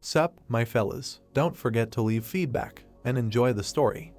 Sup, my fellas, don't forget to leave feedback, and enjoy the story.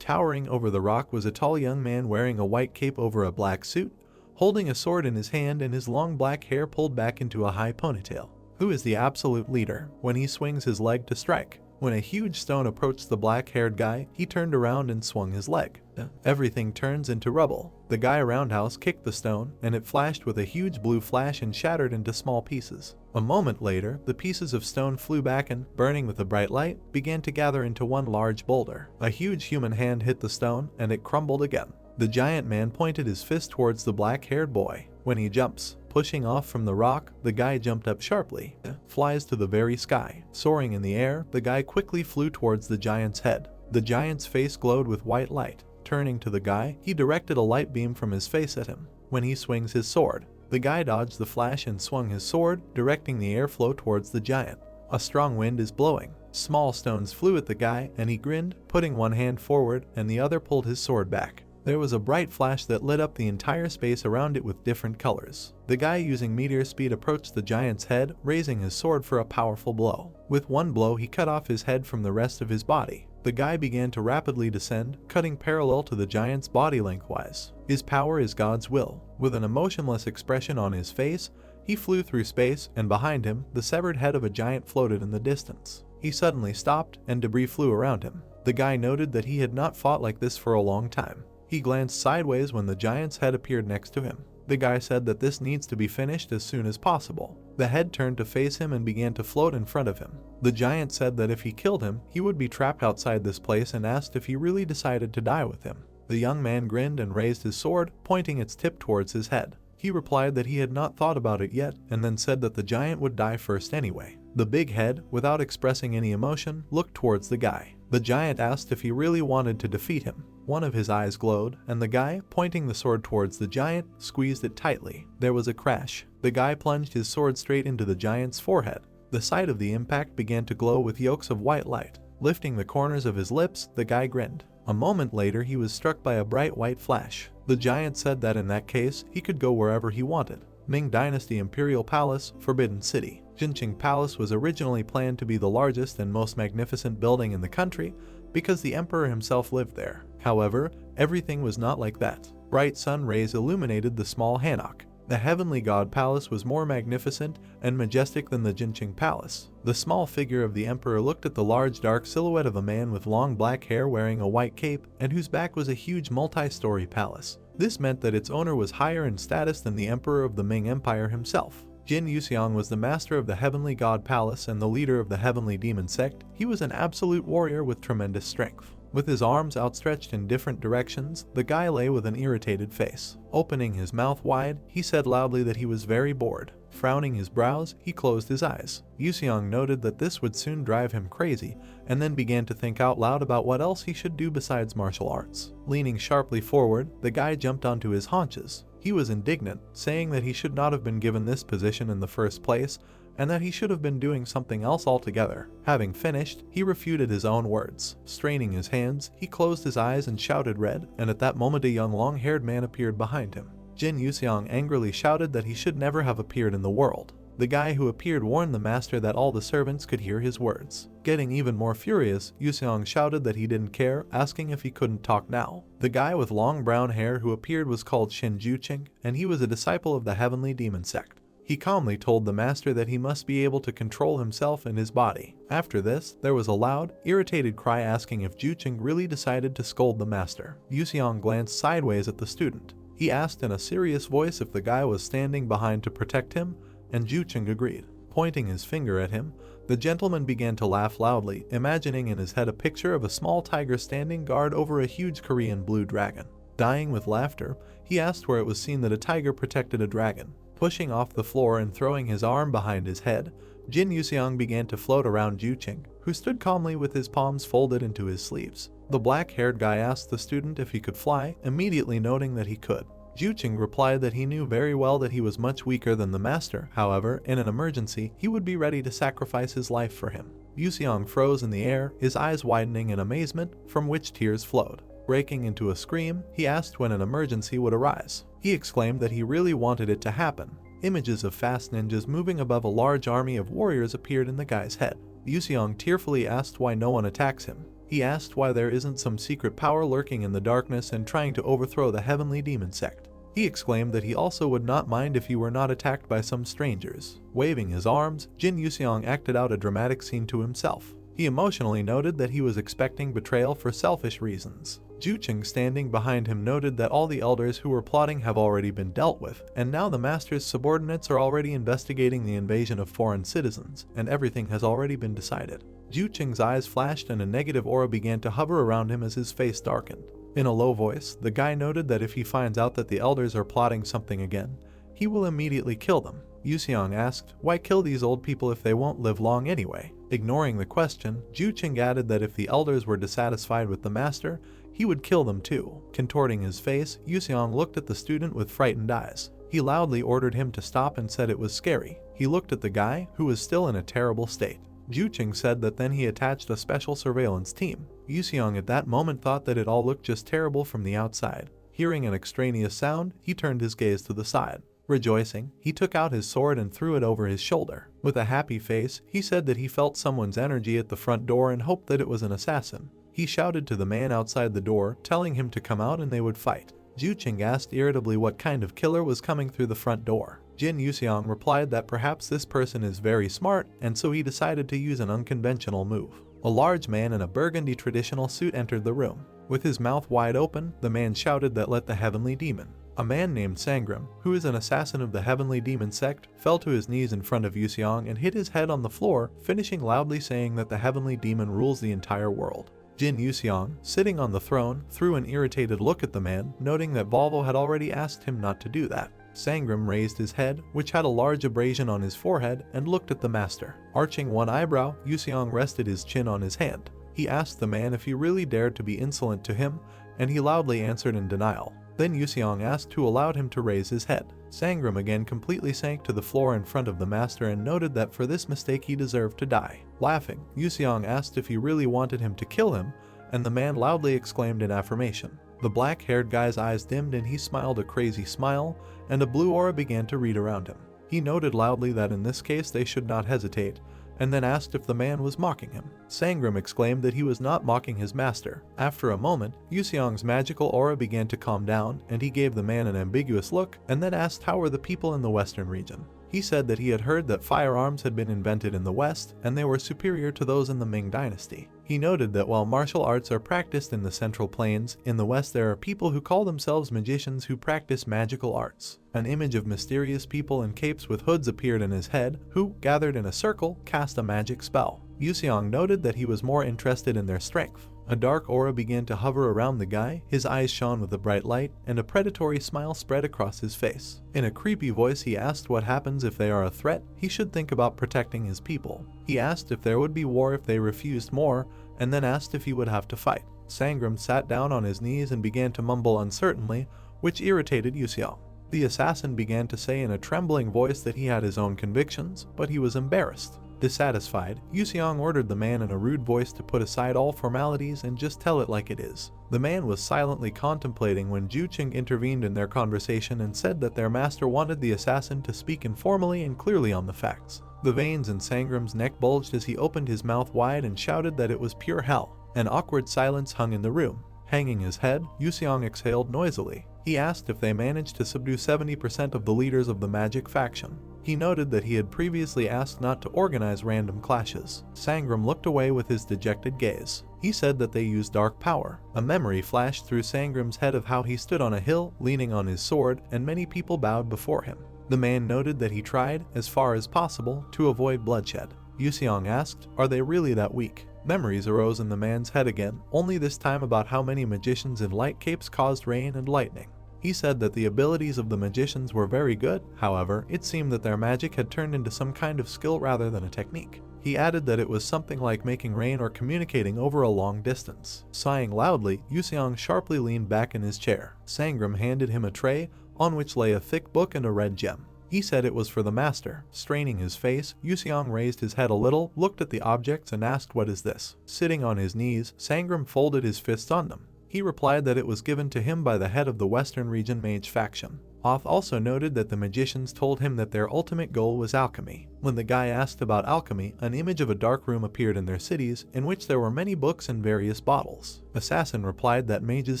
Towering over the rock was a tall young man wearing a white cape over a black suit, holding a sword in his hand and his long black hair pulled back into a high ponytail. Who is the absolute leader? When he swings his leg to strike. When a huge stone approached the black-haired guy, he turned around and swung his leg. Everything turns into rubble. The guy roundhouse kicked the stone, and it flashed with a huge blue flash and shattered into small pieces. A moment later, the pieces of stone flew back and, burning with a bright light, began to gather into one large boulder. A huge human hand hit the stone, and it crumbled again. The giant man pointed his fist towards the black-haired boy. When he jumps, pushing off from the rock, the guy jumped up sharply, flies to the very sky. Soaring in the air, the guy quickly flew towards the giant's head. The giant's face glowed with white light. Turning to the guy, he directed a light beam from his face at him. When he swings his sword, the guy dodged the flash and swung his sword, directing the airflow towards the giant. A strong wind is blowing. Small stones flew at the guy, and he grinned, putting one hand forward and the other pulled his sword back. There was a bright flash that lit up the entire space around it with different colors. The guy using meteor speed approached the giant's head, raising his sword for a powerful blow. With one blow, he cut off his head from the rest of his body. The guy began to rapidly descend, cutting parallel to the giant's body lengthwise. His power is God's will. With an emotionless expression on his face, he flew through space, and behind him, the severed head of a giant floated in the distance. He suddenly stopped, and debris flew around him. The guy noted that he had not fought like this for a long time. He glanced sideways when the giant's head appeared next to him. The guy said that this needs to be finished as soon as possible. The head turned to face him and began to float in front of him. The giant said that if he killed him, he would be trapped outside this place and asked if he really decided to die with him. The young man grinned and raised his sword, pointing its tip towards his head. He replied that he had not thought about it yet, and then said that the giant would die first anyway. The big head, without expressing any emotion, looked towards the guy. The giant asked if he really wanted to defeat him. One of his eyes glowed, and the guy, pointing the sword towards the giant, squeezed it tightly. There was a crash. The guy plunged his sword straight into the giant's forehead. The side of the impact began to glow with yolks of white light. Lifting the corners of his lips, the guy grinned. A moment later, he was struck by a bright white flash. The giant said that in that case, he could go wherever he wanted. Ming Dynasty Imperial Palace, Forbidden City. Jinqing Palace was originally planned to be the largest and most magnificent building in the country because the emperor himself lived there. However, everything was not like that. Bright sun rays illuminated the small hanok. The heavenly god palace was more magnificent and majestic than the Jinqing Palace. The small figure of the emperor looked at the large dark silhouette of a man with long black hair wearing a white cape and whose back was a huge multi-story palace. This meant that its owner was higher in status than the emperor of the Ming Empire himself. Jin Yuxiang was the master of the Heavenly God Palace and the leader of the Heavenly Demon Sect. He was an absolute warrior with tremendous strength. With his arms outstretched in different directions, the guy lay with an irritated face. Opening his mouth wide, he said loudly that he was very bored. Frowning his brows, he closed his eyes. Yuxiang noted that this would soon drive him crazy, and then began to think out loud about what else he should do besides martial arts. Leaning sharply forward, the guy jumped onto his haunches. He was indignant, saying that he should not have been given this position in the first place, and that he should have been doing something else altogether. Having finished, he refuted his own words. Straining his hands, he closed his eyes and shouted red, and at that moment a young long-haired man appeared behind him. Jin Yuxiang angrily shouted that he should never have appeared in the world. The guy who appeared warned the master that all the servants could hear his words. Getting even more furious, Yuxiang shouted that he didn't care, asking if he couldn't talk now. The guy with long brown hair who appeared was called Shin Juqing, and he was a disciple of the Heavenly Demon Sect. He calmly told the master that he must be able to control himself and his body. After this, there was a loud, irritated cry asking if Juqing really decided to scold the master. Yuxiang glanced sideways at the student. He asked in a serious voice if the guy was standing behind to protect him, and Juqing agreed. Pointing his finger at him, the gentleman began to laugh loudly, imagining in his head a picture of a small tiger standing guard over a huge Korean blue dragon. Dying with laughter, he asked where it was seen that a tiger protected a dragon. Pushing off the floor and throwing his arm behind his head, Jin Yuxiang began to float around Juqing, who stood calmly with his palms folded into his sleeves. The black-haired guy asked the student if he could fly, immediately noting that he could. Juqing replied that he knew very well that he was much weaker than the master. However, in an emergency, he would be ready to sacrifice his life for him. Yuxiang froze in the air, his eyes widening in amazement, from which tears flowed. Breaking into a scream, he asked when an emergency would arise. He exclaimed that he really wanted it to happen. Images of fast ninjas moving above a large army of warriors appeared in the guy's head. Yuseong tearfully asked why no one attacks him. He asked why there isn't some secret power lurking in the darkness and trying to overthrow the heavenly demon sect. He exclaimed that he also would not mind if he were not attacked by some strangers. Waving his arms, Jin Yuseong acted out a dramatic scene to himself. He emotionally noted that he was expecting betrayal for selfish reasons. Jucheng, standing behind him, noted that all the elders who were plotting have already been dealt with, and now the master's subordinates are already investigating the invasion of foreign citizens, and everything has already been decided. Jucheng's eyes flashed and a negative aura began to hover around him as his face darkened. In a low voice, the guy noted that if he finds out that the elders are plotting something again, he will immediately kill them. Yuseong asked, why kill these old people if they won't live long anyway? Ignoring the question, Jucheng added that if the elders were dissatisfied with the master, he would kill them too. Contorting his face, Yuseong looked at the student with frightened eyes. He loudly ordered him to stop and said it was scary. He looked at the guy, who was still in a terrible state. Jucheng said that then he attached a special surveillance team. Yuseong at that moment thought that it all looked just terrible from the outside. Hearing an extraneous sound, he turned his gaze to the side. Rejoicing, he took out his sword and threw it over his shoulder. With a happy face, he said that he felt someone's energy at the front door and hoped that it was an assassin. He shouted to the man outside the door, telling him to come out and they would fight. Jucheng asked irritably what kind of killer was coming through the front door. Jin Yuseong replied that perhaps this person is very smart, and so he decided to use an unconventional move. A large man in a burgundy traditional suit entered the room. With his mouth wide open, the man shouted that let the heavenly demon. A man named Sangram, who is an assassin of the heavenly demon sect, fell to his knees in front of Yuseong and hit his head on the floor, finishing loudly saying that the heavenly demon rules the entire world. Jin Yuseong, sitting on the throne, threw an irritated look at the man, noting that Volvo had already asked him not to do that. Sangram raised his head, which had a large abrasion on his forehead, and looked at the master. Arching one eyebrow, Yuseong rested his chin on his hand. He asked the man if he really dared to be insolent to him, and he loudly answered in denial. Then Yuseong asked who allowed him to raise his head. Sangram again completely sank to the floor in front of the master and noted that for this mistake he deserved to die. Laughing, Yuseong asked if he really wanted him to kill him, and the man loudly exclaimed in affirmation. The black-haired guy's eyes dimmed and he smiled a crazy smile, and a blue aura began to read around him. He noted loudly that in this case they should not hesitate, and then asked if the man was mocking him. Sangram exclaimed that he was not mocking his master. After a moment, Yuseong's magical aura began to calm down, and he gave the man an ambiguous look, and then asked how were the people in the western region. He said that he had heard that firearms had been invented in the West, and they were superior to those in the Ming dynasty. He noted that while martial arts are practiced in the Central Plains, in the West there are people who call themselves magicians who practice magical arts. An image of mysterious people in capes with hoods appeared in his head, who, gathered in a circle, cast a magic spell. Yuseong noted that he was more interested in their strength. A dark aura began to hover around the guy, his eyes shone with a bright light, and a predatory smile spread across his face. In a creepy voice he asked what happens if they are a threat. He should think about protecting his people. He asked if there would be war if they refused more, and then asked if he would have to fight. Sangram sat down on his knees and began to mumble uncertainly, which irritated Yuseong. The assassin began to say in a trembling voice that he had his own convictions, but he was embarrassed. Dissatisfied, Yuseong ordered the man in a rude voice to put aside all formalities and just tell it like it is. The man was silently contemplating when Jucheng intervened in their conversation and said that their master wanted the assassin to speak informally and clearly on the facts. The veins in Sangram's neck bulged as he opened his mouth wide and shouted that it was pure hell. An awkward silence hung in the room. Hanging his head, Yuseong exhaled noisily. He asked if they managed to subdue 70% of the leaders of the magic faction. He noted that he had previously asked not to organize random clashes. Sangram looked away with his dejected gaze. He said that they used dark power. A memory flashed through Sangram's head of how he stood on a hill, leaning on his sword, and many people bowed before him. The man noted that he tried, as far as possible, to avoid bloodshed. Yuseong asked, "Are they really that weak?" Memories arose in the man's head again, only this time about how many magicians in light capes caused rain and lightning. He said that the abilities of the magicians were very good, however, it seemed that their magic had turned into some kind of skill rather than a technique. He added that it was something like making rain or communicating over a long distance. Sighing loudly, Yuseong sharply leaned back in his chair. Sangram handed him a tray, on which lay a thick book and a red gem. He said it was for the master. Straining his face, Yuseong raised his head a little, looked at the objects and asked, "What is this?" Sitting on his knees, Sangram folded his fists on them. He replied that it was given to him by the head of the Western Region Mage faction. Oth also noted that the magicians told him that their ultimate goal was alchemy. When the guy asked about alchemy, an image of a dark room appeared in their cities, in which there were many books and various bottles. Assassin replied that mages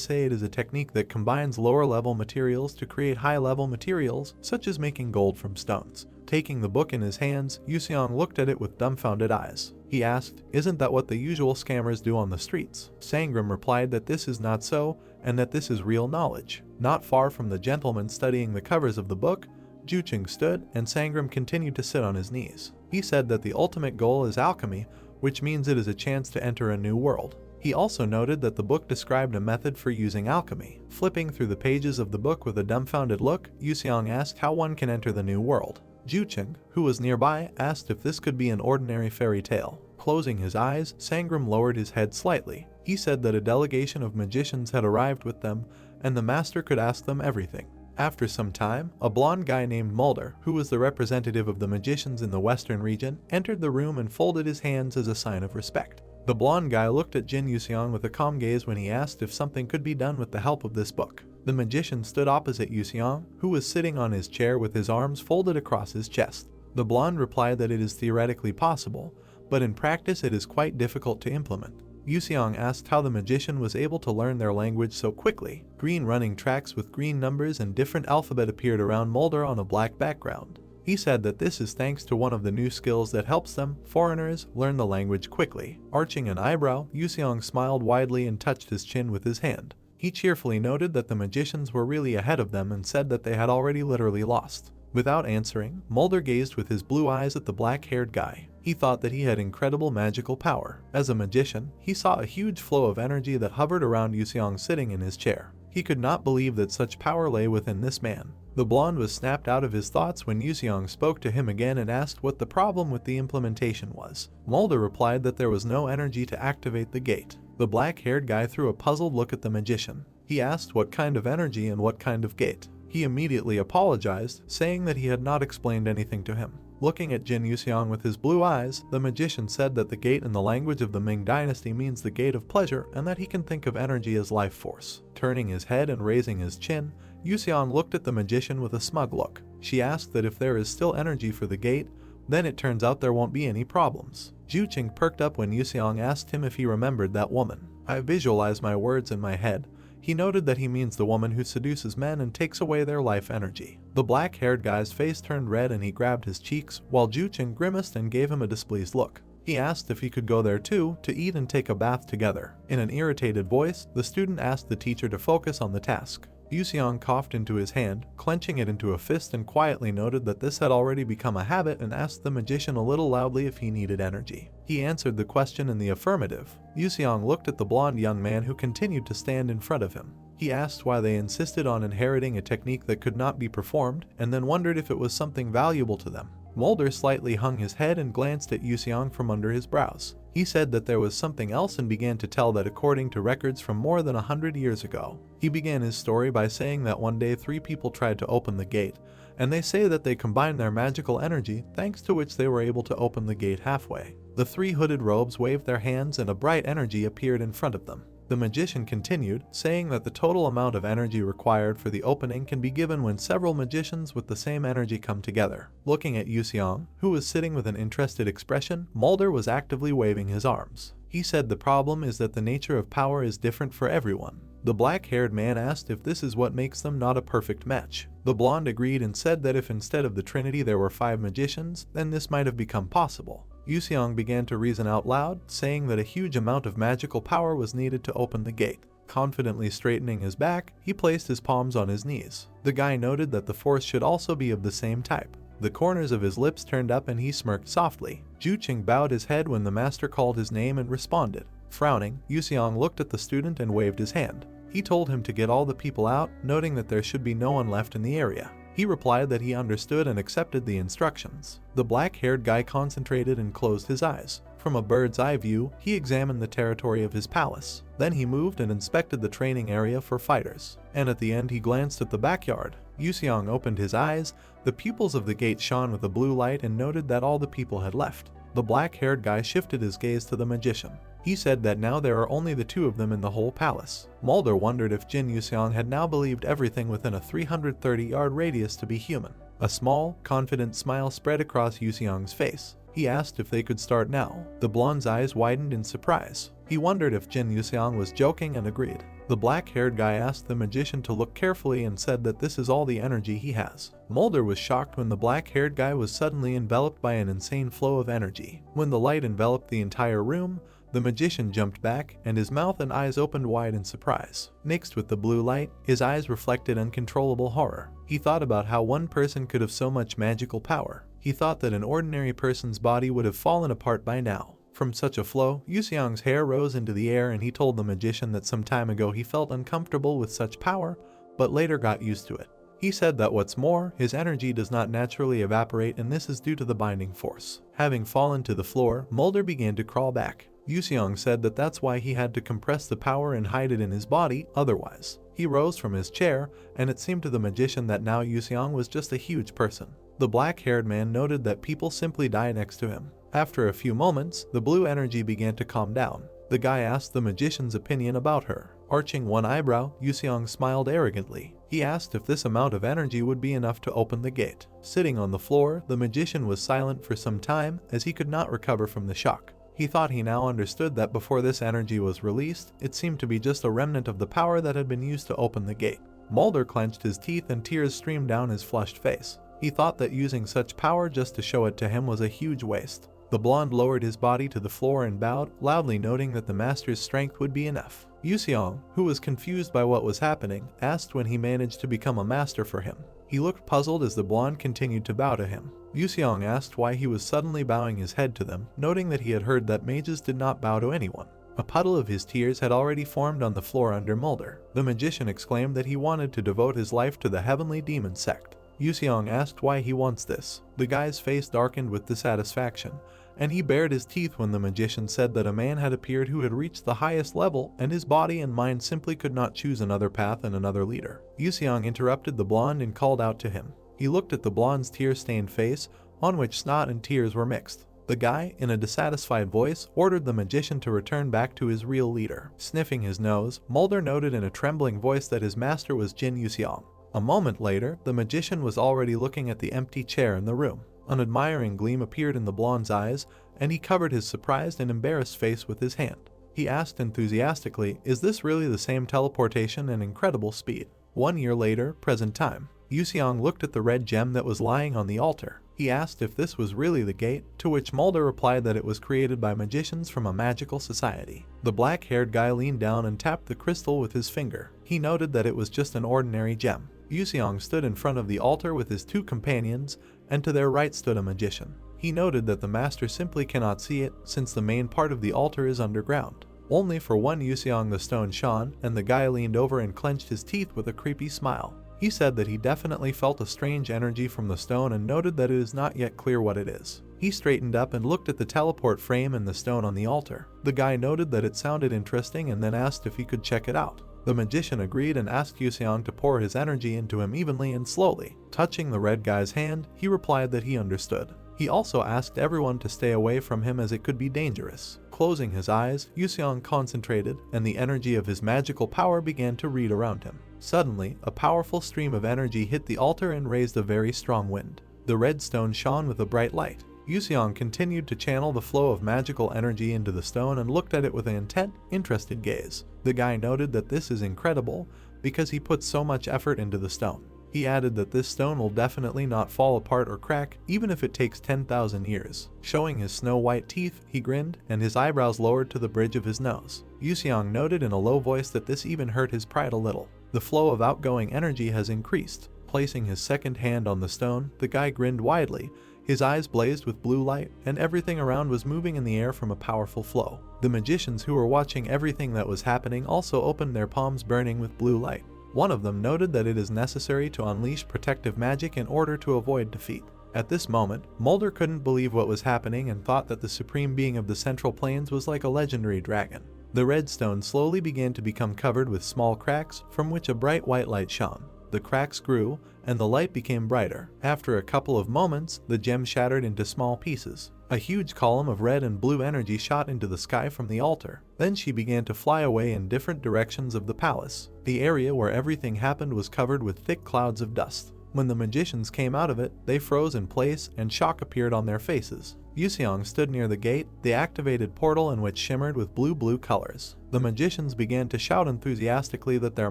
say it is a technique that combines lower-level materials to create high-level materials, such as making gold from stones. Taking the book in his hands, Yuseong looked at it with dumbfounded eyes. He asked, "Isn't that what the usual scammers do on the streets?" Sangram replied that this is not so, and that this is real knowledge. Not far from the gentleman studying the covers of the book, Jucheng stood, and Sangram continued to sit on his knees. He said that the ultimate goal is alchemy, which means it is a chance to enter a new world. He also noted that the book described a method for using alchemy. Flipping through the pages of the book with a dumbfounded look, Yuseong asked how one can enter the new world. Jucheng, who was nearby, asked if this could be an ordinary fairy tale. Closing his eyes, Sangram lowered his head slightly. He said that a delegation of magicians had arrived with them, and the master could ask them everything. After some time, a blonde guy named Mulder, who was the representative of the magicians in the western region, entered the room and folded his hands as a sign of respect. The blonde guy looked at Jin Yuseong with a calm gaze when he asked if something could be done with the help of this book. The magician stood opposite Yuseong, who was sitting on his chair with his arms folded across his chest. The blonde replied that it is theoretically possible, but in practice it is quite difficult to implement. Yuseong asked how the magician was able to learn their language so quickly. Green running tracks with green numbers and different alphabet appeared around Mulder on a black background. He said that this is thanks to one of the new skills that helps them, foreigners, learn the language quickly. Arching an eyebrow, Yuseong smiled widely and touched his chin with his hand. He cheerfully noted that the magicians were really ahead of them and said that they had already literally lost. Without answering, Mulder gazed with his blue eyes at the black-haired guy. He thought that he had incredible magical power. As a magician, he saw a huge flow of energy that hovered around Yuseong sitting in his chair. He could not believe that such power lay within this man. The blonde was snapped out of his thoughts when Yuseong spoke to him again and asked what the problem with the implementation was. Mulder replied that there was no energy to activate the gate. The black-haired guy threw a puzzled look at the magician. He asked what kind of energy and what kind of gate. He immediately apologized, saying that he had not explained anything to him. Looking at Jin Yuseong with his blue eyes, the magician said that the gate in the language of the Ming dynasty means the gate of pleasure and that he can think of energy as life force. Turning his head and raising his chin, Yuseong looked at the magician with a smug look. She asked that if there is still energy for the gate, then it turns out there won't be any problems. Jucheng perked up when Yuseong asked him if he remembered that woman. "I visualize my words in my head." He noted that he means the woman who seduces men and takes away their life energy. The black-haired guy's face turned red and he grabbed his cheeks, while Jucheng grimaced and gave him a displeased look. He asked if he could go there too, to eat and take a bath together. In an irritated voice, the student asked the teacher to focus on the task. Yuseong coughed into his hand, clenching it into a fist, and quietly noted that this had already become a habit and asked the magician a little loudly if he needed energy. He answered the question in the affirmative. Yuseong looked at the blonde young man who continued to stand in front of him. He asked why they insisted on inheriting a technique that could not be performed, and then wondered if it was something valuable to them. Mulder slightly hung his head and glanced at Yuseong from under his brows. He said that there was something else and began to tell that according to records from more than 100 years ago. He began his story by saying that one day 3 people tried to open the gate, and they say that they combined their magical energy, thanks to which they were able to open the gate halfway. The 3 hooded robes waved their hands and a bright energy appeared in front of them. The magician continued, saying that the total amount of energy required for the opening can be given when several magicians with the same energy come together. Looking at Yuseong, who was sitting with an interested expression, Mulder was actively waving his arms. He said the problem is that the nature of power is different for everyone. The black-haired man asked if this is what makes them not a perfect match. The blonde agreed and said that if instead of the Trinity there were 5 magicians, then this might have become possible. Yuseong began to reason out loud, saying that a huge amount of magical power was needed to open the gate. Confidently straightening his back, he placed his palms on his knees. The guy noted that the force should also be of the same type. The corners of his lips turned up and he smirked softly. Jucheng bowed his head when the master called his name and responded. Frowning, Yuseong looked at the student and waved his hand. He told him to get all the people out, noting that there should be no one left in the area. He replied that he understood and accepted the instructions. The black-haired guy concentrated and closed his eyes. From a bird's eye view, he examined the territory of his palace. Then he moved and inspected the training area for fighters. And at the end he glanced at the backyard. Yuseong opened his eyes. The pupils of the gate shone with a blue light and noted that all the people had left. The black-haired guy shifted his gaze to the magician. He said that now there are only the two of them in the whole palace. Mulder wondered if Jin Yuseong had now believed everything within a 330-yard radius to be human. A small, confident smile spread across Yuseong's face. He asked if they could start now. The blonde's eyes widened in surprise. He wondered if Jin Yuseong was joking and agreed. The black-haired guy asked the magician to look carefully and said that this is all the energy he has. Mulder was shocked when the black-haired guy was suddenly enveloped by an insane flow of energy. When the light enveloped the entire room, the magician jumped back, and his mouth and eyes opened wide in surprise. Mixed with the blue light, his eyes reflected uncontrollable horror. He thought about how one person could have so much magical power. He thought that an ordinary person's body would have fallen apart by now. From such a flow, Yuseong's hair rose into the air, and he told the magician that some time ago he felt uncomfortable with such power, but later got used to it. He said that what's more, his energy does not naturally evaporate, and this is due to the binding force. Having fallen to the floor, Mulder began to crawl back. Yuseong said that that's why he had to compress the power and hide it in his body, otherwise. He rose from his chair, and it seemed to the magician that now Yuseong was just a huge person. The black-haired man noted that people simply die next to him. After a few moments, the blue energy began to calm down. The guy asked the magician's opinion about her. Arching one eyebrow, Yuseong smiled arrogantly. He asked if this amount of energy would be enough to open the gate. Sitting on the floor, the magician was silent for some time as he could not recover from the shock. He thought he now understood that before this energy was released, it seemed to be just a remnant of the power that had been used to open the gate. Mulder clenched his teeth and tears streamed down his flushed face. He thought that using such power just to show it to him was a huge waste. The blonde lowered his body to the floor and bowed, loudly noting that the master's strength would be enough. Yuseong, who was confused by what was happening, asked when he managed to become a master for him. He looked puzzled as the blonde continued to bow to him. Yuseong asked why he was suddenly bowing his head to them, noting that he had heard that mages did not bow to anyone. A puddle of his tears had already formed on the floor under Mulder. The magician exclaimed that he wanted to devote his life to the heavenly demon sect. Yuseong asked why he wants this. The guy's face darkened with dissatisfaction, and he bared his teeth when the magician said that a man had appeared who had reached the highest level, and his body and mind simply could not choose another path and another leader. Yuseong interrupted the blonde and called out to him. He looked at the blonde's tear-stained face, on which snot and tears were mixed. The guy, in a dissatisfied voice, ordered the magician to return back to his real leader. Sniffing his nose, Mulder noted in a trembling voice that his master was Jin Yuseong. A moment later, the magician was already looking at the empty chair in the room. An admiring gleam appeared in the blonde's eyes, and he covered his surprised and embarrassed face with his hand. He asked enthusiastically, "Is this really the same teleportation and incredible speed?" 1 year later, present time. Yuseong looked at the red gem that was lying on the altar. He asked if this was really the gate, to which Mulder replied that it was created by magicians from a magical society. The black-haired guy leaned down and tapped the crystal with his finger. He noted that it was just an ordinary gem. Yuseong stood in front of the altar with his two companions, and to their right stood a magician. He noted that the master simply cannot see it, since the main part of the altar is underground. Only for one Yuseong the stone shone, and the guy leaned over and clenched his teeth with a creepy smile. He said that he definitely felt a strange energy from the stone and noted that it is not yet clear what it is. He straightened up and looked at the teleport frame and the stone on the altar. The guy noted that it sounded interesting and then asked if he could check it out. The magician agreed and asked Yuseong to pour his energy into him evenly and slowly. Touching the red guy's hand, he replied that he understood. He also asked everyone to stay away from him as it could be dangerous. Closing his eyes, Yuseong concentrated, and the energy of his magical power began to read around him. Suddenly, a powerful stream of energy hit the altar and raised a very strong wind. The red stone shone with a bright light. Yuseong continued to channel the flow of magical energy into the stone and looked at it with an intent, interested gaze. The guy noted that this is incredible because he put so much effort into the stone. He added that this stone will definitely not fall apart or crack, even if it takes 10,000 years. Showing his snow-white teeth, he grinned, and his eyebrows lowered to the bridge of his nose. Yuseong noted in a low voice that this even hurt his pride a little. The flow of outgoing energy has increased. Placing his second hand on the stone, the guy grinned widely. His eyes blazed with blue light, and everything around was moving in the air from a powerful flow. The magicians who were watching everything that was happening also opened their palms, burning with blue light. One of them noted that it is necessary to unleash protective magic in order to avoid defeat. At this moment, Mulder couldn't believe what was happening and thought that the supreme being of the Central Plains was like a legendary dragon. The red stone slowly began to become covered with small cracks, from which a bright white light shone. the cracks grew, and the light became brighter. After a couple of moments, the gem shattered into small pieces. A huge column of red and blue energy shot into the sky from the altar. Then she began to fly away in different directions of the palace. The area where everything happened was covered with thick clouds of dust. When the magicians came out of it, they froze in place and shock appeared on their faces. Yuseong stood near the gate, the activated portal in which shimmered with blue colors. The magicians began to shout enthusiastically that their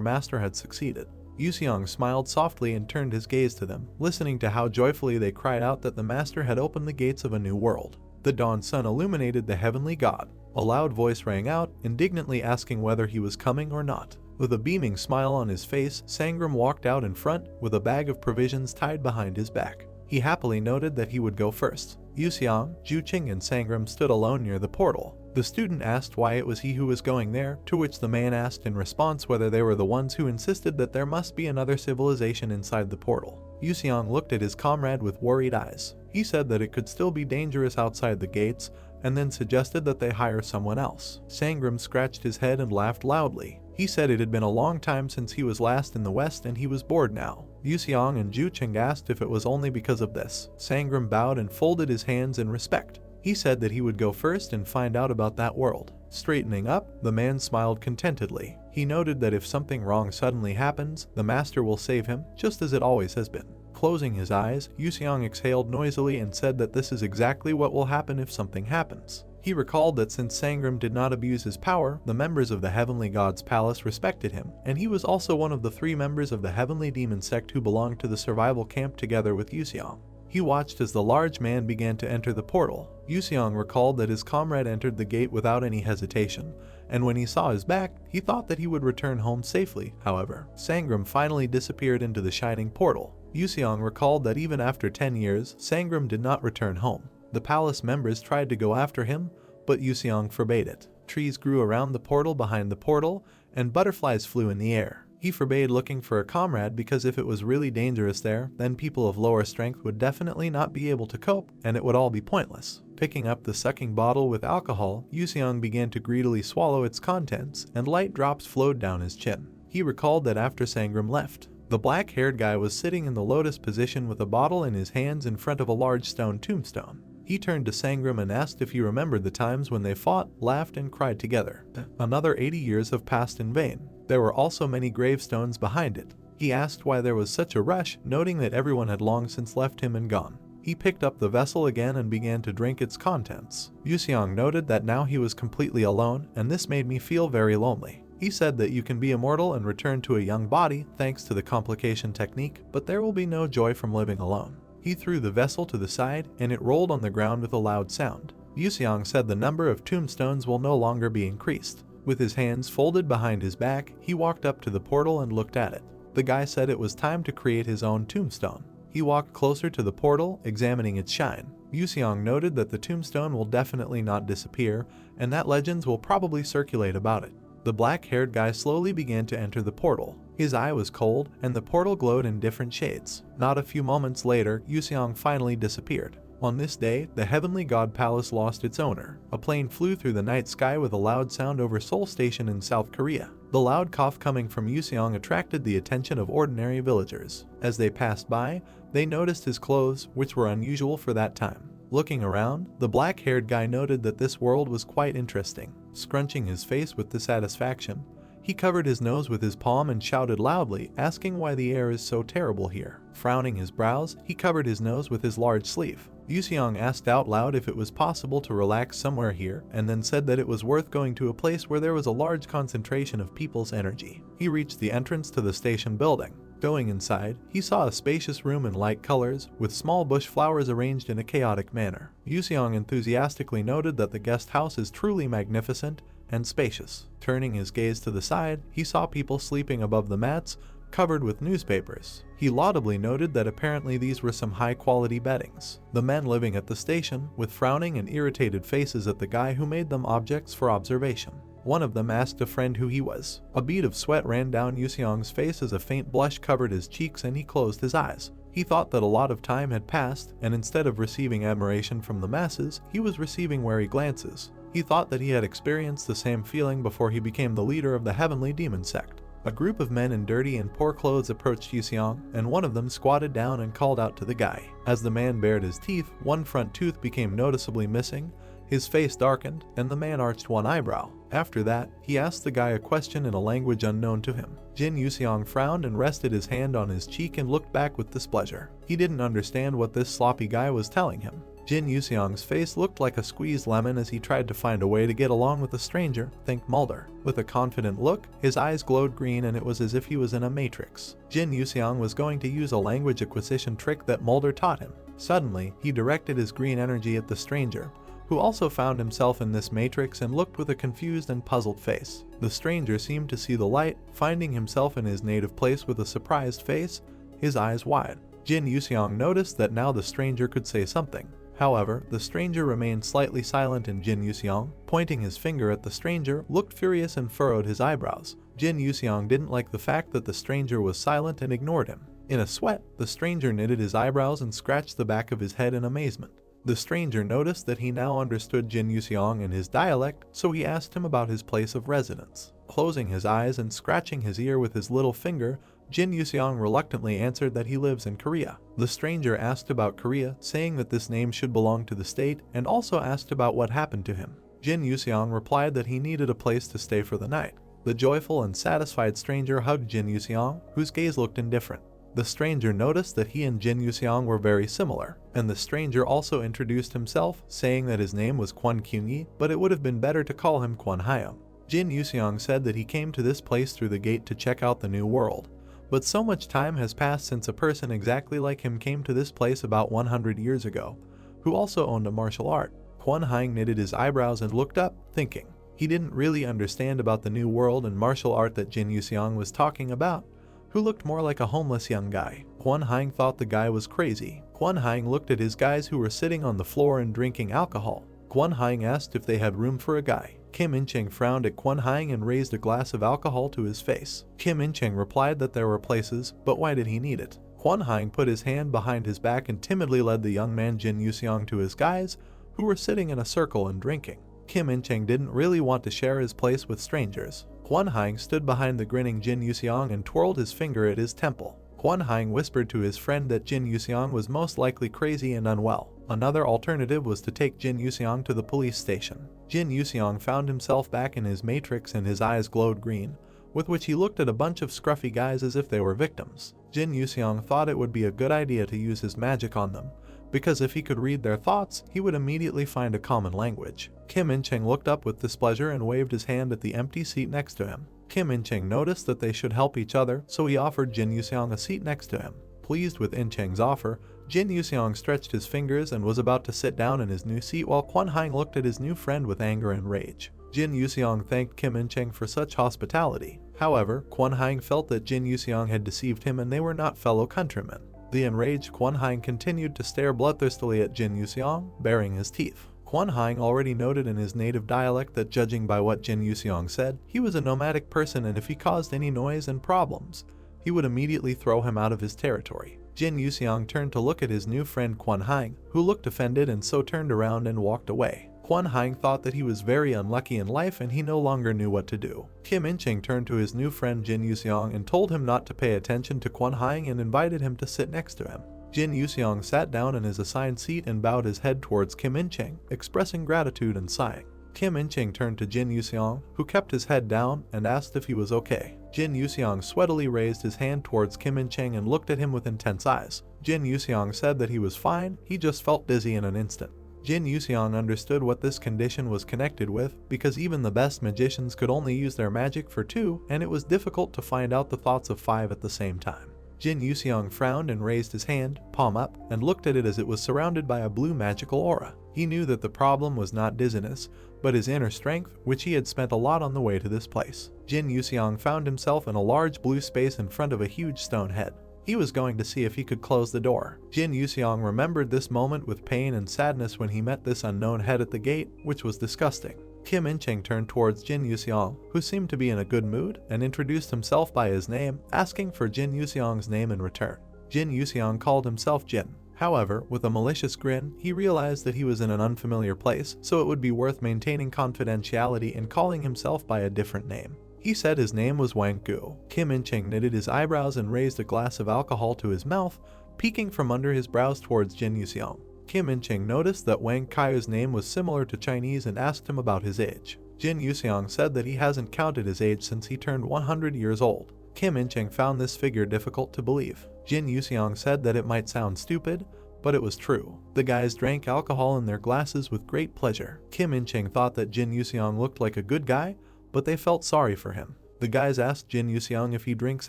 master had succeeded. Yuseong smiled softly and turned his gaze to them, listening to how joyfully they cried out that the master had opened the gates of a new world. The dawn sun illuminated the heavenly god. A loud voice rang out, indignantly asking whether he was coming or not. With a beaming smile on his face, Sangram walked out in front, with a bag of provisions tied behind his back. He happily noted that he would go first. Yuseong, Juqing and Sangram stood alone near the portal. The student asked why it was he who was going there, to which the man asked in response whether they were the ones who insisted that there must be another civilization inside the portal. Yuseong looked at his comrade with worried eyes. He said that it could still be dangerous outside the gates, and then suggested that they hire someone else. Sangram scratched his head and laughed loudly. He said it had been a long time since he was last in the West and he was bored now. Yuseong and Juqing asked if it was only because of this. Sangram bowed and folded his hands in respect. He said that he would go first and find out about that world. Straightening up, the man smiled contentedly. He noted that if something wrong suddenly happens, the master will save him, just as it always has been. Closing his eyes, Yuseong exhaled noisily and said that this is exactly what will happen if something happens. He recalled that since Sangram did not abuse his power, the members of the Heavenly God's palace respected him, and he was also one of the 3 members of the Heavenly Demon sect who belonged to the survival camp together with Yuseong. He watched as the large man began to enter the portal. Yuseong recalled that his comrade entered the gate without any hesitation, and when he saw his back, he thought that he would return home safely. However, Sangram finally disappeared into the shining portal. Yuseong recalled that even after 10 years, Sangram did not return home. The palace members tried to go after him, but Yuseong forbade it. Trees grew around the portal behind the portal, and butterflies flew in the air. He forbade looking for a comrade because if it was really dangerous there, then people of lower strength would definitely not be able to cope, and it would all be pointless. Picking up the sucking bottle with alcohol, Yuseong began to greedily swallow its contents, and light drops flowed down his chin. He recalled that after Sangram left, the black-haired guy was sitting in the lotus position with a bottle in his hands in front of a large stone tombstone. He turned to Sangram and asked if he remembered the times when they fought, laughed, and cried together. Another 80 years have passed in vain. There were also many gravestones behind it. He asked why there was such a rush, noting that everyone had long since left him and gone. He picked up the vessel again and began to drink its contents. Yuseong noted that now he was completely alone, and this made me feel very lonely. He said that you can be immortal and return to a young body thanks to the complication technique, but there will be no joy from living alone. He threw the vessel to the side, and it rolled on the ground with a loud sound. Yuseong said the number of tombstones will no longer be increased. With his hands folded behind his back, he walked up to the portal and looked at it. The guy said it was time to create his own tombstone. He walked closer to the portal, examining its shine. Yuseong noted that the tombstone will definitely not disappear, and that legends will probably circulate about it. The black-haired guy slowly began to enter the portal. His eye was cold, and the portal glowed in different shades. Not a few moments later, Yuseong finally disappeared. On this day, the Heavenly God Palace lost its owner. A plane flew through the night sky with a loud sound over Seoul Station in South Korea. The loud cough coming from Yuseong attracted the attention of ordinary villagers. As they passed by, they noticed his clothes, which were unusual for that time. Looking around, the black-haired guy noted that this world was quite interesting. Scrunching his face with dissatisfaction, he covered his nose with his palm and shouted loudly, asking why the air is so terrible here. Frowning his brows, he covered his nose with his large sleeve. Yuseong asked out loud if it was possible to relax somewhere here, and then said that it was worth going to a place where there was a large concentration of people's energy. He reached the entrance to the station building. Going inside, he saw a spacious room in light colors, with small bush flowers arranged in a chaotic manner. Yuseong enthusiastically noted that the guest house is truly magnificent and spacious. Turning his gaze to the side, he saw people sleeping above the mats, covered with newspapers. He laudably noted that apparently these were some high-quality beddings. The men living at the station, with frowning and irritated faces at the guy who made them objects for observation. One of them asked a friend who he was. A bead of sweat ran down Yuseong's face as a faint blush covered his cheeks and he closed his eyes. He thought that a lot of time had passed, and instead of receiving admiration from the masses, he was receiving wary glances. He thought that he had experienced the same feeling before he became the leader of the Heavenly Demon sect. A group of men in dirty and poor clothes approached Yuseong, and one of them squatted down and called out to the guy. As the man bared his teeth, one front tooth became noticeably missing, his face darkened, and the man arched one eyebrow. After that, he asked the guy a question in a language unknown to him. Jin Yuseong frowned and rested his hand on his cheek and looked back with displeasure. He didn't understand what this sloppy guy was telling him. Jin Yuseong's face looked like a squeezed lemon as he tried to find a way to get along with the stranger, think Mulder. With a confident look, his eyes glowed green and it was as if he was in a matrix. Jin Yuseong was going to use a language acquisition trick that Mulder taught him. Suddenly, he directed his green energy at the stranger, who also found himself in this matrix and looked with a confused and puzzled face. The stranger seemed to see the light, finding himself in his native place with a surprised face, his eyes wide. Jin Yuseong noticed that now the stranger could say something. However, the stranger remained slightly silent, and Jin Yuseong, pointing his finger at the stranger, looked furious and furrowed his eyebrows. Jin Yuseong didn't like the fact that the stranger was silent and ignored him. In a sweat, the stranger knitted his eyebrows and scratched the back of his head in amazement. The stranger noticed that he now understood Jin Yuseong and his dialect, so he asked him about his place of residence. Closing his eyes and scratching his ear with his little finger, Jin Yuseong reluctantly answered that he lives in Korea. The stranger asked about Korea, saying that this name should belong to the state, and also asked about what happened to him. Jin Yuseong replied that he needed a place to stay for the night. The joyful and satisfied stranger hugged Jin Yuseong, whose gaze looked indifferent. The stranger noticed that he and Jin Yuseong were very similar, and the stranger also introduced himself, saying that his name was Kwon Kyung-yi, but it would have been better to call him Kwon Hyung. Jin Yuseong said that he came to this place through the gate to check out the new world. But so much time has passed since a person exactly like him came to this place about 100 years ago, who also owned a martial art. Kwon Hyung knitted his eyebrows and looked up, thinking. He didn't really understand about the new world and martial art that Jin Yuseong was talking about, who looked more like a homeless young guy. Kwon Hyung thought the guy was crazy. Kwon Hyung looked at his guys who were sitting on the floor and drinking alcohol. Kwon Hyung asked if they had room for a guy. Kim In-cheng frowned at Kwon Hyung and raised a glass of alcohol to his face. Kim In-cheng replied that there were places, but why did he need it? Kwon Hyung put his hand behind his back and timidly led the young man Jin Yuseong to his guys, who were sitting in a circle and drinking. Kim In-cheng didn't really want to share his place with strangers. Kwon Hyung stood behind the grinning Jin Yuseong and twirled his finger at his temple. Kwon Hyung whispered to his friend that Jin Yuseong was most likely crazy and unwell. Another alternative was to take Jin Yuseong to the police station. Jin Yuseong found himself back in his matrix and his eyes glowed green, with which he looked at a bunch of scruffy guys as if they were victims. Jin Yuseong thought it would be a good idea to use his magic on them, because if he could read their thoughts, he would immediately find a common language. Kim In-cheng looked up with displeasure and waved his hand at the empty seat next to him. Kim In-cheng noticed that they should help each other, so he offered Jin Yuseong a seat next to him. Pleased with In-cheng's offer, Jin Yuseong stretched his fingers and was about to sit down in his new seat while Kwon Hyung looked at his new friend with anger and rage. Jin Yuseong thanked Kim In-cheng for such hospitality. However, Kwon Hyung felt that Jin Yuseong had deceived him and they were not fellow countrymen. The enraged Kwon Hyung continued to stare bloodthirstily at Jin Yuseong, baring his teeth. Kwon Hyung already noted in his native dialect that judging by what Jin Yuseong said, he was a nomadic person and if he caused any noise and problems, he would immediately throw him out of his territory. Jin Yuseong turned to look at his new friend Kwon Hyung, who looked offended and so turned around and walked away. Kwon Hyung thought that he was very unlucky in life and he no longer knew what to do. Kim In-cheng turned to his new friend Jin Yuseong and told him not to pay attention to Kwon Hyung and invited him to sit next to him. Jin Yuseong sat down in his assigned seat and bowed his head towards Kim In-cheng, expressing gratitude and sighing. Kim In-cheng turned to Jin Yuseong, who kept his head down, and asked if he was okay. Jin Yuseong sweatily raised his hand towards Kim In-cheng and looked at him with intense eyes. Jin Yuseong said that he was fine, he just felt dizzy in an instant. Jin Yuseong understood what this condition was connected with, because even the best magicians could only use their magic for 2, and it was difficult to find out the thoughts of 5 at the same time. Jin Yuseong frowned and raised his hand, palm up, and looked at it as it was surrounded by a blue magical aura. He knew that the problem was not dizziness, but his inner strength, which he had spent a lot on the way to this place. Jin Yuseong found himself in a large blue space in front of a huge stone head. He was going to see if he could close the door. Jin Yuseong remembered this moment with pain and sadness when he met this unknown head at the gate, which was disgusting. Kim In-cheng turned towards Jin Yuseong, who seemed to be in a good mood, and introduced himself by his name, asking for Jin Yuseong's name in return. Jin Yuseong called himself Jin. However, with a malicious grin, he realized that he was in an unfamiliar place, so it would be worth maintaining confidentiality and calling himself by a different name. He said his name was Wang Gu. Kim In-cheng knitted his eyebrows and raised a glass of alcohol to his mouth, peeking from under his brows towards Jin Yuseong. Kim In-cheng noticed that Wang Kai's name was similar to Chinese and asked him about his age. Jin Yuseong said that he hasn't counted his age since he turned 100 years old. Kim In-cheng found this figure difficult to believe. Jin Yuseong said that it might sound stupid, but it was true. The guys drank alcohol in their glasses with great pleasure. Kim In-cheng thought that Jin Yuseong looked like a good guy, but they felt sorry for him. The guys asked Jin Yuseong if he drinks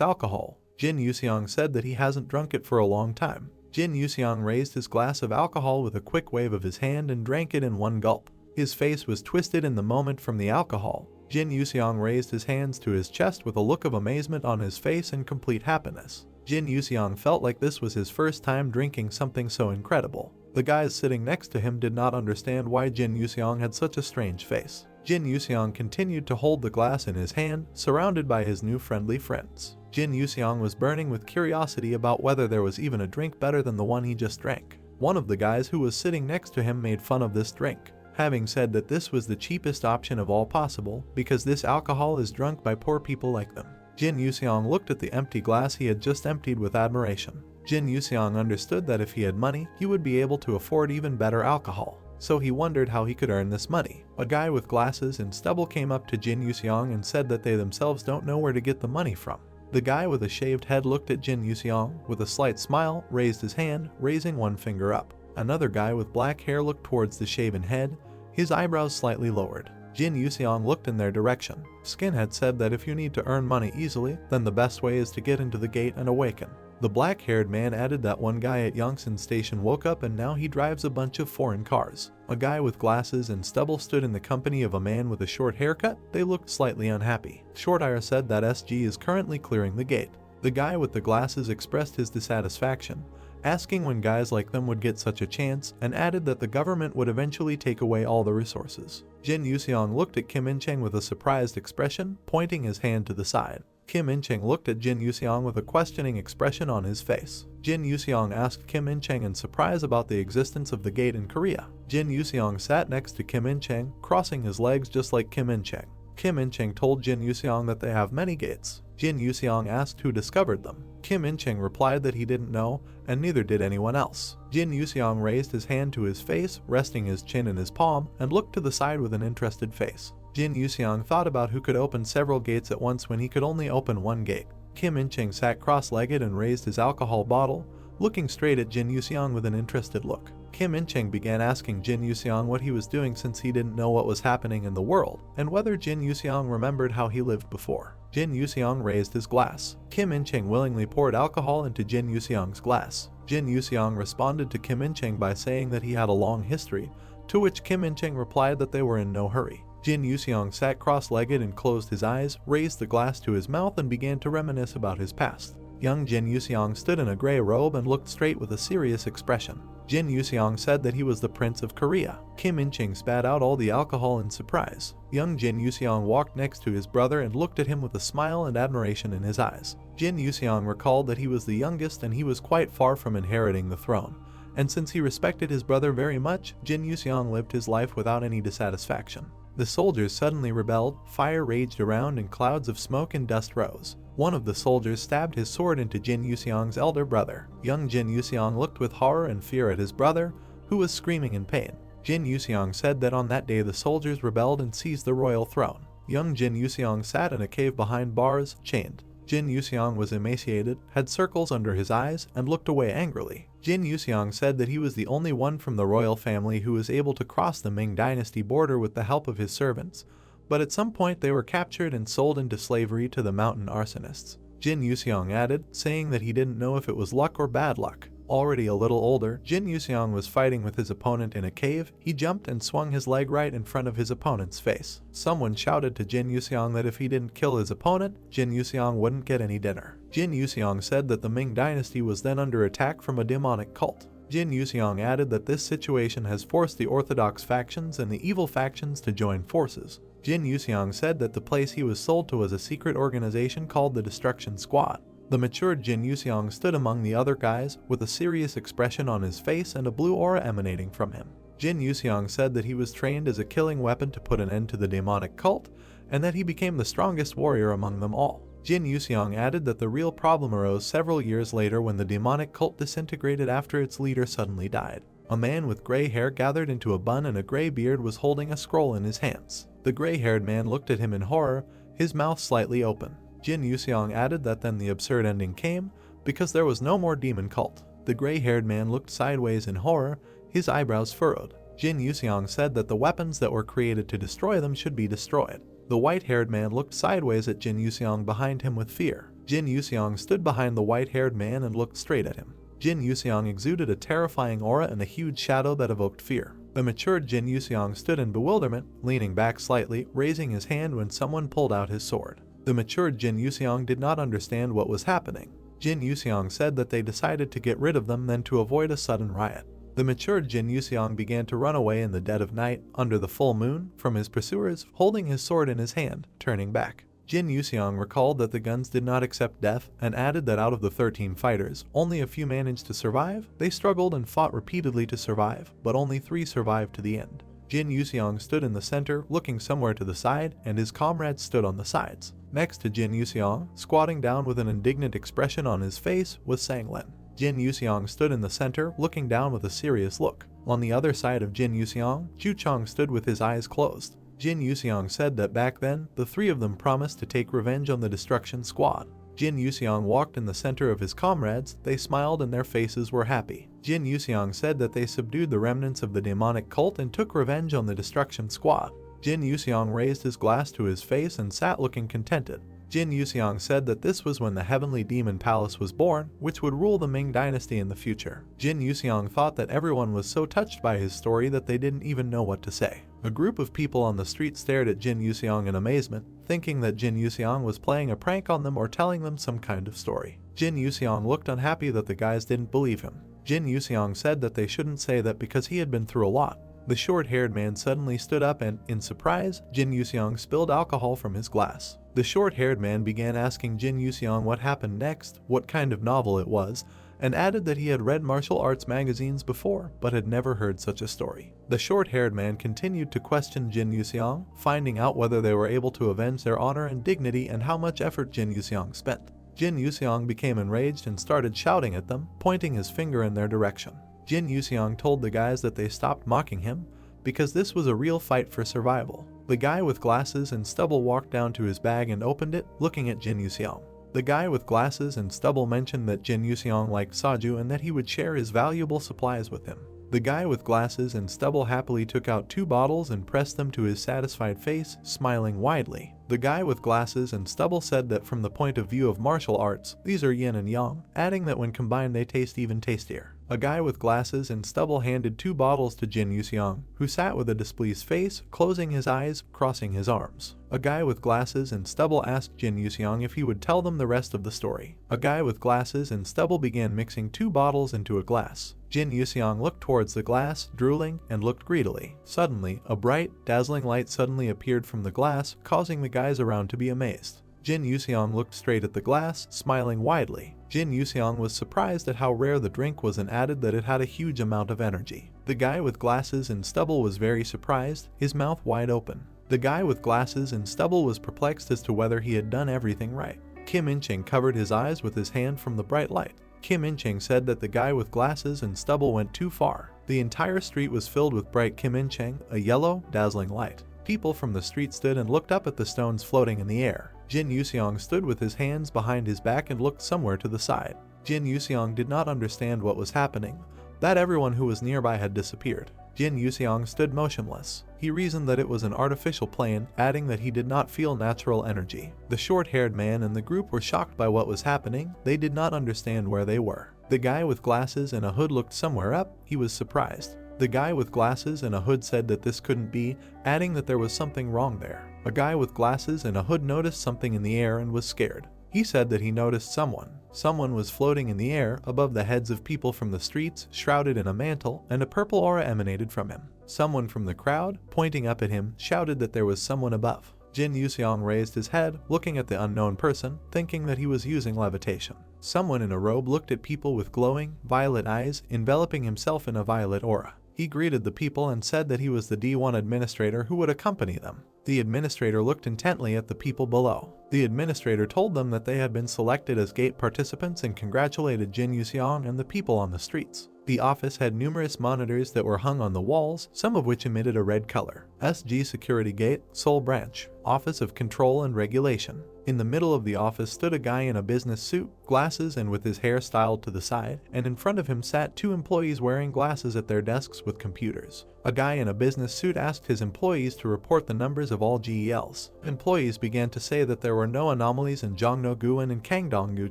alcohol. Jin Yuseong said that he hasn't drunk it for a long time. Jin Yuseong raised his glass of alcohol with a quick wave of his hand and drank it in one gulp. His face was twisted in the moment from the alcohol. Jin Yuseong raised his hands to his chest with a look of amazement on his face and complete happiness. Jin Yuseong felt like this was his first time drinking something so incredible. The guys sitting next to him did not understand why Jin Yuseong had such a strange face. Jin Yuseong continued to hold the glass in his hand, surrounded by his new friendly friends. Jin Yuseong was burning with curiosity about whether there was even a drink better than the one he just drank. One of the guys who was sitting next to him made fun of this drink, having said that this was the cheapest option of all possible because this alcohol is drunk by poor people like them. Jin Yuseong looked at the empty glass he had just emptied with admiration. Jin Yuseong understood that if he had money, he would be able to afford even better alcohol. So he wondered how he could earn this money. A guy with glasses and stubble came up to Jin Yuseong and said that they themselves don't know where to get the money from. The guy with a shaved head looked at Jin Yuseong with a slight smile, raised his hand, raising one finger up. Another guy with black hair looked towards the shaven head, his eyebrows slightly lowered. Jin Yuseong looked in their direction. Skinhead said that if you need to earn money easily, then the best way is to get into the gate and awaken. The black-haired man added that one guy at Yongsan Station woke up and now he drives a bunch of foreign cars. A guy with glasses and stubble stood in the company of a man with a short haircut. They looked slightly unhappy. Shortire said that SG is currently clearing the gate. The guy with the glasses expressed his dissatisfaction, asking when guys like them would get such a chance, and added that the government would eventually take away all the resources. Jin Yuseong looked at Kim In-cheng with a surprised expression, pointing his hand to the side. Kim In-cheng looked at Jin Yuseong with a questioning expression on his face. Jin Yuseong asked Kim In-cheng in surprise about the existence of the gate in Korea. Jin Yuseong sat next to Kim In-cheng, crossing his legs just like Kim In-cheng. Kim In-cheng told Jin Yuseong that they have many gates. Jin Yuseong asked who discovered them. Kim In-cheng replied that he didn't know, and neither did anyone else. Jin Yuseong raised his hand to his face, resting his chin in his palm, and looked to the side with an interested face. Jin Yuseong thought about who could open several gates at once when he could only open one gate. Kim In-cheng sat cross-legged and raised his alcohol bottle, looking straight at Jin Yuseong with an interested look. Kim In-cheng began asking Jin Yuseong what he was doing since he didn't know what was happening in the world, and whether Jin Yuseong remembered how he lived before. Jin Yuseong raised his glass. Kim In-cheng willingly poured alcohol into Jin Yuseong's glass. Jin Yuseong responded to Kim In-cheng by saying that he had a long history, to which Kim In-cheng replied that they were in no hurry. Jin Yuseong sat cross-legged and closed his eyes, raised the glass to his mouth and began to reminisce about his past. Young Jin Yuseong stood in a gray robe and looked straight with a serious expression. Jin Yuseong said that he was the Prince of Korea. Kim In-cheng spat out all the alcohol in surprise. Young Jin Yuseong walked next to his brother and looked at him with a smile and admiration in his eyes. Jin Yuseong recalled that he was the youngest and he was quite far from inheriting the throne. And since he respected his brother very much, Jin Yuseong lived his life without any dissatisfaction. The soldiers suddenly rebelled, fire raged around and clouds of smoke and dust rose. One of the soldiers stabbed his sword into Jin Yuseong's elder brother. Young Jin Yuseong looked with horror and fear at his brother, who was screaming in pain. Jin Yuseong said that on that day the soldiers rebelled and seized the royal throne. Young Jin Yuseong sat in a cave behind bars, chained. Jin Yuseong was emaciated, had circles under his eyes, and looked away angrily. Jin Yuseong said that he was the only one from the royal family who was able to cross the Ming dynasty border with the help of his servants, but at some point they were captured and sold into slavery to the mountain arsonists. Jin Yuseong added, saying that he didn't know if it was luck or bad luck. Already a little older, Jin Yuseong was fighting with his opponent in a cave. He jumped and swung his leg right in front of his opponent's face. Someone shouted to Jin Yuseong that if he didn't kill his opponent, Jin Yuseong wouldn't get any dinner. Jin Yuseong said that the Ming dynasty was then under attack from a demonic cult. Jin Yuseong added that this situation has forced the orthodox factions and the evil factions to join forces. Jin Yuseong said that the place he was sold to was a secret organization called the Destruction Squad. The matured Jin Yuseong stood among the other guys with a serious expression on his face and a blue aura emanating from him. Jin Yuseong said that he was trained as a killing weapon to put an end to the demonic cult, and that he became the strongest warrior among them all. Jin Yuseong added that the real problem arose several years later when the demonic cult disintegrated after its leader suddenly died. A man with gray hair gathered into a bun and a gray beard was holding a scroll in his hands. The gray-haired man looked at him in horror, his mouth slightly open. Jin Yuseong added that then the absurd ending came, because there was no more demon cult. The gray-haired man looked sideways in horror, his eyebrows furrowed. Jin Yuseong said that the weapons that were created to destroy them should be destroyed. The white-haired man looked sideways at Jin Yuseong behind him with fear. Jin Yuseong stood behind the white-haired man and looked straight at him. Jin Yuseong exuded a terrifying aura and a huge shadow that evoked fear. The matured Jin Yuseong stood in bewilderment, leaning back slightly, raising his hand when someone pulled out his sword. The matured Jin Yuseong did not understand what was happening. Jin Yuseong said that they decided to get rid of them then to avoid a sudden riot. The matured Jin Yuseong began to run away in the dead of night, under the full moon, from his pursuers, holding his sword in his hand, turning back. Jin Yuseong recalled that the guns did not accept death and added that out of the 13 fighters, only a few managed to survive. They struggled and fought repeatedly to survive, but only 3 survived to the end. Jin Yuseong stood in the center, looking somewhere to the side, and his comrades stood on the sides. Next to Jin Yuseong, squatting down with an indignant expression on his face, was Sanglen. Jin Yuseong stood in the center, looking down with a serious look. On the other side of Jin Yuseong, Juchong stood with his eyes closed. Jin Yuseong said that back then, the 3 of them promised to take revenge on the Destruction Squad. Jin Yuseong walked in the center of his comrades, they smiled and their faces were happy. Jin Yuseong said that they subdued the remnants of the demonic cult and took revenge on the Destruction Squad. Jin Yuseong raised his glass to his face and sat looking contented. Jin Yuseong said that this was when the Heavenly Demon Palace was born, which would rule the Ming Dynasty in the future. Jin Yuseong thought that everyone was so touched by his story that they didn't even know what to say. A group of people on the street stared at Jin Yuseong in amazement, thinking that Jin Yuseong was playing a prank on them or telling them some kind of story. Jin Yuseong looked unhappy that the guys didn't believe him. Jin Yuseong said that they shouldn't say that because he had been through a lot. The short-haired man suddenly stood up and, in surprise, Jin Yuseong spilled alcohol from his glass. The short-haired man began asking Jin Yuseong what happened next, what kind of novel it was, and added that he had read martial arts magazines before, but had never heard such a story. The short-haired man continued to question Jin Yuseong, finding out whether they were able to avenge their honor and dignity and how much effort Jin Yuseong spent. Jin Yuseong became enraged and started shouting at them, pointing his finger in their direction. Jin Yuseong told the guys that they stopped mocking him, because this was a real fight for survival. The guy with glasses and stubble walked down to his bag and opened it, looking at Jin Yuseong. The guy with glasses and stubble mentioned that Jin Yuseong liked soju and that he would share his valuable supplies with him. The guy with glasses and stubble happily took out 2 bottles and pressed them to his satisfied face, smiling widely. The guy with glasses and stubble said that from the point of view of martial arts, these are yin and yang, adding that when combined they taste even tastier. A guy with glasses and stubble handed 2 bottles to Jin Yuseong, who sat with a displeased face, closing his eyes, crossing his arms. A guy with glasses and stubble asked Jin Yuseong if he would tell them the rest of the story. A guy with glasses and stubble began mixing 2 bottles into a glass. Jin Yuseong looked towards the glass, drooling, and looked greedily. Suddenly, a bright, dazzling light suddenly appeared from the glass, causing the guys around to be amazed. Jin Yuseong looked straight at the glass, smiling widely. Jin Yuseong was surprised at how rare the drink was and added that it had a huge amount of energy. The guy with glasses and stubble was very surprised, his mouth wide open. The guy with glasses and stubble was perplexed as to whether he had done everything right. Kim In-cheng covered his eyes with his hand from the bright light. Kim In-cheng said that the guy with glasses and stubble went too far. The entire street was filled with bright Kim In-cheng, a yellow, dazzling light. People from the street stood and looked up at the stones floating in the air. Jin Yuseong stood with his hands behind his back and looked somewhere to the side. Jin Yuseong did not understand what was happening, that everyone who was nearby had disappeared. Jin Yuseong stood motionless. He reasoned that it was an artificial plane, adding that he did not feel natural energy. The short-haired man and the group were shocked by what was happening. They did not understand where they were. The guy with glasses and a hood looked somewhere up. He was surprised. The guy with glasses and a hood said that this couldn't be, adding that there was something wrong there. A guy with glasses and a hood noticed something in the air and was scared. He said that he noticed someone. Someone was floating in the air above the heads of people from the streets, shrouded in a mantle, and a purple aura emanated from him. Someone from the crowd, pointing up at him, shouted that there was someone above. Jin Yuseong raised his head, looking at the unknown person, thinking that he was using levitation. Someone in a robe looked at people with glowing, violet eyes, enveloping himself in a violet aura. He greeted the people and said that he was the D1 administrator who would accompany them. The administrator looked intently at the people below. The administrator told them that they had been selected as gate participants and congratulated Jin Yuseong and the people on the streets. The office had numerous monitors that were hung on the walls, some of which emitted a red color. SG Security Gate, Seoul Branch, Office of Control and Regulation. In the middle of the office stood a guy in a business suit, glasses and with his hair styled to the side, and in front of him sat two employees wearing glasses at their desks with computers. A guy in a business suit asked his employees to report the numbers of all GELs. Employees began to say that there were no anomalies in Jongno-guan and Kangdong-gu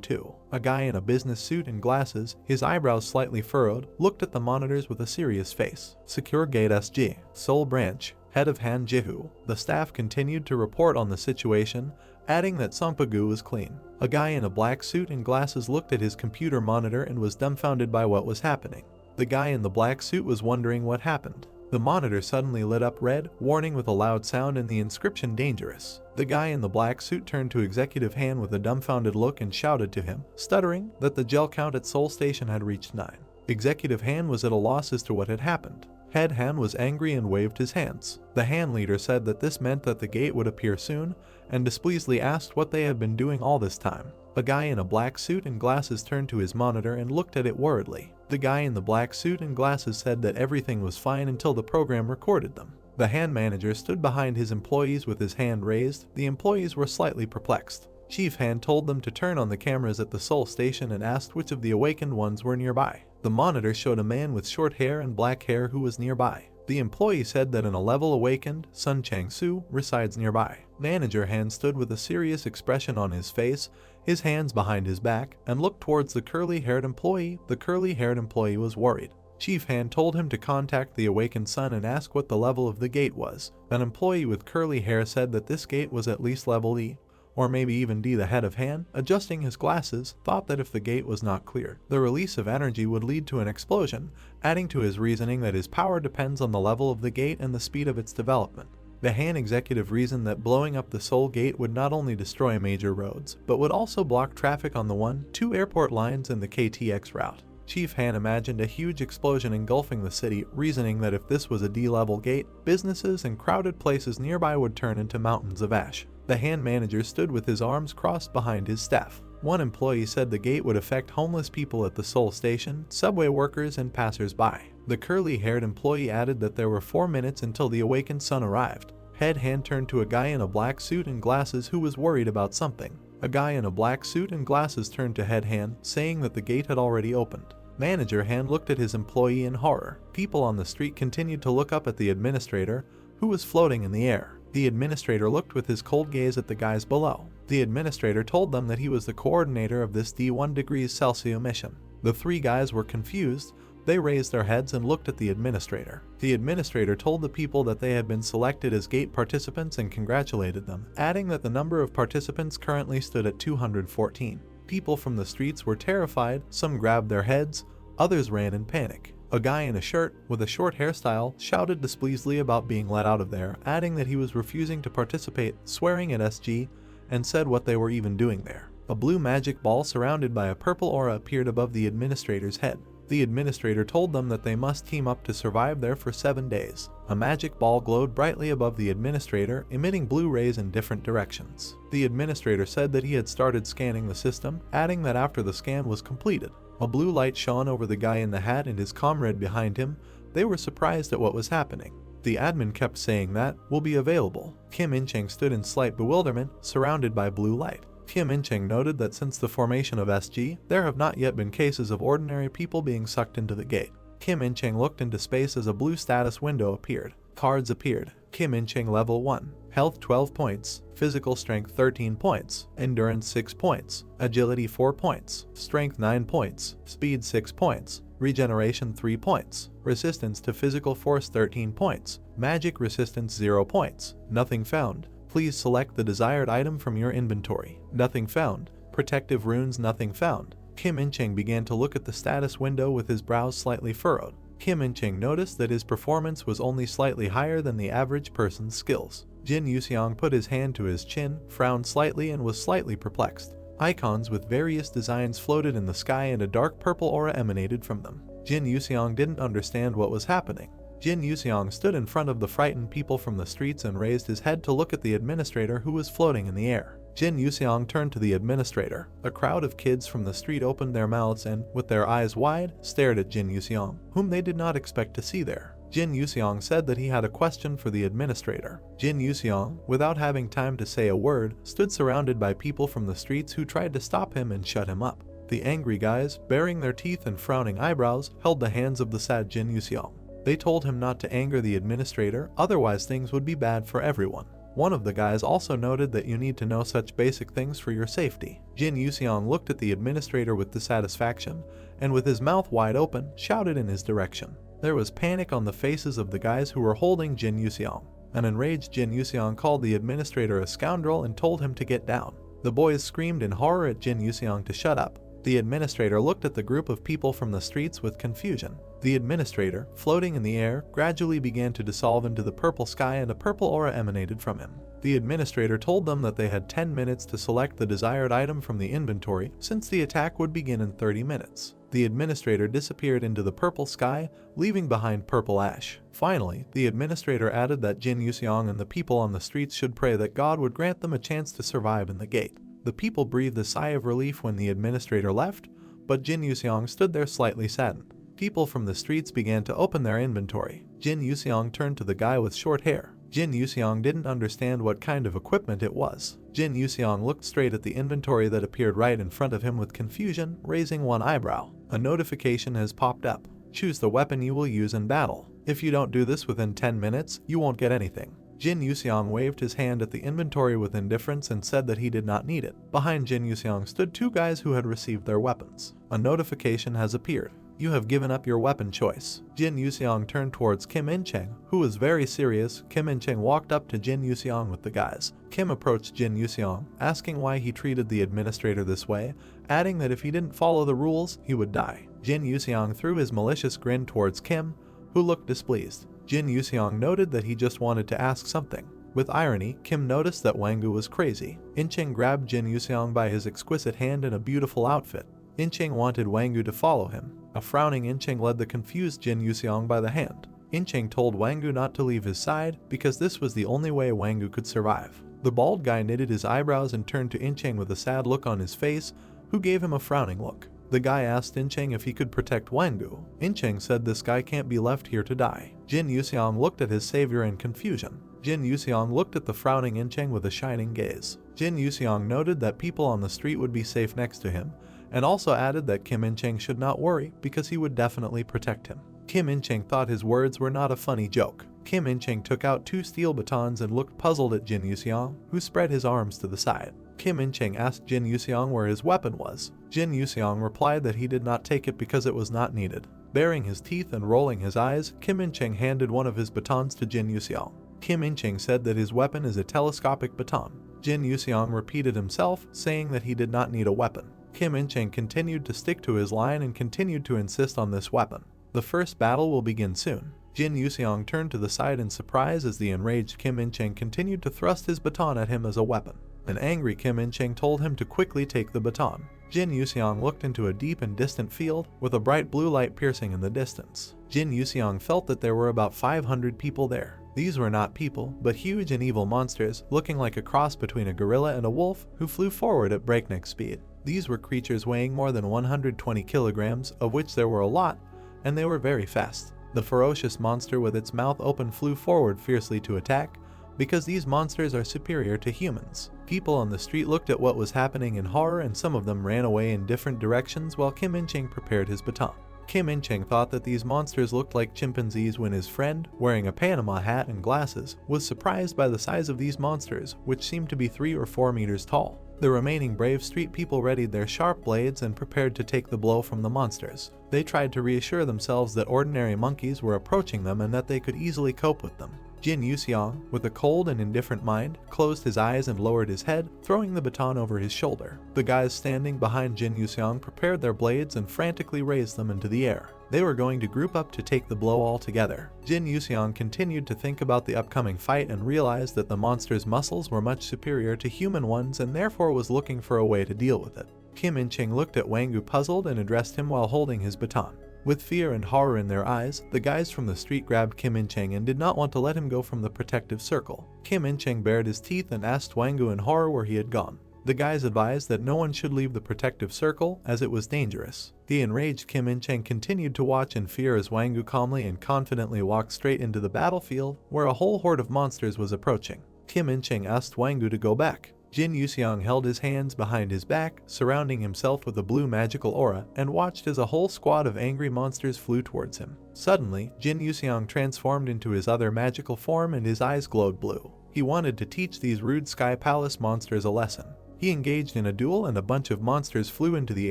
too. A guy in a business suit and glasses, his eyebrows slightly furrowed, looked at the monitors with a serious face. Secure Gate SG, Seoul Branch, Head of Han Jihu. The staff continued to report on the situation, adding that Sompagu was clean. A guy in a black suit and glasses looked at his computer monitor and was dumbfounded by what was happening. The guy in the black suit was wondering what happened. The monitor suddenly lit up red, warning with a loud sound and the inscription dangerous. The guy in the black suit turned to Executive Han with a dumbfounded look and shouted to him, stuttering, that the gel count at Seoul Station had reached 9. Executive Han was at a loss as to what had happened. Head Han was angry and waved his hands. The Han leader said that this meant that the gate would appear soon, and displeasedly asked what they had been doing all this time. A guy in a black suit and glasses turned to his monitor and looked at it worriedly. The guy in the black suit and glasses said that everything was fine until the program recorded them. The Han manager stood behind his employees with his hand raised. The employees were slightly perplexed. Chief Han told them to turn on the cameras at the Seoul Station and asked which of the awakened ones were nearby. The monitor showed a man with short hair and black hair who was nearby. The employee said that in a level awakened, Sun Chang-soo resides nearby. Manager Han stood with a serious expression on his face, his hands behind his back, and looked towards the curly-haired employee. The curly-haired employee was worried. Chief Han told him to contact the awakened Sun and ask what the level of the gate was. An employee with curly hair said that this gate was at least level E, or maybe even D. The head of Han, adjusting his glasses, thought that if the gate was not clear, the release of energy would lead to an explosion, adding to his reasoning that his power depends on the level of the gate and the speed of its development. The Han executive reasoned that blowing up the Seoul Gate would not only destroy major roads, but would also block traffic on the 1-2 airport lines and the KTX route. Chief Han imagined a huge explosion engulfing the city, reasoning that if this was a D-level gate, businesses and crowded places nearby would turn into mountains of ash. The Han manager stood with his arms crossed behind his staff. One employee said the gate would affect homeless people at the Seoul Station, subway workers, and passers-by. The curly-haired employee added that there were 4 minutes until the awakened Sun arrived. Head Han turned to a guy in a black suit and glasses who was worried about something. A guy in a black suit and glasses turned to Head Han, saying that the gate had already opened. Manager Han looked at his employee in horror. People on the street continued to look up at the administrator, who was floating in the air. The administrator looked with his cold gaze at the guys below. The administrator told them that he was the coordinator of this D1 degrees Celsius mission. The 3 guys were confused. They raised their heads and looked at the administrator. The administrator told the people that they had been selected as gate participants and congratulated them, adding that the number of participants currently stood at 214. People from the streets were terrified, some grabbed their heads, others ran in panic. A guy in a shirt with a short hairstyle shouted displeasedly about being let out of there, adding that he was refusing to participate, swearing at SG, and said what they were even doing there. A blue magic ball surrounded by a purple aura appeared above the administrator's head. The administrator told them that they must team up to survive there for 7 days. A magic ball glowed brightly above the administrator, emitting blue rays in different directions. The administrator said that he had started scanning the system, adding that after the scan was completed, a blue light shone over the guy in the hat and his comrade behind him. They were surprised at what was happening. The admin kept saying that, "will be available." Kim In-cheng stood in slight bewilderment, surrounded by blue light. Kim In-cheng noted that since the formation of SG, there have not yet been cases of ordinary people being sucked into the gate. Kim In-cheng looked into space as a blue status window appeared. Cards appeared. Kim In-cheng level 1. Health 12 points. Physical strength 13 points. Endurance 6 points. Agility 4 points. Strength 9 points. Speed 6 points. Regeneration 3 points. Resistance to physical force 13 points. Magic resistance 0 points. Nothing found. Please select the desired item from your inventory. Nothing found. Protective runes nothing found. Kim In-cheng began to look at the status window with his brows slightly furrowed. Kim In-cheng noticed that his performance was only slightly higher than the average person's skills. Jin Yuseong put his hand to his chin, frowned slightly and was slightly perplexed. Icons with various designs floated in the sky and a dark purple aura emanated from them. Jin Yuseong didn't understand what was happening. Jin Yuseong stood in front of the frightened people from the streets and raised his head to look at the administrator who was floating in the air. Jin Yuseong turned to the administrator. A crowd of kids from the street opened their mouths and, with their eyes wide, stared at Jin Yuseong, whom they did not expect to see there. Jin Yuseong said that he had a question for the administrator. Jin Yuseong, without having time to say a word, stood surrounded by people from the streets who tried to stop him and shut him up. The angry guys, baring their teeth and frowning eyebrows, held the hands of the sad Jin Yuseong. They told him not to anger the administrator, otherwise things would be bad for everyone. One of the guys also noted that you need to know such basic things for your safety. Jin Yuseong looked at the administrator with dissatisfaction, and with his mouth wide open, shouted in his direction. There was panic on the faces of the guys who were holding Jin Yuseong. An enraged Jin Yuseong called the administrator a scoundrel and told him to get down. The boys screamed in horror at Jin Yuseong to shut up. The administrator looked at the group of people from the streets with confusion. The administrator, floating in the air, gradually began to dissolve into the purple sky and a purple aura emanated from him. The administrator told them that they had 10 minutes to select the desired item from the inventory since the attack would begin in 30 minutes. The administrator disappeared into the purple sky, leaving behind purple ash. Finally, the administrator added that Jin Yuseong and the people on the streets should pray that God would grant them a chance to survive in the gate. The people breathed a sigh of relief when the administrator left, but Jin Yuseong stood there slightly saddened. People from the streets began to open their inventory. Jin Yuseong turned to the guy with short hair. Jin Yuseong didn't understand what kind of equipment it was. Jin Yuseong looked straight at the inventory that appeared right in front of him with confusion, raising one eyebrow. A notification has popped up. Choose the weapon you will use in battle. If you don't do this within 10 minutes, you won't get anything. Jin Yuseong waved his hand at the inventory with indifference and said that he did not need it. Behind Jin Yuseong stood two guys who had received their weapons. A notification has appeared. You have given up your weapon choice. Jin Yuseong turned towards Kim In-cheng, who was very serious. Kim In-cheng walked up to Jin Yuseong with the guys. Kim approached Jin Yuseong, asking why he treated the administrator this way, adding that if he didn't follow the rules, he would die. Jin Yuseong threw his malicious grin towards Kim, who looked displeased. Jin Yuseong noted that he just wanted to ask something. With irony, Kim noticed that Wangu was crazy. In-cheng grabbed Jin Yuseong by his exquisite hand in a beautiful outfit. In-cheng wanted Wangu to follow him. A frowning In-cheng led the confused Jin Yuseong by the hand. In-cheng told Wangu not to leave his side because this was the only way Wangu could survive. The bald guy knitted his eyebrows and turned to In-cheng with a sad look on his face, who gave him a frowning look. The guy asked In-cheng if he could protect Wangu. In-cheng said this guy can't be left here to die. Jin Yuseong looked at his savior in confusion. Jin Yuseong looked at the frowning In-cheng with a shining gaze. Jin Yuseong noted that people on the street would be safe next to him, and also added that Kim In-cheng should not worry because he would definitely protect him. Kim In-cheng thought his words were not a funny joke. Kim In-cheng took out two steel batons and looked puzzled at Jin Yuseong, who spread his arms to the side. Kim In-cheng asked Jin Yuseong where his weapon was. Jin Yuseong replied that he did not take it because it was not needed. Baring his teeth and rolling his eyes, Kim In-cheng handed one of his batons to Jin Yuseong. Kim In-cheng said that his weapon is a telescopic baton. Jin Yuseong repeated himself, saying that he did not need a weapon. Kim In-cheng continued to stick to his line and continued to insist on this weapon. The first battle will begin soon. Jin Yuseong turned to the side in surprise as the enraged Kim In-cheng continued to thrust his baton at him as a weapon. An angry Kim In-cheng told him to quickly take the baton. Jin Yuseong looked into a deep and distant field with a bright blue light piercing in the distance. Jin Yuseong felt that there were about 500 people there. These were not people, but huge and evil monsters, looking like a cross between a gorilla and a wolf, who flew forward at breakneck speed. These were creatures weighing more than 120 kilograms, of which there were a lot, and they were very fast. The ferocious monster with its mouth open flew forward fiercely to attack, because these monsters are superior to humans. People on the street looked at what was happening in horror, and some of them ran away in different directions while Kim In-cheng prepared his baton. Kim In-cheng thought that these monsters looked like chimpanzees when his friend, wearing a Panama hat and glasses, was surprised by the size of these monsters, which seemed to be 3 or 4 meters tall. The remaining brave street people readied their sharp blades and prepared to take the blow from the monsters. They tried to reassure themselves that ordinary monkeys were approaching them and that they could easily cope with them. Jin Yuseong, with a cold and indifferent mind, closed his eyes and lowered his head, throwing the baton over his shoulder. The guys standing behind Jin Yuseong prepared their blades and frantically raised them into the air. They were going to group up to take the blow all together. Jin Yuseong continued to think about the upcoming fight and realized that the monster's muscles were much superior to human ones and therefore was looking for a way to deal with it. Kim In-cheng looked at Wangu puzzled and addressed him while holding his baton. With fear and horror in their eyes, the guys from the street grabbed Kim In-cheng and did not want to let him go from the protective circle. Kim In-cheng bared his teeth and asked Wangu in horror where he had gone. The guys advised that no one should leave the protective circle as it was dangerous. The enraged Kim In-cheng continued to watch in fear as Wangu calmly and confidently walked straight into the battlefield where a whole horde of monsters was approaching. Kim In-cheng asked Wangu to go back. Jin Yuseong held his hands behind his back, surrounding himself with a blue magical aura, and watched as a whole squad of angry monsters flew towards him. Suddenly, Jin Yuseong transformed into his other magical form and his eyes glowed blue. He wanted to teach these rude Sky Palace monsters a lesson. He engaged in a duel and a bunch of monsters flew into the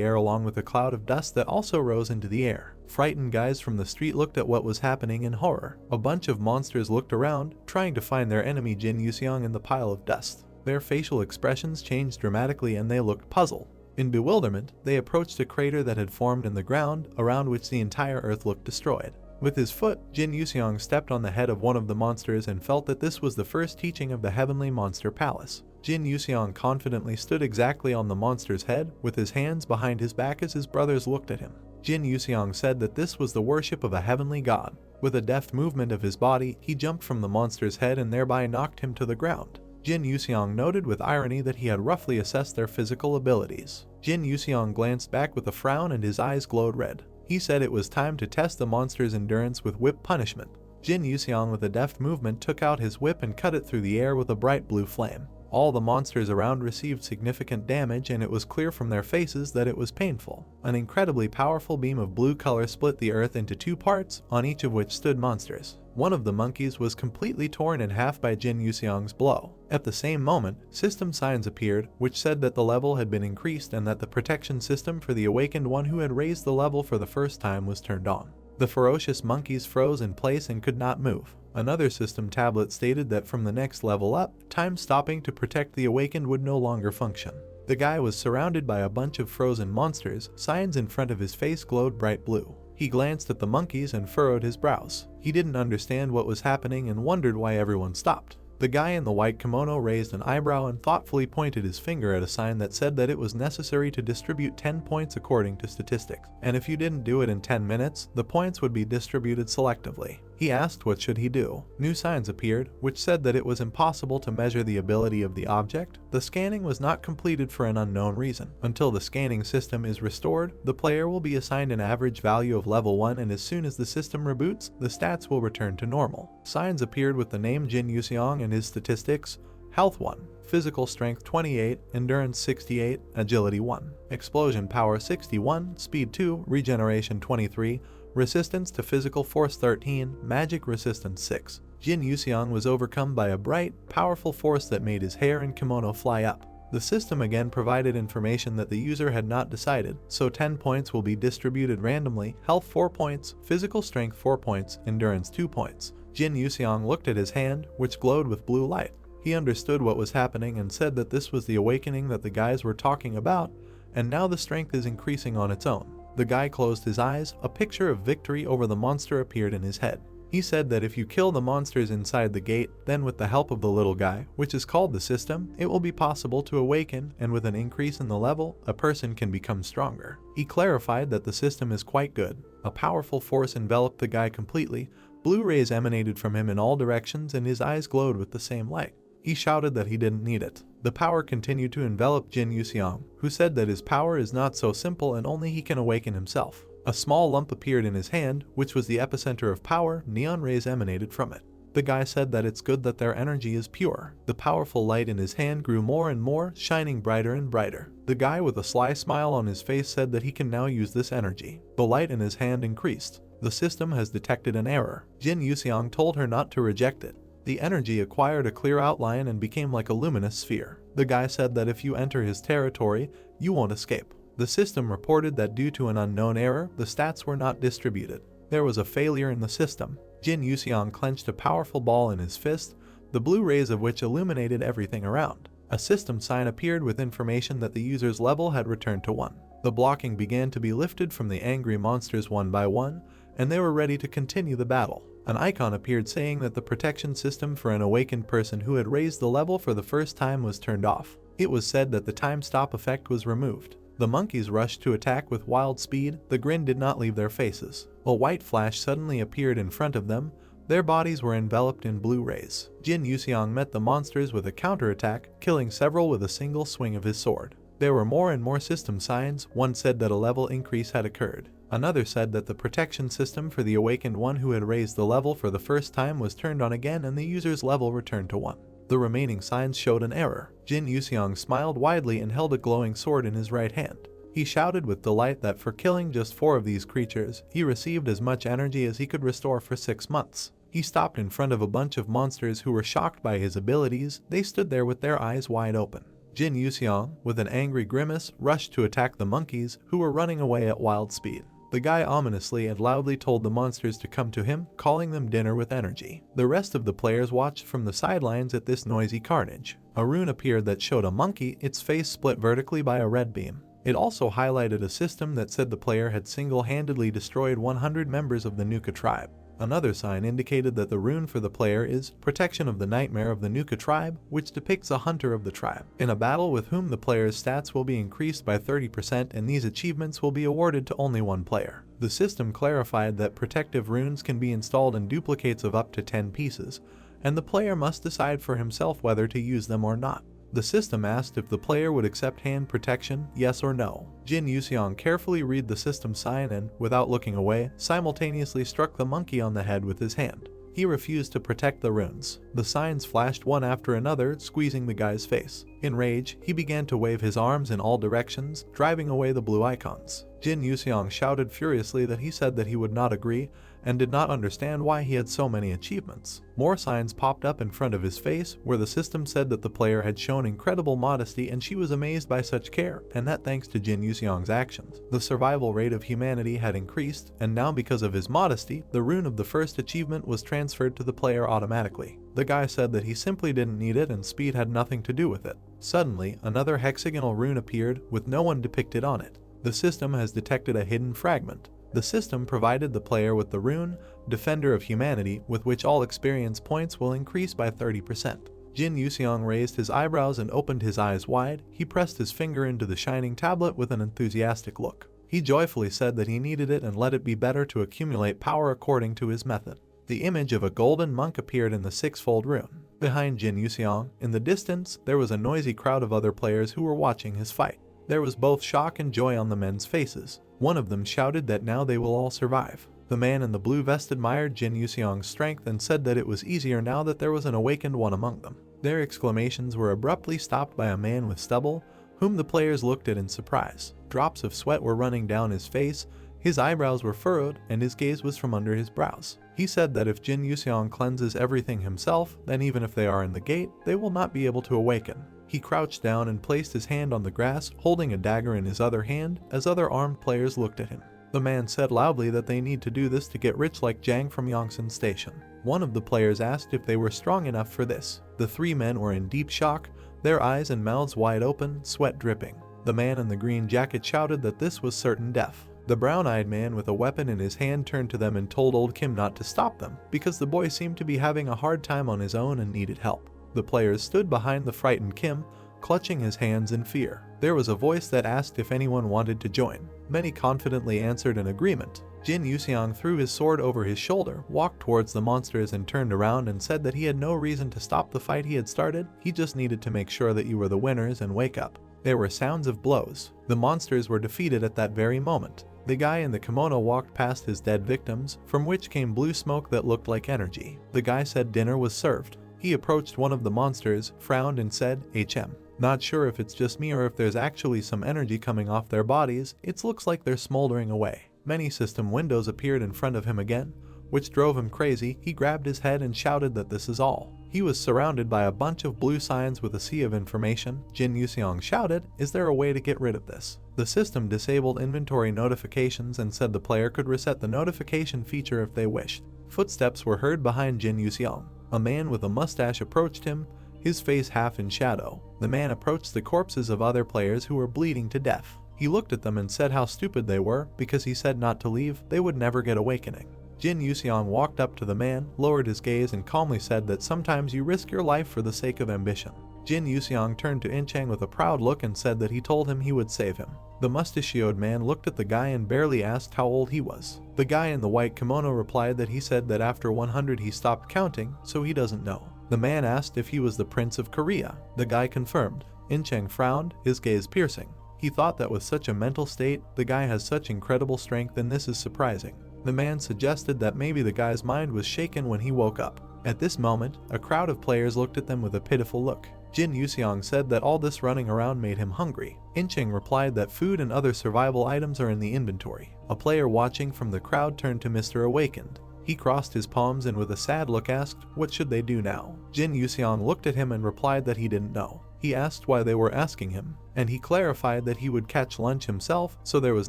air along with a cloud of dust that also rose into the air. Frightened guys from the street looked at what was happening in horror. A bunch of monsters looked around, trying to find their enemy Jin Yuseong in the pile of dust. Their facial expressions changed dramatically and they looked puzzled. In bewilderment, they approached a crater that had formed in the ground, around which the entire earth looked destroyed. With his foot, Jin Yuseong stepped on the head of one of the monsters and felt that this was the first teaching of the Heavenly Monster Palace. Jin Yuseong confidently stood exactly on the monster's head, with his hands behind his back as his brothers looked at him. Jin Yuseong said that this was the worship of a heavenly god. With a deft movement of his body, he jumped from the monster's head and thereby knocked him to the ground. Jin Yuseong noted with irony that he had roughly assessed their physical abilities. Jin Yuseong glanced back with a frown and his eyes glowed red. He said it was time to test the monster's endurance with whip punishment. Jin Yuseong with a deft movement took out his whip and cut it through the air with a bright blue flame. All the monsters around received significant damage and it was clear from their faces that it was painful. An incredibly powerful beam of blue color split the earth into two parts, on each of which stood monsters. One of the monkeys was completely torn in half by Jin Yuseong's blow. At the same moment, system signs appeared, which said that the level had been increased and that the protection system for the awakened one who had raised the level for the first time was turned on. The ferocious monkeys froze in place and could not move. Another system tablet stated that from the next level up, time stopping to protect the awakened would no longer function. The guy was surrounded by a bunch of frozen monsters. Signs in front of his face glowed bright blue. He glanced at the monkeys and furrowed his brows. He didn't understand what was happening and wondered why everyone stopped. The guy in the white kimono raised an eyebrow and thoughtfully pointed his finger at a sign that said that it was necessary to distribute 10 points according to statistics, and if you didn't do it in 10 minutes, the points would be distributed selectively. He asked what should he do. New signs appeared, which said that it was impossible to measure the ability of the object. The scanning was not completed for an unknown reason. Until the scanning system is restored, the player will be assigned an average value of level 1 and as soon as the system reboots, the stats will return to normal. Signs appeared with the name Jin Yuseong and his statistics: Health 1, Physical Strength 28, Endurance 68, Agility 1, Explosion Power 61, Speed 2, Regeneration 23, Resistance to Physical Force 13, Magic Resistance 6. Jin Yuseong was overcome by a bright, powerful force that made his hair and kimono fly up. The system again provided information that the user had not decided, so 10 points will be distributed randomly: Health 4 points, Physical Strength 4 points, Endurance 2 points. Jin Yuseong looked at his hand, which glowed with blue light. He understood what was happening and said that this was the awakening that the guys were talking about, and now the strength is increasing on its own. The guy closed his eyes. A picture of victory over the monster appeared in his head. He said that if you kill the monsters inside the gate, then with the help of the little guy, which is called the system, it will be possible to awaken, and with an increase in the level, a person can become stronger. He clarified that the system is quite good. A powerful force enveloped the guy completely. Blue rays emanated from him in all directions and his eyes glowed with the same light. He shouted that he didn't need it. The power continued to envelop Jin Yuseong, who said that his power is not so simple and only he can awaken himself. A small lump appeared in his hand, which was the epicenter of power. Neon rays emanated from it. The guy said that it's good that their energy is pure. The powerful light in his hand grew more and more, shining brighter and brighter. The guy with a sly smile on his face said that he can now use this energy. The light in his hand increased. The system has detected an error. Jin Yuseong told her not to reject it. The energy acquired a clear outline and became like a luminous sphere. The guy said that if you enter his territory, you won't escape. The system reported that due to an unknown error, the stats were not distributed. There was a failure in the system. Jin Yuseong clenched a powerful ball in his fist, the blue rays of which illuminated everything around. A system sign appeared with information that the user's level had returned to 1. The blocking began to be lifted from the angry monsters one by one, and they were ready to continue the battle. An icon appeared saying that the protection system for an awakened person who had raised the level for the first time was turned off. It was said that the time stop effect was removed. The monkeys rushed to attack with wild speed. The grin did not leave their faces. A white flash suddenly appeared in front of them. Their bodies were enveloped in blue rays. Jin Yuseong met the monsters with a counterattack, killing several with a single swing of his sword. There were more and more system signs. One said that a level increase had occurred. Another said that the protection system for the awakened one who had raised the level for the first time was turned on again and the user's level returned to 1. The remaining signs showed an error. Jin Yuseong smiled widely and held a glowing sword in his right hand. He shouted with delight that for killing just 4 of these creatures, he received as much energy as he could restore for 6 months. He stopped in front of a bunch of monsters who were shocked by his abilities. They stood there with their eyes wide open. Jin Yuseong, with an angry grimace, rushed to attack the monkeys, who were running away at wild speed. The guy ominously and loudly told the monsters to come to him, calling them dinner with energy. The rest of the players watched from the sidelines at this noisy carnage. A rune appeared that showed a monkey, its face split vertically by a red beam. It also highlighted a system that said the player had single-handedly destroyed 100 members of the Nuka tribe. Another sign indicated that the rune for the player is Protection of the Nightmare of the Nuka tribe, which depicts a hunter of the tribe, in a battle with whom the player's stats will be increased by 30% and these achievements will be awarded to only one player. The system clarified that protective runes can be installed in duplicates of up to 10 pieces, and the player must decide for himself whether to use them or not. The system asked if the player would accept hand protection, yes or no. Jin Yuseong carefully read the system sign and, without looking away, simultaneously struck the monkey on the head with his hand. He refused to protect the runes. The signs flashed one after another, squeezing the guy's face. In rage, he began to wave his arms in all directions, driving away the blue icons. Jin Yuseong shouted furiously that he said that he would not agree and did not understand why he had so many achievements. More signs popped up in front of his face, where the system said that the player had shown incredible modesty and she was amazed by such care, and that thanks to Jin Yuseong's actions, the survival rate of humanity had increased, and now because of his modesty, the rune of the first achievement was transferred to the player automatically. The guy said that he simply didn't need it and speed had nothing to do with it. Suddenly, another hexagonal rune appeared, with no one depicted on it. The system has detected a hidden fragment. The system provided the player with the rune, Defender of Humanity, with which all experience points will increase by 30%. Jin Yuseong raised his eyebrows and opened his eyes wide. He pressed his finger into the shining tablet with an enthusiastic look. He joyfully said that he needed it and let it be better to accumulate power according to his method. The image of a golden monk appeared in the 6-fold rune. Behind Jin Yuseong, in the distance, there was a noisy crowd of other players who were watching his fight. There was both shock and joy on the men's faces. One of them shouted that now they will all survive. The man in the blue vest admired Jin Yuseong's strength and said that it was easier now that there was an awakened one among them. Their exclamations were abruptly stopped by a man with stubble, whom the players looked at in surprise. Drops of sweat were running down his face, his eyebrows were furrowed, and his gaze was from under his brows. He said that if Jin Yuseong cleanses everything himself, then even if they are in the gate, they will not be able to awaken. He crouched down and placed his hand on the grass, holding a dagger in his other hand, as other armed players looked at him. The man said loudly that they need to do this to get rich like Jang from Yongsan Station. One of the players asked if they were strong enough for this. The 3 men were in deep shock, their eyes and mouths wide open, sweat dripping. The man in the green jacket shouted that this was certain death. The brown-eyed man with a weapon in his hand turned to them and told old Kim not to stop them, because the boy seemed to be having a hard time on his own and needed help. The players stood behind the frightened Kim, clutching his hands in fear. There was a voice that asked if anyone wanted to join. Many confidently answered in agreement. Jin Yuseong threw his sword over his shoulder, walked towards the monsters and turned around and said that he had no reason to stop the fight he had started, he just needed to make sure that you were the winners and wake up. There were sounds of blows. The monsters were defeated at that very moment. The guy in the kimono walked past his dead victims, from which came blue smoke that looked like energy. The guy said dinner was served. He approached one of the monsters, frowned and said, HM. Not sure if it's just me or if there's actually some energy coming off their bodies, it looks like they're smoldering away. Many system windows appeared in front of him again, which drove him crazy. He grabbed his head and shouted that this is all. He was surrounded by a bunch of blue signs with a sea of information. Jin Yuseong shouted, is there a way to get rid of this? The system disabled inventory notifications and said the player could reset the notification feature if they wished. Footsteps were heard behind Jin Yuseong. A man with a mustache approached him, his face half in shadow. The man approached the corpses of other players who were bleeding to death. He looked at them and said how stupid they were, because he said not to leave, they would never get awakening. Jin Yuseong walked up to the man, lowered his gaze and calmly said that sometimes you risk your life for the sake of ambition. Jin Yuseong turned to Incheng with a proud look and said that he told him he would save him. The mustachioed man looked at the guy and barely asked how old he was. The guy in the white kimono replied that he said that after 100 he stopped counting, so he doesn't know. The man asked if he was the Prince of Korea. The guy confirmed. Incheng frowned, his gaze piercing. He thought that with such a mental state, the guy has such incredible strength and this is surprising. The man suggested that maybe the guy's mind was shaken when he woke up. At this moment, a crowd of players looked at them with a pitiful look. Jin Yuseong said that all this running around made him hungry. Incheng replied that food and other survival items are in the inventory. A player watching from the crowd turned to Mr. Awakened. He crossed his palms and with a sad look asked, what should they do now? Jin Yuseong looked at him and replied that he didn't know. He asked why they were asking him, and he clarified that he would catch lunch himself, so there was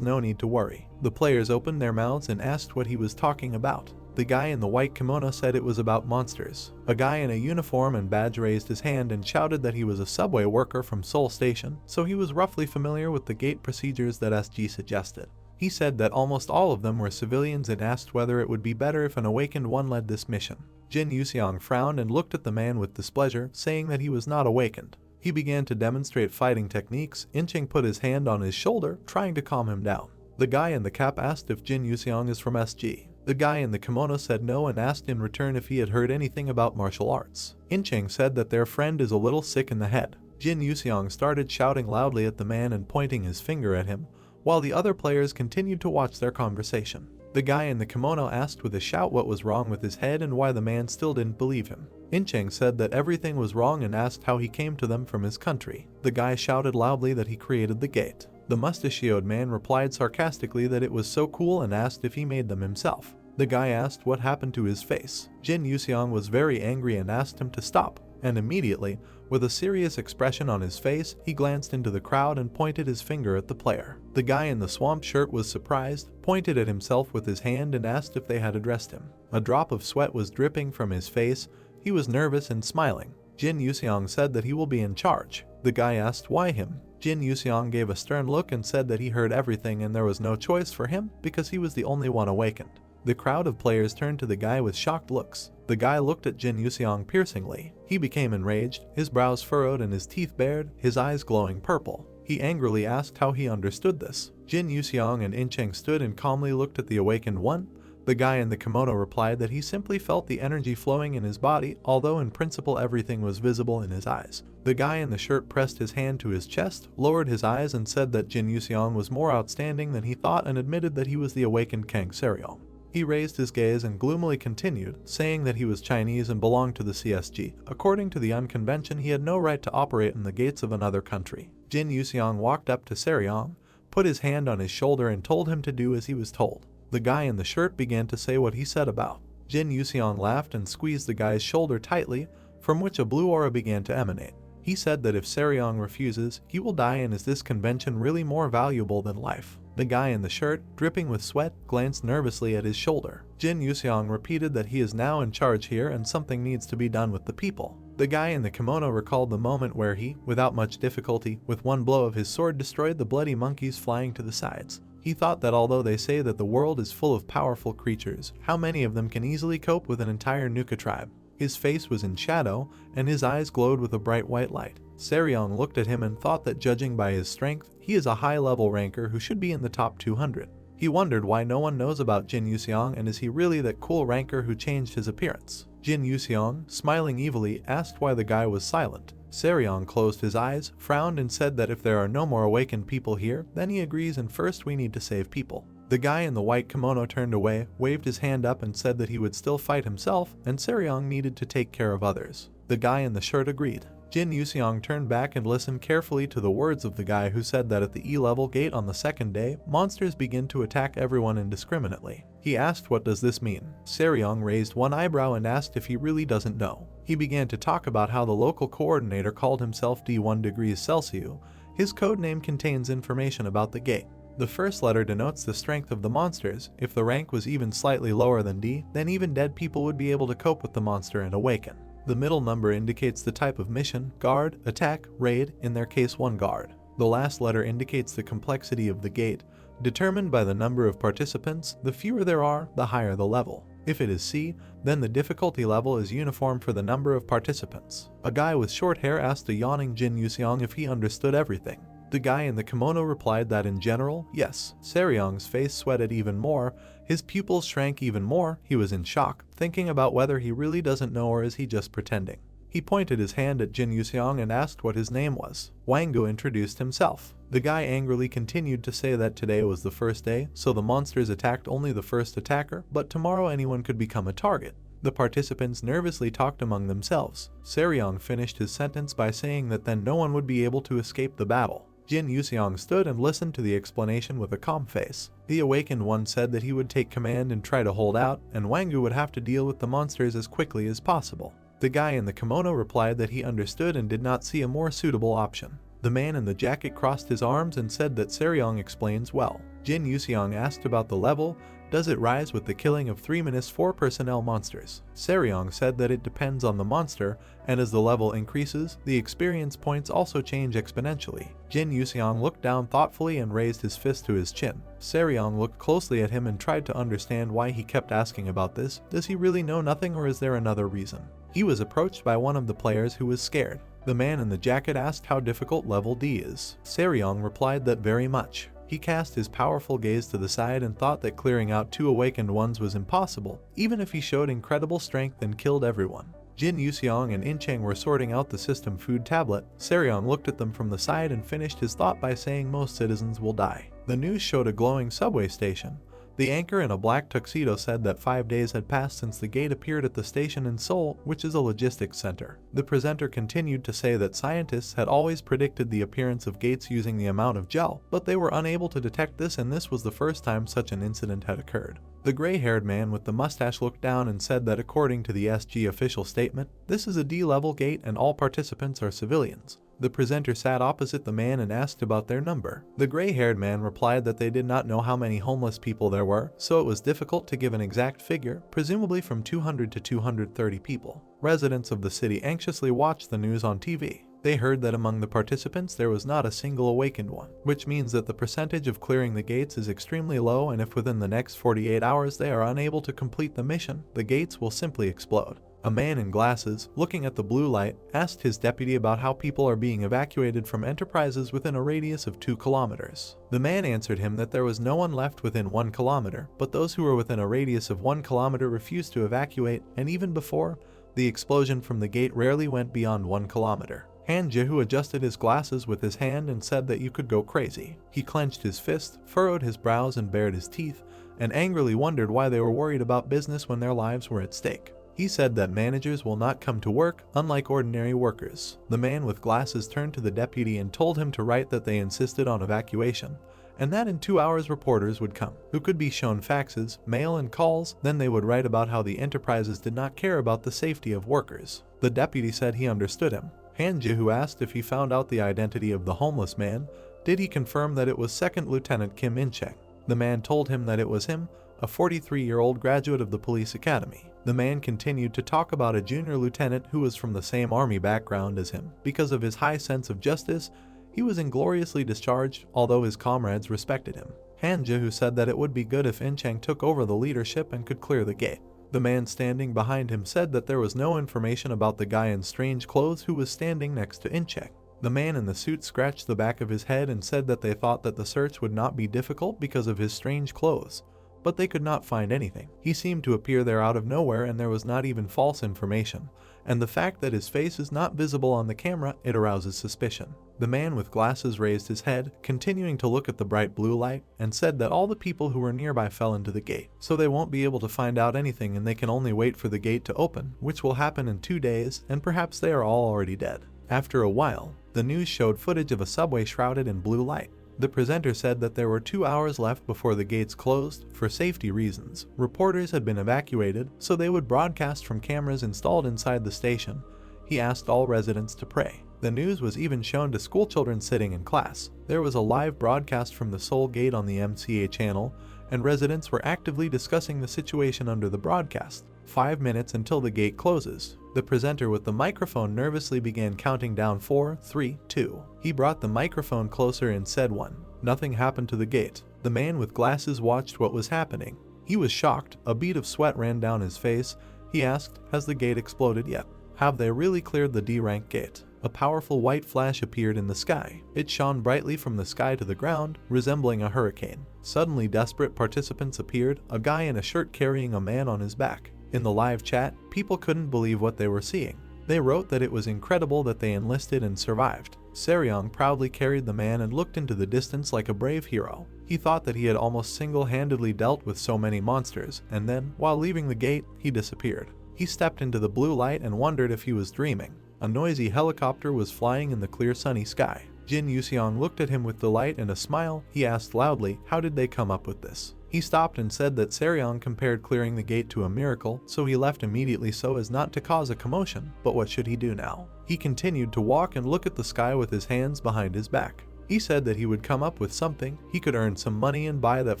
no need to worry. The players opened their mouths and asked what he was talking about. The guy in the white kimono said it was about monsters. A guy in a uniform and badge raised his hand and shouted that he was a subway worker from Seoul Station, so he was roughly familiar with the gate procedures that SG suggested. He said that almost all of them were civilians and asked whether it would be better if an awakened one led this mission. Jin Yuseong frowned and looked at the man with displeasure, saying that he was not awakened. He began to demonstrate fighting techniques. Incheng put his hand on his shoulder, trying to calm him down. The guy in the cap asked if Jin Yuseong is from SG. The guy in the kimono said no and asked in return if he had heard anything about martial arts. Incheng said that their friend is a little sick in the head. Jin Yuseong started shouting loudly at the man and pointing his finger at him, while the other players continued to watch their conversation. The guy in the kimono asked with a shout what was wrong with his head and why the man still didn't believe him. Incheng said that everything was wrong and asked how he came to them from his country. The guy shouted loudly that he created the gate. The mustachioed man replied sarcastically that it was so cool and asked if he made them himself. The guy asked what happened to his face. Jin Yuseong was very angry and asked him to stop, and immediately, with a serious expression on his face, he glanced into the crowd and pointed his finger at the player. The guy in the swamp shirt was surprised, pointed at himself with his hand and asked if they had addressed him. A drop of sweat was dripping from his face. He was nervous and smiling. Jin Yuseong said that he will be in charge. The guy asked why him. Jin Yuseong gave a stern look and said that he heard everything and there was no choice for him because he was the only one awakened. The crowd of players turned to the guy with shocked looks. The guy looked at Jin Yuseong piercingly. He became enraged, his brows furrowed and his teeth bared, his eyes glowing purple. He angrily asked how he understood this. Jin Yuseong and Incheng stood and calmly looked at the awakened one. The guy in the kimono replied that he simply felt the energy flowing in his body, although in principle everything was visible in his eyes. The guy in the shirt pressed his hand to his chest, lowered his eyes and said that Jin Yuseong was more outstanding than he thought and admitted that he was the awakened Kang Seryong. He raised his gaze and gloomily continued, saying that he was Chinese and belonged to the CSG. According to the unconvention, he had no right to operate in the gates of another country. Jin Yuseong walked up to Seryong, put his hand on his shoulder and told him to do as he was told. The guy in the shirt began to say what he said about. Jin Yuseong laughed and squeezed the guy's shoulder tightly, from which a blue aura began to emanate. He said that if Seryong refuses, he will die, and is this convention really more valuable than life? The guy in the shirt, dripping with sweat, glanced nervously at his shoulder. Jin Yuseong repeated that he is now in charge here and something needs to be done with the people. The guy in the kimono recalled the moment where he, without much difficulty, with one blow of his sword destroyed the bloody monkeys flying to the sides. He thought that although they say that the world is full of powerful creatures, how many of them can easily cope with an entire Nuka tribe? His face was in shadow, and his eyes glowed with a bright white light. Seryong looked at him and thought that judging by his strength, he is a high-level ranker who should be in the top 200. He wondered why no one knows about Jin Yuseong, and is he really that cool ranker who changed his appearance? Jin Yuseong, smiling evilly, asked why the guy was silent. Seryong closed his eyes, frowned and said that if there are no more awakened people here, then he agrees and first we need to save people. The guy in the white kimono turned away, waved his hand up and said that he would still fight himself, and Seryong needed to take care of others. The guy in the shirt agreed. Jin Yuseong turned back and listened carefully to the words of the guy who said that at the E-level gate on the second day, monsters begin to attack everyone indiscriminately. He asked what does this mean? Seryong raised one eyebrow and asked if he really doesn't know. He began to talk about how the local coordinator called himself D1 degrees Celsius. His code name contains information about the gate. The first letter denotes the strength of the monsters. If the rank was even slightly lower than D, then even dead people would be able to cope with the monster and awaken. The middle number indicates the type of mission, guard, attack, raid, in their case 1 guard. The last letter indicates the complexity of the gate. Determined by the number of participants, the fewer there are, the higher the level. If it is C, then the difficulty level is uniform for the number of participants. A guy with short hair asked a yawning Jin Yuseong if he understood everything. The guy in the kimono replied that in general, yes. Seryong's face sweated even more, his pupils shrank even more, he was in shock, thinking about whether he really doesn't know or is he just pretending. He pointed his hand at Jin Yuseong and asked what his name was. Wangu introduced himself. The guy angrily continued to say that today was the first day, so the monsters attacked only the first attacker, but tomorrow anyone could become a target. The participants nervously talked among themselves. Seryong finished his sentence by saying that then no one would be able to escape the battle. Jin Yuseong stood and listened to the explanation with a calm face. The awakened one said that he would take command and try to hold out, and Wangu would have to deal with the monsters as quickly as possible. The guy in the kimono replied that he understood and did not see a more suitable option. The man in the jacket crossed his arms and said that Seryong explains well. Jin Yuseong asked about the level. Does it rise with the killing of 3-4 personnel monsters? Seryong said that it depends on the monster, and as the level increases, the experience points also change exponentially. Jin Yuseong looked down thoughtfully and raised his fist to his chin. Seryong looked closely at him and tried to understand why he kept asking about this. Does he really know nothing or is there another reason? He was approached by one of the players who was scared. The man in the jacket asked how difficult level D is. Seryong replied that very much. He cast his powerful gaze to the side and thought that clearing out 2 awakened ones was impossible, even if he showed incredible strength and killed everyone. Jin Yuseong and Incheng were sorting out the system food tablet. Seryong looked at them from the side and finished his thought by saying most citizens will die. The news showed a glowing subway station. The anchor in a black tuxedo said that 5 days had passed since the gate appeared at the station in Seoul, which is a logistics center. The presenter continued to say that scientists had always predicted the appearance of gates using the amount of gel, but they were unable to detect this, and this was the first time such an incident had occurred. The gray-haired man with the mustache looked down and said that according to the SG official statement, this is a D-level gate and all participants are civilians. The presenter sat opposite the man and asked about their number. The gray-haired man replied that they did not know how many homeless people there were, so it was difficult to give an exact figure, presumably from 200 to 230 people. Residents of the city anxiously watched the news on TV. They heard that among the participants there was not a single awakened one, which means that the percentage of clearing the gates is extremely low, and if within the next 48 hours they are unable to complete the mission, the gates will simply explode. A man in glasses, looking at the blue light, asked his deputy about how people are being evacuated from enterprises within a radius of 2 kilometers. The man answered him that there was no one left within 1 kilometer, but those who were within a radius of 1 kilometer refused to evacuate, and even before, the explosion from the gate rarely went beyond 1 kilometer. Han Jihu adjusted his glasses with his hand and said that you could go crazy. He clenched his fist, furrowed his brows and bared his teeth, and angrily wondered why they were worried about business when their lives were at stake. He said that managers will not come to work, unlike ordinary workers. The man with glasses turned to the deputy and told him to write that they insisted on evacuation, and that in 2 hours reporters would come, who could be shown faxes, mail and calls. Then they would write about how the enterprises did not care about the safety of workers. The deputy said he understood him. Han Jihu asked if he found out the identity of the homeless man. Did he confirm that it was 2nd Lieutenant Kim In-cheng? The man told him that it was him, a 43-year-old graduate of the police academy. The man continued to talk about a junior lieutenant who was from the same army background as him. Because of his high sense of justice, he was ingloriously discharged, although his comrades respected him. Han Jihu said that it would be good if In-cheng took over the leadership and could clear the gate. The man standing behind him said that there was no information about the guy in strange clothes who was standing next to In-cheng. The man in the suit scratched the back of his head and said that they thought that the search would not be difficult because of his strange clothes, but they could not find anything. He seemed to appear there out of nowhere, and there was not even false information, and the fact that his face is not visible on the camera, it arouses suspicion. The man with glasses raised his head, continuing to look at the bright blue light, and said that all the people who were nearby fell into the gate, so they won't be able to find out anything and they can only wait for the gate to open, which will happen in 2 days, and perhaps they are all already dead. After a while, the news showed footage of a subway shrouded in blue light. The presenter said that there were 2 hours left before the gates closed. For safety reasons, reporters had been evacuated, so they would broadcast from cameras installed inside the station. He asked all residents to pray. The news was even shown to schoolchildren sitting in class. There was a live broadcast from the Seoul Gate on the MCA channel, and residents were actively discussing the situation under the broadcast. 5 minutes until the gate closes. The presenter with the microphone nervously began counting down 4, 3, 2. He brought the microphone closer and said 1. Nothing happened to the gate. The man with glasses watched what was happening. He was shocked, a bead of sweat ran down his face. He asked, "Has the gate exploded yet? Have they really cleared the D-rank gate?" A powerful white flash appeared in the sky. It shone brightly from the sky to the ground, resembling a hurricane. Suddenly, desperate participants appeared, a guy in a shirt carrying a man on his back. In the live chat, people couldn't believe what they were seeing. They wrote that it was incredible that they enlisted and survived. Seryong proudly carried the man and looked into the distance like a brave hero. He thought that he had almost single-handedly dealt with so many monsters, and then, while leaving the gate, he disappeared. He stepped into the blue light and wondered if he was dreaming. A noisy helicopter was flying in the clear sunny sky. Jin Yuseong looked at him with delight and a smile. He asked loudly, "How did they come up with this?" He stopped and said that Seryong compared clearing the gate to a miracle, so he left immediately so as not to cause a commotion. But what should he do now? He continued to walk and look at the sky with his hands behind his back. He said that he would come up with something. He could earn some money and buy that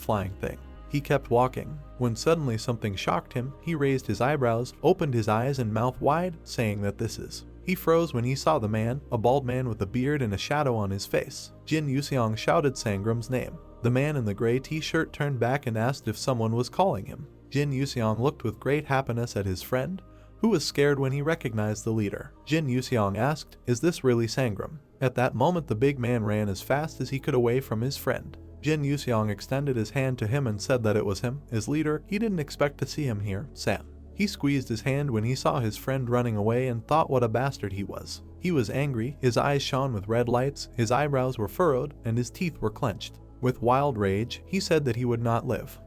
flying thing. He kept walking, when suddenly something shocked him. He raised his eyebrows, opened his eyes and mouth wide, saying that this is. He froze when he saw the man, a bald man with a beard and a shadow on his face. Jin Yuseong shouted Sangram's name. The man in the gray t-shirt turned back and asked if someone was calling him. Jin Yuseong looked with great happiness at his friend, who was scared when he recognized the leader. Jin Yuseong asked, "Is this really Sangram?" At that moment the big man ran as fast as he could away from his friend. Jin Yuseong extended his hand to him and said that it was him, his leader. He didn't expect to see him here, Sam. He squeezed his hand when he saw his friend running away and thought what a bastard he was. He was angry, his eyes shone with red lights, his eyebrows were furrowed, and his teeth were clenched. With wild rage, he said that he would not live.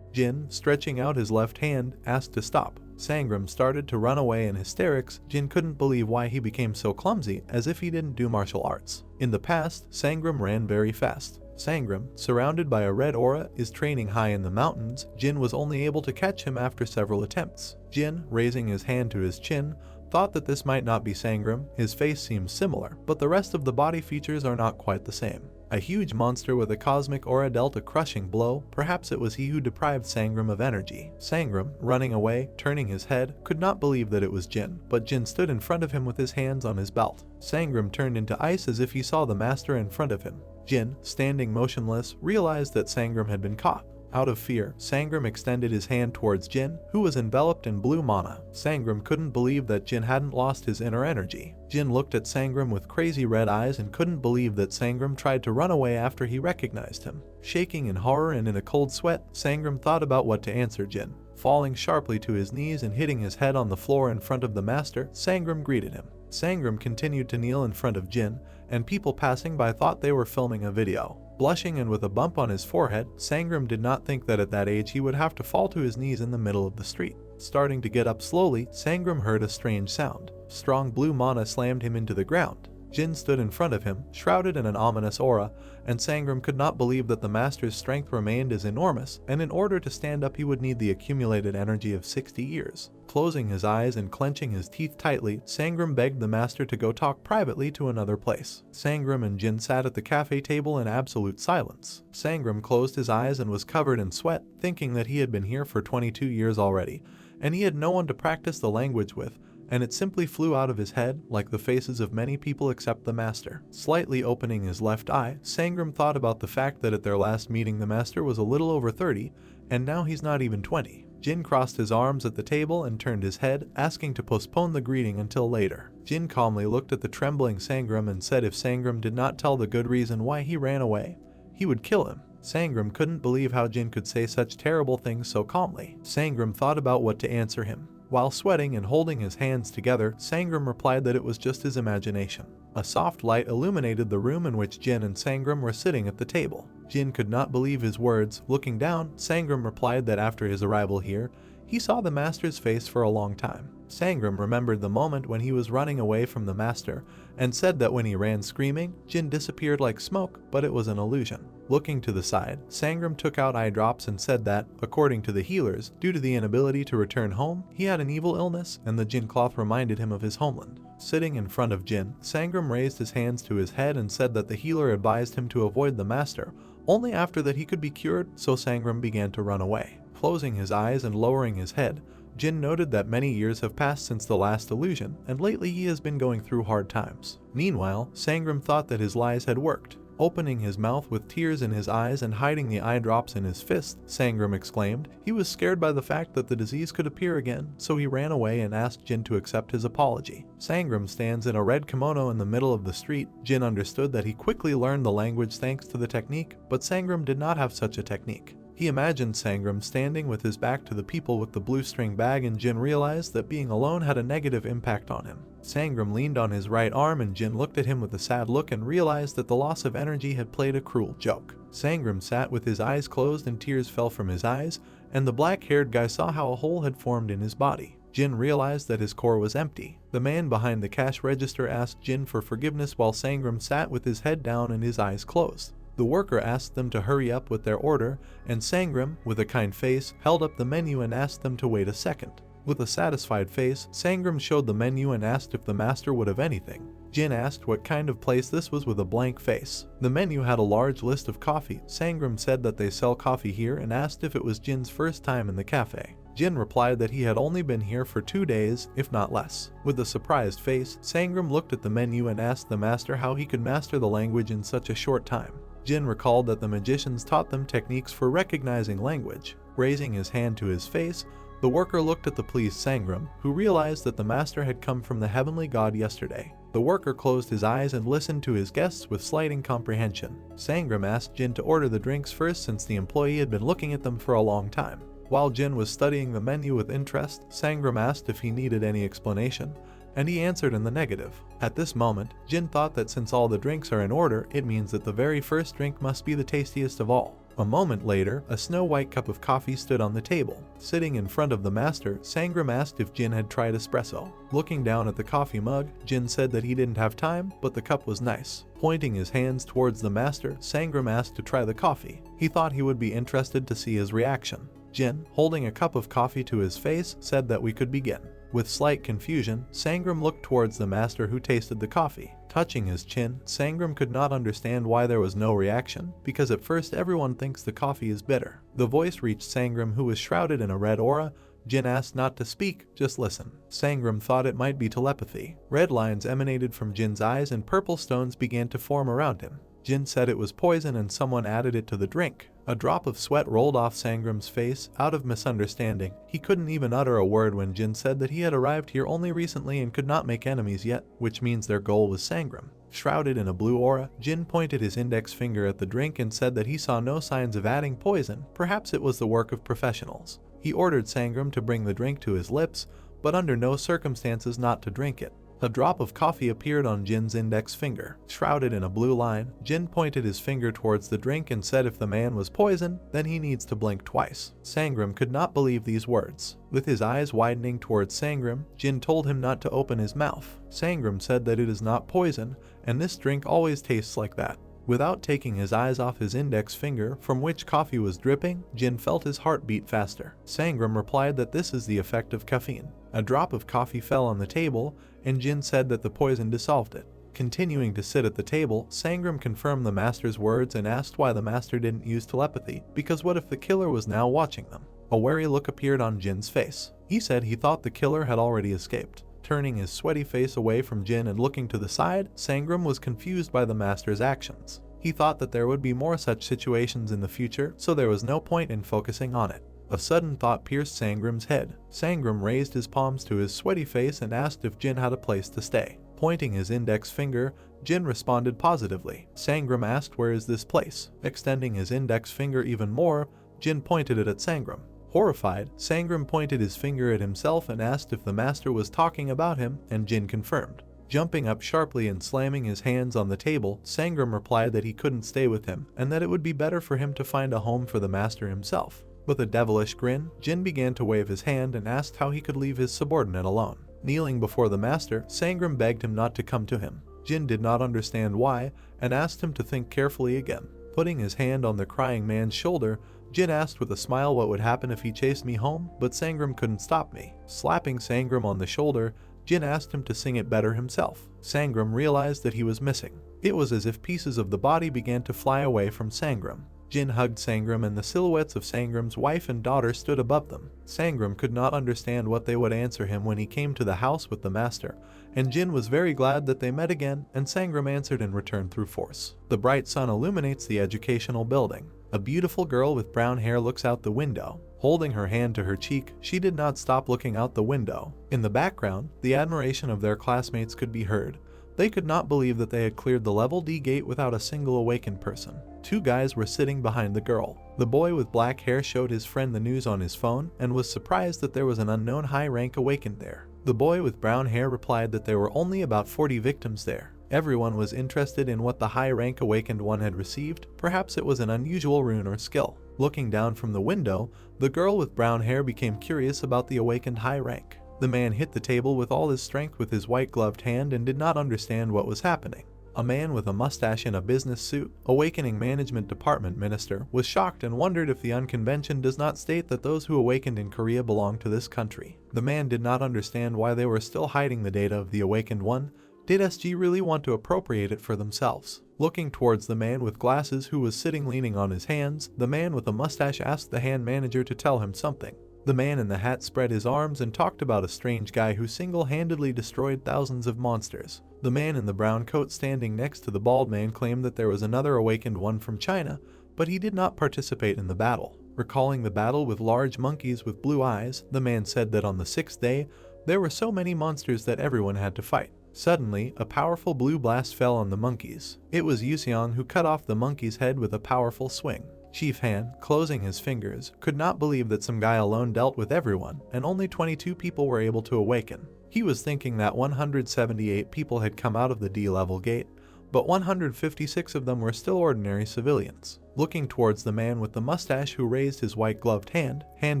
Jin, stretching out his left hand, asked to stop. Sangram started to run away in hysterics. Jin couldn't believe why he became so clumsy, as if he didn't do martial arts. In the past, Sangram ran very fast. Sangram, surrounded by a red aura, is training high in the mountains. Jin was only able to catch him after several attempts. Jin, raising his hand to his chin, thought that this might not be Sangram. His face seems similar, but the rest of the body features are not quite the same. A huge monster with a cosmic aura dealt a crushing blow. Perhaps it was he who deprived Sangram of energy. Sangram, running away, turning his head, could not believe that it was Jin, but Jin stood in front of him with his hands on his belt. Sangram turned into ice as if he saw the master in front of him. Jin, standing motionless, realized that Sangram had been caught. Out of fear, Sangram extended his hand towards Jin, who was enveloped in blue mana. Sangram couldn't believe that Jin hadn't lost his inner energy. Jin looked at Sangram with crazy red eyes and couldn't believe that Sangram tried to run away after he recognized him. Shaking in horror and in a cold sweat, Sangram thought about what to answer Jin. Falling sharply to his knees and hitting his head on the floor in front of the master, Sangram greeted him. Sangram continued to kneel in front of Jin, and people passing by thought they were filming a video. Blushing and with a bump on his forehead, Sangram did not think that at that age he would have to fall to his knees in the middle of the street. Starting to get up slowly, Sangram heard a strange sound. Strong blue mana slammed him into the ground. Jin stood in front of him, shrouded in an ominous aura, and Sangram could not believe that the master's strength remained as enormous, and in order to stand up he would need the accumulated energy of 60 years. Closing his eyes and clenching his teeth tightly, Sangram begged the master to go talk privately to another place. Sangram and Jin sat at the cafe table in absolute silence. Sangram closed his eyes and was covered in sweat, thinking that he had been here for 22 years already, and he had no one to practice the language with, and it simply flew out of his head, like the faces of many people except the master. Slightly opening his left eye, Sangram thought about the fact that at their last meeting the master was a little over 30, and now he's not even 20. Jin crossed his arms at the table and turned his head, asking to postpone the greeting until later. Jin calmly looked at the trembling Sangram and said if Sangram did not tell the good reason why he ran away, he would kill him. Sangram couldn't believe how Jin could say such terrible things so calmly. Sangram thought about what to answer him. While sweating and holding his hands together, Sangram replied that it was just his imagination. A soft light illuminated the room in which Jin and Sangram were sitting at the table. Jin could not believe his words. Looking down, Sangram replied that after his arrival here, he saw the master's face for a long time. Sangram remembered the moment when he was running away from the master and said that when he ran screaming, Jin disappeared like smoke, but it was an illusion. Looking to the side, Sangram took out eye drops and said that, according to the healers, due to the inability to return home, he had an evil illness, and the Jin cloth reminded him of his homeland. Sitting in front of Jin, Sangram raised his hands to his head and said that the healer advised him to avoid the master, only after that he could be cured, so Sangram began to run away. Closing his eyes and lowering his head, Jin noted that many years have passed since the last illusion, and lately he has been going through hard times. Meanwhile, Sangram thought that his lies had worked. Opening his mouth with tears in his eyes and hiding the eye drops in his fist, Sangram exclaimed. He was scared by the fact that the disease could appear again, so he ran away and asked Jin to accept his apology. Sangram stands in a red kimono in the middle of the street. Jin understood that he quickly learned the language thanks to the technique, but Sangram did not have such a technique. He imagined Sangram standing with his back to the people with the blue string bag, and Jin realized that being alone had a negative impact on him. Sangram leaned on his right arm and Jin looked at him with a sad look and realized that the loss of energy had played a cruel joke. Sangram sat with his eyes closed and tears fell from his eyes, and the black-haired guy saw how a hole had formed in his body. Jin realized that his core was empty. The man behind the cash register asked Jin for forgiveness while Sangram sat with his head down and his eyes closed. The worker asked them to hurry up with their order, and Sangram, with a kind face, held up the menu and asked them to wait a second. With a satisfied face, Sangram showed the menu and asked if the master would have anything. Jin asked what kind of place this was with a blank face. The menu had a large list of coffee. Sangram said that they sell coffee here and asked if it was Jin's first time in the cafe. Jin replied that he had only been here for 2 days, if not less. With a surprised face, Sangram looked at the menu and asked the master how he could master the language in such a short time. Jin recalled that the magicians taught them techniques for recognizing language. Raising his hand to his face, the worker looked at the pleased Sangram, who realized that the master had come from the heavenly god yesterday. The worker closed his eyes and listened to his guests with slight incomprehension. Sangram asked Jin to order the drinks first since the employee had been looking at them for a long time. While Jin was studying the menu with interest, Sangram asked if he needed any explanation, and he answered in the negative. At this moment, Jin thought that since all the drinks are in order, it means that the very first drink must be the tastiest of all. A moment later, a snow-white cup of coffee stood on the table. Sitting in front of the master, Sangram asked if Jin had tried espresso. Looking down at the coffee mug, Jin said that he didn't have time, but the cup was nice. Pointing his hands towards the master, Sangram asked to try the coffee. He thought he would be interested to see his reaction. Jin, holding a cup of coffee to his face, said that we could begin. With slight confusion, Sangram looked towards the master who tasted the coffee. Touching his chin, Sangram could not understand why there was no reaction, because at first everyone thinks the coffee is bitter. The voice reached Sangram, who was shrouded in a red aura. Jin asked not to speak, just listen. Sangram thought it might be telepathy. Red lines emanated from Jin's eyes and purple stones began to form around him. Jin said it was poison and someone added it to the drink. A drop of sweat rolled off Sangram's face out of misunderstanding. He couldn't even utter a word when Jin said that he had arrived here only recently and could not make enemies yet, which means their goal was Sangram. Shrouded in a blue aura, Jin pointed his index finger at the drink and said that he saw no signs of adding poison. Perhaps it was the work of professionals. He ordered Sangram to bring the drink to his lips, but under no circumstances not to drink it. A drop of coffee appeared on Jin's index finger. Shrouded in a blue line, Jin pointed his finger towards the drink and said if the man was poisoned, then he needs to blink twice. Sangram could not believe these words. With his eyes widening towards Sangram, Jin told him not to open his mouth. Sangram said that it is not poison, and this drink always tastes like that. Without taking his eyes off his index finger, from which coffee was dripping, Jin felt his heart beat faster. Sangram replied that this is the effect of caffeine. A drop of coffee fell on the table, and Jin said that the poison dissolved it. Continuing to sit at the table, Sangram confirmed the master's words and asked why the master didn't use telepathy, because what if the killer was now watching them? A wary look appeared on Jin's face. He said he thought the killer had already escaped. Turning his sweaty face away from Jin and looking to the side, Sangram was confused by the master's actions. He thought that there would be more such situations in the future, so there was no point in focusing on it. A sudden thought pierced Sangram's head. Sangram raised his palms to his sweaty face and asked if Jin had a place to stay. Pointing his index finger, Jin responded positively. Sangram asked where is this place. Extending his index finger even more, Jin pointed it at Sangram. Horrified, Sangram pointed his finger at himself and asked if the master was talking about him, and Jin confirmed. Jumping up sharply and slamming his hands on the table, Sangram replied that he couldn't stay with him, and that it would be better for him to find a home for the master himself. With a devilish grin, Jin began to wave his hand and asked how he could leave his subordinate alone. Kneeling before the master, Sangram begged him not to come to him. Jin did not understand why, and asked him to think carefully again. Putting his hand on the crying man's shoulder, Jin asked with a smile what would happen if he chased me home, but Sangram couldn't stop me. Slapping Sangram on the shoulder, Jin asked him to sing it better himself. Sangram realized that he was missing. It was as if pieces of the body began to fly away from Sangram. Jin hugged Sangram and the silhouettes of Sangram's wife and daughter stood above them. Sangram could not understand what they would answer him when he came to the house with the master, and Jin was very glad that they met again, and Sangram answered in return through force. The bright sun illuminates the educational building. A beautiful girl with brown hair looks out the window. Holding her hand to her cheek, she did not stop looking out the window. In the background, the admiration of their classmates could be heard. They could not believe that they had cleared the level D gate without a single awakened person. Two guys were sitting behind the girl. The boy with black hair showed his friend the news on his phone and was surprised that there was an unknown high-rank awakened there. The boy with brown hair replied that there were only about 40 victims there. Everyone was interested in what the high-rank awakened one had received. Perhaps it was an unusual rune or skill. Looking down from the window, the girl with brown hair became curious about the awakened high rank. The man hit the table with all his strength with his white-gloved hand and did not understand what was happening. A man with a mustache in a business suit, awakening management department minister, was shocked and wondered if the unconvention does not state that those who awakened in Korea belong to this country. The man did not understand why they were still hiding the data of the awakened one. Did SG really want to appropriate it for themselves? Looking towards the man with glasses who was sitting leaning on his hands, the man with a mustache asked the hand manager to tell him something. The man in the hat spread his arms and talked about a strange guy who single-handedly destroyed thousands of monsters. The man in the brown coat standing next to the bald man claimed that there was another awakened one from China, but he did not participate in the battle. Recalling the battle with large monkeys with blue eyes, the man said that on the 6th day, there were so many monsters that everyone had to fight. Suddenly, a powerful blue blast fell on the monkeys. It was Yuseong who cut off the monkey's head with a powerful swing. Chief Han, closing his fingers, could not believe that some guy alone dealt with everyone, and only 22 people were able to awaken. He was thinking that 178 people had come out of the D-level gate, but 156 of them were still ordinary civilians. Looking towards the man with the mustache who raised his white-gloved hand, Han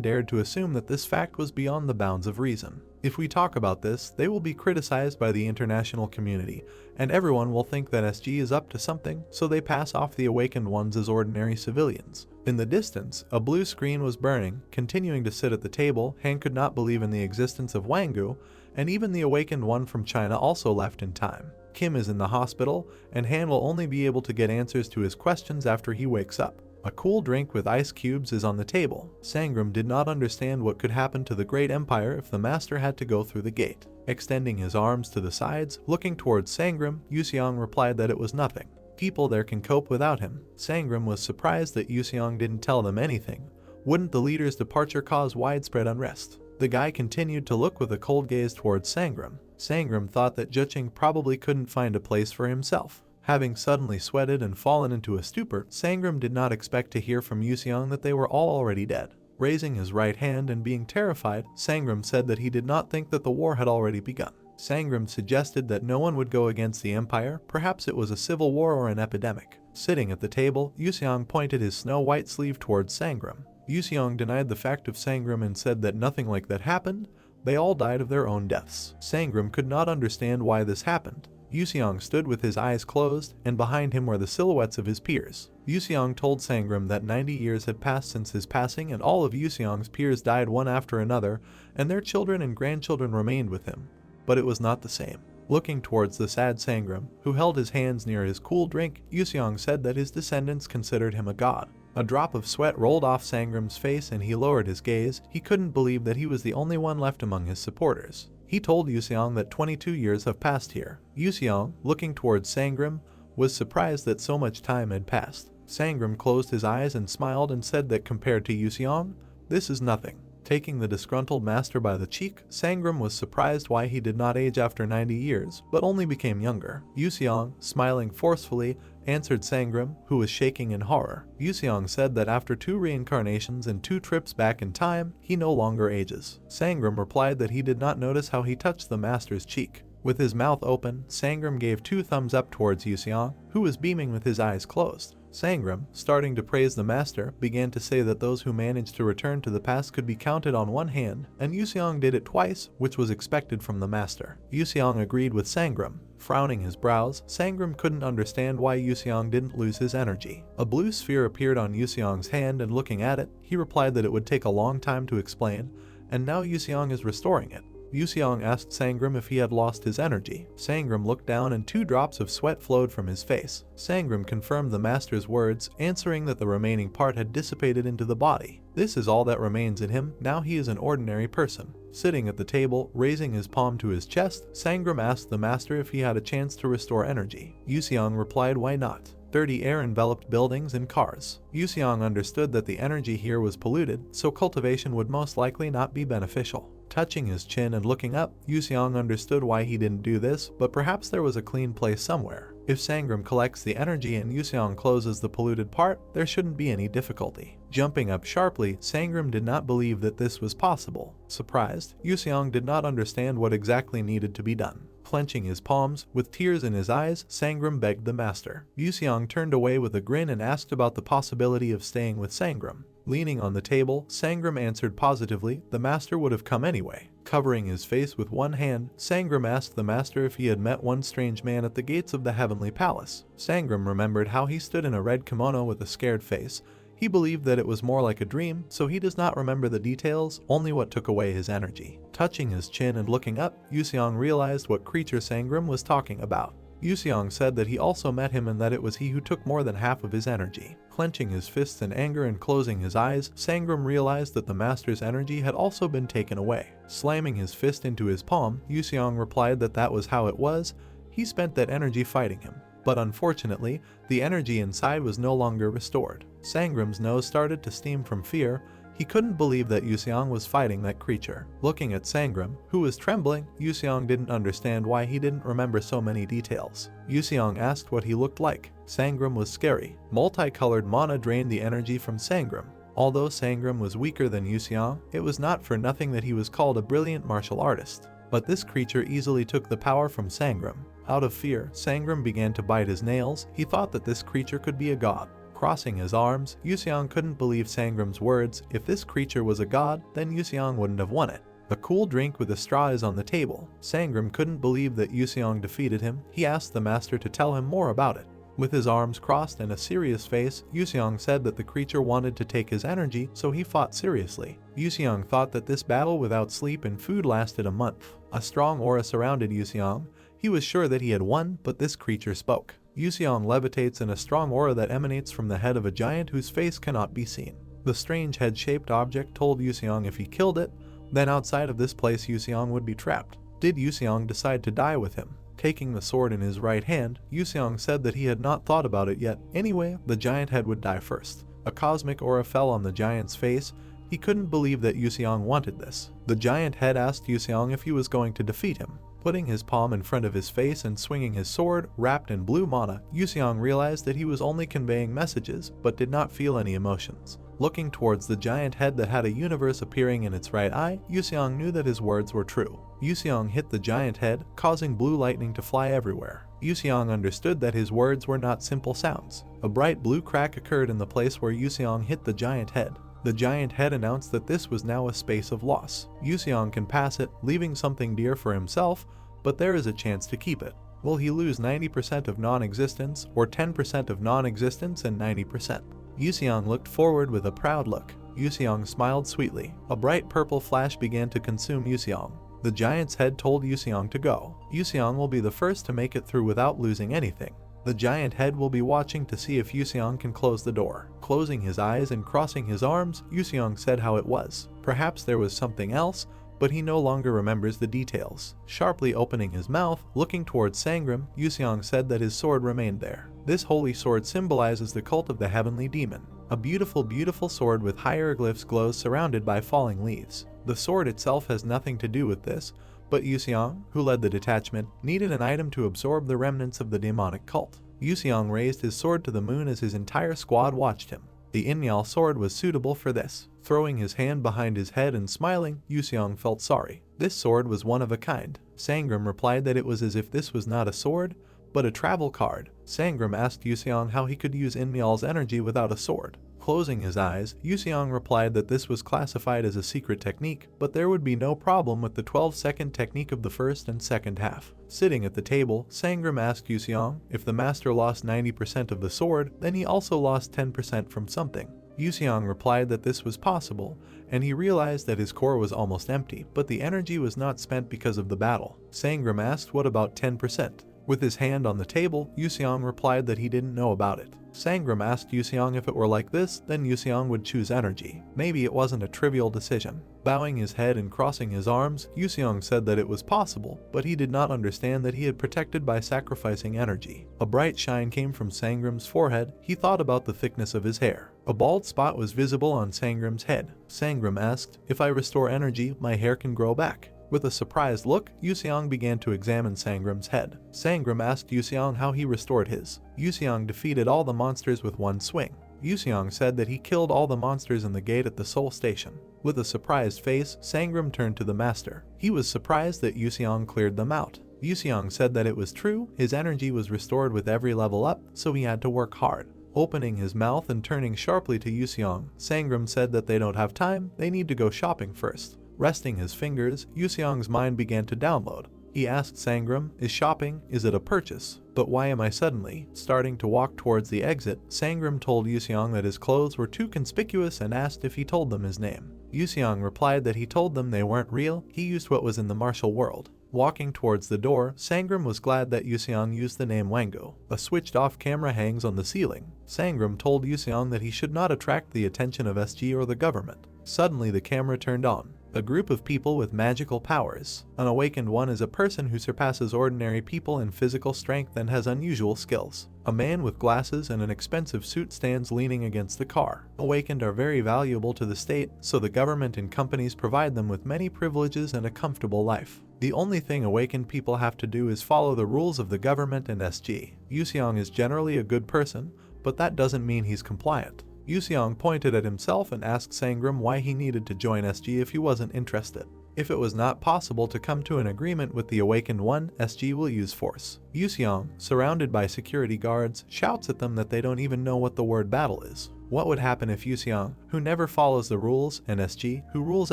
dared to assume that this fact was beyond the bounds of reason. If we talk about this, they will be criticized by the international community, and everyone will think that SG is up to something, so they pass off the awakened ones as ordinary civilians. In the distance, a blue screen was burning. Continuing to sit at the table, Han could not believe in the existence of Wangu, and even the awakened one from China also left in time. Kim is in the hospital, and Han will only be able to get answers to his questions after he wakes up. A cool drink with ice cubes is on the table. Sangram did not understand what could happen to the great empire if the master had to go through the gate. Extending his arms to the sides, looking towards Sangram, Yuseong replied that it was nothing. People there can cope without him. Sangram was surprised that Yuseong didn't tell them anything. Wouldn't the leader's departure cause widespread unrest? The guy continued to look with a cold gaze towards Sangram. Sangram thought that Juching probably couldn't find a place for himself. Having suddenly sweated and fallen into a stupor, Sangram did not expect to hear from Yuseong that they were all already dead. Raising his right hand and being terrified, Sangram said that he did not think that the war had already begun. Sangram suggested that no one would go against the empire, perhaps it was a civil war or an epidemic. Sitting at the table, Yuseong pointed his snow-white sleeve towards Sangram. Yuseong denied the fact of Sangram and said that nothing like that happened. They all died of their own deaths. Sangram could not understand why this happened. Yuseong stood with his eyes closed, and behind him were the silhouettes of his peers. Yuseong told Sangram that 90 years had passed since his passing and all of Yuseong's peers died one after another, and their children and grandchildren remained with him. But it was not the same. Looking towards the sad Sangram, who held his hands near his cool drink, Yuseong said that his descendants considered him a god. A drop of sweat rolled off Sangram's face and he lowered his gaze. He couldn't believe that he was the only one left among his supporters. He told Yuseong that 22 years have passed here. Yuseong, looking towards Sangram, was surprised that so much time had passed. Sangram closed his eyes and smiled and said that compared to Yuseong, this is nothing. Taking the disgruntled master by the cheek, Sangram was surprised why he did not age after 90 years, but only became younger. Yuseong, smiling forcefully, answered Sangram, who was shaking in horror. Yuseong said that after 2 reincarnations and 2 trips back in time, he no longer ages. Sangram replied that he did not notice how he touched the master's cheek. With his mouth open, Sangram gave 2 thumbs up towards Yuseong, who was beaming with his eyes closed. Sangram, starting to praise the master, began to say that those who managed to return to the past could be counted on one hand, and Yuseong did it twice, which was expected from the master. Yuseong agreed with Sangram. Frowning his brows, Sangram couldn't understand why Yuseong didn't lose his energy. A blue sphere appeared on Yuseong's hand, and looking at it, he replied that it would take a long time to explain, and now Yuseong is restoring it. Yuseong asked Sangram if he had lost his energy. Sangram looked down and 2 drops of sweat flowed from his face. Sangram confirmed the master's words, answering that the remaining part had dissipated into the body. This is all that remains in him, now he is an ordinary person. Sitting at the table, raising his palm to his chest, Sangram asked the master if he had a chance to restore energy. Yuseong replied, why not? Dirty air enveloped buildings and cars. Yuseong understood that the energy here was polluted, so cultivation would most likely not be beneficial. Touching his chin and looking up, Yuseong understood why he didn't do this, but perhaps there was a clean place somewhere. If Sangram collects the energy and Yuseong closes the polluted part, there shouldn't be any difficulty. Jumping up sharply, Sangram did not believe that this was possible. Surprised, Yuseong did not understand what exactly needed to be done. Clenching his palms, with tears in his eyes, Sangram begged the master. Yuseong turned away with a grin and asked about the possibility of staying with Sangram. Leaning on the table, Sangram answered positively, the master would have come anyway. Covering his face with one hand, Sangram asked the master if he had met one strange man at the gates of the heavenly palace. Sangram remembered how he stood in a red kimono with a scared face. He believed that it was more like a dream, so he does not remember the details, only what took away his energy. Touching his chin and looking up, Yuseong realized what creature Sangram was talking about. Yuseong said that he also met him and that it was he who took more than half of his energy. Clenching his fists in anger and closing his eyes, Sangram realized that the master's energy had also been taken away. Slamming his fist into his palm, Yuseong replied that that was how it was. He spent that energy fighting him. But unfortunately, the energy inside was no longer restored. Sangram's nose started to steam from fear. He couldn't believe that Yuseong was fighting that creature. Looking at Sangram, who was trembling, Yuseong didn't understand why he didn't remember so many details. Yuseong asked what he looked like. Sangram was scary. Multicolored mana drained the energy from Sangram. Although Sangram was weaker than Yuseong, it was not for nothing that he was called a brilliant martial artist. But this creature easily took the power from Sangram. Out of fear, Sangram began to bite his nails. He thought that this creature could be a god. Crossing his arms, Yuseong couldn't believe Sangram's words. If this creature was a god, then Yuseong wouldn't have won it. A cool drink with a straw is on the table. Sangram couldn't believe that Yuseong defeated him. He asked the master to tell him more about it. With his arms crossed and a serious face, Yuseong said that the creature wanted to take his energy, so he fought seriously. Yuseong thought that this battle without sleep and food lasted a month. A strong aura surrounded Yuseong. He was sure that he had won, but this creature spoke. Yuseong levitates in a strong aura that emanates from the head of a giant whose face cannot be seen. The strange head-shaped object told Yuseong if he killed it, then outside of this place Yuseong would be trapped. Did Yuseong decide to die with him? Taking the sword in his right hand, Yuseong said that he had not thought about it yet. Anyway, the giant head would die first. A cosmic aura fell on the giant's face. He couldn't believe that Yuseong wanted this. The giant head asked Yuseong if he was going to defeat him. Putting his palm in front of his face and swinging his sword, wrapped in blue mana, Yuseong realized that he was only conveying messages, but did not feel any emotions. Looking towards the giant head that had a universe appearing in its right eye, Yuseong knew that his words were true. Yuseong hit the giant head, causing blue lightning to fly everywhere. Yuseong understood that his words were not simple sounds. A bright blue crack occurred in the place where Yuseong hit the giant head. The giant head announced that this was now a space of loss. Yuseong can pass it, leaving something dear for himself, but there is a chance to keep it. Will he lose 90% of non-existence, or 10% of non-existence and 90%? Yuseong looked forward with a proud look. Yuseong smiled sweetly. A bright purple flash began to consume Yuseong. The giant's head told Yuseong to go. Yuseong will be the first to make it through without losing anything. The giant head will be watching to see if Yuseong can close the door. Closing his eyes and crossing his arms, Yuseong said how it was. Perhaps there was something else, but he no longer remembers the details. Sharply opening his mouth, looking towards Sangram, Yuseong said that his sword remained there. This holy sword symbolizes the cult of the heavenly demon. A beautiful, beautiful sword with hieroglyphs glows surrounded by falling leaves. The sword itself has nothing to do with this, but Yuseong, who led the detachment, needed an item to absorb the remnants of the demonic cult. Yuseong raised his sword to the moon as his entire squad watched him. The Inyal sword was suitable for this. Throwing his hand behind his head and smiling, Yuseong felt sorry. This sword was one of a kind. Sangram replied that it was as if this was not a sword, but a travel card. Sangram asked Yuseong how he could use Inyal's energy without a sword. Closing his eyes, Yuseong replied that this was classified as a secret technique, but there would be no problem with the 12-second technique of the first and second half. Sitting at the table, Sangram asked Yuseong if the master lost 90% of the sword, then he also lost 10% from something. Yuseong replied that this was possible, and he realized that his core was almost empty, but the energy was not spent because of the battle. Sangram asked what about 10%? With his hand on the table, Yuseong replied that he didn't know about it. Sangram asked Yuseong if it were like this, then Yuseong would choose energy. Maybe it wasn't a trivial decision. Bowing his head and crossing his arms, Yuseong said that it was possible, but he did not understand that he had protected by sacrificing energy. A bright shine came from Sangram's forehead. He thought about the thickness of his hair. A bald spot was visible on Sangram's head. Sangram asked, "If I restore energy, my hair can grow back." With a surprised look, Yuseong began to examine Sangram's head. Sangram asked Yuseong how he restored his. Yuseong defeated all the monsters with one swing. Yuseong said that he killed all the monsters in the gate at the Seoul station. With a surprised face, Sangram turned to the master. He was surprised that Yuseong cleared them out. Yuseong said that it was true, his energy was restored with every level up, so he had to work hard. Opening his mouth and turning sharply to Yuseong, Sangram said that they don't have time, they need to go shopping first. Resting his fingers, Yuseong's mind began to download. He asked Sangram, "Is shopping, is it a purchase? But why am I suddenly starting to walk towards the exit?" Sangram told Yuseong that his clothes were too conspicuous and asked if he told them his name. Yuseong replied that he told them they weren't real, he used what was in the martial world. Walking towards the door, Sangram was glad that Yuseong used the name Wango. A switched-off camera hangs on the ceiling. Sangram told Yuseong that he should not attract the attention of SG or the government. Suddenly the camera turned on. A group of people with magical powers. An awakened one is a person who surpasses ordinary people in physical strength and has unusual skills. A man with glasses and an expensive suit stands leaning against the car. Awakened are very valuable to the state, so the government and companies provide them with many privileges and a comfortable life. The only thing awakened people have to do is follow the rules of the government and SG. Yuseong is generally a good person, but that doesn't mean he's compliant. Yuseong pointed at himself and asked Sangram why he needed to join SG if he wasn't interested. If it was not possible to come to an agreement with the awakened one, SG will use force. Yuseong, surrounded by security guards, shouts at them that they don't even know what the word battle is. What would happen if Yuseong, who never follows the rules, and SG, who rules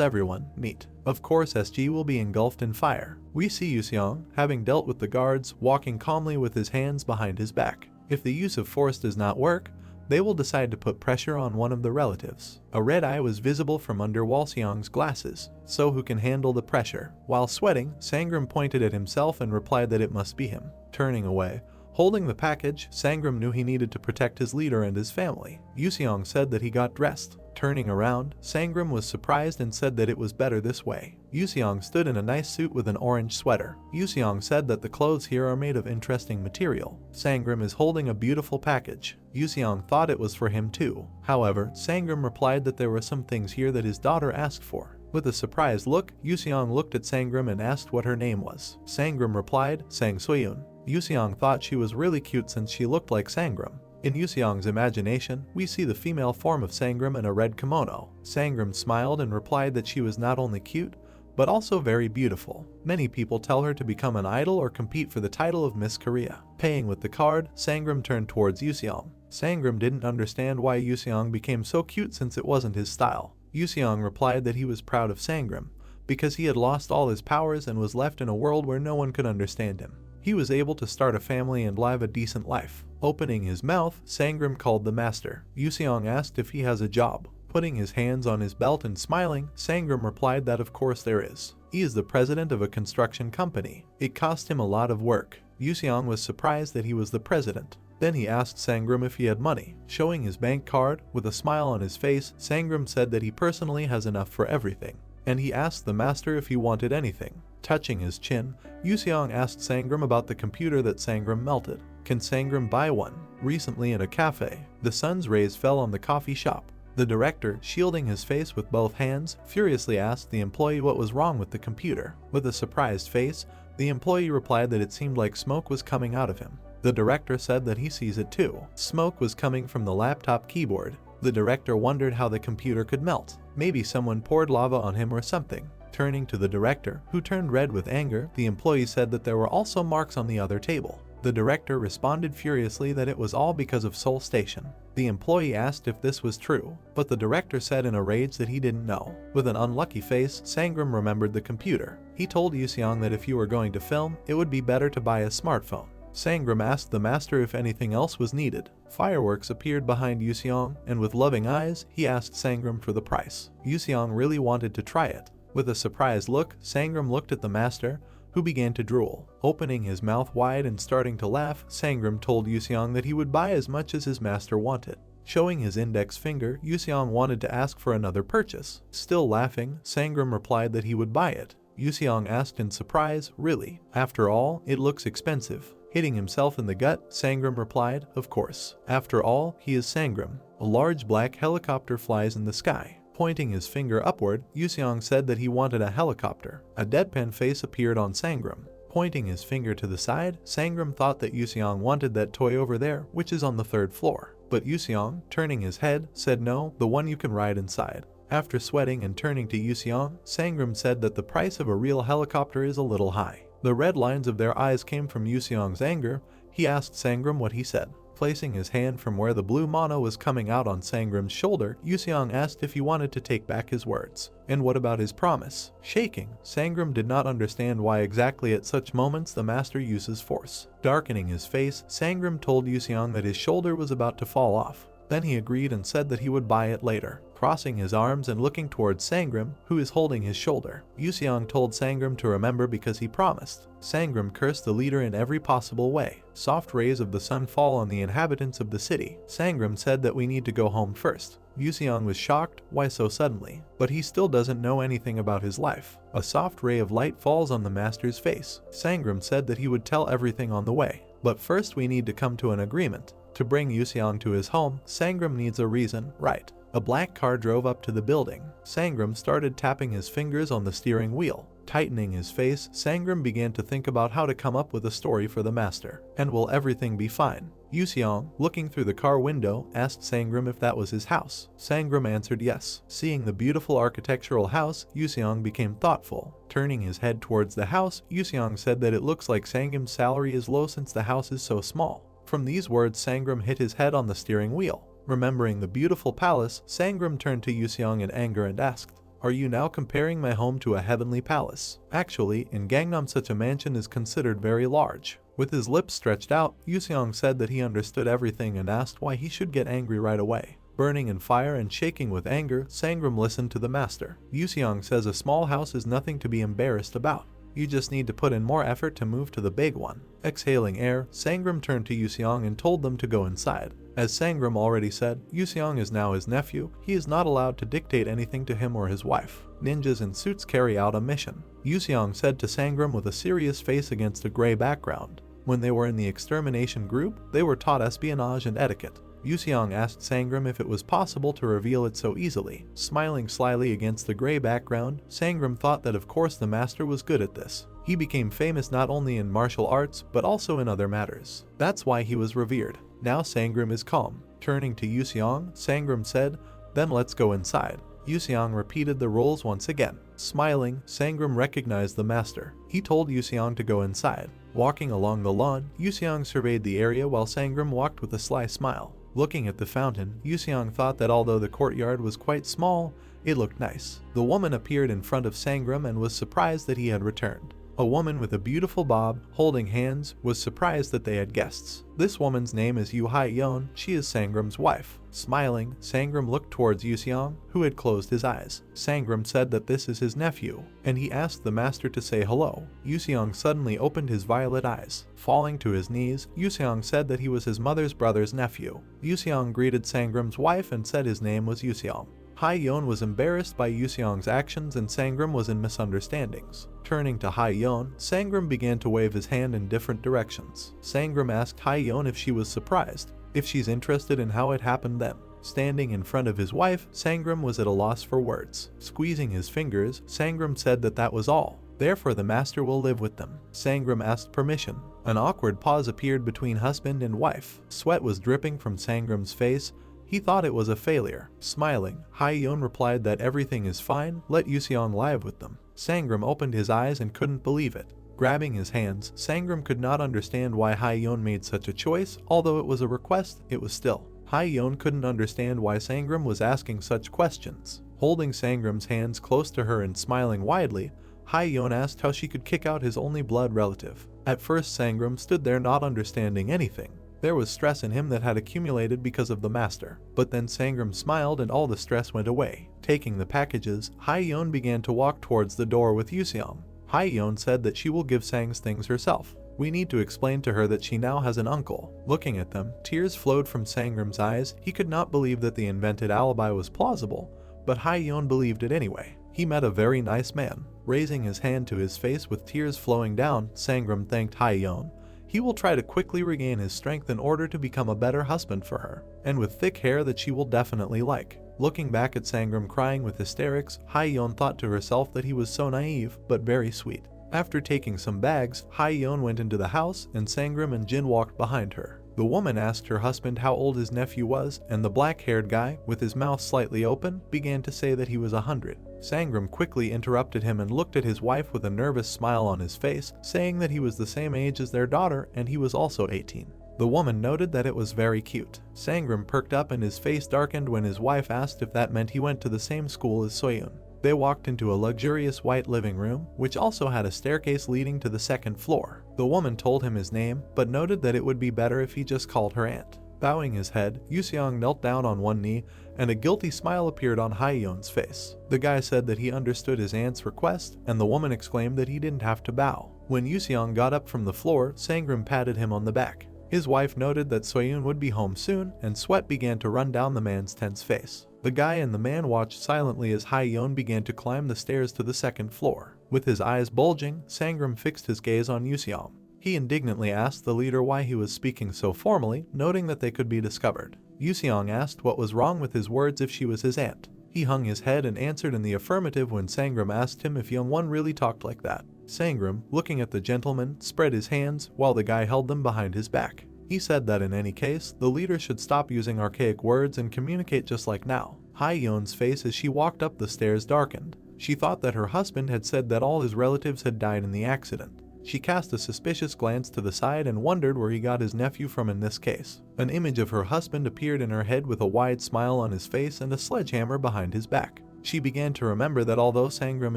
everyone, meet? Of course SG will be engulfed in fire. We see Yuseong, having dealt with the guards, walking calmly with his hands behind his back. If the use of force does not work, they will decide to put pressure on one of the relatives. A red eye was visible from under Walseong's glasses, so who can handle the pressure? While sweating, Sangram pointed at himself and replied that it must be him. Turning away, holding the package, Sangram knew he needed to protect his leader and his family. Yuseong said that he got dressed. Turning around, Sangram was surprised and said that it was better this way. Yuseong stood in a nice suit with an orange sweater. Yuseong said that the clothes here are made of interesting material. Sangram is holding a beautiful package. Yuseong thought it was for him too. However, Sangram replied that there were some things here that his daughter asked for. With a surprised look, Yuseong looked at Sangram and asked what her name was. Sangram replied, "Sang Soyun." Yuseong thought she was really cute since she looked like Sangram. In Yuseong's imagination, we see the female form of Sangram in a red kimono. Sangram smiled and replied that she was not only cute, but also very beautiful. Many people tell her to become an idol or compete for the title of Miss Korea. Paying with the card, Sangram turned towards Yuseong. Sangram didn't understand why Yuseong became so cute since it wasn't his style. Yuseong replied that he was proud of Sangram, because he had lost all his powers and was left in a world where no one could understand him. He was able to start a family and live a decent life. Opening his mouth, Sangram called the master. Yuseong asked if he has a job. Putting his hands on his belt and smiling, Sangram replied that of course there is. He is the president of a construction company. It cost him a lot of work. Yuseong was surprised that he was the president. Then he asked Sangram if he had money. Showing his bank card, with a smile on his face, Sangram said that he personally has enough for everything. And he asked the master if he wanted anything. Touching his chin, Yuseong asked Sangram about the computer that Sangram melted. Can Sangram buy one? Recently in a cafe, the sun's rays fell on the coffee shop. The director, shielding his face with both hands, furiously asked the employee what was wrong with the computer. With a surprised face, the employee replied that it seemed like smoke was coming out of him. The director said that he sees it too. Smoke was coming from the laptop keyboard. The director wondered how the computer could melt. Maybe someone poured lava on him or something. Turning to the director, who turned red with anger, the employee said that there were also marks on the other table. The director responded furiously that it was all because of Seoul Station. The employee asked if this was true, but the director said in a rage that he didn't know. With an unlucky face, Sangram remembered the computer. He told Yuseong that if you were going to film, it would be better to buy a smartphone. Sangram asked the master if anything else was needed. Fireworks appeared behind Yuseong, and with loving eyes, he asked Sangram for the price. Yuseong really wanted to try it. With a surprised look, Sangram looked at the master, who began to drool. Opening his mouth wide and starting to laugh, Sangram told Yuseong that he would buy as much as his master wanted. Showing his index finger, Yuseong wanted to ask for another purchase. Still laughing, Sangram replied that he would buy it. Yuseong asked in surprise, "Really? After all, it looks expensive." Hitting himself in the gut, Sangram replied, "Of course. After all, he is Sangram." A large black helicopter flies in the sky. Pointing his finger upward, Yuseong said that he wanted a helicopter. A deadpan face appeared on Sangram. Pointing his finger to the side, Sangram thought that Yuseong wanted that toy over there, which is on the 3rd floor. But Yuseong, turning his head, said no, the one you can ride inside. After sweating and turning to Yuseong, Sangram said that the price of a real helicopter is a little high. The red lines of their eyes came from Yuseong's anger. He asked Sangram what he said. Placing his hand from where the blue mana was coming out on Sangram's shoulder, Yuseong asked if he wanted to take back his words. And what about his promise? Shaking, Sangram did not understand why exactly at such moments the master uses force. Darkening his face, Sangram told Yuseong that his shoulder was about to fall off. Then he agreed and said that he would buy it later. Crossing his arms and looking towards Sangram, who is holding his shoulder, Yuseong told Sangram to remember because he promised. Sangram cursed the leader in every possible way. Soft rays of the sun fall on the inhabitants of the city. Sangram said that we need to go home first. Yuseong was shocked, why so suddenly? But he still doesn't know anything about his life. A soft ray of light falls on the master's face. Sangram said that he would tell everything on the way. But first we need to come to an agreement. To bring Yuseong to his home, Sangram needs a reason, right? A black car drove up to the building. Sangram started tapping his fingers on the steering wheel. Tightening his face, Sangram began to think about how to come up with a story for the master. And will everything be fine? Yuseong, looking through the car window, asked Sangram if that was his house. Sangram answered yes. Seeing the beautiful architectural house, Yuseong became thoughtful. Turning his head towards the house, Yuseong said that it looks like Sangram's salary is low since the house is so small. From these words, Sangram hit his head on the steering wheel. Remembering the beautiful palace, Sangram turned to Yuseong in anger and asked, "Are you now comparing my home to a heavenly palace? Actually, in Gangnam such a mansion is considered very large." With his lips stretched out, Yuseong said that he understood everything and asked why he should get angry right away. Burning in fire and shaking with anger, Sangram listened to the master. Yuseong says a small house is nothing to be embarrassed about. You just need to put in more effort to move to the big one. Exhaling air, Sangram turned to Yuseong and told them to go inside. As Sangram already said, Yuseong is now his nephew. He is not allowed to dictate anything to him or his wife. Ninjas in suits carry out a mission. Yuseong said to Sangram with a serious face against a gray background. When they were in the extermination group, they were taught espionage and etiquette. Yuseong asked Sangram if it was possible to reveal it so easily. Smiling slyly against the gray background, Sangram thought that of course the master was good at this. He became famous not only in martial arts, but also in other matters. That's why he was revered. Now Sangram is calm. Turning to Yuseong, Sangram said, "Then let's go inside." Yuseong repeated the roles once again. Smiling, Sangram recognized the master. He told Yuseong to go inside. Walking along the lawn, Yuseong surveyed the area while Sangram walked with a sly smile. Looking at the fountain, Yuseong thought that although the courtyard was quite small, it looked nice. The woman appeared in front of Sangram and was surprised that he had returned. A woman with a beautiful bob, holding hands, was surprised that they had guests. This woman's name is Yu Hai-yeon. She is Sangram's wife. Smiling, Sangram looked towards Yuseong, who had closed his eyes. Sangram said that this is his nephew, and he asked the master to say hello. Yuseong suddenly opened his violet eyes. Falling to his knees, Yuseong said that he was his mother's brother's nephew. Yuseong greeted Sangram's wife and said his name was Yuseong. Hai-yeon was embarrassed by Yuseong's actions and Sangram was in misunderstandings. Turning to Hai-yeon, Sangram began to wave his hand in different directions. Sangram asked Hai-yeon if she was surprised, if she's interested in how it happened then. Standing in front of his wife, Sangram was at a loss for words. Squeezing his fingers, Sangram said that that was all. Therefore the master will live with them. Sangram asked permission. An awkward pause appeared between husband and wife. Sweat was dripping from Sangram's face. He thought it was a failure. Smiling, Hai-yeon replied that everything is fine, let Yuseong live with them. Sangram opened his eyes and couldn't believe it. Grabbing his hands, Sangram could not understand why Hai-yeon made such a choice. Although it was a request, it was still. Hai-yeon couldn't understand why Sangram was asking such questions. Holding Sangram's hands close to her and smiling widely, Hyeon asked how she could kick out his only blood relative. At first Sangram stood there not understanding anything. There was stress in him that had accumulated because of the master. But then Sangram smiled and all the stress went away. Taking the packages, Hyeon began to walk towards the door with Yuseong. Hyeon said that she will give Sang's things herself. We need to explain to her that she now has an uncle. Looking at them, tears flowed from Sangram's eyes. He could not believe that the invented alibi was plausible, but Hyeon believed it anyway. He met a very nice man. Raising his hand to his face with tears flowing down, Sangram thanked Hyeon. He will try to quickly regain his strength in order to become a better husband for her, and with thick hair that she will definitely like. Looking back at Sangram crying with hysterics, Hyeon thought to herself that he was so naive, but very sweet. After taking some bags, Hyeon went into the house and Sangram and Jin walked behind her. The woman asked her husband how old his nephew was, and the black-haired guy, with his mouth slightly open, began to say that he was 100. Sangram quickly interrupted him and looked at his wife with a nervous smile on his face, saying that he was the same age as their daughter and he was also 18. The woman noted that it was very cute. Sangram perked up and his face darkened when his wife asked if that meant he went to the same school as Soyun. They walked into a luxurious white living room, which also had a staircase leading to the second floor. The woman told him his name, but noted that it would be better if he just called her aunt. Bowing his head, Yuseong knelt down on one knee, and a guilty smile appeared on Hyeon's face. The guy said that he understood his aunt's request, and the woman exclaimed that he didn't have to bow. When Yuseong got up from the floor, Sangram patted him on the back. His wife noted that Soyun would be home soon, and sweat began to run down the man's tense face. The guy and the man watched silently as Hyeon began to climb the stairs to the second floor. With his eyes bulging, Sangram fixed his gaze on Yuseong. He indignantly asked the leader why he was speaking so formally, noting that they could be discovered. Yuseong asked what was wrong with his words if she was his aunt. He hung his head and answered in the affirmative when Sangram asked him if young one really talked like that. Sangram, looking at the gentleman, spread his hands while the guy held them behind his back. He said that in any case, the leader should stop using archaic words and communicate just like now. Hyeon's face as she walked up the stairs darkened. She thought that her husband had said that all his relatives had died in the accident. She cast a suspicious glance to the side and wondered where he got his nephew from in this case. An image of her husband appeared in her head with a wide smile on his face and a sledgehammer behind his back. She began to remember that although Sangram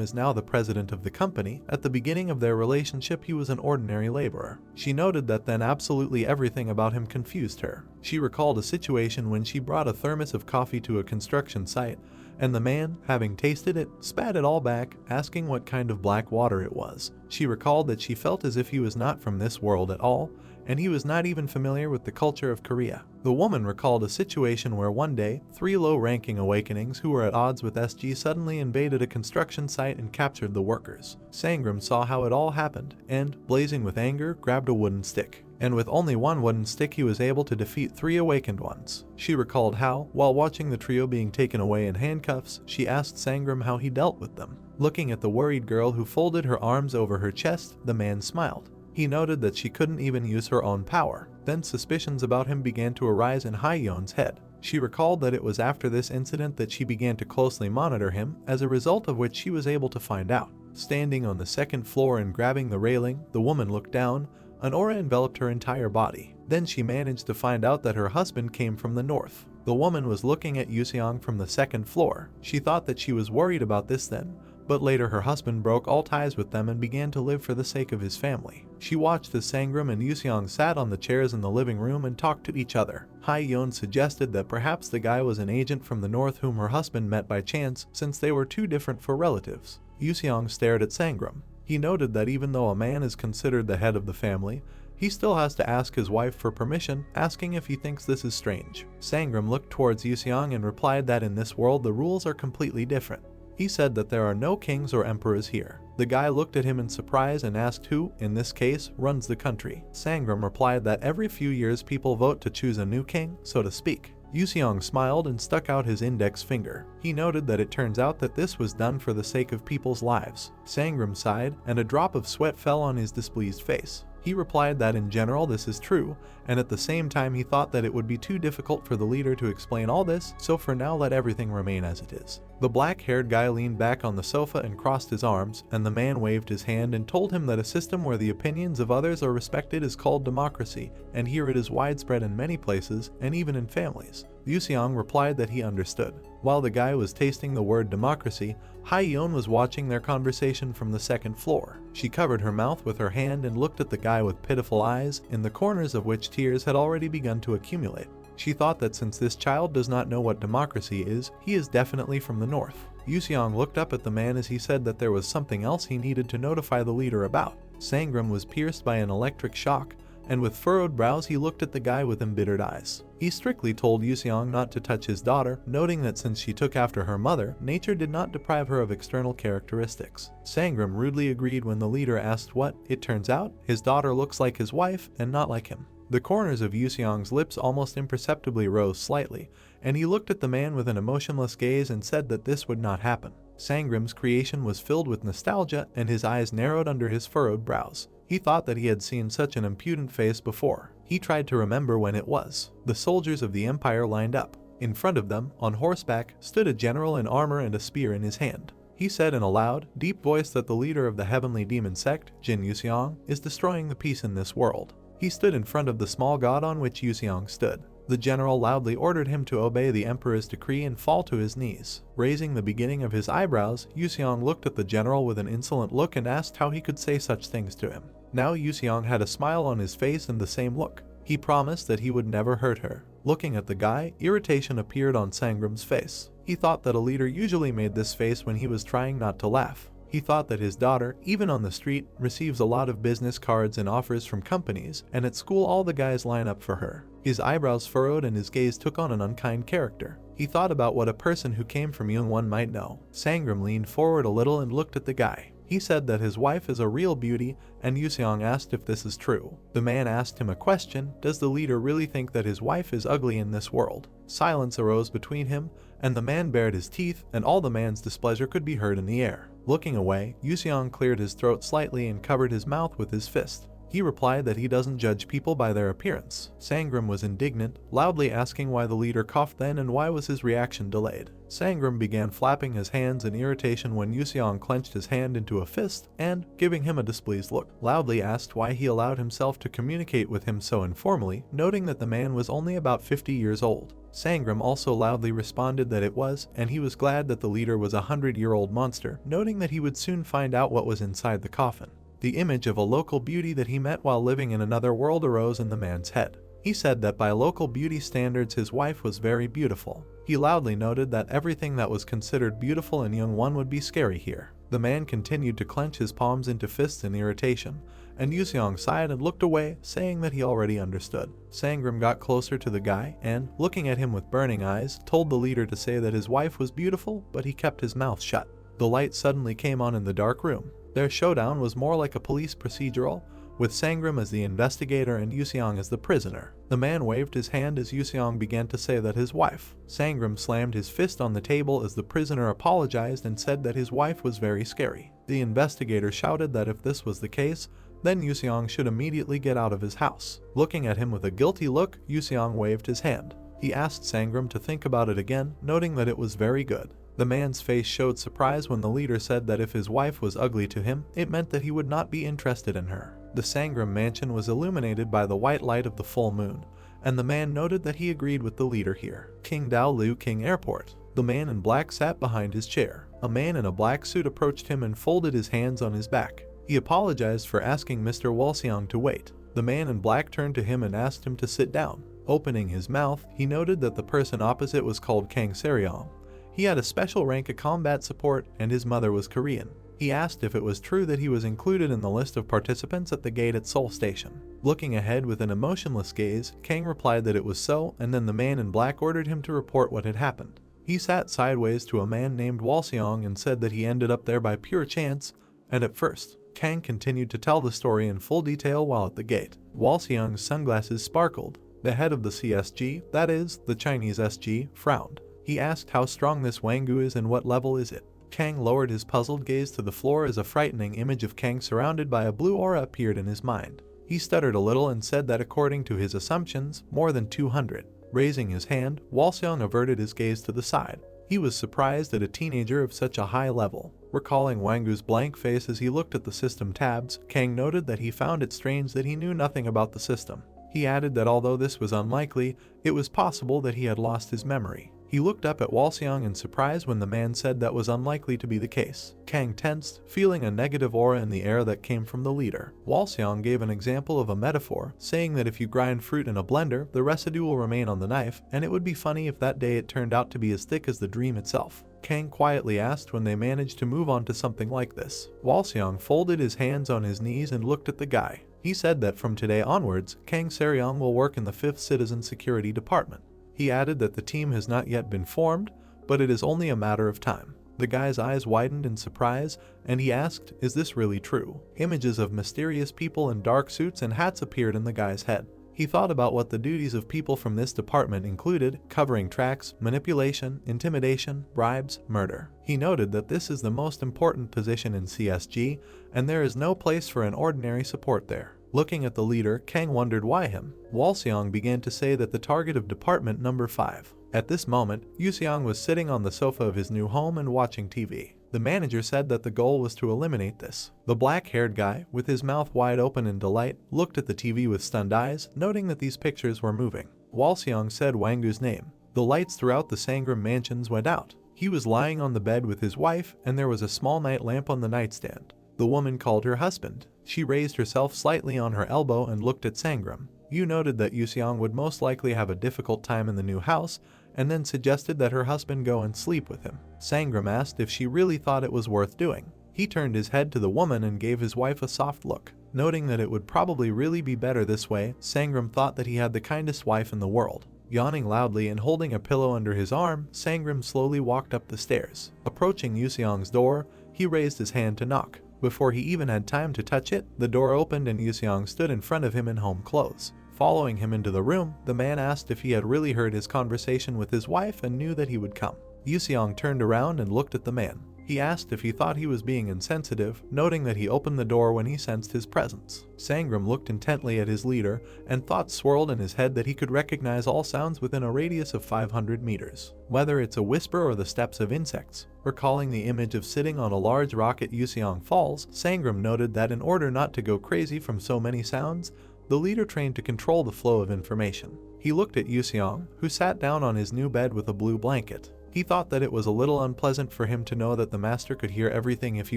is now the president of the company, at the beginning of their relationship he was an ordinary laborer. She noted that then absolutely everything about him confused her. She recalled a situation when she brought a thermos of coffee to a construction site, and the man, having tasted it, spat it all back, asking what kind of black water it was. She recalled that she felt as if he was not from this world at all, and he was not even familiar with the culture of Korea. The woman recalled a situation where one day, 3 low-ranking awakenings who were at odds with SG suddenly invaded a construction site and captured the workers. Sangram saw how it all happened, and, blazing with anger, grabbed a wooden stick. And with only one wooden stick he was able to defeat 3 awakened ones. She recalled how, while watching the trio being taken away in handcuffs, she asked Sangram how he dealt with them. Looking at the worried girl who folded her arms over her chest, the man smiled. He noted that she couldn't even use her own power. Then suspicions about him began to arise in Hyeon's head. She recalled that it was after this incident that she began to closely monitor him, as a result of which she was able to find out. Standing on the second floor and grabbing the railing, the woman looked down. An aura enveloped her entire body. Then she managed to find out that her husband came from the north. The woman was looking at Yuseong from the second floor. She thought that she was worried about this then, but later her husband broke all ties with them and began to live for the sake of his family. She watched as Sangram and Yuseong sat on the chairs in the living room and talked to each other. Hyeon suggested that perhaps the guy was an agent from the north whom her husband met by chance, since they were too different for relatives. Yuseong stared at Sangram. He noted that even though a man is considered the head of the family, he still has to ask his wife for permission, asking if he thinks this is strange. Sangram looked towards Yuseong and replied that in this world the rules are completely different. He said that there are no kings or emperors here. The guy looked at him in surprise and asked who, in this case, runs the country. Sangram replied that every few years people vote to choose a new king, so to speak. Yuseong smiled and stuck out his index finger. He noted that it turns out that this was done for the sake of people's lives. Sangram sighed, and a drop of sweat fell on his displeased face. He replied that in general this is true, and at the same time he thought that it would be too difficult for the leader to explain all this, so for now let everything remain as it is. The black-haired guy leaned back on the sofa and crossed his arms, and the man waved his hand and told him that a system where the opinions of others are respected is called democracy, and here it is widespread in many places, and even in families. Yuseong replied that he understood. While the guy was tasting the word democracy, Hyeon was watching their conversation from the second floor. She covered her mouth with her hand and looked at the guy with pitiful eyes, in the corners of which tears had already begun to accumulate. She thought that since this child does not know what democracy is, he is definitely from the north. Yuseong looked up at the man as he said that there was something else he needed to notify the leader about. Sangram was pierced by an electric shock, and with furrowed brows he looked at the guy with embittered eyes. He strictly told Yuseong not to touch his daughter, noting that since she took after her mother, nature did not deprive her of external characteristics. Sangram rudely agreed when the leader asked what. It turns out, his daughter looks like his wife and not like him. The corners of Yuseong's lips almost imperceptibly rose slightly, and he looked at the man with an emotionless gaze and said that this would not happen. Sangram's creation was filled with nostalgia, and his eyes narrowed under his furrowed brows. He thought that he had seen such an impudent face before. He tried to remember when it was. The soldiers of the Empire lined up. In front of them, on horseback, stood a general in armor and a spear in his hand. He said in a loud, deep voice that the leader of the heavenly demon sect, Jin Yuseong, is destroying the peace in this world. He stood in front of the small god on which Yuseong stood. The general loudly ordered him to obey the emperor's decree and fall to his knees. Raising the beginning of his eyebrows, Yuseong looked at the general with an insolent look and asked how he could say such things to him. Now Yuseong had a smile on his face and the same look. He promised that he would never hurt her. Looking at the guy, irritation appeared on Sangram's face. He thought that a leader usually made this face when he was trying not to laugh. He thought that his daughter, even on the street, receives a lot of business cards and offers from companies, and at school all the guys line up for her. His eyebrows furrowed and his gaze took on an unkind character. He thought about what a person who came from Youngwon might know. Sangram leaned forward a little and looked at the guy. He said that his wife is a real beauty, and Yuseong asked if this is true. The man asked him a question: does the leader really think that his wife is ugly in this world? Silence arose between him, and the man bared his teeth, and all the man's displeasure could be heard in the air. Looking away, Yuseong cleared his throat slightly and covered his mouth with his fist. He replied that he doesn't judge people by their appearance. Sangram was indignant, loudly asking why the leader coughed then and why was his reaction delayed. Sangram began flapping his hands in irritation when Yuseong clenched his hand into a fist and, giving him a displeased look, loudly asked why he allowed himself to communicate with him so informally, noting that the man was only about 50 years old. Sangram also loudly responded that it was, and he was glad that the leader was a 100-year-old monster, noting that he would soon find out what was inside the coffin. The image of a local beauty that he met while living in another world arose in the man's head. He said that by local beauty standards his wife was very beautiful. He loudly noted that everything that was considered beautiful in Youngwon would be scary here. The man continued to clench his palms into fists in irritation, and Yuseong sighed and looked away, saying that he already understood. Sangram got closer to the guy and, looking at him with burning eyes, told the leader to say that his wife was beautiful, but he kept his mouth shut. The light suddenly came on in the dark room. Their showdown was more like a police procedural, with Sangram as the investigator and Yuseong as the prisoner. The man waved his hand as Yuseong began to say that his wife. Sangram slammed his fist on the table as the prisoner apologized and said that his wife was very scary. The investigator shouted that if this was the case, then Yuseong should immediately get out of his house. Looking at him with a guilty look, Yuseong waved his hand. He asked Sangram to think about it again, noting that it was very good. The man's face showed surprise when the leader said that if his wife was ugly to him, it meant that he would not be interested in her. The Sangram mansion was illuminated by the white light of the full moon, and the man noted that he agreed with the leader here. King Daolu King Airport. The man in black sat behind his chair. A man in a black suit approached him and folded his hands on his back. He apologized for asking Mr. Walseong to wait. The man in black turned to him and asked him to sit down. Opening his mouth, he noted that the person opposite was called Kang Seryong. He had a special rank of combat support, and his mother was Korean. He asked if it was true that he was included in the list of participants at the gate at Seoul Station. Looking ahead with an emotionless gaze, Kang replied that it was so, and then the man in black ordered him to report what had happened. He sat sideways to a man named Walseong and said that he ended up there by pure chance, and at first, Kang continued to tell the story in full detail while at the gate. Walseong's sunglasses sparkled. The head of the CSG, that is, the Chinese SG, frowned. He asked how strong this Wangu is and what level is it. Kang lowered his puzzled gaze to the floor as a frightening image of Kang surrounded by a blue aura appeared in his mind. He stuttered a little and said that according to his assumptions, more than 200. Raising his hand, Walseong averted his gaze to the side. He was surprised at a teenager of such a high level. Recalling Wangu's blank face as he looked at the system tabs, Kang noted that he found it strange that he knew nothing about the system. He added that although this was unlikely, it was possible that he had lost his memory. He looked up at Walseong in surprise when the man said that was unlikely to be the case. Kang tensed, feeling a negative aura in the air that came from the leader. Walseong gave an example of a metaphor, saying that if you grind fruit in a blender, the residue will remain on the knife, and it would be funny if that day it turned out to be as thick as the dream itself. Kang quietly asked when they managed to move on to something like this. Walseong folded his hands on his knees and looked at the guy. He said that from today onwards, Kang Seryong will work in the 5th Citizen Security Department. He added that the team has not yet been formed, but it is only a matter of time. The guy's eyes widened in surprise, and he asked, "Is this really true?" Images of mysterious people in dark suits and hats appeared in the guy's head. He thought about what the duties of people from this department included, covering tracks, manipulation, intimidation, bribes, murder. He noted that this is the most important position in CSG, and there is no place for an ordinary support there. Looking at the leader, Kang wondered why him. Walseong began to say that the target of Department Number 5. At this moment, Yuseong was sitting on the sofa of his new home and watching TV. The manager said that the goal was to eliminate this. The black-haired guy, with his mouth wide open in delight, looked at the TV with stunned eyes, noting that these pictures were moving. Walseong said Wangu's name. The lights throughout the Sangram mansions went out. He was lying on the bed with his wife, and there was a small night lamp on the nightstand. The woman called her husband. She raised herself slightly on her elbow and looked at Sangram. Yu noted that Yuseong would most likely have a difficult time in the new house, and then suggested that her husband go and sleep with him. Sangram asked if she really thought it was worth doing. He turned his head to the woman and gave his wife a soft look. Noting that it would probably really be better this way, Sangram thought that he had the kindest wife in the world. Yawning loudly and holding a pillow under his arm, Sangram slowly walked up the stairs. Approaching Yuseong's door, he raised his hand to knock. Before he even had time to touch it, the door opened and Yuseong stood in front of him in home clothes. Following him into the room, the man asked if he had really heard his conversation with his wife and knew that he would come. Yuseong turned around and looked at the man. He asked if he thought he was being insensitive, noting that he opened the door when he sensed his presence. Sangram looked intently at his leader, and thoughts swirled in his head that he could recognize all sounds within a radius of 500 meters. Whether it's a whisper or the steps of insects. Recalling the image of sitting on a large rock at Yuseong Falls, Sangram noted that in order not to go crazy from so many sounds, the leader trained to control the flow of information. He looked at Yuseong, who sat down on his new bed with a blue blanket. He thought that it was a little unpleasant for him to know that the master could hear everything if he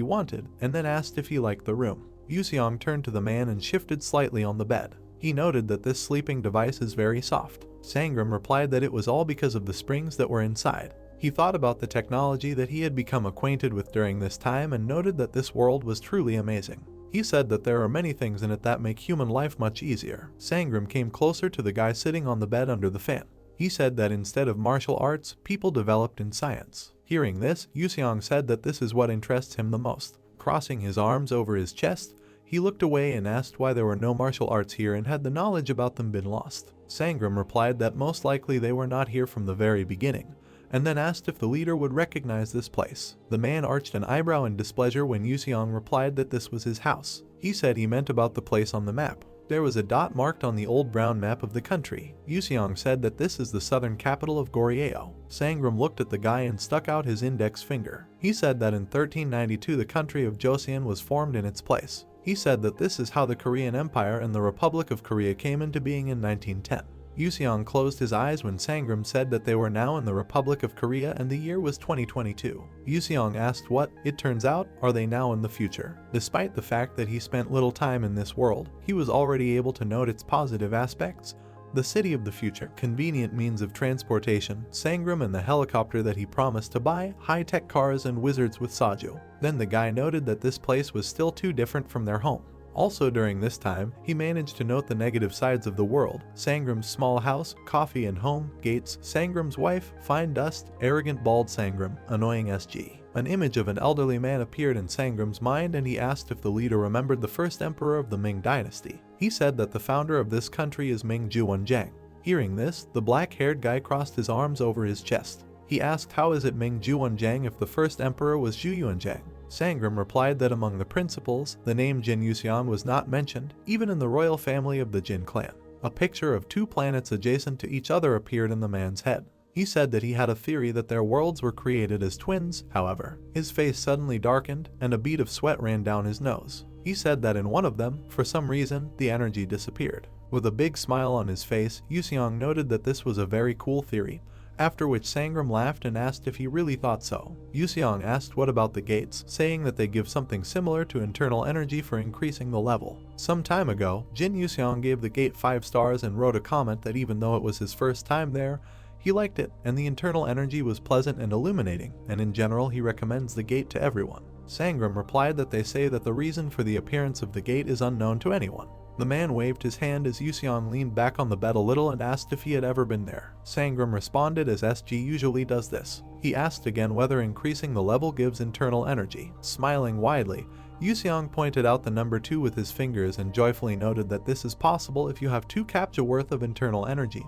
wanted, and then asked if he liked the room. Yuseong turned to the man and shifted slightly on the bed. He noted that this sleeping device is very soft. Sangram replied that it was all because of the springs that were inside. He thought about the technology that he had become acquainted with during this time and noted that this world was truly amazing. He said that there are many things in it that make human life much easier. Sangram came closer to the guy sitting on the bed under the fan. He said that instead of martial arts, people developed in science. Hearing this, Yuseong said that this is what interests him the most. Crossing his arms over his chest, he looked away and asked why there were no martial arts here and had the knowledge about them been lost. Sangram replied that most likely they were not here from the very beginning, and then asked if the leader would recognize this place. The man arched an eyebrow in displeasure when Yuseong replied that this was his house. He said he meant about the place on the map. There was a dot marked on the old brown map of the country. Yuseong said that this is the southern capital of Goryeo. Sangram looked at the guy and stuck out his index finger. He said that in 1392 the country of Joseon was formed in its place. He said that this is how the Korean Empire and the Republic of Korea came into being in 1910. Yuseong closed his eyes when Sangram said that they were now in the Republic of Korea and the year was 2022. Yuseong asked what, it turns out, are they now in the future? Despite the fact that he spent little time in this world, he was already able to note its positive aspects. The city of the future, convenient means of transportation, Sangram and the helicopter that he promised to buy, high-tech cars and wizards with Saju. Then the guy noted that this place was still too different from their home. Also during this time, he managed to note the negative sides of the world. Sangram's small house, coffee and home, gates, Sangram's wife, fine dust, arrogant bald Sangram, annoying SG. An image of an elderly man appeared in Sangram's mind and he asked if the leader remembered the first emperor of the Ming dynasty. He said that the founder of this country is Ming Juwanjang. Hearing this, the black-haired guy crossed his arms over his chest. He asked how is it Ming Juanjiang if the first emperor was Zhu Yuanjiang. Sangram replied that among the principals, the name Jin Yuxiang was not mentioned, even in the royal family of the Jin clan. A picture of two planets adjacent to each other appeared in the man's head. He said that he had a theory that their worlds were created as twins, however. His face suddenly darkened, and a bead of sweat ran down his nose. He said that in one of them, for some reason, the energy disappeared. With a big smile on his face, Yuxiang noted that this was a very cool theory, after which Sangram laughed and asked if he really thought so. Yuxiang asked what about the gates, saying that they give something similar to internal energy for increasing the level. Some time ago, Jin Yuxiang gave the gate 5 stars and wrote a comment that even though it was his first time there, he liked it and the internal energy was pleasant and illuminating, and in general he recommends the gate to everyone. Sangram replied that they say that the reason for the appearance of the gate is unknown to anyone. The man waved his hand as Yuxiang leaned back on the bed a little and asked if he had ever been there. Sangram responded as SG usually does this. He asked again whether increasing the level gives internal energy. Smiling widely, Yuxiang pointed out the number 2 with his fingers and joyfully noted that this is possible if you have 2 captcha worth of internal energy.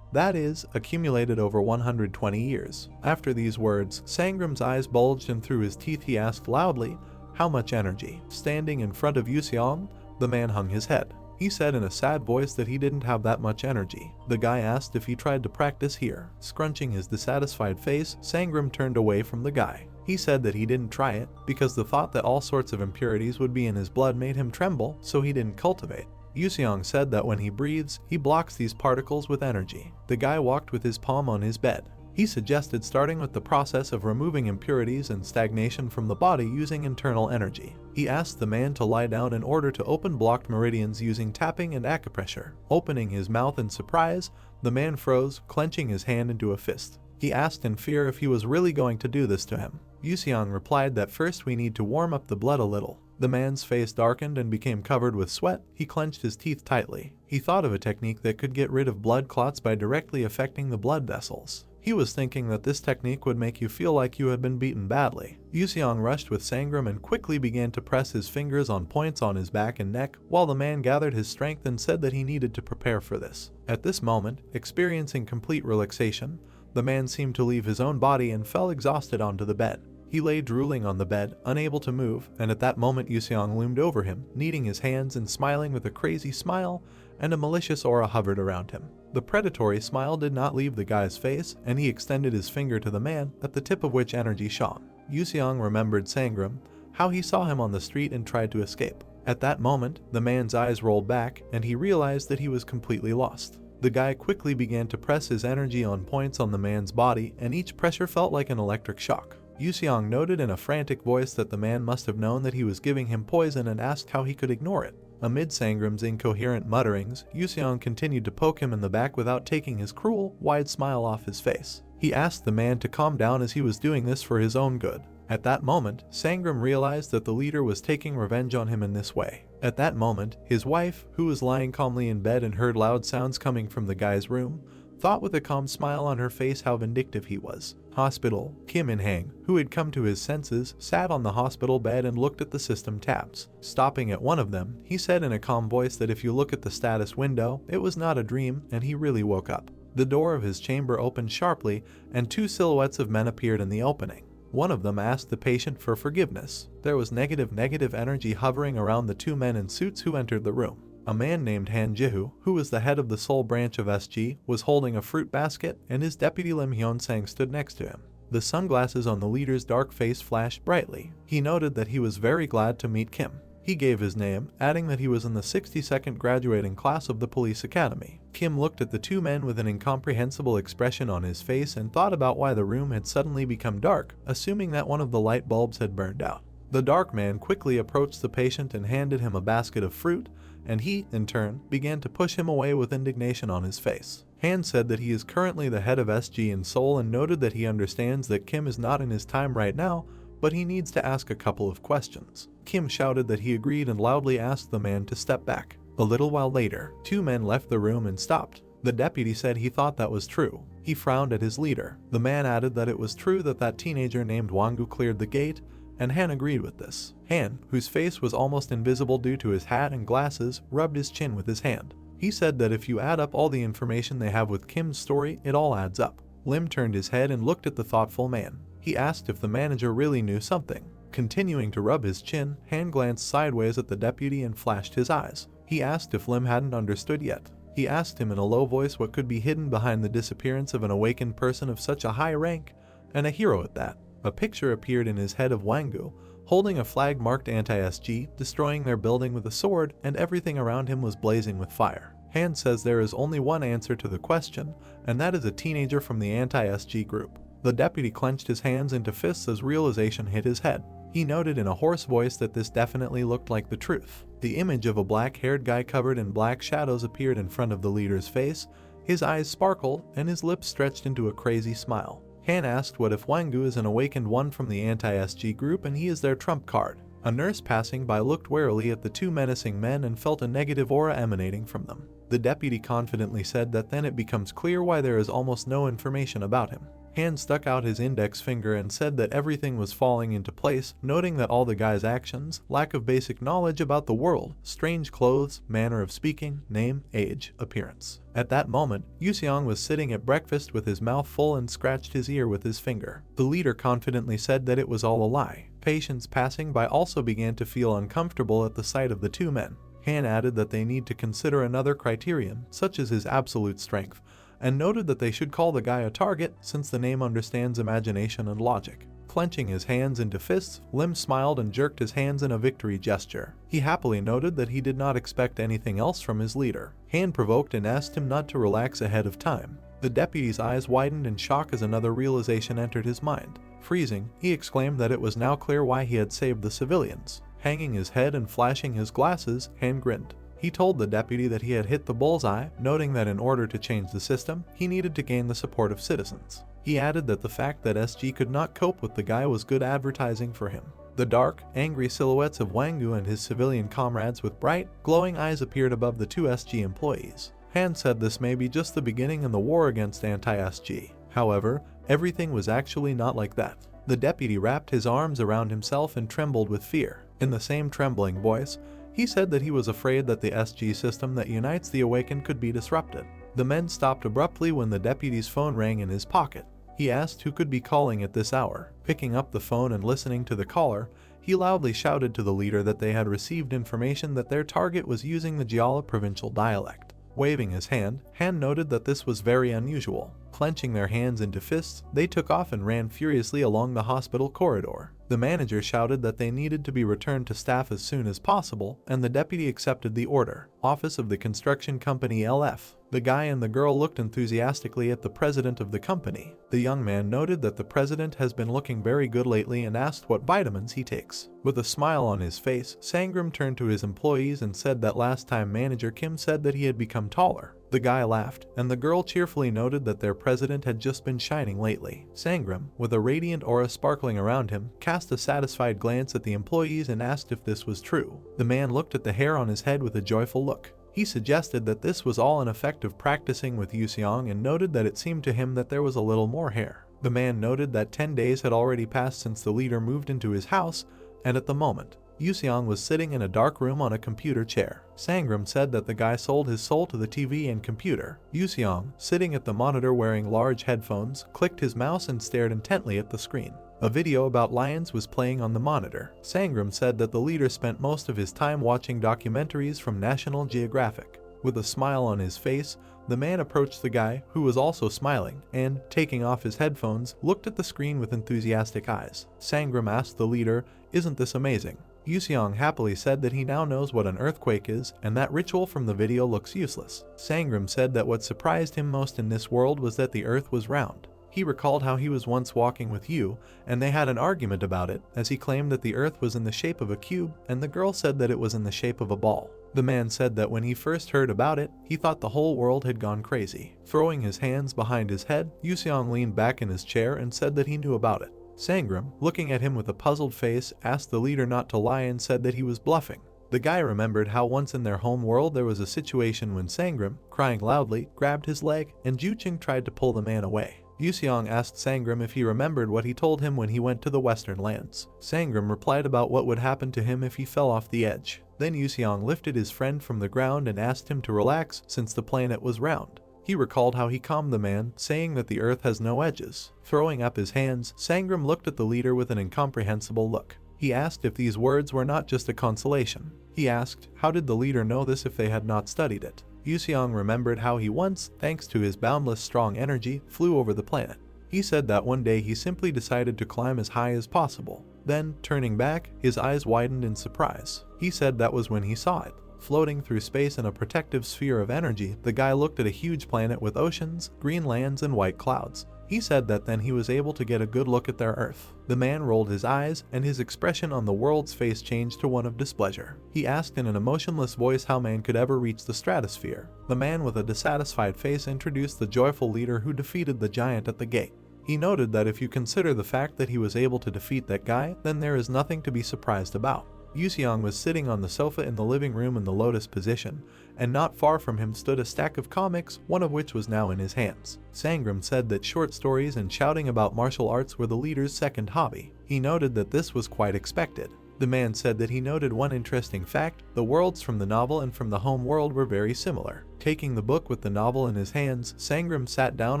That is, accumulated over 120 years. After these words, Sangram's eyes bulged and through his teeth he asked loudly, "How much energy?" Standing in front of Yuxiang, the man hung his head. He said in a sad voice that he didn't have that much energy. The guy asked if he tried to practice here. Scrunching his dissatisfied face, Sangram turned away from the guy. He said that he didn't try it, because the thought that all sorts of impurities would be in his blood made him tremble, so he didn't cultivate. Yuxiang said that when he breathes, he blocks these particles with energy. The guy walked with his palm on his bed. He suggested starting with the process of removing impurities and stagnation from the body using internal energy. He asked the man to lie down in order to open blocked meridians using tapping and acupressure. Opening his mouth in surprise, the man froze, clenching his hand into a fist. He asked in fear if he was really going to do this to him. Yuxiang replied that first we need to warm up the blood a little. The man's face darkened and became covered with sweat. He clenched his teeth tightly. He thought of a technique that could get rid of blood clots by directly affecting the blood vessels. He was thinking that this technique would make you feel like you had been beaten badly. Yuxiang rushed with Sangram and quickly began to press his fingers on points on his back and neck, while the man gathered his strength and said that he needed to prepare for this. At this moment, experiencing complete relaxation, the man seemed to leave his own body and fell exhausted onto the bed. He lay drooling on the bed, unable to move, and at that moment Yuxiang loomed over him, kneading his hands and smiling with a crazy smile, and a malicious aura hovered around him. The predatory smile did not leave the guy's face, and he extended his finger to the man, at the tip of which energy shone. Yuxiang remembered Sangram, how he saw him on the street and tried to escape. At that moment, the man's eyes rolled back, and he realized that he was completely lost. The guy quickly began to press his energy on points on the man's body, and each pressure felt like an electric shock. Yuxiang noted in a frantic voice that the man must have known that he was giving him poison and asked how he could ignore it. Amid Sangram's incoherent mutterings, Yuxiang continued to poke him in the back without taking his cruel, wide smile off his face. He asked the man to calm down as he was doing this for his own good. At that moment, Sangram realized that the leader was taking revenge on him in this way. At that moment, his wife, who was lying calmly in bed and heard loud sounds coming from the guy's room, thought with a calm smile on her face how vindictive he was. Hospital. Kim In-hang, who had come to his senses, sat on the hospital bed and looked at the system tabs. Stopping at one of them, he said in a calm voice that if you look at the status window, it was not a dream, and he really woke up. The door of his chamber opened sharply, and 2 silhouettes of men appeared in the opening. One of them asked the patient for forgiveness. There was negative energy hovering around the 2 men in suits who entered the room. A man named Han Jihu, who was the head of the Seoul branch of SG, was holding a fruit basket, and his deputy Lim Hyun-sang stood next to him. The sunglasses on the leader's dark face flashed brightly. He noted that he was very glad to meet Kim. He gave his name, adding that he was in the 62nd graduating class of the police academy. Kim looked at the 2 men with an incomprehensible expression on his face and thought about why the room had suddenly become dark, assuming that one of the light bulbs had burned out. The dark man quickly approached the patient and handed him a basket of fruit, and he, in turn, began to push him away with indignation on his face. Han said that he is currently the head of SG in Seoul and noted that he understands that Kim is not in his time right now, but he needs to ask a couple of questions. Kim shouted that he agreed and loudly asked the man to step back. A little while later, 2 men left the room and stopped. The deputy said he thought that was true. He frowned at his leader. The man added that it was true that teenager named Wangu cleared the gate, and Han agreed with this. Han, whose face was almost invisible due to his hat and glasses, rubbed his chin with his hand. He said that if you add up all the information they have with Kim's story, it all adds up. Lim turned his head and looked at the thoughtful man. He asked if the manager really knew something. Continuing to rub his chin, Han glanced sideways at the deputy and flashed his eyes. He asked if Lim hadn't understood yet. He asked him in a low voice what could be hidden behind the disappearance of an awakened person of such a high rank, and a hero at that. A picture appeared in his head of Wangu, holding a flag marked anti-SG, destroying their building with a sword, and everything around him was blazing with fire. Han says there is only one answer to the question, and that is a teenager from the anti-SG group. The deputy clenched his hands into fists as realization hit his head. He noted in a hoarse voice that this definitely looked like the truth. The image of a black-haired guy covered in black shadows appeared in front of the leader's face. His eyes sparkled, and his lips stretched into a crazy smile. Han asked what if Wangu is an awakened one from the anti-SG group and he is their trump card. A nurse passing by looked warily at the two menacing men and felt a negative aura emanating from them. The deputy confidently said that then it becomes clear why there is almost no information about him. Han stuck out his index finger and said that everything was falling into place, noting that all the guy's actions, lack of basic knowledge about the world, strange clothes, manner of speaking, name, age, appearance. At that moment, Yuseong was sitting at breakfast with his mouth full and scratched his ear with his finger. The leader confidently said that it was all a lie. Patients passing by also began to feel uncomfortable at the sight of the two men. Han added that they need to consider another criterion, such as his absolute strength, and noted that they should call the guy a target since the name understands imagination and logic. Clenching his hands into fists, Lim smiled and jerked his hands in a victory gesture. He happily noted that he did not expect anything else from his leader. Han provoked and asked him not to relax ahead of time. The deputy's eyes widened in shock as another realization entered his mind. Freezing, he exclaimed that it was now clear why he had saved the civilians. Hanging his head and flashing his glasses, Han grinned. He told the deputy that he had hit the bullseye, noting that in order to change the system, he needed to gain the support of citizens. He added that the fact that SG could not cope with the guy was good advertising for him. The dark, angry silhouettes of Wangu and his civilian comrades with bright, glowing eyes appeared above the two SG employees. Han said this may be just the beginning in the war against anti-SG. However, everything was actually not like that. The deputy wrapped his arms around himself and trembled with fear. In the same trembling voice, he said that he was afraid that the SG system that unites the awakened could be disrupted. The men stopped abruptly when the deputy's phone rang in his pocket. He asked who could be calling at this hour. Picking up the phone and listening to the caller, he loudly shouted to the leader that they had received information that their target was using the Jeolla provincial dialect. Waving his hand, Han noted that this was very unusual. Clenching their hands into fists, they took off and ran furiously along the hospital corridor. The manager shouted that they needed to be returned to staff as soon as possible, and the deputy accepted the order. Office of the construction company LF. The guy and the girl looked enthusiastically at the president of the company. The young man noted that the president has been looking very good lately and asked what vitamins he takes. With a smile on his face, Sangram turned to his employees and said that last time manager Kim said that he had become taller. The guy laughed, and the girl cheerfully noted that their president had just been shining lately. Sangram, with a radiant aura sparkling around him, cast a satisfied glance at the employees and asked if this was true. The man looked at the hair on his head with a joyful look. He suggested that this was all an effect of practicing with Yuseong and noted that it seemed to him that there was a little more hair. The man noted that 10 days had already passed since the leader moved into his house, and at the moment, Yuseong was sitting in a dark room on a computer chair. Sangram said that the guy sold his soul to the TV and computer. Yuseong, sitting at the monitor wearing large headphones, clicked his mouse and stared intently at the screen. A video about lions was playing on the monitor. Sangram said that the leader spent most of his time watching documentaries from National Geographic. With a smile on his face, the man approached the guy, who was also smiling, and, taking off his headphones, looked at the screen with enthusiastic eyes. Sangram asked the leader, "Isn't this amazing?" Yuseong happily said that he now knows what an earthquake is, and that ritual from the video looks useless. Sangram said that what surprised him most in this world was that the earth was round. He recalled how he was once walking with Yu, and they had an argument about it, as he claimed that the earth was in the shape of a cube, and the girl said that it was in the shape of a ball. The man said that when he first heard about it, he thought the whole world had gone crazy. Throwing his hands behind his head, Yuseong leaned back in his chair and said that he knew about it. Sangram, looking at him with a puzzled face, asked the leader not to lie and said that he was bluffing. The guy remembered how once in their home world there was a situation when Sangram, crying loudly, grabbed his leg, and Juching tried to pull the man away. Yuseong asked Sangram if he remembered what he told him when he went to the Western lands. Sangram replied about what would happen to him if he fell off the edge. Then Yuseong lifted his friend from the ground and asked him to relax since the planet was round. He He recalled how he calmed the man, saying that the earth has no edges. Throwing up his hands, Sangram looked at the leader with an incomprehensible look. He asked if these words were not just a consolation. He asked, how did the leader know this if they had not studied it? Yuseong remembered how he once, thanks to his boundless strong energy, flew over the planet. He said that one day he simply decided to climb as high as possible. Then, turning back, his eyes widened in surprise. He said that was when he saw it. Floating through space in a protective sphere of energy, the guy looked at a huge planet with oceans, green lands, and white clouds. He said that then he was able to get a good look at their Earth. The man rolled his eyes, and his expression on the world's face changed to one of displeasure. He asked in an emotionless voice how man could ever reach the stratosphere. The man with a dissatisfied face introduced the joyful leader who defeated the giant at the gate. He noted that if you consider the fact that he was able to defeat that guy, then there is nothing to be surprised about. Yuseong was sitting on the sofa in the living room in the lotus position, and not far from him stood a stack of comics, one of which was now in his hands. Sangram said that short stories and shouting about martial arts were the leader's second hobby. He noted that this was quite expected. The man said that he noted one interesting fact: the worlds from the novel and from the home world were very similar. Taking the book with the novel in his hands, Sangram sat down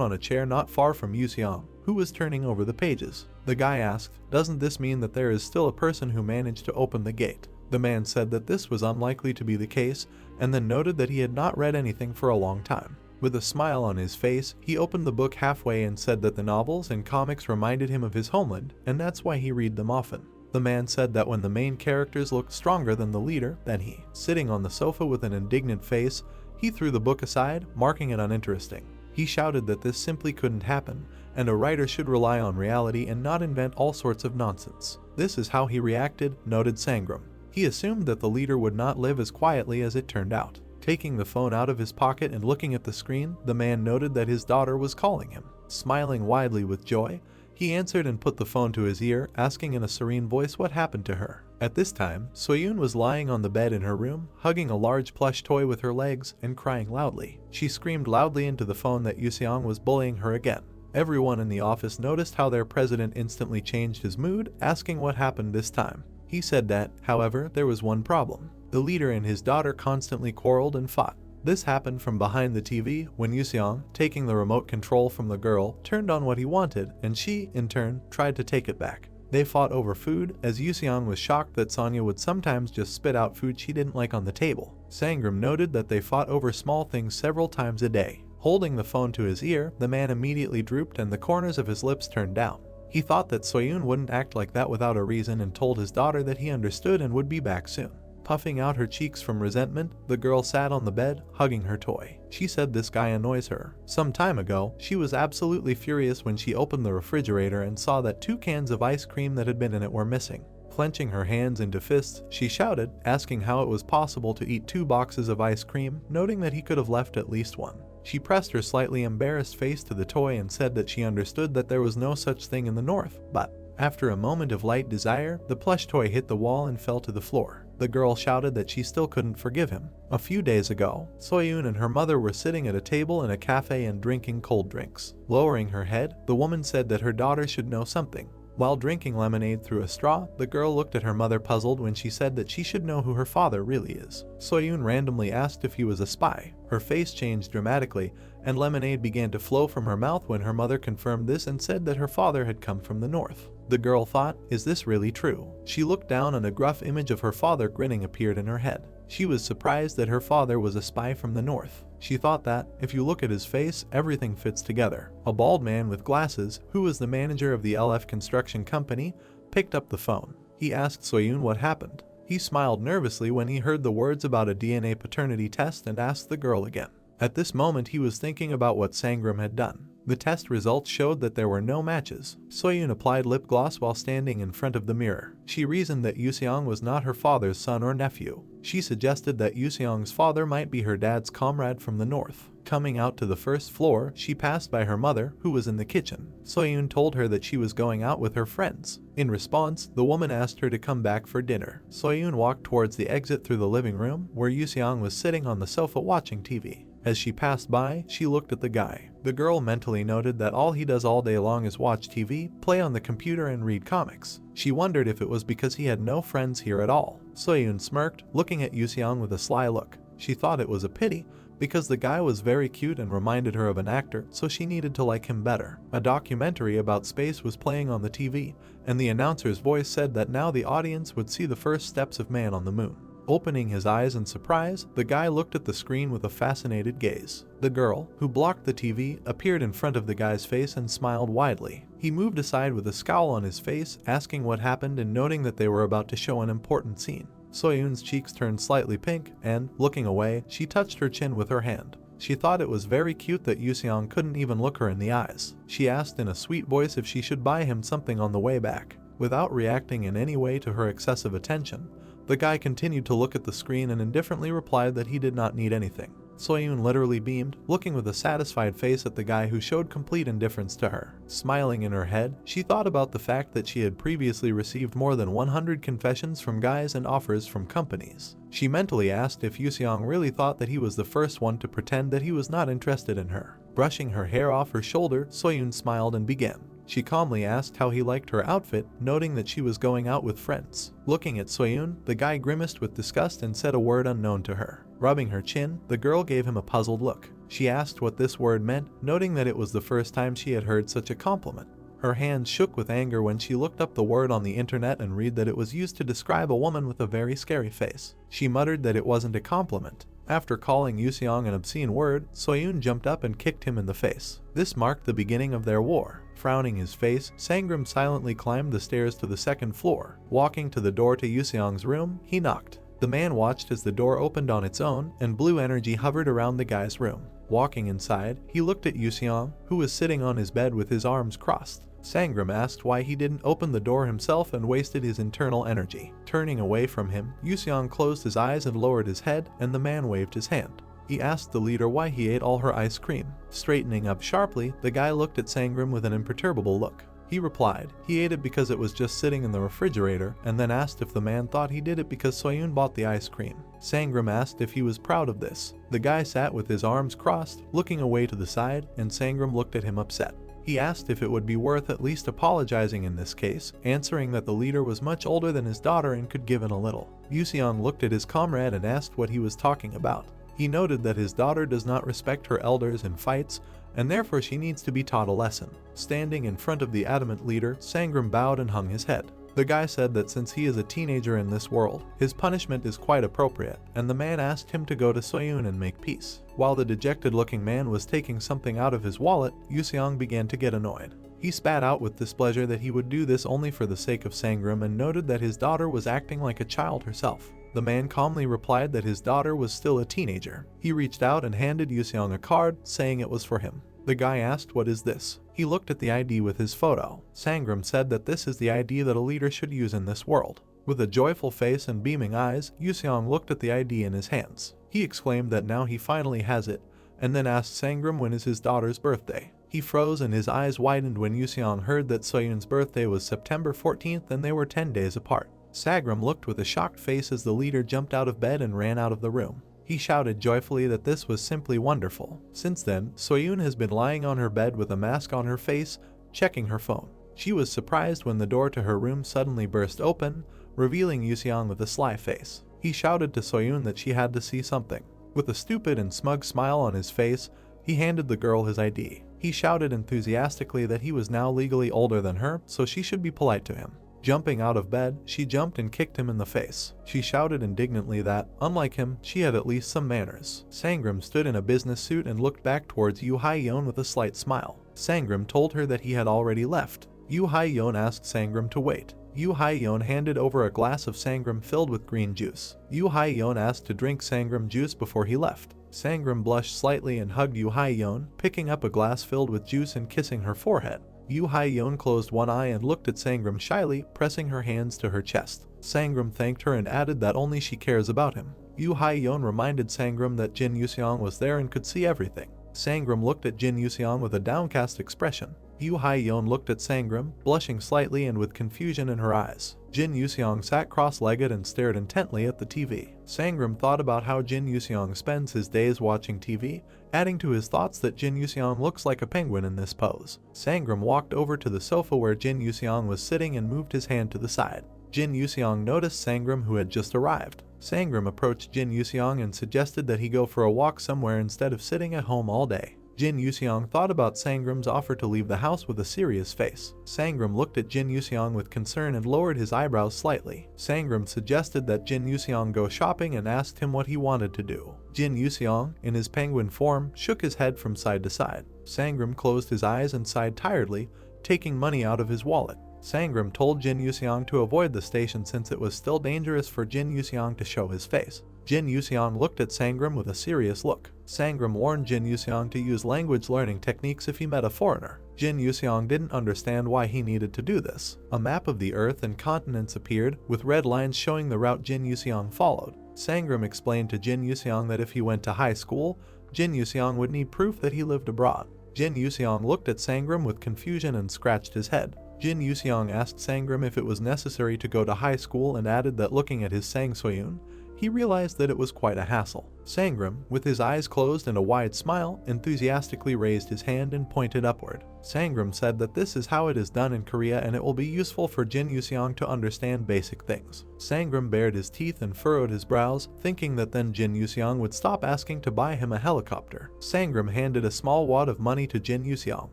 on a chair not far from Yuseong, who was turning over the pages. The guy asked, doesn't this mean that there is still a person who managed to open the gate? The man said that this was unlikely to be the case, and then noted that he had not read anything for a long time. With a smile on his face, he opened the book halfway and said that the novels and comics reminded him of his homeland, and that's why he read them often. The man said that when the main characters looked stronger than the leader, then he, sitting on the sofa with an indignant face, he threw the book aside, marking it uninteresting. He shouted that this simply couldn't happen, and a writer should rely on reality and not invent all sorts of nonsense. This is how he reacted, noted Sangram. He assumed that the leader would not live as quietly as it turned out. Taking the phone out of his pocket and looking at the screen, the man noted that his daughter was calling him. Smiling widely with joy, he answered and put the phone to his ear, asking in a serene voice what happened to her. At this time, Soyun was lying on the bed in her room, hugging a large plush toy with her legs and crying loudly. She screamed loudly into the phone that Yuseong was bullying her again. Everyone in the office noticed how their president instantly changed his mood, asking what happened this time. He said that, however, there was one problem. The leader and his daughter constantly quarreled and fought. This happened from behind the TV when Yuseong, taking the remote control from the girl, turned on what he wanted, and she, in turn, tried to take it back. They fought over food, as Yuseong was shocked that Sonya would sometimes just spit out food she didn't like on the table. Sangram noted that they fought over small things several times a day. Holding the phone to his ear, the man immediately drooped and the corners of his lips turned down. He thought that Soyun wouldn't act like that without a reason and told his daughter that he understood and would be back soon. Puffing out her cheeks from resentment, the girl sat on the bed, hugging her toy. She said this guy annoys her. Some time ago, she was absolutely furious when she opened the refrigerator and saw that 2 cans of ice cream that had been in it were missing. Clenching her hands into fists, she shouted, asking how it was possible to eat 2 boxes of ice cream, noting that he could have left at least one. She pressed her slightly embarrassed face to the toy and said that she understood that there was no such thing in the north, but after a moment of light desire, the plush toy hit the wall and fell to the floor. The girl shouted that she still couldn't forgive him. A few days ago, Soyun and her mother were sitting at a table in a cafe and drinking cold drinks. Lowering her head, the woman said that her daughter should know something. While drinking lemonade through a straw, the girl looked at her mother puzzled when she said that she should know who her father really is. Soyun randomly asked if he was a spy. Her face changed dramatically, and lemonade began to flow from her mouth when her mother confirmed this and said that her father had come from the north. The girl thought, is this really true? She looked down and a gruff image of her father grinning appeared in her head. She was surprised that her father was a spy from the north. She thought that, if you look at his face, everything fits together. A bald man with glasses, who was the manager of the LF construction company, picked up the phone. He asked Soyun what happened. He smiled nervously when he heard the words about a DNA paternity test and asked the girl again. At this moment he was thinking about what Sangram had done. The test results showed that there were no matches. Soyun applied lip gloss while standing in front of the mirror. She reasoned that Yuseong was not her father's son or nephew. She suggested that Yuseong's father might be her dad's comrade from the north. Coming out to the first floor, she passed by her mother, who was in the kitchen. Soyun told her that she was going out with her friends. In response, the woman asked her to come back for dinner. Soyun walked towards the exit through the living room, where Yuseong was sitting on the sofa watching TV. As she passed by, she looked at the guy. The girl mentally noted that all he does all day long is watch TV, play on the computer, and read comics. She wondered if it was because he had no friends here at all. Soyun smirked, looking at Yuseong with a sly look. She thought it was a pity, because the guy was very cute and reminded her of an actor, so she needed to like him better. A documentary about space was playing on the TV, and the announcer's voice said that now the audience would see the first steps of man on the moon. Opening his eyes in surprise, the guy looked at the screen with a fascinated gaze. The girl, who blocked the TV, appeared in front of the guy's face and smiled widely. He moved aside with a scowl on his face, asking what happened and noting that they were about to show an important scene. Soyun's cheeks turned slightly pink, and, looking away, she touched her chin with her hand. She thought it was very cute that Yuseong couldn't even look her in the eyes. She asked in a sweet voice if she should buy him something on the way back. Without reacting in any way to her excessive attention, the guy continued to look at the screen and indifferently replied that he did not need anything. Soyun literally beamed, looking with a satisfied face at the guy who showed complete indifference to her. Smiling in her head, she thought about the fact that she had previously received more than 100 confessions from guys and offers from companies. She mentally asked if Yuseong really thought that he was the first one to pretend that he was not interested in her. Brushing her hair off her shoulder, Soyun smiled and began. She calmly asked how he liked her outfit, noting that she was going out with friends. Looking at Soyun, the guy grimaced with disgust and said a word unknown to her. Rubbing her chin, the girl gave him a puzzled look. She asked what this word meant, noting that it was the first time she had heard such a compliment. Her hands shook with anger when she looked up the word on the internet and read that it was used to describe a woman with a very scary face. She muttered that it wasn't a compliment. After calling Yuseong an obscene word, Soyun jumped up and kicked him in the face. This marked the beginning of their war. Frowning his face, Sangram silently climbed the stairs to the second floor. Walking to the door to Yuseong's room, he knocked. The man watched as the door opened on its own, and blue energy hovered around the guy's room. Walking inside, he looked at Yuseong, who was sitting on his bed with his arms crossed. Sangram asked why he didn't open the door himself and wasted his internal energy. Turning away from him, Yuseong closed his eyes and lowered his head, and the man waved his hand. He asked the leader why he ate all her ice cream. Straightening up sharply, the guy looked at Sangram with an imperturbable look. He replied, he ate it because it was just sitting in the refrigerator, and then asked if the man thought he did it because Soyun bought the ice cream. Sangram asked if he was proud of this. The guy sat with his arms crossed, looking away to the side, and Sangram looked at him upset. He asked if it would be worth at least apologizing in this case, answering that the leader was much older than his daughter and could give in a little. Yuseong looked at his comrade and asked what he was talking about. He noted that his daughter does not respect her elders in fights, and therefore she needs to be taught a lesson. Standing in front of the adamant leader, Sangram bowed and hung his head. The guy said that since he is a teenager in this world, his punishment is quite appropriate, and the man asked him to go to Soyun and make peace. While the dejected-looking man was taking something out of his wallet, Yuseong began to get annoyed. He spat out with displeasure that he would do this only for the sake of Sangram and noted that his daughter was acting like a child herself. The man calmly replied that his daughter was still a teenager. He reached out and handed Yuseong a card, saying it was for him. The guy asked, "What is this?" He looked at the ID with his photo. Sangram said that this is the ID that a leader should use in this world. With a joyful face and beaming eyes, Yuseong looked at the ID in his hands. He exclaimed that now he finally has it, and then asked Sangram when is his daughter's birthday. He froze and his eyes widened when Yuseong heard that Soyun's birthday was September 14th and they were 10 days apart. Sangram looked with a shocked face as the leader jumped out of bed and ran out of the room. He shouted joyfully that this was simply wonderful. Since then, Soyun has been lying on her bed with a mask on her face, checking her phone. She was surprised when the door to her room suddenly burst open, revealing Yuseong with a sly face. He shouted to Soyun that she had to see something. With a stupid and smug smile on his face, he handed the girl his ID. He shouted enthusiastically that he was now legally older than her, so she should be polite to him. Jumping out of bed, she jumped and kicked him in the face. She shouted indignantly that, unlike him, she had at least some manners. Sangram stood in a business suit and looked back towards Yu Hai-yeon with a slight smile. Sangram told her that he had already left. Yu Hai-yeon asked Sangram to wait. Yu Hai-yeon handed over a glass of Sangram filled with green juice. Yu Hai-yeon asked to drink Sangram juice before he left. Sangram blushed slightly and hugged Yu Hai-yeon, picking up a glass filled with juice and kissing her forehead. Yu Hai-yeon closed one eye and looked at Sangram shyly, pressing her hands to her chest. Sangram thanked her and added that only she cares about him. Yu Hai-yeon reminded Sangram that Jin Yuseong was there and could see everything. Sangram looked at Jin Yuseong with a downcast expression. Yu Hai-yeon looked at Sangram, blushing slightly and with confusion in her eyes. Jin Yuseong sat cross-legged and stared intently at the TV. Sangram thought about how Jin Yuseong spends his days watching TV, adding to his thoughts that Jin Yuseong looks like a penguin in this pose. Sangram walked over to the sofa where Jin Yuseong was sitting and moved his hand to the side. Jin Yuseong noticed Sangram, who had just arrived. Sangram approached Jin Yuseong and suggested that he go for a walk somewhere instead of sitting at home all day. Jin Yuseong thought about Sangram's offer to leave the house with a serious face. Sangram looked at Jin Yuseong with concern and lowered his eyebrows slightly. Sangram suggested that Jin Yuseong go shopping and asked him what he wanted to do. Jin Yuseong, in his penguin form, shook his head from side to side. Sangram closed his eyes and sighed tiredly, taking money out of his wallet. Sangram told Jin Yuseong to avoid the station since it was still dangerous for Jin Yuseong to show his face. Jin Yuseong looked at Sangram with a serious look. Sangram warned Jin Yuseong to use language learning techniques if he met a foreigner. Jin Yuseong didn't understand why he needed to do this. A map of the earth and continents appeared, with red lines showing the route Jin Yuseong followed. Sangram explained to Jin Yuseong that if he went to high school, Jin Yuseong would need proof that he lived abroad. Jin Yuseong looked at Sangram with confusion and scratched his head. Jin Yuseong asked Sangram if it was necessary to go to high school and added that looking at his Sangsoyun, he realized that it was quite a hassle. Sangram, with his eyes closed and a wide smile, enthusiastically raised his hand and pointed upward. Sangram said that this is how it is done in Korea and it will be useful for Jin Yuseong to understand basic things. Sangram bared his teeth and furrowed his brows, thinking that then Jin Yuseong would stop asking to buy him a helicopter. Sangram handed a small wad of money to Jin Yuseong.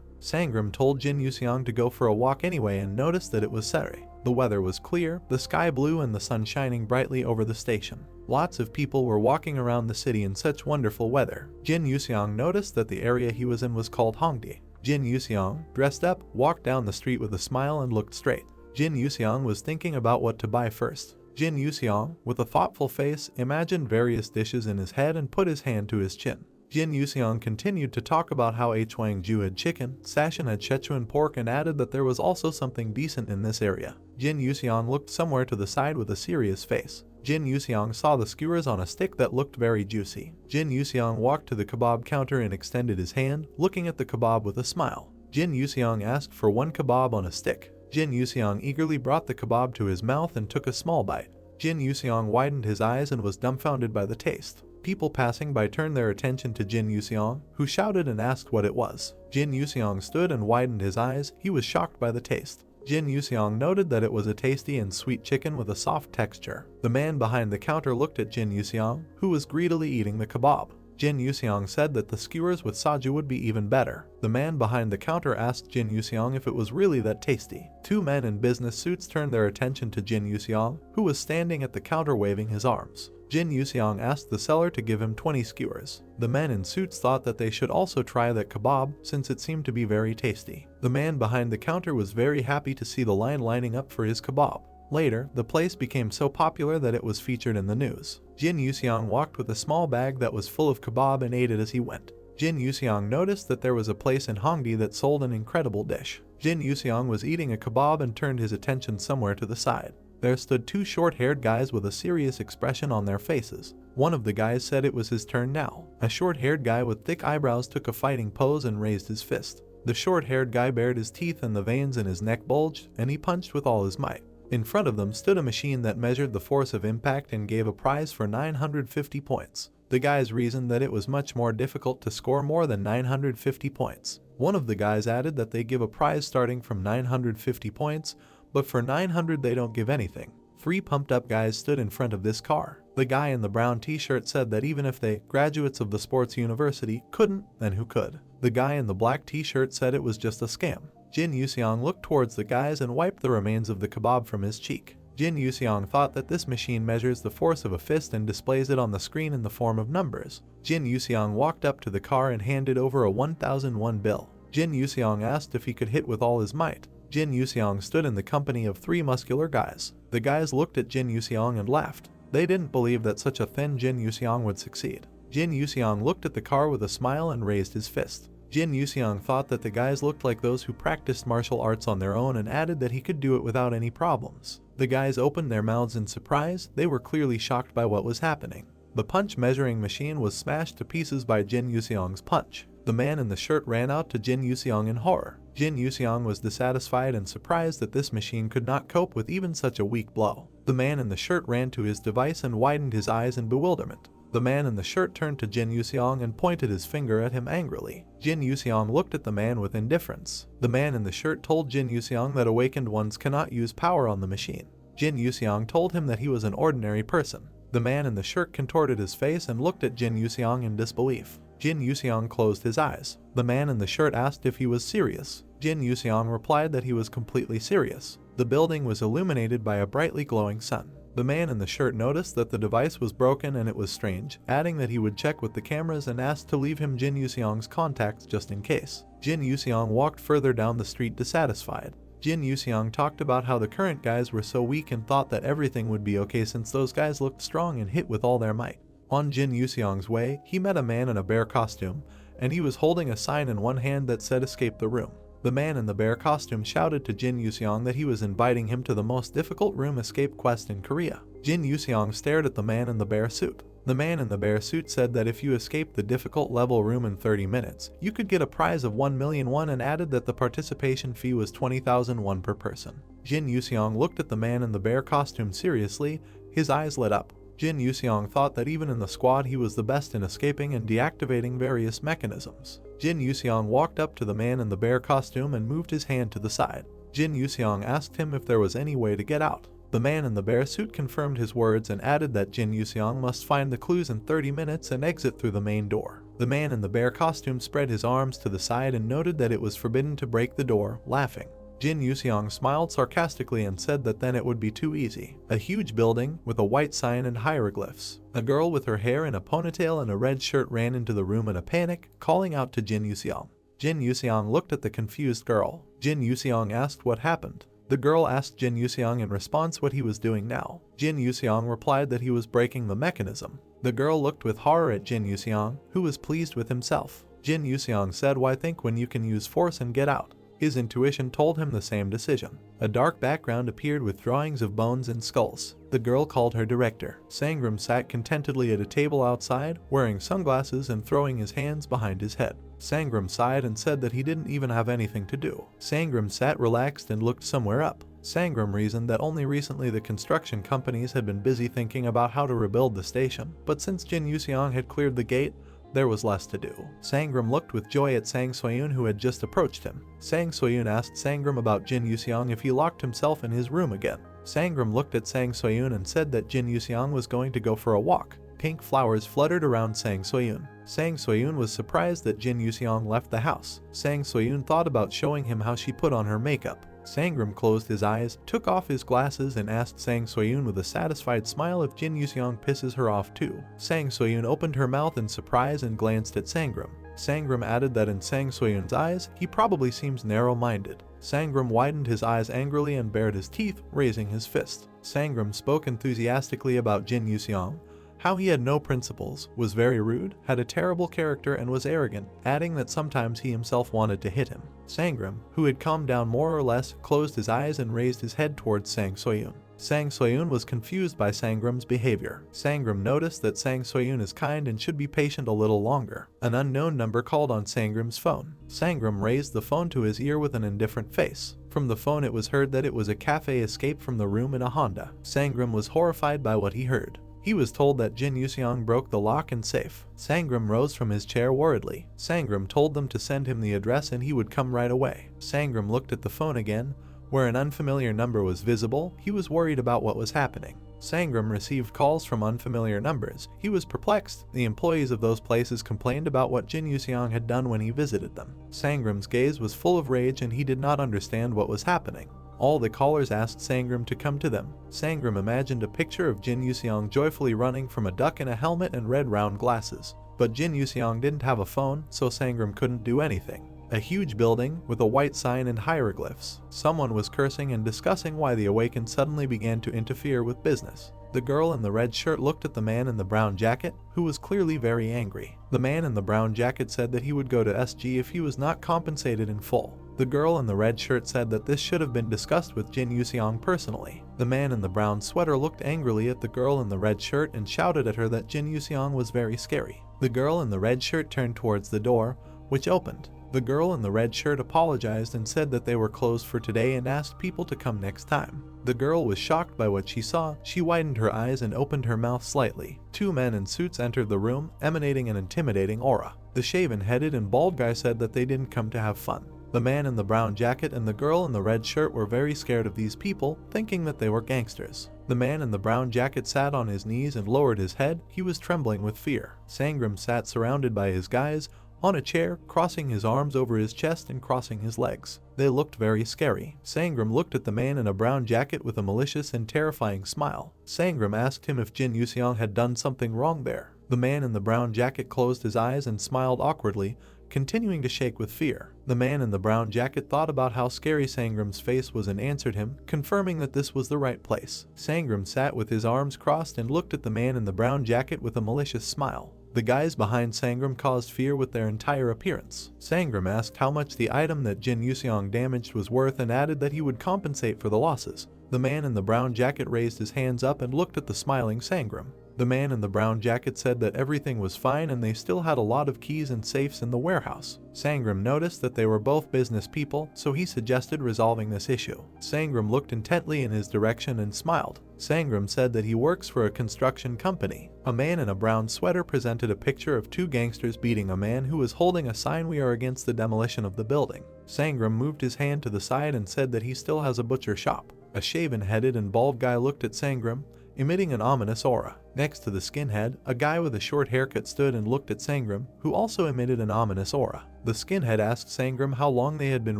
Sangram told Jin Yuseong to go for a walk anyway and noticed that it was Seri. The weather was clear, the sky blue and the sun shining brightly over the station. Lots of people were walking around the city in such wonderful weather. Jin Yuseong noticed that the area he was in was called Hongdae. Jin Yuseong, dressed up, walked down the street with a smile and looked straight. Jin Yuseong was thinking about what to buy first. Jin Yuseong, with a thoughtful face, imagined various dishes in his head and put his hand to his chin. Jin Yuseong continued to talk about how Hwangju had chicken, Sashin had Sichuan pork and added that there was also something decent in this area. Jin Yuseong looked somewhere to the side with a serious face. Jin Yuseong saw the skewers on a stick that looked very juicy. Jin Yuseong walked to the kebab counter and extended his hand, looking at the kebab with a smile. Jin Yuseong asked for one kebab on a stick. Jin Yuseong eagerly brought the kebab to his mouth and took a small bite. Jin Yuseong widened his eyes and was dumbfounded by the taste. People passing by turned their attention to Jin Yuseong, who shouted and asked what it was. Jin Yuseong stood and widened his eyes. He was shocked by the taste. Jin Yuseong noted that it was a tasty and sweet chicken with a soft texture. The man behind the counter looked at Jin Yuseong, who was greedily eating the kebab. Jin Yuseong said that the skewers with saju would be even better. The man behind the counter asked Jin Yuseong if it was really that tasty. Two men in business suits turned their attention to Jin Yuseong, who was standing at the counter waving his arms. Jin Yuseong asked the seller to give him 20 skewers. The men in suits thought that they should also try that kebab since it seemed to be very tasty. The man behind the counter was very happy to see the line lining up for his kebab. Later, the place became so popular that it was featured in the news. Jin Yuseong walked with a small bag that was full of kebab and ate it as he went. Jin Yuseong noticed that there was a place in Hongdae that sold an incredible dish. Jin Yuseong was eating a kebab and turned his attention somewhere to the side. There stood two short-haired guys with a serious expression on their faces. One of the guys said it was his turn now. A short-haired guy with thick eyebrows took a fighting pose and raised his fist. The short-haired guy bared his teeth and the veins in his neck bulged, and he punched with all his might. In front of them stood a machine that measured the force of impact and gave a prize for 950 points. The guys reasoned that it was much more difficult to score more than 950 points. One of the guys added that they give a prize starting from 950 points, but for 900 they don't give anything. Three pumped-up guys stood in front of this car. The guy in the brown t-shirt said that even if they, graduates of the sports university, couldn't, then who could? The guy in the black t-shirt said it was just a scam. Jin Yuseong looked towards the guys and wiped the remains of the kebab from his cheek. Jin Yuseong thought that this machine measures the force of a fist and displays it on the screen in the form of numbers. Jin Yuseong walked up to the car and handed over a 1001 bill. Jin Yuseong asked if he could hit with all his might. Jin Yuseong stood in the company of three muscular guys. The guys looked at Jin Yuseong and laughed. They didn't believe that such a thin Jin Yuseong would succeed. Jin Yuseong looked at the car with a smile and raised his fist. Jin Yuseong thought that the guys looked like those who practiced martial arts on their own and added that he could do it without any problems. The guys opened their mouths in surprise. They were clearly shocked by what was happening. The punch measuring machine was smashed to pieces by Jin Yuseong's punch. The man in the shirt ran out to Jin Yuseong in horror. Jin Yuseong was dissatisfied and surprised that this machine could not cope with even such a weak blow. The man in the shirt ran to his device and widened his eyes in bewilderment. The man in the shirt turned to Jin Yuseong and pointed his finger at him angrily. Jin Yuseong looked at the man with indifference. The man in the shirt told Jin Yuseong that awakened ones cannot use power on the machine. Jin Yuseong told him that he was an ordinary person. The man in the shirt contorted his face and looked at Jin Yuseong in disbelief. Jin Yuseong closed his eyes. The man in the shirt asked if he was serious. Jin Yuseong replied that he was completely serious. The building was illuminated by a brightly glowing sun. The man in the shirt noticed that the device was broken and it was strange, adding that he would check with the cameras and asked to leave him Jin Yuseong's contacts just in case. Jin Yuseong walked further down the street dissatisfied. Jin Yuseong talked about how the current guys were so weak and thought that everything would be okay since those guys looked strong and hit with all their might. On Jin Yuseong's way, he met a man in a bear costume, and he was holding a sign in one hand that said "Escape the room." The man in the bear costume shouted to Jin Yuseong that he was inviting him to the most difficult room escape quest in Korea. Jin Yuseong stared at the man in the bear suit. The man in the bear suit said that if you escaped the difficult level room in 30 minutes, you could get a prize of 1 million won and added that the participation fee was 20,000 won per person. Jin Yuseong looked at the man in the bear costume seriously, his eyes lit up. Jin Yuseong thought that even in the squad he was the best in escaping and deactivating various mechanisms. Jin Yuseong walked up to the man in the bear costume and moved his hand to the side. Jin Yuseong asked him if there was any way to get out. The man in the bear suit confirmed his words and added that Jin Yuseong must find the clues in 30 minutes and exit through the main door. The man in the bear costume spread his arms to the side and noted that it was forbidden to break the door, laughing. Jin Yuseong smiled sarcastically and said that then it would be too easy. A huge building with a white sign and hieroglyphs. A girl with her hair in a ponytail and a red shirt ran into the room in a panic, calling out to Jin Yuseong. Jin Yuseong looked at the confused girl. Jin Yuseong asked what happened. The girl asked Jin Yuseong in response what he was doing now. Jin Yuseong replied that he was breaking the mechanism. The girl looked with horror at Jin Yuseong, who was pleased with himself. Jin Yuseong said, "Why think when you can use force and get out?" His intuition told him the same decision. A dark background appeared with drawings of bones and skulls. The girl called her director. Sangram sat contentedly at a table outside, wearing sunglasses and throwing his hands behind his head. Sangram sighed and said that he didn't even have anything to do. Sangram sat relaxed and looked somewhere up. Sangram reasoned that only recently the construction companies had been busy thinking about how to rebuild the station, but since Jin Yuseong had cleared the gate, there was less to do. Sangram looked with joy at Sang Soyun, who had just approached him. Sang Soyun asked Sangram about Jin Yuseong if he locked himself in his room again. Sangram looked at Sang Soyun and said that Jin Yuseong was going to go for a walk. Pink flowers fluttered around Sang Soyun. Sang Soyun was surprised that Jin Yuseong left the house. Sang Soyun thought about showing him how she put on her makeup. Sangram closed his eyes, took off his glasses and asked Sang Soyun with a satisfied smile if Jin Yuseong pisses her off too. Sang Soyun opened her mouth in surprise and glanced at Sangram. Sangram added that in Sang Soyun's eyes, he probably seems narrow-minded. Sangram widened his eyes angrily and bared his teeth, raising his fist. Sangram spoke enthusiastically about Jin Yuseong, how he had no principles, was very rude, had a terrible character and was arrogant, adding that sometimes he himself wanted to hit him. Sangram, who had calmed down more or less, closed his eyes and raised his head towards Sang Soyun. Sang Soyun was confused by Sangram's behavior. Sangram noticed that Sang Soyun is kind and should be patient a little longer. An unknown number called on Sangram's phone. Sangram raised the phone to his ear with an indifferent face. From the phone it was heard that it was a cafe escape from the room in a Honda. Sangram was horrified by what he heard. He was told that Jin Yuseong broke the lock and safe. Sangram rose from his chair worriedly. Sangram told them to send him the address and he would come right away. Sangram looked at the phone again. Where an unfamiliar number was visible, he was worried about what was happening. Sangram received calls from unfamiliar numbers. He was perplexed. The employees of those places complained about what Jin Yuseong had done when he visited them. Sangram's gaze was full of rage and he did not understand what was happening. All the callers asked Sangram to come to them. Sangram imagined a picture of Jin Yuseong joyfully running from a duck in a helmet and red round glasses. But Jin Yuseong didn't have a phone, so Sangram couldn't do anything. A huge building with a white sign and hieroglyphs. Someone was cursing and discussing why the Awakened suddenly began to interfere with business. The girl in the red shirt looked at the man in the brown jacket, who was clearly very angry. The man in the brown jacket said that he would go to SG if he was not compensated in full. The girl in the red shirt said that this should have been discussed with Jin Yuseong personally. The man in the brown sweater looked angrily at the girl in the red shirt and shouted at her that Jin Yuseong was very scary. The girl in the red shirt turned towards the door, which opened. The girl in the red shirt apologized and said that they were closed for today and asked people to come next time. The girl was shocked by what she saw. She widened her eyes and opened her mouth slightly. Two men in suits entered the room, emanating an intimidating aura. The shaven-headed and bald guy said that they didn't come to have fun. The man in the brown jacket and the girl in the red shirt were very scared of these people, thinking that they were gangsters. The man in the brown jacket sat on his knees and lowered his head. He was trembling with fear. Sangram sat surrounded by his guys on a chair, crossing his arms over his chest and crossing his legs. They looked very scary. Sangram looked at the man in a brown jacket with a malicious and terrifying smile. Sangram asked him if Jin Yuseong had done something wrong there. The man in the brown jacket closed his eyes and smiled awkwardly, continuing to shake with fear. The man in the brown jacket thought about how scary Sangram's face was and answered him, confirming that this was the right place. Sangram sat with his arms crossed and looked at the man in the brown jacket with a malicious smile. The guys behind Sangram caused fear with their entire appearance. Sangram asked how much the item that Jin Yuseong damaged was worth and added that he would compensate for the losses. The man in the brown jacket raised his hands up and looked at the smiling Sangram. The man in the brown jacket said that everything was fine and they still had a lot of keys and safes in the warehouse. Sangram noticed that they were both business people, so he suggested resolving this issue. Sangram looked intently in his direction and smiled. Sangram said that he works for a construction company. A man in a brown sweater presented a picture of two gangsters beating a man who was holding a sign, "We are against the demolition of the building." Sangram moved his hand to the side and said that he still has a butcher shop. A shaven-headed and bald guy looked at Sangram, emitting an ominous aura. Next to the skinhead, a guy with a short haircut stood and looked at Sangram, who also emitted an ominous aura. The skinhead asked Sangram how long they had been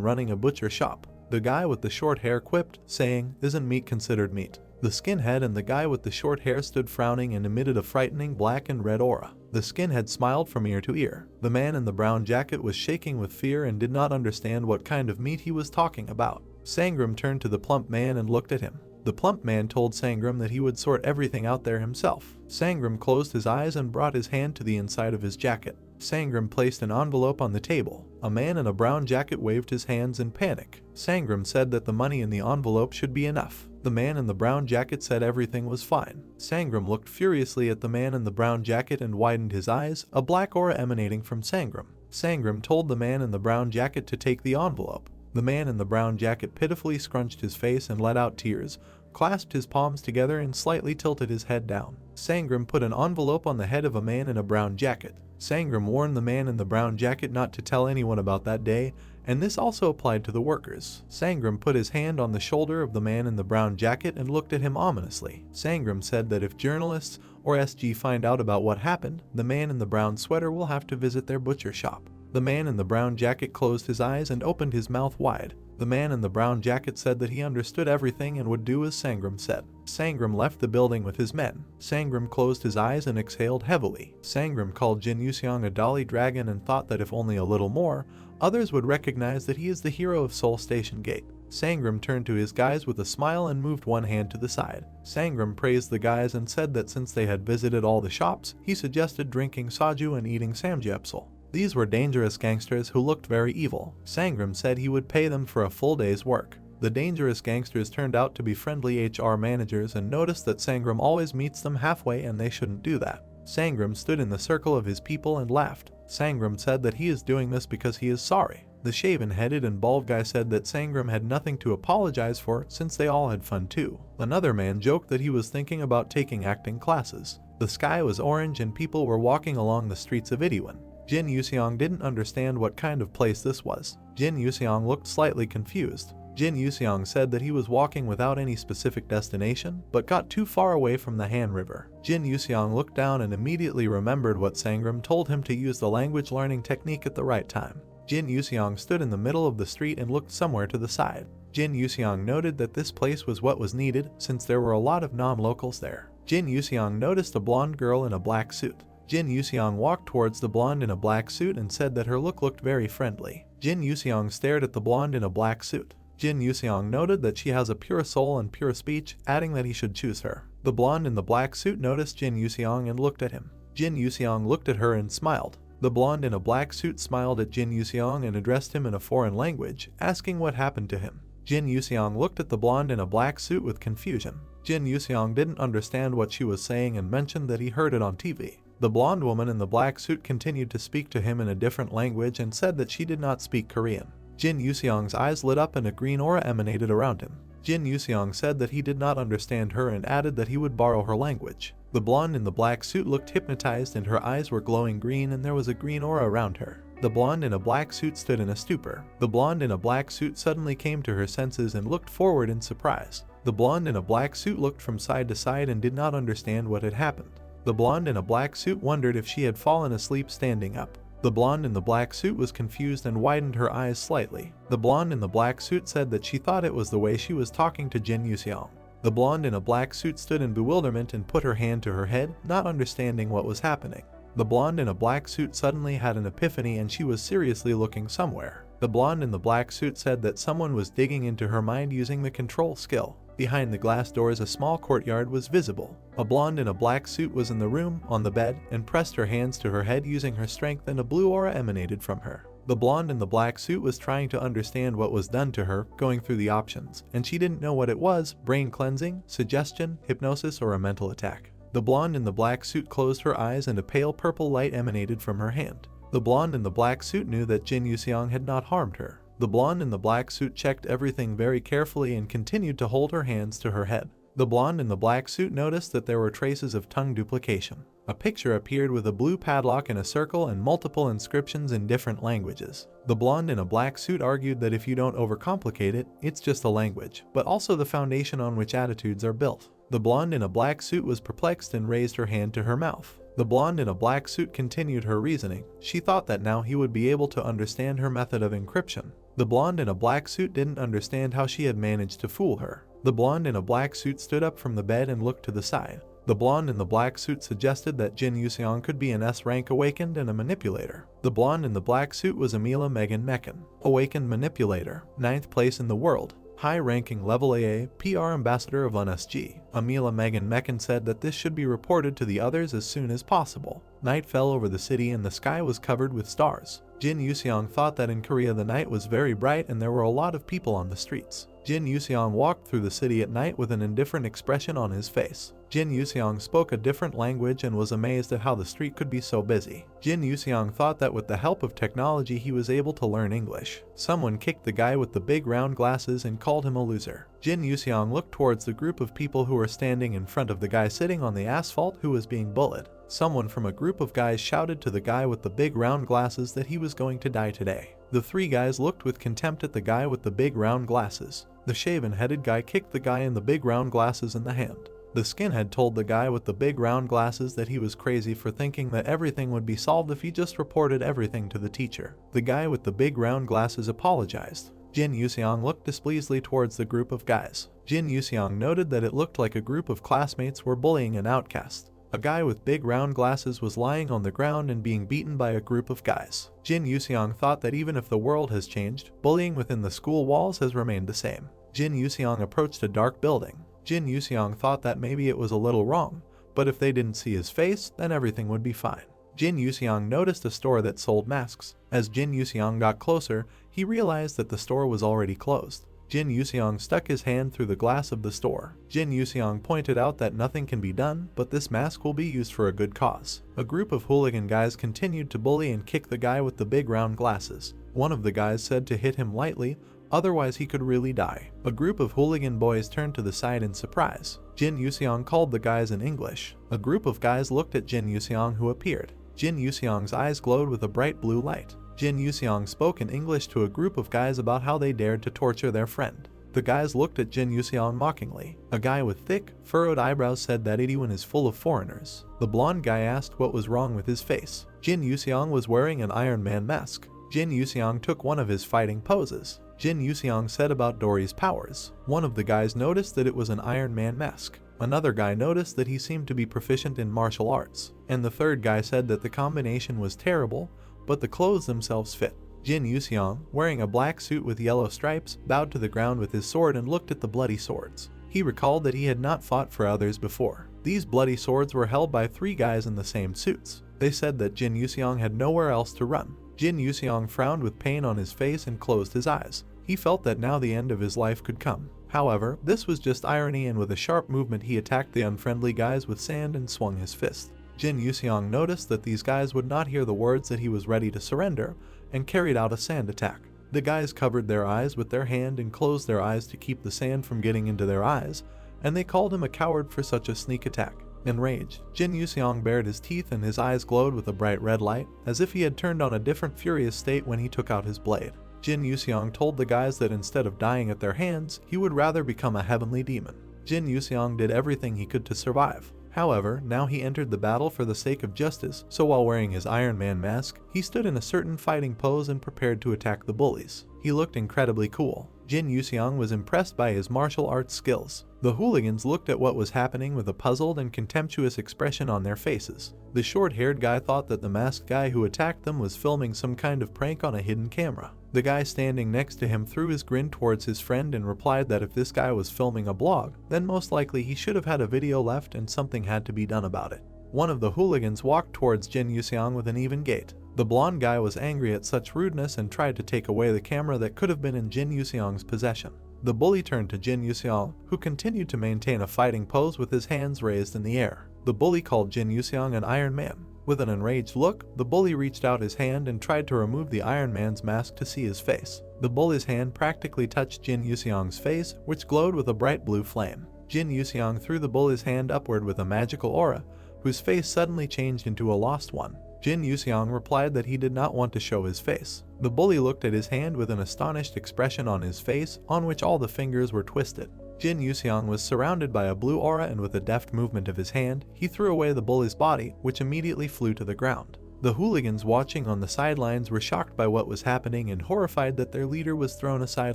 running a butcher shop. The guy with the short hair quipped, saying, "Isn't meat considered meat?" The skinhead and the guy with the short hair stood frowning and emitted a frightening black and red aura. The skinhead smiled from ear to ear. The man in the brown jacket was shaking with fear and did not understand what kind of meat he was talking about. Sangram turned to the plump man and looked at him. The plump man told Sangram that he would sort everything out there himself. Sangram closed his eyes and brought his hand to the inside of his jacket. Sangram placed an envelope on the table. A man in a brown jacket waved his hands in panic. Sangram said that the money in the envelope should be enough. The man in the brown jacket said everything was fine. Sangram looked furiously at the man in the brown jacket and widened his eyes, a black aura emanating from Sangram. Sangram told the man in the brown jacket to take the envelope. The man in the brown jacket pitifully scrunched his face and let out tears, clasped his palms together and slightly tilted his head down. Sangram put an envelope on the head of a man in a brown jacket. Sangram warned the man in the brown jacket not to tell anyone about that day, and this also applied to the workers. Sangram put his hand on the shoulder of the man in the brown jacket and looked at him ominously. Sangram said that if journalists or SG find out about what happened, the man in the brown sweater will have to visit their butcher shop. The man in the brown jacket closed his eyes and opened his mouth wide. The man in the brown jacket said that he understood everything and would do as Sangram said. Sangram left the building with his men. Sangram closed his eyes and exhaled heavily. Sangram called Jin Yuseong a dolly dragon and thought that if only a little more, others would recognize that he is the hero of Seoul Station Gate. Sangram turned to his guys with a smile and moved one hand to the side. Sangram praised the guys and said that since they had visited all the shops, he suggested drinking soju and eating samgyeopsal. These were dangerous gangsters who looked very evil. Sangram said he would pay them for a full day's work. The dangerous gangsters turned out to be friendly HR managers and noticed that Sangram always meets them halfway and they shouldn't do that. Sangram stood in the circle of his people and laughed. Sangram said that he is doing this because he is sorry. The shaven-headed and bald guy said that Sangram had nothing to apologize for since they all had fun too. Another man joked that he was thinking about taking acting classes. The sky was orange and people were walking along the streets of Itaewon. Jin Yuseong didn't understand what kind of place this was. Jin Yuseong looked slightly confused. Jin Yuseong said that he was walking without any specific destination, but got too far away from the Han River. Jin Yuseong looked down and immediately remembered what Sangram told him to use the language learning technique at the right time. Jin Yuseong stood in the middle of the street and looked somewhere to the side. Jin Yuseong noted that this place was what was needed since there were a lot of non-locals there. Jin Yuseong noticed a blonde girl in a black suit. Jin Yuseong walked towards the blonde in a black suit and said that her look looked very friendly. Jin Yuseong stared at the blonde in a black suit. Jin Yuseong noted that she has a pure soul and pure speech, adding that he should choose her. The blonde in the black suit noticed Jin Yuseong and looked at him. Jin Yuseong looked at her and smiled. The blonde in a black suit smiled at Jin Yuseong and addressed him in a foreign language, asking what happened to him. Jin Yuseong looked at the blonde in a black suit with confusion. Jin Yuseong didn't understand what she was saying and mentioned that he heard it on TV. The blonde woman in the black suit continued to speak to him in a different language and said that she did not speak Korean. Jin Yuseong's eyes lit up and a green aura emanated around him. Jin Yuseong said that he did not understand her and added that he would borrow her language. The blonde in the black suit looked hypnotized and her eyes were glowing green and there was a green aura around her. The blonde in a black suit stood in a stupor. The blonde in a black suit suddenly came to her senses and looked forward in surprise. The blonde in a black suit looked from side to side and did not understand what had happened. The blonde in a black suit wondered if she had fallen asleep standing up. The blonde in the black suit was confused and widened her eyes slightly. The blonde in the black suit said that she thought it was the way she was talking to Jin Yuseong. The blonde in a black suit stood in bewilderment and put her hand to her head, not understanding what was happening. The blonde in a black suit suddenly had an epiphany and she was seriously looking somewhere. The blonde in the black suit said that someone was digging into her mind using the control skill. Behind the glass doors a small courtyard was visible. A blonde in a black suit was in the room, on the bed, and pressed her hands to her head using her strength and a blue aura emanated from her. The blonde in the black suit was trying to understand what was done to her, going through the options, and she didn't know what it was: brain cleansing, suggestion, hypnosis, or a mental attack. The blonde in the black suit closed her eyes and a pale purple light emanated from her hand. The blonde in the black suit knew that Jin Yuseong had not harmed her. The blonde in the black suit checked everything very carefully and continued to hold her hands to her head. The blonde in the black suit noticed that there were traces of tongue duplication. A picture appeared with a blue padlock in a circle and multiple inscriptions in different languages. The blonde in a black suit argued that if you don't overcomplicate it, it's just a language, but also the foundation on which attitudes are built. The blonde in a black suit was perplexed and raised her hand to her mouth. The blonde in a black suit continued her reasoning. She thought that now he would be able to understand her method of encryption. The blonde in a black suit didn't understand how she had managed to fool her. The blonde in a black suit stood up from the bed and looked to the side. The blonde in the black suit suggested that Jin Yuseong could be an S-rank awakened and a manipulator. The blonde in the black suit was Amila Megan Mekan, awakened manipulator, 9th place in the world, high-ranking level AA, PR ambassador of UNSG. Amila Megan Mekan said that this should be reported to the others as soon as possible. Night fell over the city and the sky was covered with stars. Jin Yuseong thought that in Korea the night was very bright and there were a lot of people on the streets. Jin Yuseong walked through the city at night with an indifferent expression on his face. Jin Yuseong spoke a different language and was amazed at how the street could be so busy. Jin Yuseong thought that with the help of technology he was able to learn English. Someone kicked the guy with the big round glasses and called him a loser. Jin Yuseong looked towards the group of people who were standing in front of the guy sitting on the asphalt who was being bullied. Someone from a group of guys shouted to the guy with the big round glasses that he was going to die today. The three guys looked with contempt at the guy with the big round glasses. The shaven-headed guy kicked the guy in the big round glasses in the hand. The skinhead told the guy with the big round glasses that he was crazy for thinking that everything would be solved if he just reported everything to the teacher. The guy with the big round glasses apologized. Jin Yuseong looked displeasedly towards the group of guys. Jin Yuseong noted that it looked like a group of classmates were bullying an outcast. A guy with big round glasses was lying on the ground and being beaten by a group of guys. Jin Yuseong thought that even if the world has changed, bullying within the school walls has remained the same. Jin Yuseong approached a dark building. Jin Yuseong thought that maybe it was a little wrong, but if they didn't see his face, then everything would be fine. Jin Yuseong noticed a store that sold masks. As Jin Yuseong got closer, he realized that the store was already closed. Jin Yuseong stuck his hand through the glass of the store. Jin Yuseong pointed out that nothing can be done, but this mask will be used for a good cause. A group of hooligan guys continued to bully and kick the guy with the big round glasses. One of the guys said to hit him lightly, otherwise he could really die. A group of hooligan boys turned to the side in surprise. Jin Yuseong called the guys in English. A group of guys looked at Jin Yuseong who appeared. Jin Yuseong's eyes glowed with a bright blue light. Jin Yuseong spoke in English to a group of guys about how they dared to torture their friend. The guys looked at Jin Yuseong mockingly. A guy with thick, furrowed eyebrows said that Itaewon is full of foreigners. The blonde guy asked what was wrong with his face. Jin Yuseong was wearing an Iron Man mask. Jin Yuseong took one of his fighting poses. Jin Yuseong said about Dory's powers. One of the guys noticed that it was an Iron Man mask. Another guy noticed that he seemed to be proficient in martial arts. And the third guy said that the combination was terrible, but the clothes themselves fit. Jin Yuseong, wearing a black suit with yellow stripes, bowed to the ground with his sword and looked at the bloody swords. He recalled that he had not fought for others before. These bloody swords were held by three guys in the same suits. They said that Jin Yuseong had nowhere else to run. Jin Yuseong frowned with pain on his face and closed his eyes. He felt that now the end of his life could come. However, this was just irony, and with a sharp movement he attacked the unfriendly guys with sand and swung his fist. Jin Yuseong noticed that these guys would not hear the words that he was ready to surrender, and carried out a sand attack. The guys covered their eyes with their hand and closed their eyes to keep the sand from getting into their eyes, and they called him a coward for such a sneak attack. Enraged, Jin Yuseong bared his teeth and his eyes glowed with a bright red light, as if he had turned on a different furious state when he took out his blade. Jin Yuseong told the guys that instead of dying at their hands, he would rather become a heavenly demon. Jin Yuseong did everything he could to survive. However, now he entered the battle for the sake of justice, so while wearing his Iron Man mask, he stood in a certain fighting pose and prepared to attack the bullies. He looked incredibly cool. Jin Yuseong was impressed by his martial arts skills. The hooligans looked at what was happening with a puzzled and contemptuous expression on their faces. The short-haired guy thought that the masked guy who attacked them was filming some kind of prank on a hidden camera. The guy standing next to him threw his grin towards his friend and replied that if this guy was filming a blog, then most likely he should have had a video left and something had to be done about it. One of the hooligans walked towards Jin Yuseong with an even gait. The blonde guy was angry at such rudeness and tried to take away the camera that could have been in Jin Yuseong's possession. The bully turned to Jin Yuseong, who continued to maintain a fighting pose with his hands raised in the air. The bully called Jin Yuseong an Iron Man. With an enraged look, the bully reached out his hand and tried to remove the Iron Man's mask to see his face. The bully's hand practically touched Jin Yuseong's face, which glowed with a bright blue flame. Jin Yuseong threw the bully's hand upward with a magical aura, whose face suddenly changed into a lost one. Jin Yuseong replied that he did not want to show his face. The bully looked at his hand with an astonished expression on his face, on which all the fingers were twisted. Jin Yuseong was surrounded by a blue aura, and with a deft movement of his hand, he threw away the bully's body, which immediately flew to the ground. The hooligans watching on the sidelines were shocked by what was happening and horrified that their leader was thrown aside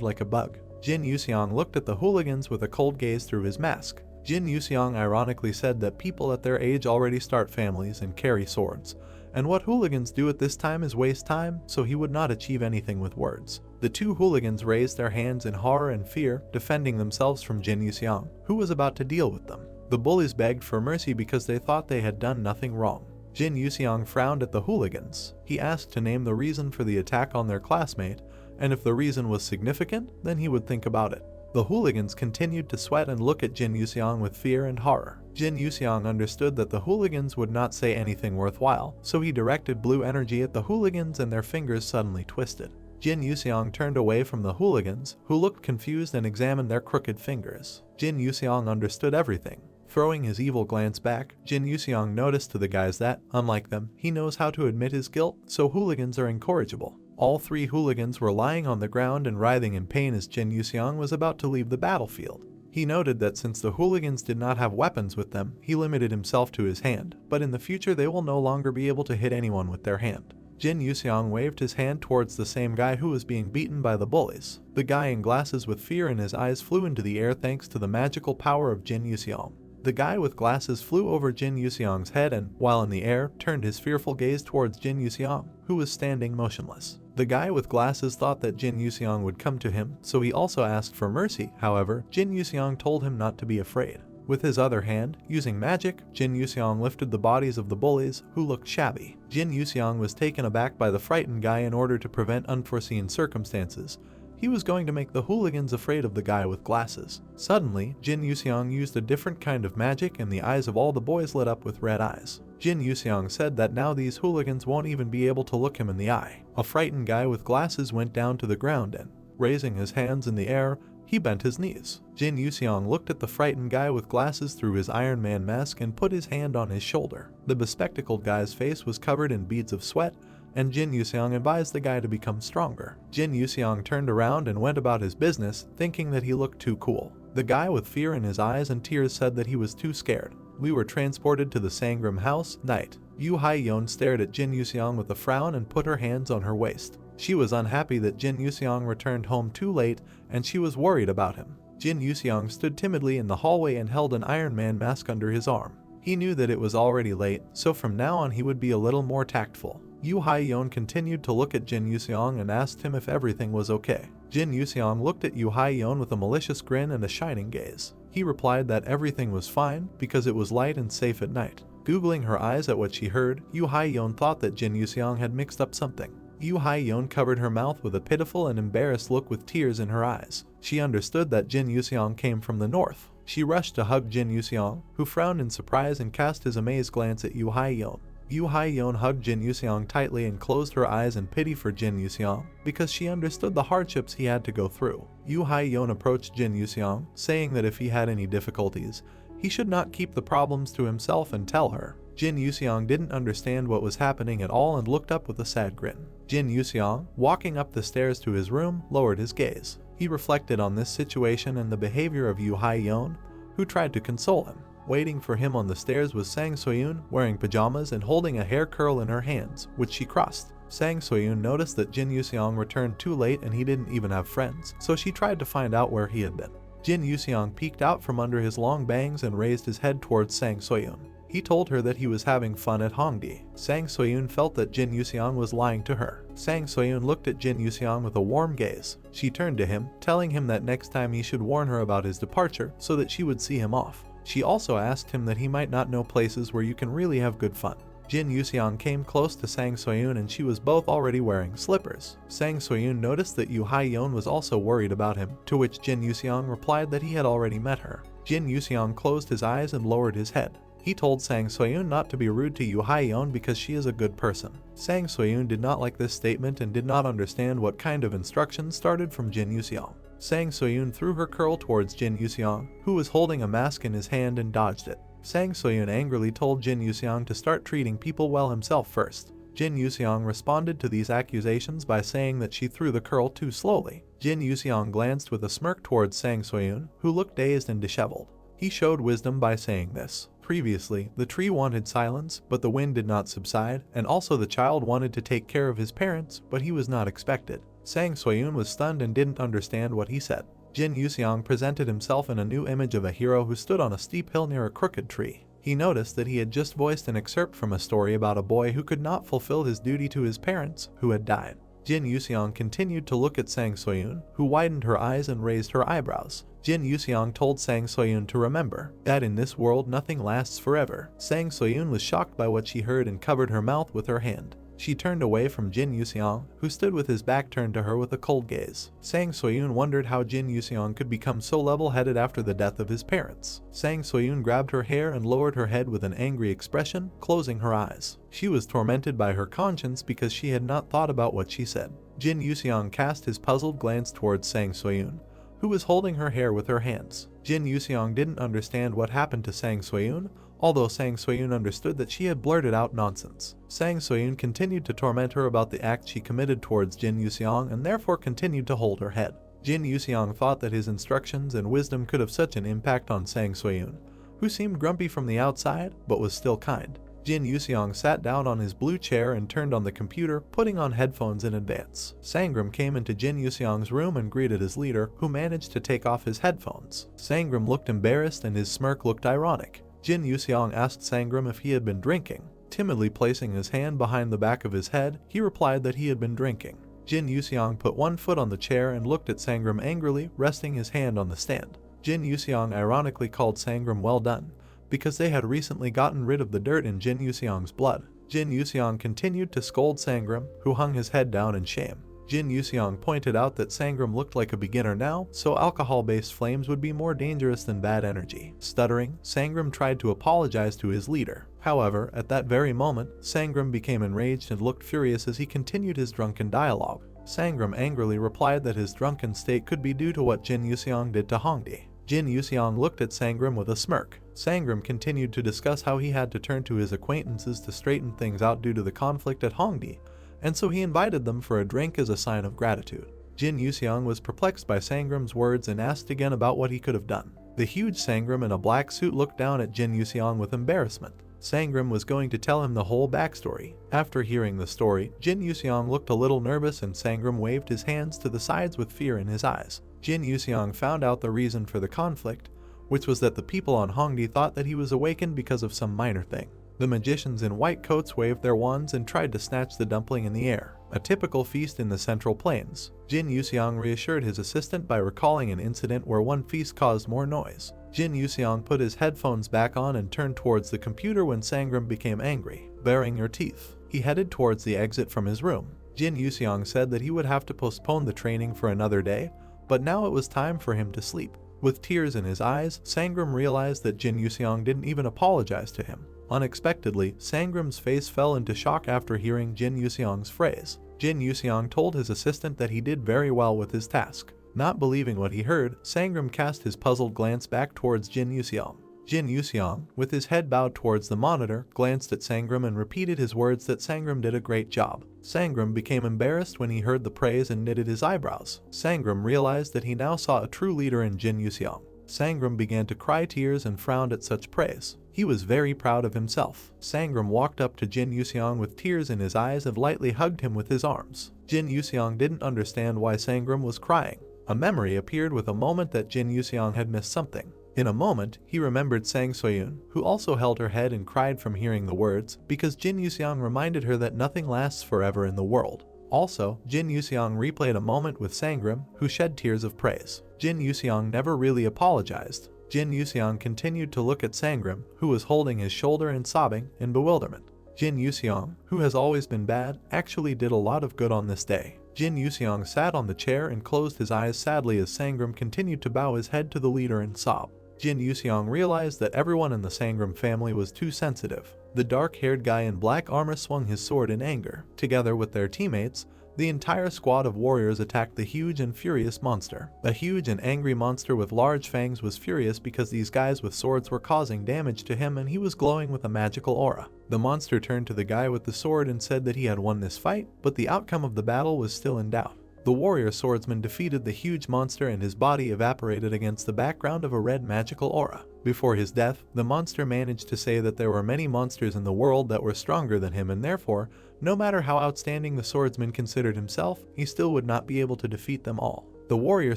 like a bug. Jin Yuseong looked at the hooligans with a cold gaze through his mask. Jin Yuseong ironically said that people at their age already start families and carry swords, and what hooligans do at this time is waste time, so he would not achieve anything with words. The two hooligans raised their hands in horror and fear, defending themselves from Jin Yuseong, who was about to deal with them. The bullies begged for mercy because they thought they had done nothing wrong. Jin Yuseong frowned at the hooligans. He asked to name the reason for the attack on their classmate, and if the reason was significant, then he would think about it. The hooligans continued to sweat and look at Jin Yuseong with fear and horror. Jin Yuseong understood that the hooligans would not say anything worthwhile, so he directed blue energy at the hooligans and their fingers suddenly twisted. Jin Yuseong turned away from the hooligans, who looked confused and examined their crooked fingers. Jin Yuseong understood everything. Throwing his evil glance back, Jin Yuseong noticed to the guys that, unlike them, he knows how to admit his guilt, so hooligans are incorrigible. All three hooligans were lying on the ground and writhing in pain as Jin Yuseong was about to leave the battlefield. He noted that since the hooligans did not have weapons with them, he limited himself to his hand, but in the future they will no longer be able to hit anyone with their hand. Jin Yuseong waved his hand towards the same guy who was being beaten by the bullies. The guy in glasses with fear in his eyes flew into the air thanks to the magical power of Jin Yuseong. The guy with glasses flew over Jin Yuseong's head and, while in the air, turned his fearful gaze towards Jin Yuseong, who was standing motionless. The guy with glasses thought that Jin Yuseong would come to him, so he also asked for mercy. However, Jin Yuseong told him not to be afraid. With his other hand, using magic, Jin Yuseong lifted the bodies of the bullies, who looked shabby. Jin Yuseong was taken aback by the frightened guy in order to prevent unforeseen circumstances. He was going to make the hooligans afraid of the guy with glasses. Suddenly, Jin Yuseong used a different kind of magic and the eyes of all the boys lit up with red eyes. Jin Yuseong said that now these hooligans won't even be able to look him in the eye. A frightened guy with glasses went down to the ground and, raising his hands in the air, he bent his knees. Jin Yuseong looked at the frightened guy with glasses through his Iron Man mask and put his hand on his shoulder. The bespectacled guy's face was covered in beads of sweat, and Jin Yuseong advised the guy to become stronger. Jin Yuseong turned around and went about his business, thinking that he looked too cool. The guy with fear in his eyes and tears said that he was too scared. We were transported to the Sangram house, night. Yu Hai-yeon stared at Jin Yuseong with a frown and put her hands on her waist. She was unhappy that Jin Yuseong returned home too late, and she was worried about him. Jin Yuseong stood timidly in the hallway and held an Iron Man mask under his arm. He knew that it was already late, so from now on he would be a little more tactful. Yu Hai-yeon continued to look at Jin Yuseong and asked him if everything was okay. Jin Yuseong looked at Yu Hai-yeon with a malicious grin and a shining gaze. He replied that everything was fine because it was light and safe at night. Googling her eyes at what she heard, Yu Hai-yeon thought that Jin Yuseong had mixed up something. Yu Hai-yeon covered her mouth with a pitiful and embarrassed look with tears in her eyes. She understood that Jin Yuseong came from the north. She rushed to hug Jin Yuseong, who frowned in surprise and cast his amazed glance at Yu Hai-yeon. Yu Hai-yeon hugged Jin Yuseong tightly and closed her eyes in pity for Jin Yuseong, because she understood the hardships he had to go through. Yu Hai-yeon approached Jin Yuseong, saying that if he had any difficulties, He should not keep the problems to himself and tell her. Jin Yuseong didn't understand what was happening at all and looked up with a sad grin. Jin Yuseong, walking up the stairs to his room, lowered his gaze. He reflected on this situation and the behavior of Yu Hai-yeon, who tried to console him. Waiting for him on the stairs was Sang Soyun, wearing pajamas and holding a hair curl in her hands, which she crossed. Sang Soyun noticed that Jin Yuseong returned too late and he didn't even have friends, so she tried to find out where he had been. Jin Yuseong peeked out from under his long bangs and raised his head towards Sang Soyun. He told her that he was having fun at Hongdae. Sang Soyun felt that Jin Yuseong was lying to her. Sang Soyun looked at Jin Yuseong with a warm gaze. She turned to him, telling him that next time he should warn her about his departure so that she would see him off. She also asked him that he might not know places where you can really have good fun. Jin Yuseong came close to Sang Soyun and she was both already wearing slippers. Sang Soyun noticed that Yu Hai-yeon was also worried about him, to which Jin Yuseong replied that he had already met her. Jin Yuseong closed his eyes and lowered his head. He told Sang Soyun not to be rude to Yu Hai-yeon because she is a good person. Sang Soyun did not like this statement and did not understand what kind of instructions started from Jin Yuseong. Sang Soyun threw her curl towards Jin Yuseong, who was holding a mask in his hand, and dodged it. Sang Soyun angrily told Jin Yuseong to start treating people well himself first. Jin Yuseong responded to these accusations by saying that she threw the curl too slowly. Jin Yuseong glanced with a smirk towards Sang Soyun, who looked dazed and disheveled. He showed wisdom by saying this. Previously, the tree wanted silence, but the wind did not subside, and also the child wanted to take care of his parents, but he was not expected. Sang Soyun was stunned and didn't understand what he said. Jin Yuseong presented himself in a new image of a hero who stood on a steep hill near a crooked tree. He noticed that he had just voiced an excerpt from a story about a boy who could not fulfill his duty to his parents, who had died. Jin Yuseong continued to look at Sang Soyun, who widened her eyes and raised her eyebrows. Jin Yuseong told Sang Soyun to remember that in this world nothing lasts forever. Sang Soyun was shocked by what she heard and covered her mouth with her hand. She turned away from Jin Yuseong, who stood with his back turned to her with a cold gaze. Sang Soyun wondered how Jin Yuseong could become so level-headed after the death of his parents. Sang Soyun grabbed her hair and lowered her head with an angry expression, closing her eyes. She was tormented by her conscience because she had not thought about what she said. Jin Yuseong cast his puzzled glance towards Sang Soyun, who was holding her hair with her hands. Jin Yuseong didn't understand what happened to Sang Soyun, although Sang Soyun understood that she had blurted out nonsense. Sang Soyun continued to torment her about the act she committed towards Jin Yuseong and therefore continued to hold her head. Jin Yuseong thought that his instructions and wisdom could have such an impact on Sang Soyun, who seemed grumpy from the outside but was still kind. Jin Yuseong sat down on his blue chair and turned on the computer, putting on headphones in advance. Sangram came into Jin Yuseong's room and greeted his leader, who managed to take off his headphones. Sangram looked embarrassed and his smirk looked ironic. Jin Yuseong asked Sangram if he had been drinking. Timidly placing his hand behind the back of his head, he replied that he had been drinking. Jin Yuseong put one foot on the chair and looked at Sangram angrily, resting his hand on the stand. Jin Yuseong ironically called Sangram well done, because they had recently gotten rid of the dirt in Jin Yuseong's blood. Jin Yuseong continued to scold Sangram, who hung his head down in shame. Jin Yuseong pointed out that Sangram looked like a beginner now, so alcohol-based flames would be more dangerous than bad energy. Stuttering, Sangram tried to apologize to his leader. However, at that very moment, Sangram became enraged and looked furious as he continued his drunken dialogue. Sangram angrily replied that his drunken state could be due to what Jin Yuseong did to Hongdae. Jin Yuseong looked at Sangram with a smirk. Sangram continued to discuss how he had to turn to his acquaintances to straighten things out due to the conflict at Hongdae, and so he invited them for a drink as a sign of gratitude. Jin Yuseong was perplexed by Sangram's words and asked again about what he could have done. The huge Sangram in a black suit looked down at Jin Yuseong with embarrassment. Sangram was going to tell him the whole backstory. After hearing the story, Jin Yuseong looked a little nervous and Sangram waved his hands to the sides with fear in his eyes. Jin Yuseong found out the reason for the conflict, which was that the people on Hongdae thought that he was awakened because of some minor thing. The magicians in white coats waved their wands and tried to snatch the dumpling in the air, a typical feast in the Central Plains. Jin Yuseong reassured his assistant by recalling an incident where one feast caused more noise. Jin Yuseong put his headphones back on and turned towards the computer when Sangram became angry. Baring your teeth, he headed towards the exit from his room. Jin Yuseong said that he would have to postpone the training for another day, but now it was time for him to sleep. With tears in his eyes, Sangram realized that Jin Yuseong didn't even apologize to him. Unexpectedly, Sangram's face fell into shock after hearing Jin Yuseong's phrase. Jin Yuseong told his assistant that he did very well with his task. Not believing what he heard, Sangram cast his puzzled glance back towards Jin Yuseong. Jin Yuseong, with his head bowed towards the monitor, glanced at Sangram and repeated his words that Sangram did a great job. Sangram became embarrassed when he heard the praise and knitted his eyebrows. Sangram realized that he now saw a true leader in Jin Yuseong. Sangram began to cry tears and frowned at such praise. He was very proud of himself. Sangram walked up to Jin Yuseong with tears in his eyes and lightly hugged him with his arms. Jin Yuseong didn't understand why Sangram was crying. A memory appeared with a moment that Jin Yuseong had missed something. In a moment, he remembered Sang Soyun, who also held her head and cried from hearing the words, because Jin Yuseong reminded her that nothing lasts forever in the world. Also, Jin Yuseong replayed a moment with Sangram, who shed tears of praise. Jin Yuseong never really apologized. Jin Yuseong continued to look at Sangram, who was holding his shoulder and sobbing in bewilderment. Jin Yuseong, who has always been bad, actually did a lot of good on this day. Jin Yuseong sat on the chair and closed his eyes sadly as Sangram continued to bow his head to the leader and sob. Jin Yuseong realized that everyone in the Sangram family was too sensitive. The dark-haired guy in black armor swung his sword in anger. Together with their teammates, the entire squad of warriors attacked the huge and furious monster. The huge and angry monster with large fangs was furious because these guys with swords were causing damage to him and he was glowing with a magical aura. The monster turned to the guy with the sword and said that he had won this fight, but the outcome of the battle was still in doubt. The warrior swordsman defeated the huge monster and his body evaporated against the background of a red magical aura. Before his death, the monster managed to say that there were many monsters in the world that were stronger than him and therefore, no matter how outstanding the swordsman considered himself, he still would not be able to defeat them all. The warrior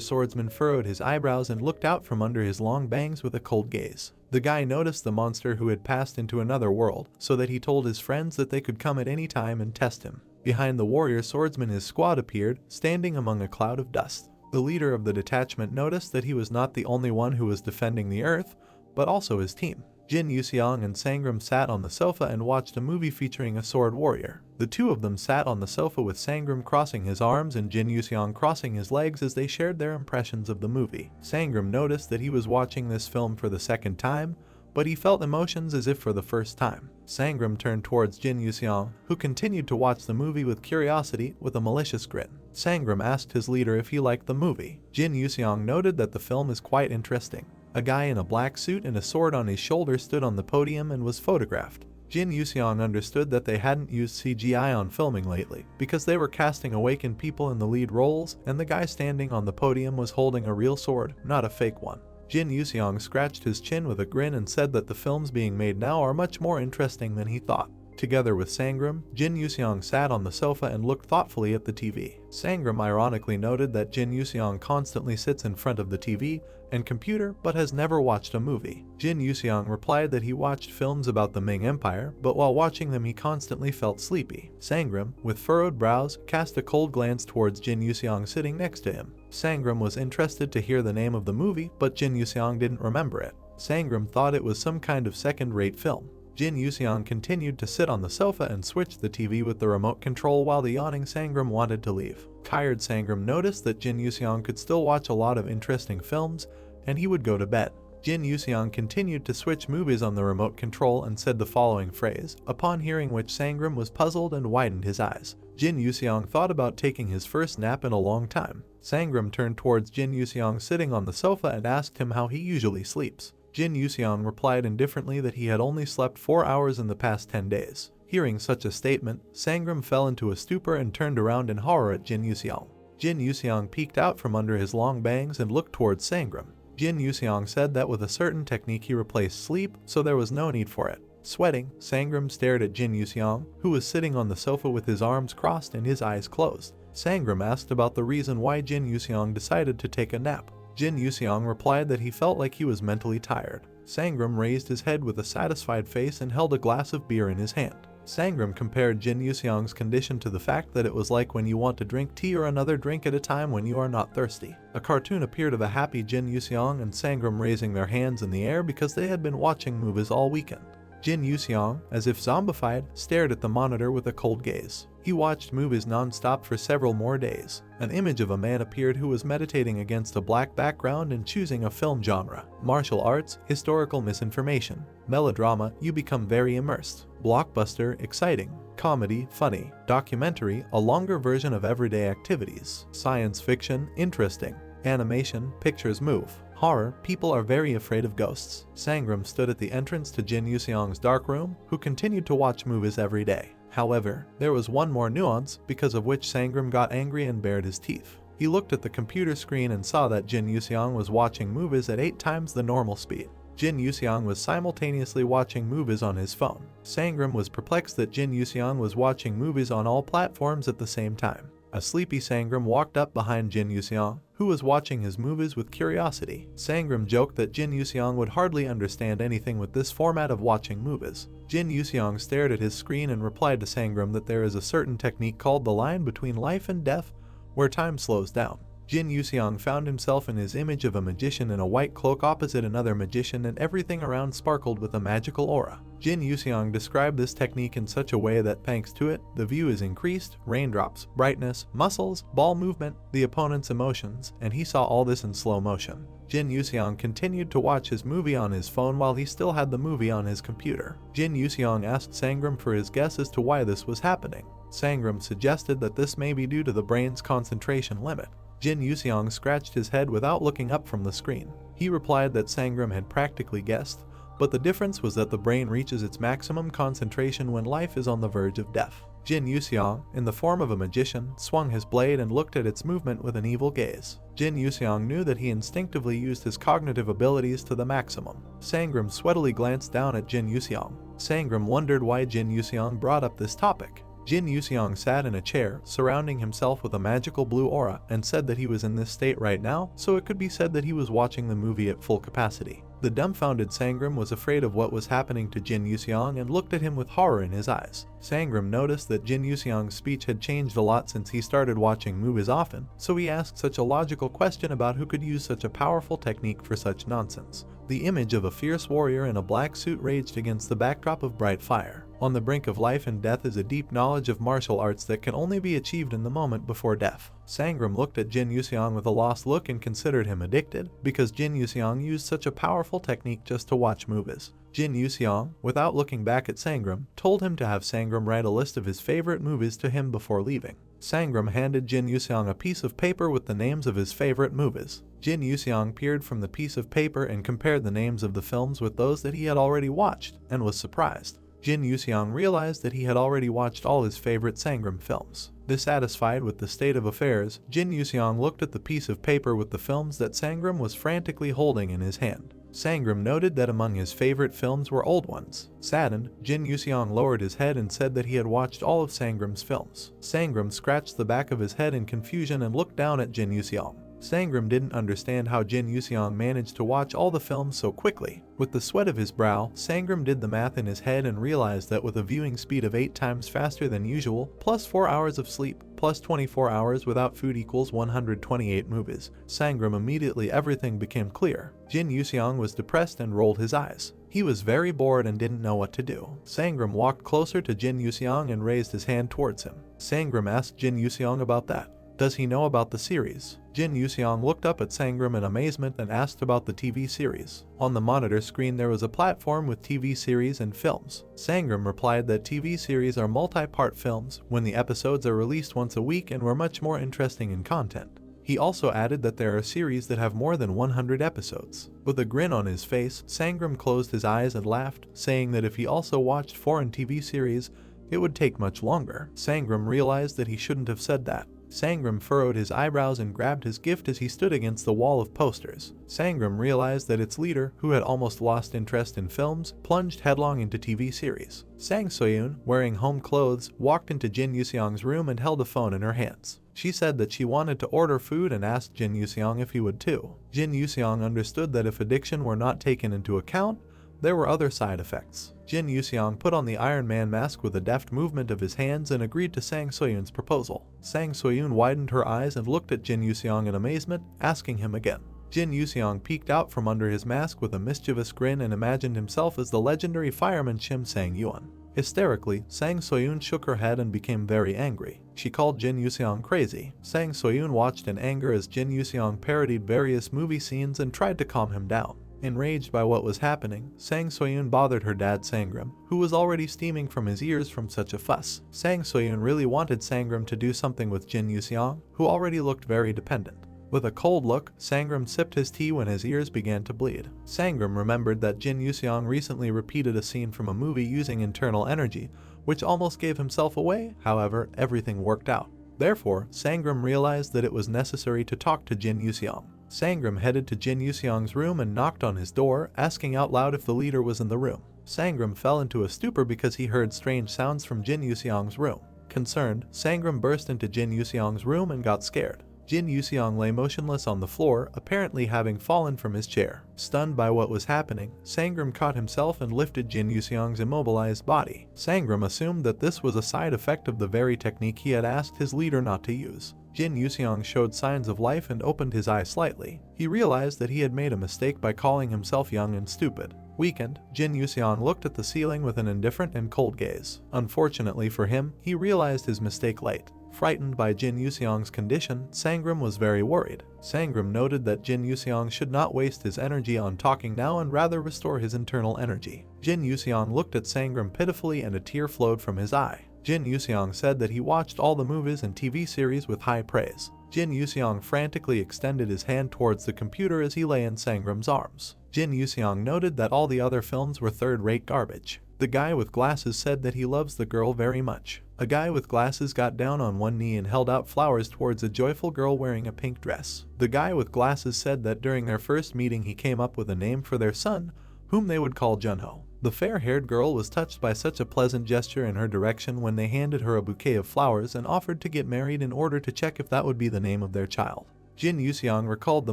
swordsman furrowed his eyebrows and looked out from under his long bangs with a cold gaze. The guy noticed the monster who had passed into another world, so that he told his friends that they could come at any time and test him. Behind the warrior swordsman his squad appeared, standing among a cloud of dust. The leader of the detachment noticed that he was not the only one who was defending the earth, but also his team. Jin Yuseong and Sangram sat on the sofa and watched a movie featuring a sword warrior. The two of them sat on the sofa with Sangram crossing his arms and Jin Yuseong crossing his legs as they shared their impressions of the movie. Sangram noticed that he was watching this film for the second time, but he felt emotions as if for the first time. Sangram turned towards Jin Yuseong, who continued to watch the movie with curiosity with a malicious grin. Sangram asked his leader if he liked the movie. Jin Yuseong noted that the film is quite interesting. A guy in a black suit and a sword on his shoulder stood on the podium and was photographed. Jin Yuseong understood that they hadn't used CGI on filming lately, because they were casting awakened people in the lead roles, and the guy standing on the podium was holding a real sword, not a fake one. Jin Yuseong scratched his chin with a grin and said that the films being made now are much more interesting than he thought. Together with Sangram, Jin Yuseong sat on the sofa and looked thoughtfully at the TV. Sangram ironically noted that Jin Yuseong constantly sits in front of the TV and computer but has never watched a movie. Jin Yuseong replied that he watched films about the Ming Empire, but while watching them he constantly felt sleepy. Sangram, with furrowed brows, cast a cold glance towards Jin Yuseong sitting next to him. Sangram was interested to hear the name of the movie, but Jin Yuseong didn't remember it. Sangram thought it was some kind of second-rate film. Jin Yuseong continued to sit on the sofa and switch the TV with the remote control while the yawning Sangram wanted to leave. Tired Sangram noticed that Jin Yuseong could still watch a lot of interesting films, and he would go to bed. Jin Yuseong continued to switch movies on the remote control and said the following phrase, upon hearing which Sangram was puzzled and widened his eyes. Jin Yuseong thought about taking his first nap in a long time. Sangram turned towards Jin Yuseong sitting on the sofa and asked him how he usually sleeps. Jin Yuseong replied indifferently that he had only slept 4 hours in the past 10 days. Hearing such a statement, Sangram fell into a stupor and turned around in horror at Jin Yuseong. Jin Yuseong peeked out from under his long bangs and looked towards Sangram. Jin Yuseong said that with a certain technique he replaced sleep, so there was no need for it. Sweating, Sangram stared at Jin Yuseong, who was sitting on the sofa with his arms crossed and his eyes closed. Sangram asked about the reason why Jin Yuseong decided to take a nap. Jin Yuseong replied that he felt like he was mentally tired. Sangram raised his head with a satisfied face and held a glass of beer in his hand. Sangram compared Jin Yuseong's condition to the fact that it was like when you want to drink tea or another drink at a time when you are not thirsty. A cartoon appeared of a happy Jin Yuseong and Sangram raising their hands in the air because they had been watching movies all weekend. Jin Yuseong, as if zombified, stared at the monitor with a cold gaze. He watched movies non-stop for several more days. An image of a man appeared who was meditating against a black background and choosing a film genre. Martial arts, historical misinformation. Melodrama, you become very immersed. Blockbuster, exciting. Comedy, funny. Documentary, a longer version of everyday activities. Science fiction, interesting. Animation, pictures move. Horror, people are very afraid of ghosts. Sangram stood at the entrance to Jin Yuseong's dark room, who continued to watch movies every day. However, there was one more nuance, because of which Sangram got angry and bared his teeth. He looked at the computer screen and saw that Jin Yuseong was watching movies at 8 times the normal speed. Jin Yuseong was simultaneously watching movies on his phone. Sangram was perplexed that Jin Yuseong was watching movies on all platforms at the same time. A sleepy Sangram walked up behind Jin Yuseong, who was watching his movies with curiosity. Sangram joked that Jin Yuseong would hardly understand anything with this format of watching movies. Jin Yuseong stared at his screen and replied to Sangram that there is a certain technique called the line between life and death, where time slows down. Jin Yuseong found himself in his image of a magician in a white cloak opposite another magician, and everything around sparkled with a magical aura. Jin Yuseong described this technique in such a way that thanks to it, the view is increased, raindrops, brightness, muscles, ball movement, the opponent's emotions, and he saw all this in slow motion. Jin Yuseong continued to watch his movie on his phone while he still had the movie on his computer. Jin Yuseong asked Sangram for his guess as to why this was happening. Sangram suggested that this may be due to the brain's concentration limit. Jin Yuseong scratched his head without looking up from the screen. He replied that Sangram had practically guessed, but the difference was that the brain reaches its maximum concentration when life is on the verge of death. Jin Yuseong, in the form of a magician, swung his blade and looked at its movement with an evil gaze. Jin Yuseong knew that he instinctively used his cognitive abilities to the maximum. Sangram sweatily glanced down at Jin Yuseong. Sangram wondered why Jin Yuseong brought up this topic. Jin Yuseong sat in a chair, surrounding himself with a magical blue aura, and said that he was in this state right now, so it could be said that he was watching the movie at full capacity. The dumbfounded Sangram was afraid of what was happening to Jin Yuseong and looked at him with horror in his eyes. Sangram noticed that Jin Yuseong's speech had changed a lot since he started watching movies often, so he asked such a logical question about who could use such a powerful technique for such nonsense. The image of a fierce warrior in a black suit raged against the backdrop of bright fire. On the brink of life and death is a deep knowledge of martial arts that can only be achieved in the moment before death. Sangram looked at Jin Yuseong with a lost look and considered him addicted, because Jin Yuseong used such a powerful technique just to watch movies. Jin Yuseong, without looking back at Sangram, told him to have Sangram write a list of his favorite movies to him before leaving. Sangram handed Jin Yuseong a piece of paper with the names of his favorite movies. Jin Yuseong peered from the piece of paper and compared the names of the films with those that he had already watched, and was surprised. Jin Yuseong realized that he had already watched all his favorite Sangram films. Dissatisfied with the state of affairs, Jin Yuseong looked at the piece of paper with the films that Sangram was frantically holding in his hand. Sangram noted that among his favorite films were old ones. Saddened, Jin Yuseong lowered his head and said that he had watched all of Sangram's films. Sangram scratched the back of his head in confusion and looked down at Jin Yuseong. Sangram didn't understand how Jin Yuseong managed to watch all the films so quickly. With the sweat of his brow, Sangram did the math in his head and realized that with a viewing speed of 8 times faster than usual, plus 4 hours of sleep, plus 24 hours without food equals 128 movies. Sangram immediately everything became clear. Jin Yuseong was depressed and rolled his eyes. He was very bored and didn't know what to do. Sangram walked closer to Jin Yuseong and raised his hand towards him. Sangram asked Jin Yuseong about that. Does he know about the series? Jin Yuseong looked up at Sangram in amazement and asked about the TV series. On the monitor screen there was a platform with TV series and films. Sangram replied that TV series are multi-part films when the episodes are released once a week and were much more interesting in content. He also added that there are series that have more than 100 episodes. With a grin on his face, Sangram closed his eyes and laughed, saying that if he also watched foreign TV series, it would take much longer. Sangram realized that he shouldn't have said that. Sangram furrowed his eyebrows and grabbed his gift as he stood against the wall of posters. Sangram realized that its leader, who had almost lost interest in films, plunged headlong into TV series. Sang Soyun, wearing home clothes, walked into Jin Yuseong's room and held a phone in her hands. She said that she wanted to order food and asked Jin Yuseong if he would too. Jin Yuseong understood that if addiction were not taken into account, there were other side effects. Jin Yuseong put on the Iron Man mask with a deft movement of his hands and agreed to Sang Soyun's proposal. Sang Soyun widened her eyes and looked at Jin Yuseong in amazement, asking him again. Jin Yuseong peeked out from under his mask with a mischievous grin and imagined himself as the legendary fireman Shim Sang-yuan. Hysterically, Sang Soyun shook her head and became very angry. She called Jin Yuseong crazy. Sang Soyun watched in anger as Jin Yuseong parodied various movie scenes and tried to calm him down. Enraged by what was happening, Sang Soyun bothered her dad Sangram, who was already steaming from his ears from such a fuss. Sang Soyun really wanted Sangram to do something with Jin Yuseong, who already looked very dependent. With a cold look, Sangram sipped his tea when his ears began to bleed. Sangram remembered that Jin Yuseong recently repeated a scene from a movie using internal energy, which almost gave himself away. However, everything worked out. Therefore, Sangram realized that it was necessary to talk to Jin Yuseong. Sangram headed to Jin Yuseong's room and knocked on his door, asking out loud if the leader was in the room. Sangram fell into a stupor because he heard strange sounds from Jin Yuseong's room. Concerned, Sangram burst into Jin Yuseong's room and got scared. Jin Yuseong lay motionless on the floor, apparently having fallen from his chair. Stunned by what was happening, Sangram caught himself and lifted Jin Yuseong's immobilized body. Sangram assumed that this was a side effect of the very technique he had asked his leader not to use. Jin Yuseong showed signs of life and opened his eyes slightly. He realized that he had made a mistake by calling himself young and stupid. Weakened, Jin Yuseong looked at the ceiling with an indifferent and cold gaze. Unfortunately for him, he realized his mistake late. Frightened by Jin Yuseong's condition, Sangram was very worried. Sangram noted that Jin Yuseong should not waste his energy on talking now and rather restore his internal energy. Jin Yuseong looked at Sangram pitifully and a tear flowed from his eye. Jin Yuseong said that he watched all the movies and TV series with high praise. Jin Yuseong frantically extended his hand towards the computer as he lay in Sangram's arms. Jin Yuseong noted that all the other films were third-rate garbage. The guy with glasses said that he loves the girl very much. A guy with glasses got down on one knee and held out flowers towards a joyful girl wearing a pink dress. The guy with glasses said that during their first meeting he came up with a name for their son, whom they would call Junho. The fair-haired girl was touched by such a pleasant gesture in her direction when they handed her a bouquet of flowers and offered to get married in order to check if that would be the name of their child. Jin Yuseong recalled the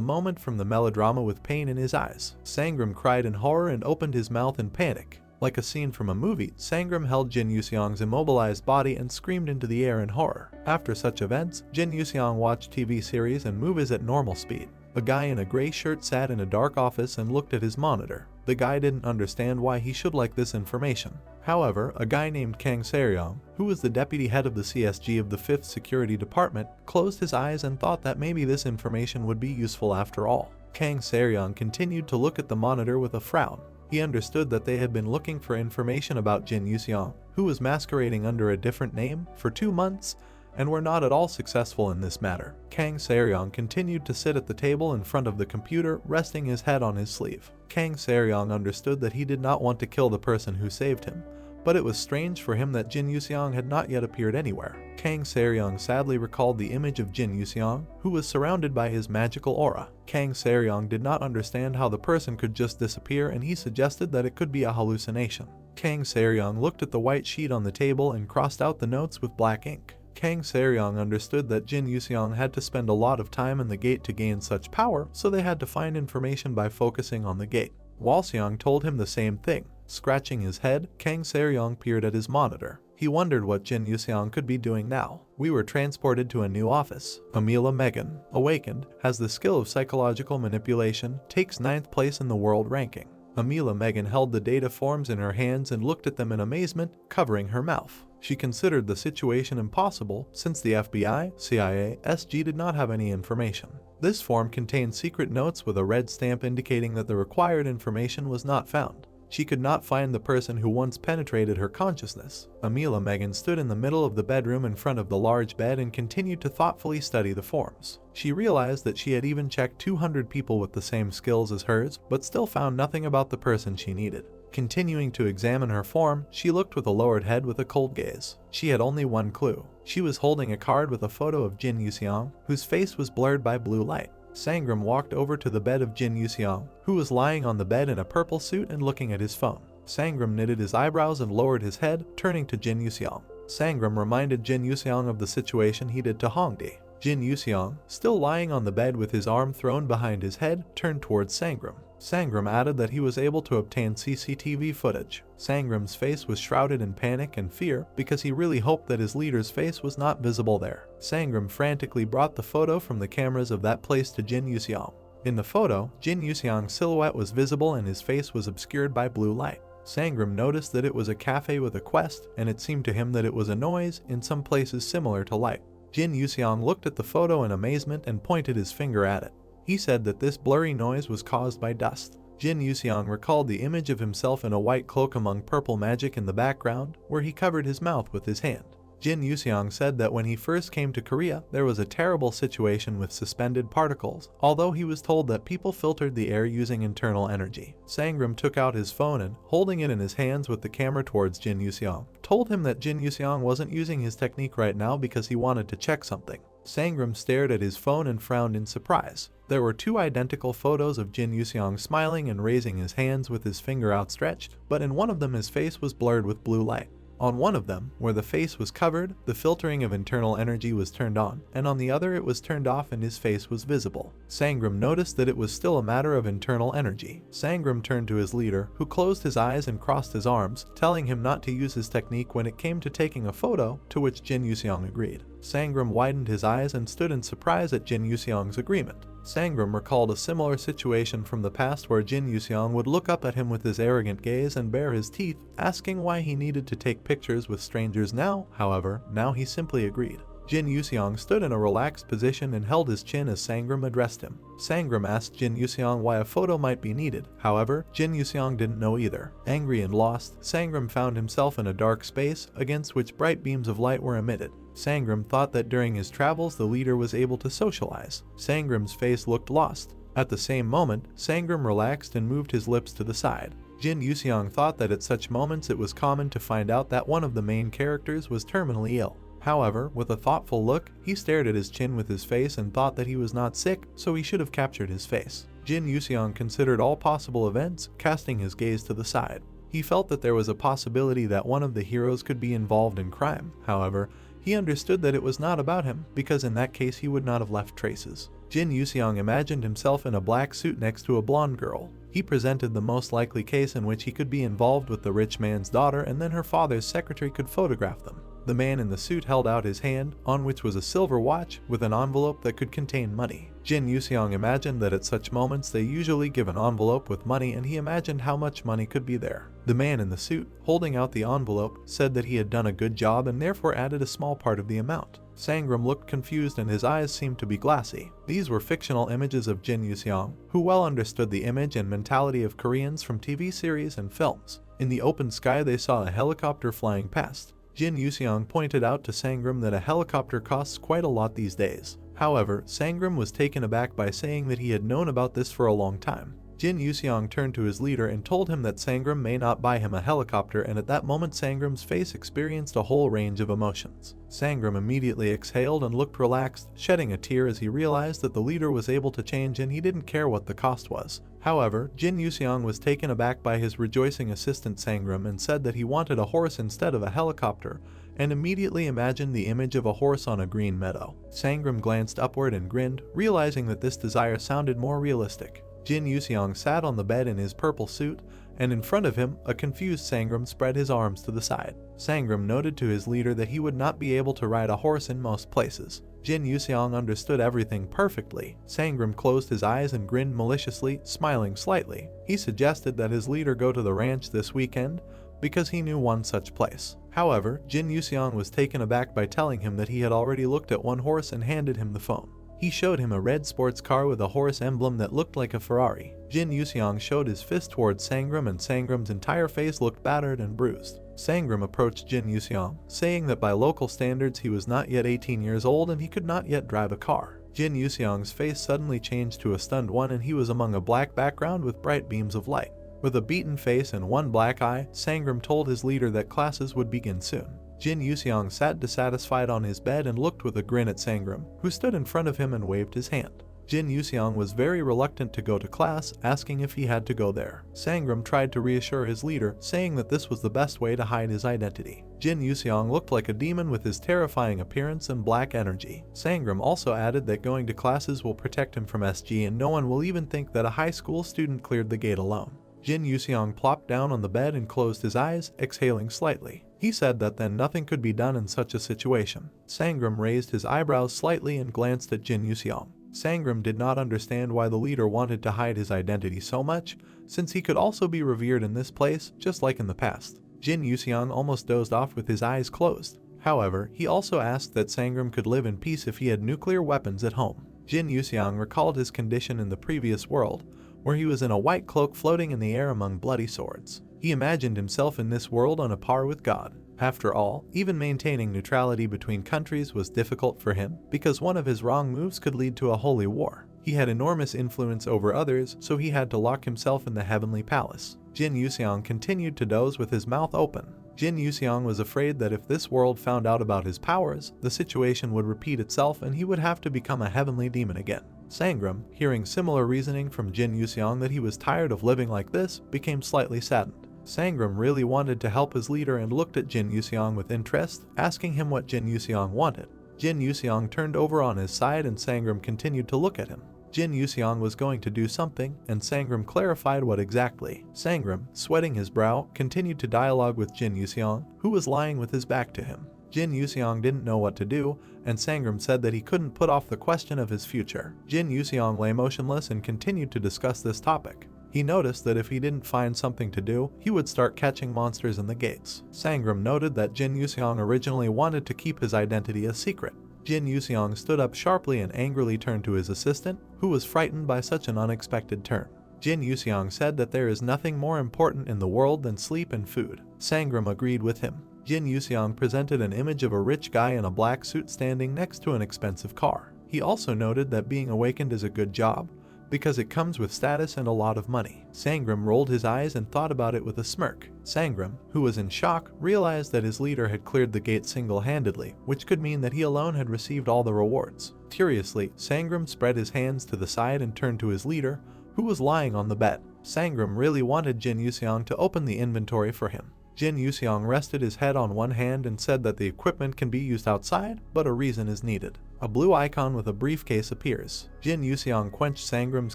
moment from the melodrama with pain in his eyes. Sangram cried in horror and opened his mouth in panic. Like a scene from a movie, Sangram held Jin Yuseong's immobilized body and screamed into the air in horror. After such events, Jin Yuseong watched TV series and movies at normal speed. A guy in a gray shirt sat in a dark office and looked at his monitor. The guy didn't understand why he should like this information. However, a guy named Kang Seryong, who was the deputy head of the CSG of the 5th Security Department, closed his eyes and thought that maybe this information would be useful after all. Kang Seryong continued to look at the monitor with a frown. He understood that they had been looking for information about Jin Yuseong, who was masquerading under a different name, for 2 months, and were not at all successful in this matter. Kang Seryong continued to sit at the table in front of the computer, resting his head on his sleeve. Kang Seryong understood that he did not want to kill the person who saved him, but it was strange for him that Jin Yuseong had not yet appeared anywhere. Kang Seryong sadly recalled the image of Jin Yuseong, who was surrounded by his magical aura. Kang Seryong did not understand how the person could just disappear, and he suggested that it could be a hallucination. Kang Seryong looked at the white sheet on the table and crossed out the notes with black ink. Kang Seryong understood that Jin Yuseong had to spend a lot of time in the gate to gain such power, so they had to find information by focusing on the gate. Walseong told him the same thing. Scratching his head, Kang Seryong peered at his monitor. He wondered what Jin Yuseong could be doing now. We were transported to a new office. Amila Megan, awakened, has the skill of psychological manipulation, takes 9th place in the world ranking. Amila Megan held the data forms in her hands and looked at them in amazement, covering her mouth. She considered the situation impossible since the FBI, CIA, SG did not have any information. This form contained secret notes with a red stamp indicating that the required information was not found. She could not find the person who once penetrated her consciousness. Amila Megan stood in the middle of the bedroom in front of the large bed and continued to thoughtfully study the forms. She realized that she had even checked 200 people with the same skills as hers, but still found nothing about the person she needed. Continuing to examine her form, she looked with a lowered head with a cold gaze. She had only one clue. She was holding a card with a photo of Jin Yuseong, whose face was blurred by blue light. Sangram walked over to the bed of Jin Yuseong, who was lying on the bed in a purple suit and looking at his phone. Sangram knitted his eyebrows and lowered his head, turning to Jin Yuseong. Sangram reminded Jin Yuseong of the situation he did to Hongdae. Jin Yuseong, still lying on the bed with his arm thrown behind his head, turned towards Sangram. Sangram added that he was able to obtain CCTV footage. Sangram's face was shrouded in panic and fear because he really hoped that his leader's face was not visible there. Sangram frantically brought the photo from the cameras of that place to Jin Yuseong. In the photo, Jin Yuseong's silhouette was visible and his face was obscured by blue light. Sangram noticed that it was a cafe with a quest, and it seemed to him that it was a noise, in some places similar to light. Jin Yuseong looked at the photo in amazement and pointed his finger at it. He said that this blurry noise was caused by dust. Jin Yuseong recalled the image of himself in a white cloak among purple magic in the background, where he covered his mouth with his hand. Jin Yuseong said that when he first came to Korea, there was a terrible situation with suspended particles, although he was told that people filtered the air using internal energy. Sangram took out his phone and, holding it in his hands with the camera towards Jin Yuseong, told him that Jin Yuseong wasn't using his technique right now because he wanted to check something. Sangram stared at his phone and frowned in surprise. There were two identical photos of Jin Yuseong smiling and raising his hands with his finger outstretched, but in one of them his face was blurred with blue light. On one of them, where the face was covered, the filtering of internal energy was turned on, and on the other it was turned off and his face was visible. Sangram noticed that it was still a matter of internal energy. Sangram turned to his leader, who closed his eyes and crossed his arms, telling him not to use his technique when it came to taking a photo, to which Jin Yuseong agreed. Sangram widened his eyes and stood in surprise at Jin Yuseong's agreement. Sangram recalled a similar situation from the past where Jin Yuseong would look up at him with his arrogant gaze and bare his teeth, asking why he needed to take pictures with strangers now. However, now he simply agreed. Jin Yuseong stood in a relaxed position and held his chin as Sangram addressed him. Sangram asked Jin Yuseong why a photo might be needed. However, Jin Yuseong didn't know either. Angry and lost, Sangram found himself in a dark space against which bright beams of light were emitted. Sangram thought that during his travels the leader was able to socialize. Sangram's face looked lost. At the same moment, Sangram relaxed and moved his lips to the side. Jin Yuseong thought that at such moments it was common to find out that one of the main characters was terminally ill. However, with a thoughtful look, he stared at his chin with his face and thought that he was not sick, so he should have captured his face. Jin Yuseong considered all possible events, casting his gaze to the side. He felt that there was a possibility that one of the heroes could be involved in crime. However, he understood that it was not about him, because in that case he would not have left traces. Jin Yuseong imagined himself in a black suit next to a blonde girl. He presented the most likely case in which he could be involved with the rich man's daughter, and then her father's secretary could photograph them. The man in the suit held out his hand, on which was a silver watch with an envelope that could contain money. Jin Yuseong imagined that at such moments they usually give an envelope with money, and he imagined how much money could be there. The man in the suit, holding out the envelope, said that he had done a good job and therefore added a small part of the amount. Sangram looked confused and his eyes seemed to be glassy. These were fictional images of Jin Yuseong, who well understood the image and mentality of Koreans from TV series and films. In the open sky they saw a helicopter flying past. Jin Yuseong pointed out to Sangram that a helicopter costs quite a lot these days. However, Sangram was taken aback by saying that he had known about this for a long time. Jin Yuseong turned to his leader and told him that Sangram may not buy him a helicopter, and at that moment Sangram's face experienced a whole range of emotions. Sangram immediately exhaled and looked relaxed, shedding a tear as he realized that the leader was able to change and he didn't care what the cost was. However, Jin Yuseong was taken aback by his rejoicing assistant Sangram and said that he wanted a horse instead of a helicopter, and immediately imagined the image of a horse on a green meadow. Sangram glanced upward and grinned, realizing that this desire sounded more realistic. Jin Yuseong sat on the bed in his purple suit, and in front of him, a confused Sangram spread his arms to the side. Sangram noted to his leader that he would not be able to ride a horse in most places. Jin Yuseong understood everything perfectly. Sangram closed his eyes and grinned maliciously, smiling slightly. He suggested that his leader go to the ranch this weekend, because he knew one such place. However, Jin Yuseong was taken aback by telling him that he had already looked at one horse and handed him the phone. He showed him a red sports car with a horse emblem that looked like a Ferrari. Jin Yuseong showed his fist towards Sangram and Sangram's entire face looked battered and bruised. Sangram approached Jin Yuseong, saying that by local standards he was not yet 18 years old and he could not yet drive a car. Jin Yuseong's face suddenly changed to a stunned one and he was among a black background with bright beams of light. With a beaten face and one black eye, Sangram told his leader that classes would begin soon. Jin Yuseong sat dissatisfied on his bed and looked with a grin at Sangram, who stood in front of him and waved his hand. Jin Yuseong was very reluctant to go to class, asking if he had to go there. Sangram tried to reassure his leader, saying that this was the best way to hide his identity. Jin Yuseong looked like a demon with his terrifying appearance and black energy. Sangram also added that going to classes will protect him from SG and no one will even think that a high school student cleared the gate alone. Jin Yuseong plopped down on the bed and closed his eyes, exhaling slightly. He said that then nothing could be done in such a situation. Sangram raised his eyebrows slightly and glanced at Jin Yuseong. Sangram did not understand why the leader wanted to hide his identity so much, since he could also be revered in this place, just like in the past. Jin Yuseong almost dozed off with his eyes closed. However, he also asked that Sangram could live in peace if he had nuclear weapons at home. Jin Yuseong recalled his condition in the previous world, where he was in a white cloak floating in the air among bloody swords. He imagined himself in this world on a par with God. After all, even maintaining neutrality between countries was difficult for him because one of his wrong moves could lead to a holy war. He had enormous influence over others, so he had to lock himself in the heavenly palace. Jin Yuxiang continued to doze with his mouth open. Jin Yuxiang was afraid that if this world found out about his powers, the situation would repeat itself and he would have to become a heavenly demon again. Sangram, hearing similar reasoning from Jin Yuxiang that he was tired of living like this, became slightly saddened. Sangram really wanted to help his leader and looked at Jin Yuxiang with interest, asking him what Jin Yuxiang wanted. Jin Yuxiang turned over on his side and Sangram continued to look at him. Jin Yuxiang was going to do something, and Sangram clarified what exactly. Sangram, sweating his brow, continued to dialogue with Jin Yuxiang, who was lying with his back to him. Jin Yuxiang didn't know what to do, and Sangram said that he couldn't put off the question of his future. Jin Yuxiang lay motionless and continued to discuss this topic. He noticed that if he didn't find something to do, he would start catching monsters in the gates. Sangram noted that Jin Yuxiang originally wanted to keep his identity a secret. Jin Yuxiang stood up sharply and angrily turned to his assistant, who was frightened by such an unexpected turn. Jin Yuxiang said that there is nothing more important in the world than sleep and food. Sangram agreed with him. Jin Yuxiang presented an image of a rich guy in a black suit standing next to an expensive car. He also noted that being awakened is a good job, because it comes with status and a lot of money. Sangram rolled his eyes and thought about it with a smirk. Sangram, who was in shock, realized that his leader had cleared the gate single-handedly, which could mean that he alone had received all the rewards. Curiously, Sangram spread his hands to the side and turned to his leader, who was lying on the bed. Sangram really wanted Jin Yuxiang to open the inventory for him. Jin Yuxiang rested his head on one hand and said that the equipment can be used outside, but a reason is needed. A blue icon with a briefcase appears. Jin Yuxiang quenched Sangram's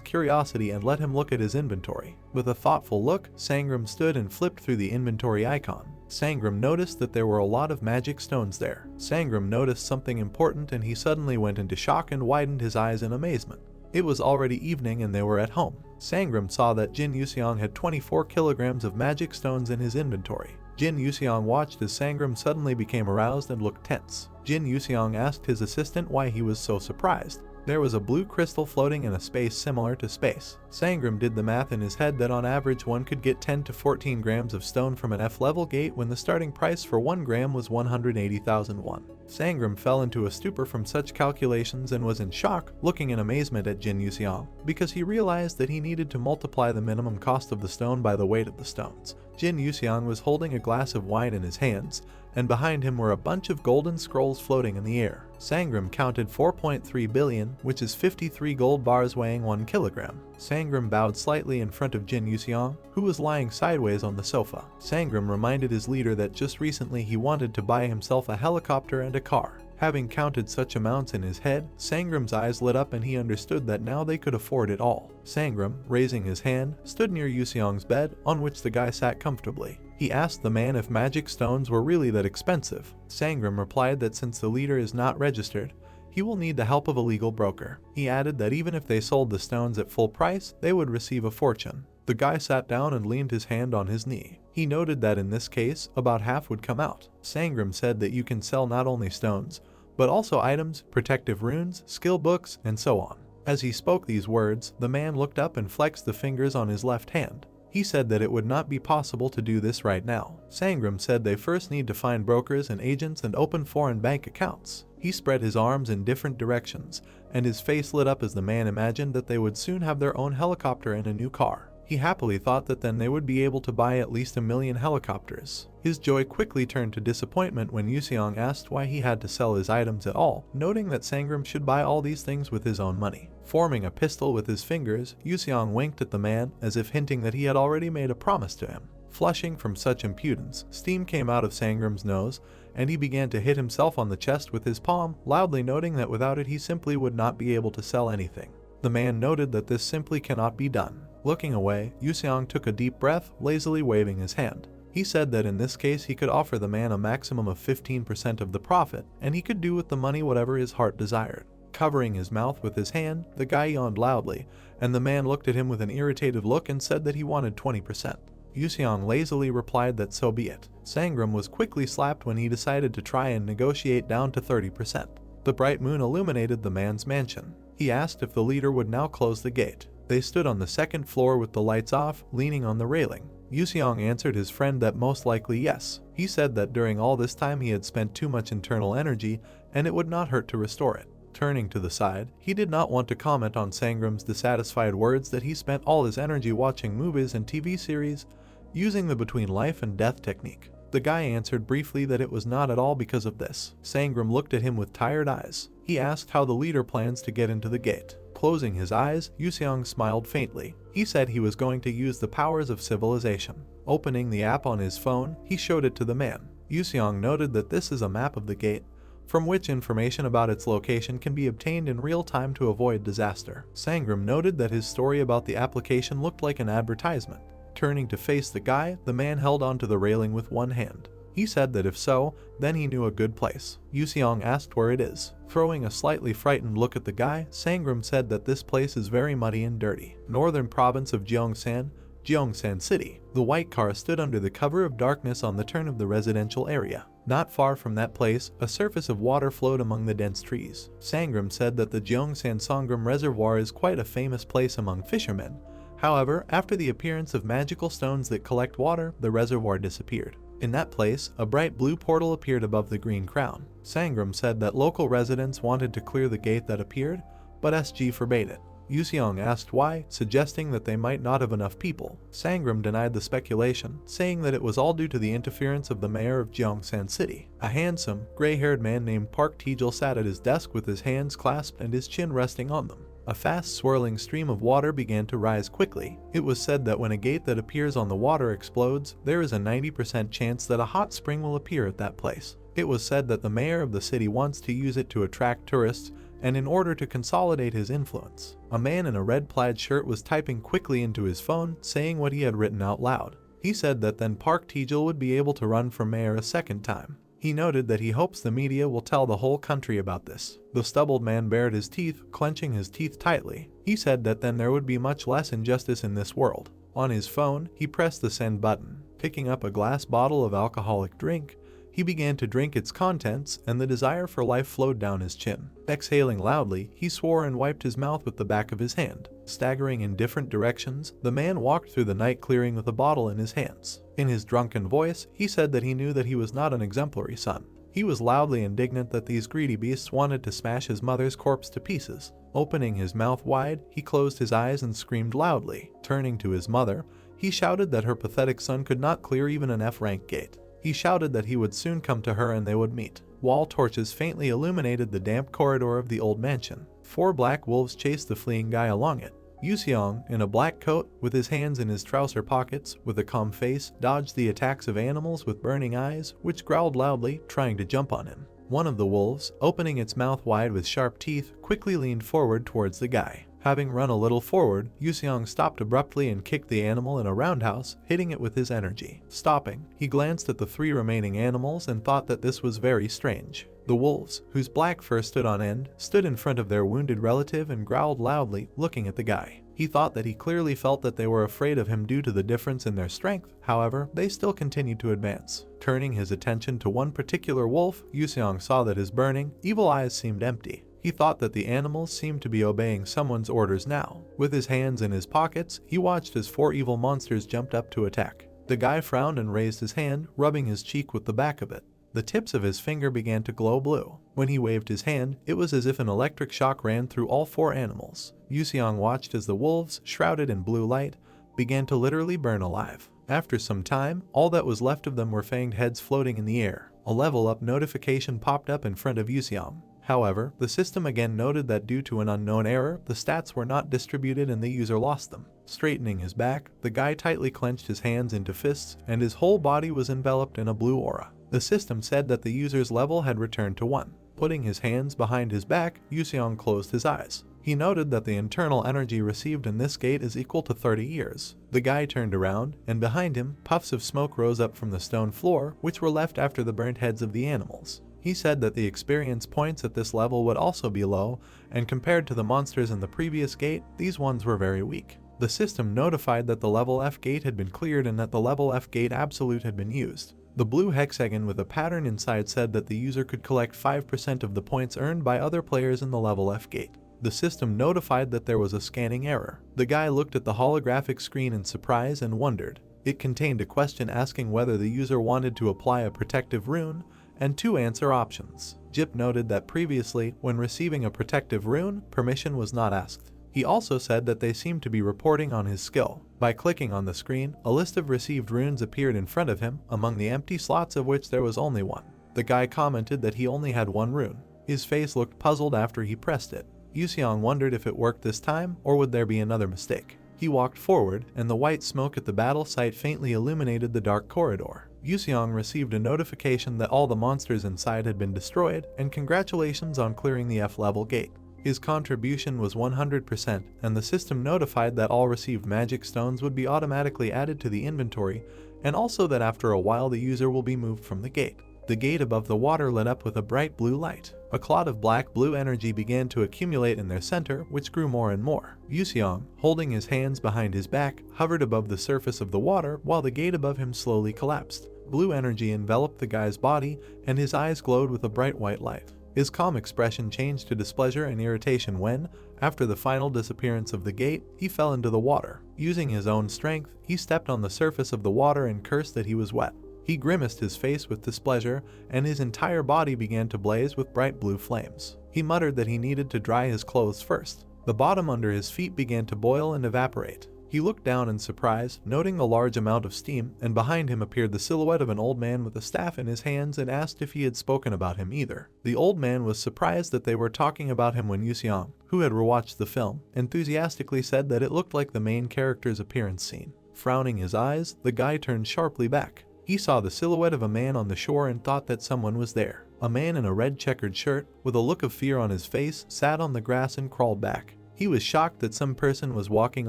curiosity and let him look at his inventory. With a thoughtful look, Sangram stood and flipped through the inventory icon. Sangram noticed that there were a lot of magic stones there. Sangram noticed something important and he suddenly went into shock and widened his eyes in amazement. It was already evening and they were at home. Sangram saw that Jin Yuxiang had 24 kilograms of magic stones in his inventory. Jin Yuxiang watched as Sangram suddenly became aroused and looked tense. Jin Yuxiang asked his assistant why he was so surprised. There was a blue crystal floating in a space similar to space. Sangram did the math in his head that on average one could get 10 to 14 grams of stone from an F-level gate when the starting price for 1 gram was 180,000 won. Sangram fell into a stupor from such calculations and was in shock, looking in amazement at Jin Yuxiang, because he realized that he needed to multiply the minimum cost of the stone by the weight of the stones. Jin Yuxiang was holding a glass of wine in his hands, and behind him were a bunch of golden scrolls floating in the air. Sangram counted 4.3 billion, which is 53 gold bars weighing 1 kilogram. Sangram bowed slightly in front of Jin Yuxiang, who was lying sideways on the sofa. Sangram reminded his leader that just recently he wanted to buy himself a helicopter and a car. Having counted such amounts in his head, Sangram's eyes lit up and he understood that now they could afford it all. Sangram, raising his hand, stood near Yuxiang's bed, on which the guy sat comfortably. He asked the man if magic stones were really that expensive. Sangram replied that since the leader is not registered, he will need the help of a legal broker. He added that even if they sold the stones at full price, they would receive a fortune. The guy sat down and leaned his hand on his knee. He noted that in this case, about half would come out. Sangram said that you can sell not only stones, but also items, protective runes, skill books, and so on. As he spoke these words, the man looked up and flexed the fingers on his left hand. He said that it would not be possible to do this right now. Sangram said they first need to find brokers and agents and open foreign bank accounts. He spread his arms in different directions, and his face lit up as the man imagined that they would soon have their own helicopter and a new car. He happily thought that then they would be able to buy at least 1 million helicopters. His joy quickly turned to disappointment when Yuxiang asked why he had to sell his items at all, noting that Sangram should buy all these things with his own money. Forming a pistol with his fingers, Yuxiang winked at the man as if hinting that he had already made a promise to him. Flushing from such impudence, steam came out of Sangram's nose, and he began to hit himself on the chest with his palm, loudly noting that without it he simply would not be able to sell anything. The man noted that this simply cannot be done. Looking away, Yuxiang took a deep breath, lazily waving his hand. He said that in this case he could offer the man a maximum of 15% of the profit, and he could do with the money whatever his heart desired. Covering his mouth with his hand, the guy yawned loudly, and the man looked at him with an irritated look and said that he wanted 20%. Yuxiang lazily replied that so be it. Sangram was quickly slapped when he decided to try and negotiate down to 30%. The bright moon illuminated the man's mansion. He asked if the leader would now close the gate. They stood on the second floor with the lights off, leaning on the railing. Yuseong answered his friend that most likely yes. He said that during all this time he had spent too much internal energy and it would not hurt to restore it. Turning to the side, he did not want to comment on Sangram's dissatisfied words that he spent all his energy watching movies and TV series, using the between life and death technique. The guy answered briefly that it was not at all because of this. Sangram looked at him with tired eyes. He asked how the leader plans to get into the gate. Closing his eyes, Yuseong smiled faintly. He said he was going to use the powers of civilization. Opening the app on his phone, he showed it to the man. Yuseong noted that this is a map of the gate, from which information about its location can be obtained in real time to avoid disaster. Sangram noted that his story about the application looked like an advertisement. Turning to face the guy, the man held onto the railing with one hand. He said that if so, then he knew a good place. Yuseong asked where it is. Throwing a slightly frightened look at the guy, Sangram said that this place is very muddy and dirty. Northern province of Gyeongsan City. The white car stood under the cover of darkness on the turn of the residential area. Not far from that place, a surface of water flowed among the dense trees. Sangram said that the Gyeongsan Songram Reservoir is quite a famous place among fishermen. However, after the appearance of magical stones that collect water, the reservoir disappeared. In that place, a bright blue portal appeared above the green crown. Sangram said that local residents wanted to clear the gate that appeared, but SG forbade it. Yuseong asked why, suggesting that they might not have enough people. Sangram denied the speculation, saying that it was all due to the interference of the mayor of Gyeongsan City. A handsome, gray-haired man named Park Tae-jul sat at his desk with his hands clasped and his chin resting on them. A fast swirling stream of water began to rise quickly. It was said that when a gate that appears on the water explodes, there is a 90% chance that a hot spring will appear at that place. It was said that the mayor of the city wants to use it to attract tourists and in order to consolidate his influence. A man in a red plaid shirt was typing quickly into his phone, saying what he had written out loud. He said that then Park Tae-jul would be able to run for mayor a second time. He noted that he hopes the media will tell the whole country about this. The stubbled man bared his teeth, clenching his teeth tightly. He said that then there would be much less injustice in this world. On his phone, he pressed the send button. Picking up a glass bottle of alcoholic drink, he began to drink its contents, and the desire for life flowed down his chin. Exhaling loudly, he swore and wiped his mouth with the back of his hand. Staggering in different directions, the man walked through the night clearing with a bottle in his hands. In his drunken voice, he said that he knew that he was not an exemplary son. He was loudly indignant that these greedy beasts wanted to smash his mother's corpse to pieces. Opening his mouth wide, he closed his eyes and screamed loudly. Turning to his mother, he shouted that her pathetic son could not clear even an F-rank gate. He shouted that he would soon come to her and they would meet. Wall torches faintly illuminated the damp corridor of the old mansion. 4 black wolves chased the fleeing guy along it. Yuseong, in a black coat, with his hands in his trouser pockets, with a calm face, dodged the attacks of animals with burning eyes, which growled loudly, trying to jump on him. One of the wolves, opening its mouth wide with sharp teeth, quickly leaned forward towards the guy. Having run a little forward, Yuseong stopped abruptly and kicked the animal in a roundhouse, hitting it with his energy. Stopping, he glanced at the 3 remaining animals and thought that this was very strange. The wolves, whose black fur stood on end, stood in front of their wounded relative and growled loudly, looking at the guy. He thought that he clearly felt that they were afraid of him due to the difference in their strength. However, they still continued to advance. Turning his attention to one particular wolf, Yuseong saw that his burning, evil eyes seemed empty. He thought that the animals seemed to be obeying someone's orders now. With his hands in his pockets, he watched as 4 evil monsters jumped up to attack. The guy frowned and raised his hand, rubbing his cheek with the back of it. The tips of his finger began to glow blue. When he waved his hand, it was as if an electric shock ran through all 4 animals. Yuseong watched as the wolves, shrouded in blue light, began to literally burn alive. After some time, all that was left of them were fanged heads floating in the air. A level up notification popped up in front of Yuseong. However, the system again noted that due to an unknown error, the stats were not distributed and the user lost them. Straightening his back, the guy tightly clenched his hands into fists, and his whole body was enveloped in a blue aura. The system said that the user's level had returned to 1. Putting his hands behind his back, Yuseong closed his eyes. He noted that the internal energy received in this gate is equal to 30 years. The guy turned around, and behind him, puffs of smoke rose up from the stone floor, which were left after the burnt heads of the animals. He said that the experience points at this level would also be low, and compared to the monsters in the previous gate, these ones were very weak. The system notified that the level F gate had been cleared and that the level F gate absolute had been used. The blue hexagon with a pattern inside said that the user could collect 5% of the points earned by other players in the level F gate. The system notified that there was a scanning error. The guy looked at the holographic screen in surprise and wondered. It contained a question asking whether the user wanted to apply a protective rune, and 2 answer options. Jip noted that previously, when receiving a protective rune, permission was not asked. He also said that they seemed to be reporting on his skill. By clicking on the screen, a list of received runes appeared in front of him, among the empty slots of which there was only one. The guy commented that he only had 1 rune. His face looked puzzled after he pressed it. Yuseong wondered if it worked this time, or would there be another mistake. He walked forward, and the white smoke at the battle site faintly illuminated the dark corridor. Yuseong received a notification that all the monsters inside had been destroyed, and congratulations on clearing the F-level gate. His contribution was 100%, and the system notified that all received magic stones would be automatically added to the inventory, and also that after a while the user will be moved from the gate. The gate above the water lit up with a bright blue light. A cloud of black-blue energy began to accumulate in their center, which grew more and more. Yuseong, holding his hands behind his back, hovered above the surface of the water while the gate above him slowly collapsed. Blue energy enveloped the guy's body, and his eyes glowed with a bright white light. His calm expression changed to displeasure and irritation when, after the final disappearance of the gate, he fell into the water. Using his own strength, he stepped on the surface of the water and cursed that he was wet. He grimaced his face with displeasure, and his entire body began to blaze with bright blue flames. He muttered that he needed to dry his clothes first. The bottom under his feet began to boil and evaporate. He looked down in surprise, noting a large amount of steam, and behind him appeared the silhouette of an old man with a staff in his hands and asked if he had spoken about him either. The old man was surprised that they were talking about him when Yuseong, who had rewatched the film, enthusiastically said that it looked like the main character's appearance scene. Frowning his eyes, the guy turned sharply back. He saw the silhouette of a man on the shore and thought that someone was there. A man in a red checkered shirt, with a look of fear on his face, sat on the grass and crawled back. He was shocked that some person was walking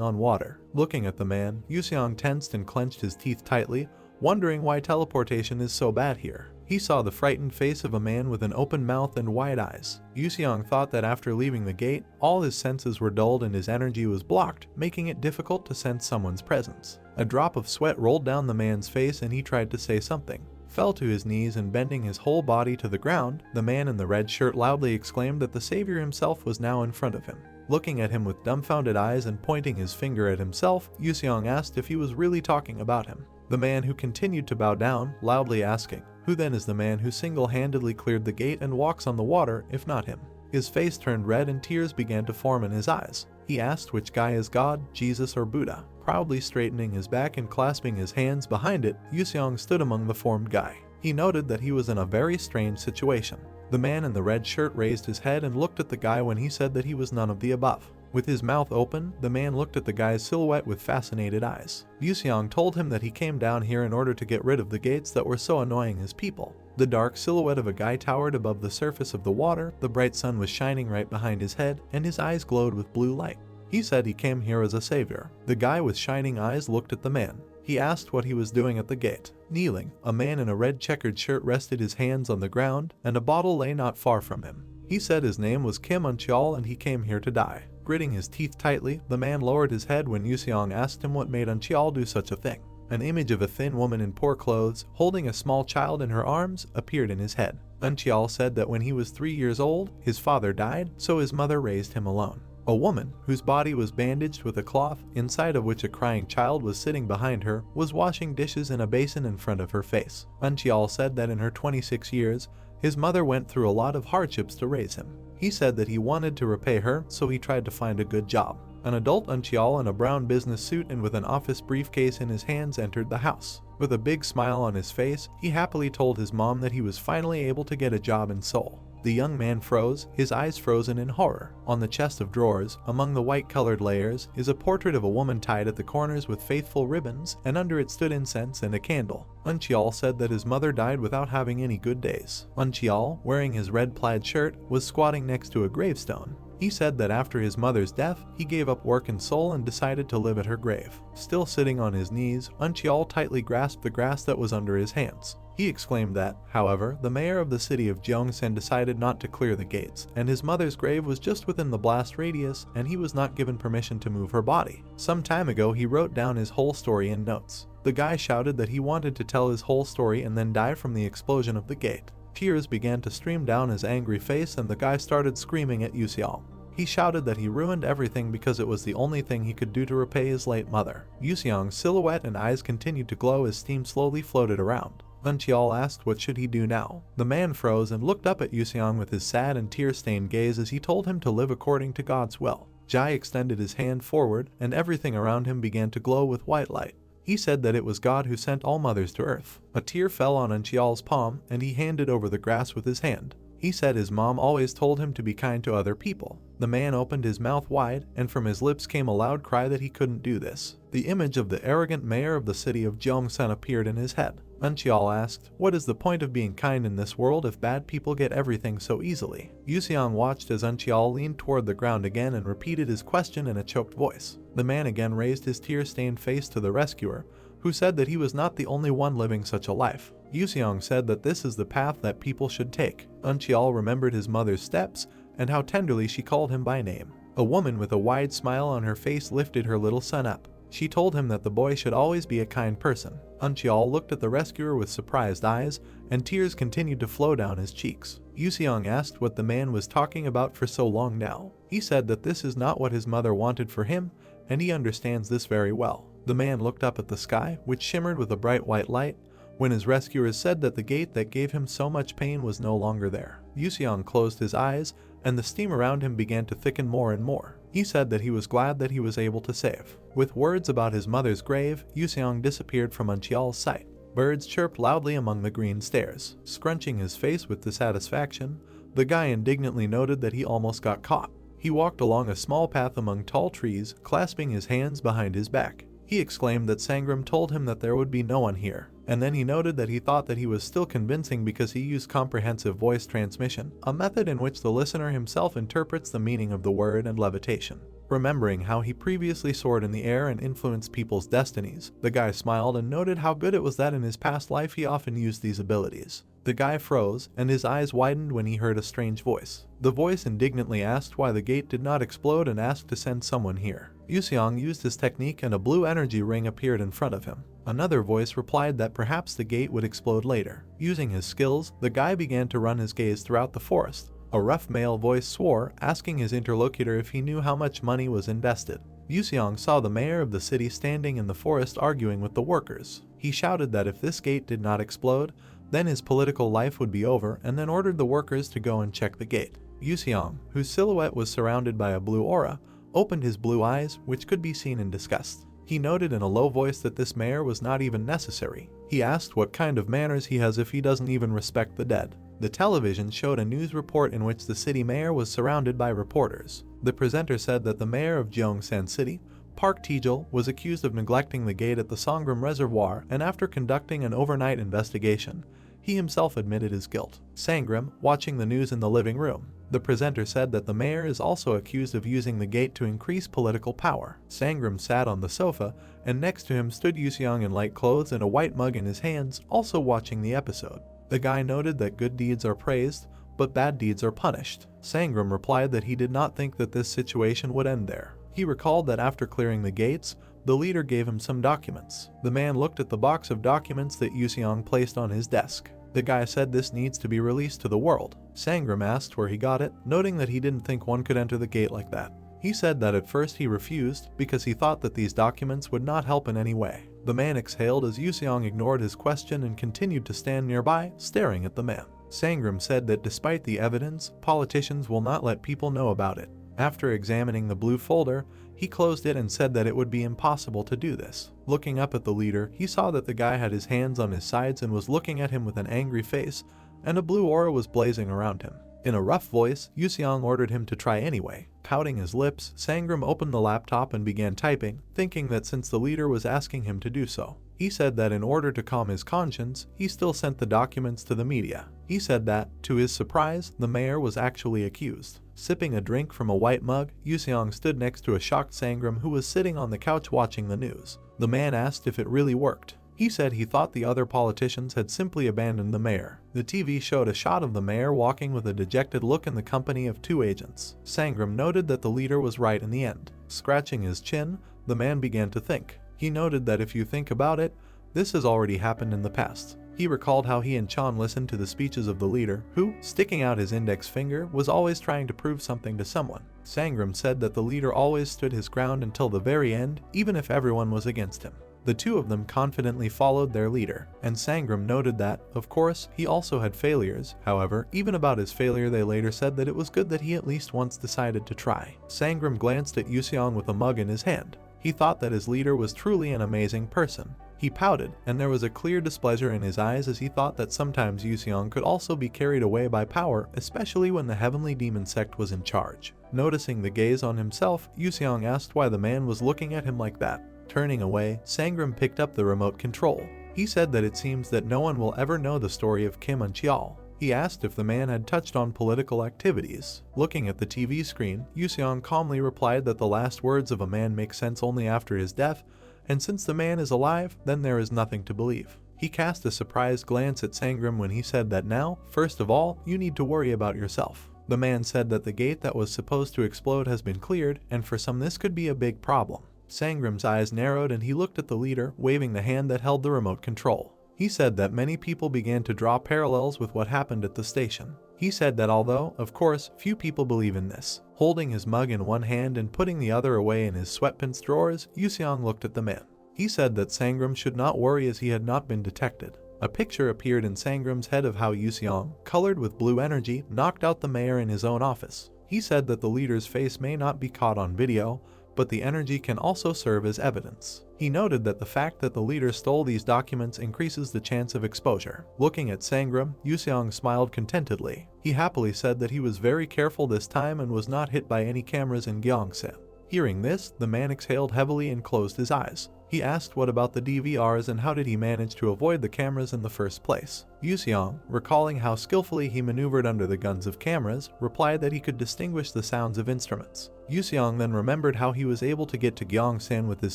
on water. Looking at the man, Yuseong tensed and clenched his teeth tightly, wondering why teleportation is so bad here. He saw the frightened face of a man with an open mouth and wide eyes. Yuseong thought that after leaving the gate, all his senses were dulled and his energy was blocked, making it difficult to sense someone's presence. A drop of sweat rolled down the man's face and he tried to say something. Fell to his knees and bending his whole body to the ground, the man in the red shirt loudly exclaimed that the savior himself was now in front of him. Looking at him with dumbfounded eyes and pointing his finger at himself, Yuseong asked if he was really talking about him. The man who continued to bow down, loudly asking, "Who then is the man who single-handedly cleared the gate and walks on the water, if not him?" His face turned red and tears began to form in his eyes. He asked which guy is God, Jesus, or Buddha. Proudly straightening his back and clasping his hands behind it, Yuseong stood among the formed guy. He noted that he was in a very strange situation. The man in the red shirt raised his head and looked at the guy when he said that he was none of the above. With his mouth open, the man looked at the guy's silhouette with fascinated eyes. Yuseong told him that he came down here in order to get rid of the gates that were so annoying his people. The dark silhouette of a guy towered above the surface of the water, the bright sun was shining right behind his head, and his eyes glowed with blue light. He said he came here as a savior. The guy with shining eyes looked at the man. He asked what he was doing at the gate. Kneeling, a man in a red checkered shirt rested his hands on the ground, and a bottle lay not far from him. He said his name was Kim Uncheol and he came here to die. Gritting his teeth tightly, the man lowered his head when Yuseong asked him what made Uncheol do such a thing. An image of a thin woman in poor clothes, holding a small child in her arms, appeared in his head. Uncheol said that when he was 3 years old, his father died, so his mother raised him alone. A woman, whose body was bandaged with a cloth, inside of which a crying child was sitting behind her, was washing dishes in a basin in front of her face. Uncheol said that in her 26 years, his mother went through a lot of hardships to raise him. He said that he wanted to repay her, so he tried to find a good job. An adult Uncheol in a brown business suit and with an office briefcase in his hands entered the house. With a big smile on his face, he happily told his mom that he was finally able to get a job in Seoul. The young man froze, his eyes frozen in horror. On the chest of drawers, among the white-colored layers, is a portrait of a woman tied at the corners with faithful ribbons, and under it stood incense and a candle. Uncheol said that his mother died without having any good days. Uncheol, wearing his red plaid shirt, was squatting next to a gravestone. He said that after his mother's death, he gave up work in Seoul and decided to live at her grave. Still sitting on his knees, Uncheol tightly grasped the grass that was under his hands. He exclaimed that, however, the mayor of the city of Gyeongsan decided not to clear the gates, and his mother's grave was just within the blast radius, and he was not given permission to move her body. Some time ago, he wrote down his whole story in notes. The guy shouted that he wanted to tell his whole story and then die from the explosion of the gate. Tears began to stream down his angry face and the guy started screaming at Yuseong. He shouted that he ruined everything because it was the only thing he could do to repay his late mother. Yuseong's silhouette and eyes continued to glow as steam slowly floated around. Unchial asked what should he do now. The man froze and looked up at Yuseong with his sad and tear-stained gaze as he told him to live according to God's will. Jai extended his hand forward and everything around him began to glow with white light. He said that it was God who sent all mothers to earth. A tear fell on Unchial's palm and he handed over the grass with his hand. He said his mom always told him to be kind to other people. The man opened his mouth wide and from his lips came a loud cry that he couldn't do this. The image of the arrogant mayor of the city of Gyeongsan appeared in his head. Unchial asked, "What is the point of being kind in this world if bad people get everything so easily?" Yuseong watched as Unchial leaned toward the ground again and repeated his question in a choked voice. The man again raised his tear-stained face to the rescuer, who said that he was not the only one living such a life. Yuseong said that this is the path that people should take. Unchial remembered his mother's steps and how tenderly she called him by name. A woman with a wide smile on her face lifted her little son up. She told him that the boy should always be a kind person. Unchial looked at the rescuer with surprised eyes, and tears continued to flow down his cheeks. Yuseong asked what the man was talking about for so long now. He said that this is not what his mother wanted for him, and he understands this very well. The man looked up at the sky, which shimmered with a bright white light, when his rescuers said that the gate that gave him so much pain was no longer there. Yuseong closed his eyes, and the steam around him began to thicken more and more. He said that he was glad that he was able to save. With words about his mother's grave, Yuseong disappeared from Unchial's sight. Birds chirped loudly among the green stairs. Scrunching his face with dissatisfaction, the guy indignantly noted that he almost got caught. He walked along a small path among tall trees, clasping his hands behind his back. He exclaimed that Sangram told him that there would be no one here, and then he noted that he thought that he was still convincing because he used comprehensive voice transmission, a method in which the listener himself interprets the meaning of the word and levitation. Remembering how he previously soared in the air and influenced people's destinies, the guy smiled and noted how good it was that in his past life he often used these abilities. The guy froze, and his eyes widened when he heard a strange voice. The voice indignantly asked why the gate did not explode and asked to send someone here. Yuseong used his technique and a blue energy ring appeared in front of him. Another voice replied that perhaps the gate would explode later. Using his skills, the guy began to run his gaze throughout the forest. A rough male voice swore, asking his interlocutor if he knew how much money was invested. Yuseong saw the mayor of the city standing in the forest arguing with the workers. He shouted that if this gate did not explode, then his political life would be over, and then ordered the workers to go and check the gate. Yuseong, whose silhouette was surrounded by a blue aura, opened his blue eyes, which could be seen in disgust. He noted in a low voice that this mayor was not even necessary. He asked what kind of manners he has if he doesn't even respect the dead. The television showed a news report in which the city mayor was surrounded by reporters. The presenter said that the mayor of Gyeongsan City, Park Tae-jul, was accused of neglecting the gate at the Songram Reservoir, and after conducting an overnight investigation, he himself admitted his guilt. Sangram, watching the news in the living room. The presenter said that the mayor is also accused of using the gate to increase political power. Sangram sat on the sofa, and next to him stood Yuseong in light clothes and a white mug in his hands, also watching the episode. The guy noted that good deeds are praised, but bad deeds are punished. Sangram replied that he did not think that this situation would end there. He recalled that after clearing the gates, the leader gave him some documents. The man looked at the box of documents that Yuseong placed on his desk. The guy said this needs to be released to the world. Sangram asked where he got it, noting that he didn't think one could enter the gate like that. He said that at first he refused because he thought that these documents would not help in any way. The man exhaled as Yuseong ignored his question and continued to stand nearby, staring at the man. Sangram said that despite the evidence, politicians will not let people know about it. After examining the blue folder, he closed it and said that it would be impossible to do this. Looking up at the leader, he saw that the guy had his hands on his sides and was looking at him with an angry face, and a blue aura was blazing around him. In a rough voice, Yuseong ordered him to try anyway. Pouting his lips, Sangram opened the laptop and began typing, thinking that since the leader was asking him to do so. He said that in order to calm his conscience, he still sent the documents to the media. He said that, to his surprise, the mayor was actually accused. Sipping a drink from a white mug, Yuseong stood next to a shocked Sangram who was sitting on the couch watching the news. The man asked if it really worked. He said he thought the other politicians had simply abandoned the mayor. The TV showed a shot of the mayor walking with a dejected look in the company of two agents. Sangram noted that the leader was right in the end. Scratching his chin, the man began to think. He noted that if you think about it, this has already happened in the past. He recalled how he and Chan listened to the speeches of the leader, who, sticking out his index finger, was always trying to prove something to someone. Sangram said that the leader always stood his ground until the very end, even if everyone was against him. The two of them confidently followed their leader, and Sangram noted that, of course, he also had failures. However, even about his failure they later said that it was good that he at least once decided to try. Sangram glanced at Yuseong with a mug in his hand. He thought that his leader was truly an amazing person. He pouted, and there was a clear displeasure in his eyes as he thought that sometimes Yuseong could also be carried away by power, especially when the heavenly demon sect was in charge. Noticing the gaze on himself, Yuseong asked why the man was looking at him like that. Turning away, Sangram picked up the remote control. He said that it seems that no one will ever know the story of Kim Eun-cheol. He asked if the man had touched on political activities. Looking at the TV screen, Yuseong calmly replied that the last words of a man make sense only after his death, and since the man is alive, then there is nothing to believe. He cast a surprised glance at Sangram when he said that now, first of all, you need to worry about yourself. The man said that the gate that was supposed to explode has been cleared, and for some this could be a big problem. Sangram's eyes narrowed and he looked at the leader, waving the hand that held the remote control. He said that many people began to draw parallels with what happened at the station. He said that although, of course, few people believe in this. Holding his mug in one hand and putting the other away in his sweatpants drawers, Yuseong looked at the man. He said that Sangram should not worry as he had not been detected. A picture appeared in Sangram's head of how Yuseong, colored with blue energy, knocked out the mayor in his own office. He said that the leader's face may not be caught on video, but the energy can also serve as evidence. He noted that the fact that the leader stole these documents increases the chance of exposure. Looking at Sangram, Yuseong smiled contentedly. He happily said that he was very careful this time and was not hit by any cameras in Gyeongsang. Hearing this, the man exhaled heavily and closed his eyes. He asked what about the DVRs and how did he manage to avoid the cameras in the first place. Yuseong, recalling how skillfully he maneuvered under the guns of cameras, replied that he could distinguish the sounds of instruments. Yuseong then remembered how he was able to get to Gyeongsang with his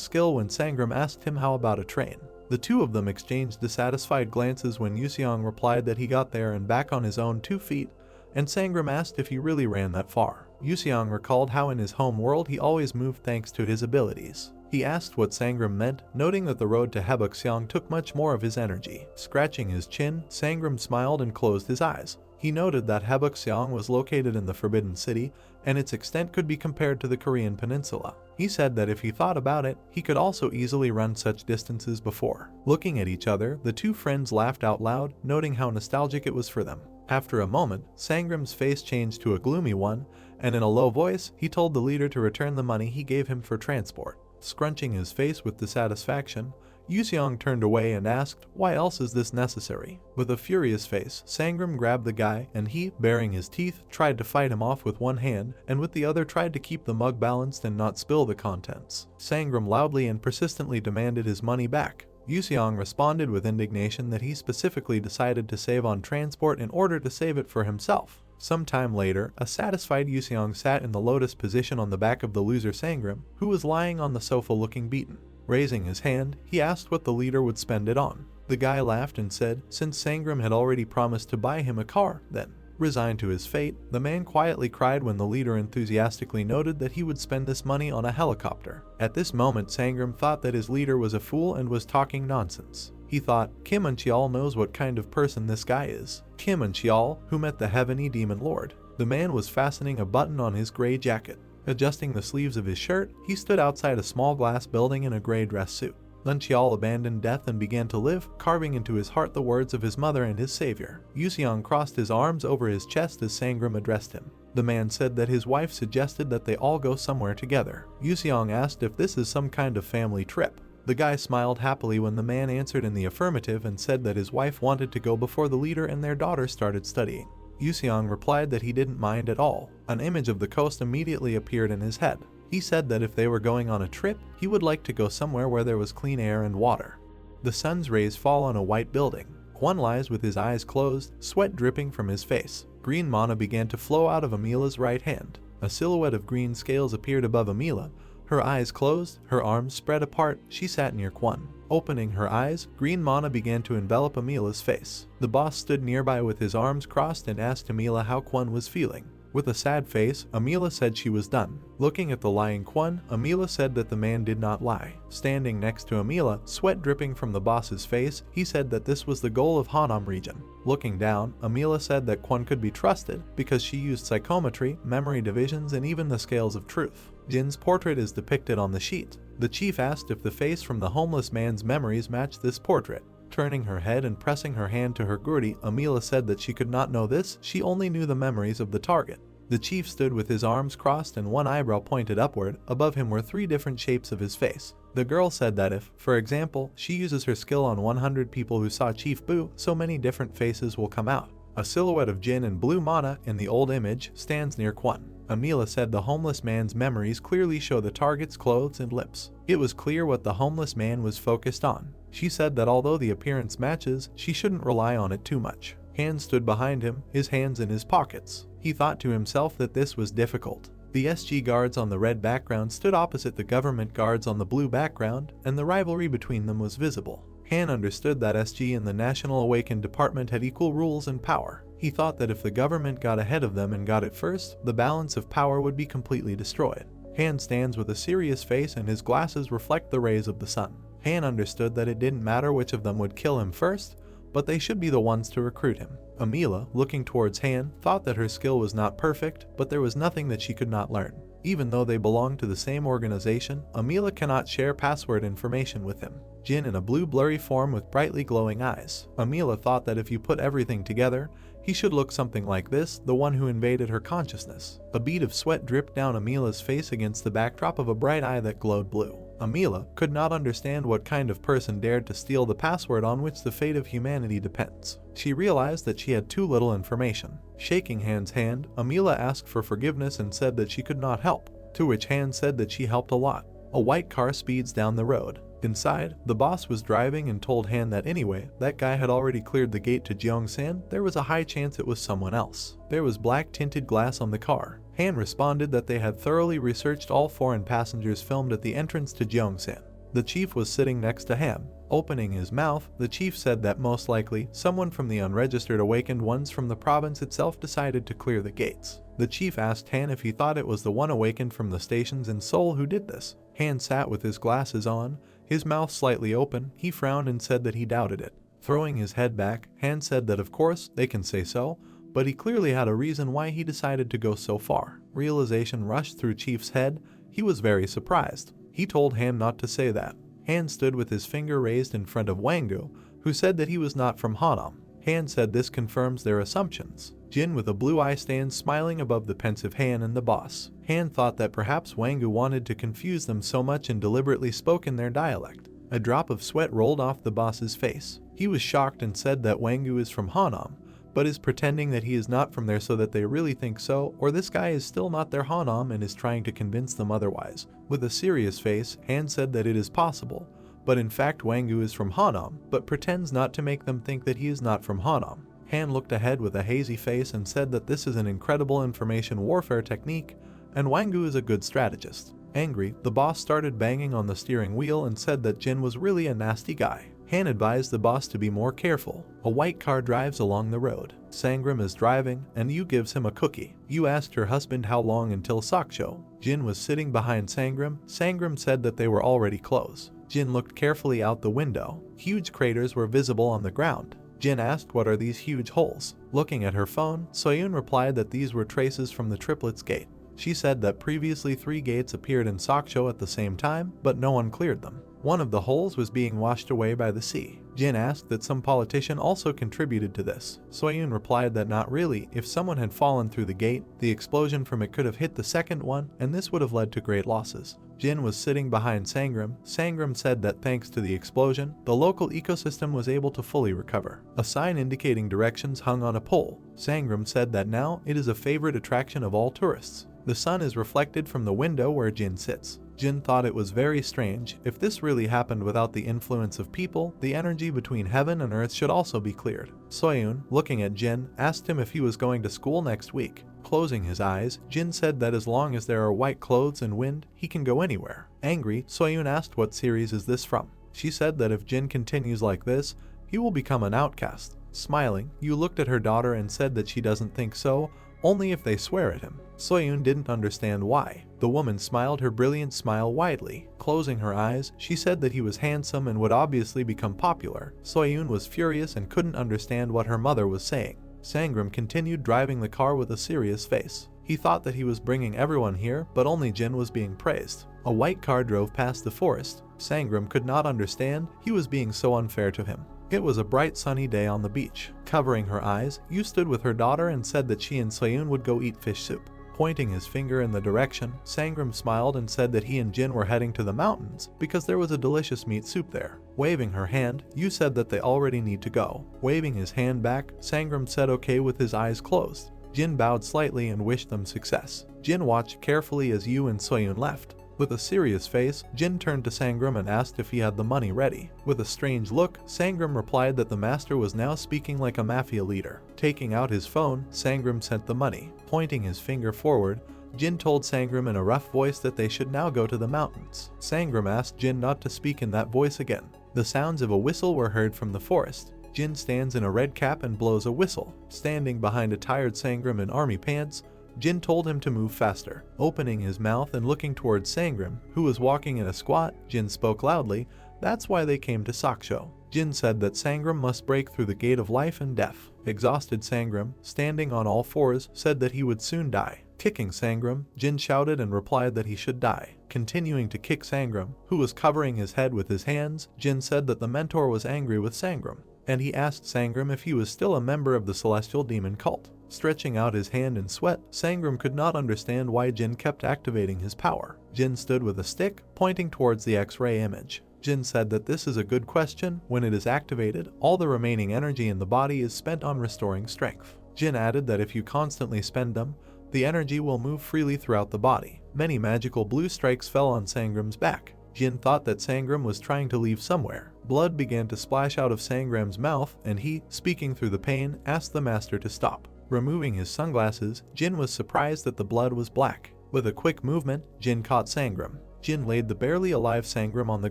skill when Sangram asked him how about a train. The two of them exchanged dissatisfied glances when Yuseong replied that he got there and back on his own 2 feet, and Sangram asked if he really ran that far. Yuseong recalled how in his home world he always moved thanks to his abilities. He asked what Sangram meant, noting that the road to Haebuksang took much more of his energy. Scratching his chin, Sangram smiled and closed his eyes. He noted that Haebuksang was located in the Forbidden City, and its extent could be compared to the Korean peninsula. He said that if he thought about it, he could also easily run such distances before. Looking at each other, the two friends laughed out loud, noting how nostalgic it was for them. After a moment, Sangram's face changed to a gloomy one, and in a low voice, he told the leader to return the money he gave him for transport. Scrunching his face with dissatisfaction, Yuseong turned away and asked, "Why else is this necessary?" With a furious face, Sangram grabbed the guy, and he, baring his teeth, tried to fight him off with one hand, and with the other tried to keep the mug balanced and not spill the contents. Sangram loudly and persistently demanded his money back. Yuseong responded with indignation that he specifically decided to save on transport in order to save it for himself. Some time later, a satisfied Yuseong sat in the lotus position on the back of the loser Sangram, who was lying on the sofa looking beaten. Raising his hand, he asked what the leader would spend it on. The guy laughed and said, since Sangram had already promised to buy him a car, then. Resigned to his fate, the man quietly cried when the leader enthusiastically noted that he would spend this money on a helicopter. At this moment, Sangram thought that his leader was a fool and was talking nonsense. He thought, Kim Eun-cheol knows what kind of person this guy is. Kim Eun-cheol, who met the heavenly demon lord. The man was fastening a button on his gray jacket. Adjusting the sleeves of his shirt, he stood outside a small glass building in a gray dress suit. Eun-cheol abandoned death and began to live, carving into his heart the words of his mother and his savior. Yuseong crossed his arms over his chest as Sangram addressed him. The man said that his wife suggested that they all go somewhere together. Yuseong asked if this is some kind of family trip. The guy smiled happily when the man answered in the affirmative and said that his wife wanted to go before the leader and their daughter started studying. Yuseong replied that he didn't mind at all. An image of the coast immediately appeared in his head. He said that if they were going on a trip, he would like to go somewhere where there was clean air and water. The sun's rays fall on a white building. Kwon lies with his eyes closed, sweat dripping from his face. Green mana began to flow out of Amila's right hand. A silhouette of green scales appeared above Amila. Her eyes closed, her arms spread apart, she sat near Kwon. Opening her eyes, green mana began to envelop Amila's face. The boss stood nearby with his arms crossed and asked Amila how Kwon was feeling. With a sad face, Amila said she was done. Looking at the lying Kwon, Amila said that the man did not lie. Standing next to Amila, sweat dripping from the boss's face, he said that this was the goal of Hanam region. Looking down, Amila said that Kwon could be trusted because she used psychometry, memory divisions, and even the scales of truth. Jin's portrait is depicted on the sheet. The chief asked if the face from the homeless man's memories matched this portrait. Turning her head and pressing her hand to her gurti, Amila said that she could not know this, she only knew the memories of the target. The chief stood with his arms crossed and one eyebrow pointed upward. Above him were 3 different shapes of his face. The girl said that if, for example, she uses her skill on 100 people who saw Chief Boo, so many different faces will come out. A silhouette of Jin in blue mana in the old image stands near Kwon. Amila said the homeless man's memories clearly show the target's clothes and lips. It was clear what the homeless man was focused on. She said that although the appearance matches, she shouldn't rely on it too much. Han stood behind him, his hands in his pockets. He thought to himself that this was difficult. The SG guards on the red background stood opposite the government guards on the blue background, and the rivalry between them was visible. Han understood that SG and the National Awakened Department had equal rules and power. He thought that if the government got ahead of them and got it first, the balance of power would be completely destroyed. Han stands with a serious face and his glasses reflect the rays of the sun. Han understood that it didn't matter which of them would kill him first, but they should be the ones to recruit him. Amila, looking towards Han, thought that her skill was not perfect, but there was nothing that she could not learn. Even though they belong to the same organization, Amila cannot share password information with him. Jin in a blue blurry form with brightly glowing eyes. Amila thought that if you put everything together, he should look something like this, the one who invaded her consciousness. A bead of sweat dripped down Amila's face against the backdrop of a bright eye that glowed blue. Amila could not understand what kind of person dared to steal the password on which the fate of humanity depends. She realized that she had too little information. Shaking Han's hand, Amila asked for forgiveness and said that she could not help, to which Han said that she helped a lot. A white car speeds down the road. Inside, the boss was driving and told Han that anyway, that guy had already cleared the gate to Gyeongsan, there was a high chance it was someone else. There was black tinted glass on the car. Han responded that they had thoroughly researched all foreign passengers filmed at the entrance to Gyeongsan. The chief was sitting next to Han. Opening his mouth, the chief said that most likely, someone from the unregistered awakened ones from the province itself decided to clear the gates. The chief asked Han if he thought it was the one awakened from the stations in Seoul who did this. Han sat with his glasses on, his mouth slightly open. He frowned and said that he doubted it. Throwing his head back, Han said that of course, they can say so, but he clearly had a reason why he decided to go so far. Realization rushed through Chief's head. He was very surprised. He told Han not to say that. Han stood with his finger raised in front of Wangu, who said that he was not from Hanam. Han said this confirms their assumptions. Jin with a blue eye stands smiling above the pensive Han and the boss. Han thought that perhaps Wangu wanted to confuse them so much and deliberately spoke in their dialect. A drop of sweat rolled off the boss's face. He was shocked and said that Wangu is from Hanam, but is pretending that he is not from there so that they really think so, or this guy is still not their Hanam and is trying to convince them otherwise. With a serious face, Han said that it is possible, but in fact Wangu is from Hanam, but pretends not to make them think that he is not from Hanam. Han looked ahead with a hazy face and said that this is an incredible information warfare technique, and Wangu is a good strategist. Angry, the boss started banging on the steering wheel and said that Jin was really a nasty guy. Han advised the boss to be more careful. A white car drives along the road. Sangram is driving, and Yu gives him a cookie. Yu asked her husband how long until Saksho. Jin was sitting behind Sangram. Sangram said that they were already close. Jin looked carefully out the window. Huge craters were visible on the ground. Jin asked what are these huge holes. Looking at her phone, Soyun replied that these were traces from the triplets gate. She said that previously 3 gates appeared in Saksho at the same time, but no one cleared them. One of the holes was being washed away by the sea. Jin asked that some politician also contributed to this. Soyun replied that not really. If someone had fallen through the gate, the explosion from it could have hit the second one, and this would have led to great losses. Jin was sitting behind Sangram. Sangram said that thanks to the explosion, the local ecosystem was able to fully recover. A sign indicating directions hung on a pole. Sangram said that now it is a favorite attraction of all tourists. The sun is reflected from the window where Jin sits. Jin thought it was very strange. If this really happened without the influence of people, the energy between heaven and earth should also be cleared. Soyun, looking at Jin, asked him if he was going to school next week. Closing his eyes, Jin said that as long as there are white clothes and wind, he can go anywhere. Angry, Soyun asked what series is this from. She said that if Jin continues like this, he will become an outcast. Smiling, Yu looked at her daughter and said that she doesn't think so, only if they swear at him. Soyun didn't understand why. The woman smiled her brilliant smile widely. Closing her eyes, she said that he was handsome and would obviously become popular. Soyun was furious and couldn't understand what her mother was saying. Sangram continued driving the car with a serious face. He thought that he was bringing everyone here, but only Jin was being praised. A white car drove past the forest. Sangram could not understand he was being so unfair to him. It was a bright sunny day on the beach. Covering her eyes, Yu stood with her daughter and said that she and Soyun would go eat fish soup. Pointing his finger in the direction, Sangram smiled and said that he and Jin were heading to the mountains because there was a delicious meat soup there. Waving her hand, Yu said that they already need to go. Waving his hand back, Sangram said okay with his eyes closed. Jin bowed slightly and wished them success. Jin watched carefully as Yu and Soyun left. With a serious face, Jin turned to Sangram and asked if he had the money ready. With a strange look, Sangram replied that the master was now speaking like a mafia leader. Taking out his phone, Sangram sent the money. Pointing his finger forward, Jin told Sangram in a rough voice that they should now go to the mountains. Sangram asked Jin not to speak in that voice again. The sounds of a whistle were heard from the forest. Jin stands in a red cap and blows a whistle. Standing behind a tired Sangram in army pants, Jin told him to move faster. Opening his mouth and looking towards Sangram, who was walking in a squat, Jin spoke loudly. That's why they came to Saksho. Jin said that Sangram must break through the gate of life and death. Exhausted Sangram, standing on all fours, said that he would soon die. Kicking Sangram, Jin shouted and replied that he should die. Continuing to kick Sangram, who was covering his head with his hands, Jin said that the mentor was angry with Sangram, and he asked Sangram if he was still a member of the celestial demon cult. Stretching out his hand in sweat, Sangram could not understand why Jin kept activating his power. Jin stood with a stick, pointing towards the X-ray image. Jin said that this is a good question. When it is activated, all the remaining energy in the body is spent on restoring strength. Jin added that if you constantly spend them, the energy will move freely throughout the body. Many magical blue strikes fell on Sangram's back. Jin thought that Sangram was trying to leave somewhere. Blood began to splash out of Sangram's mouth, and he, speaking through the pain, asked the master to stop. Removing his sunglasses, Jin was surprised that the blood was black. With a quick movement, Jin caught Sangram. Jin laid the barely alive Sangram on the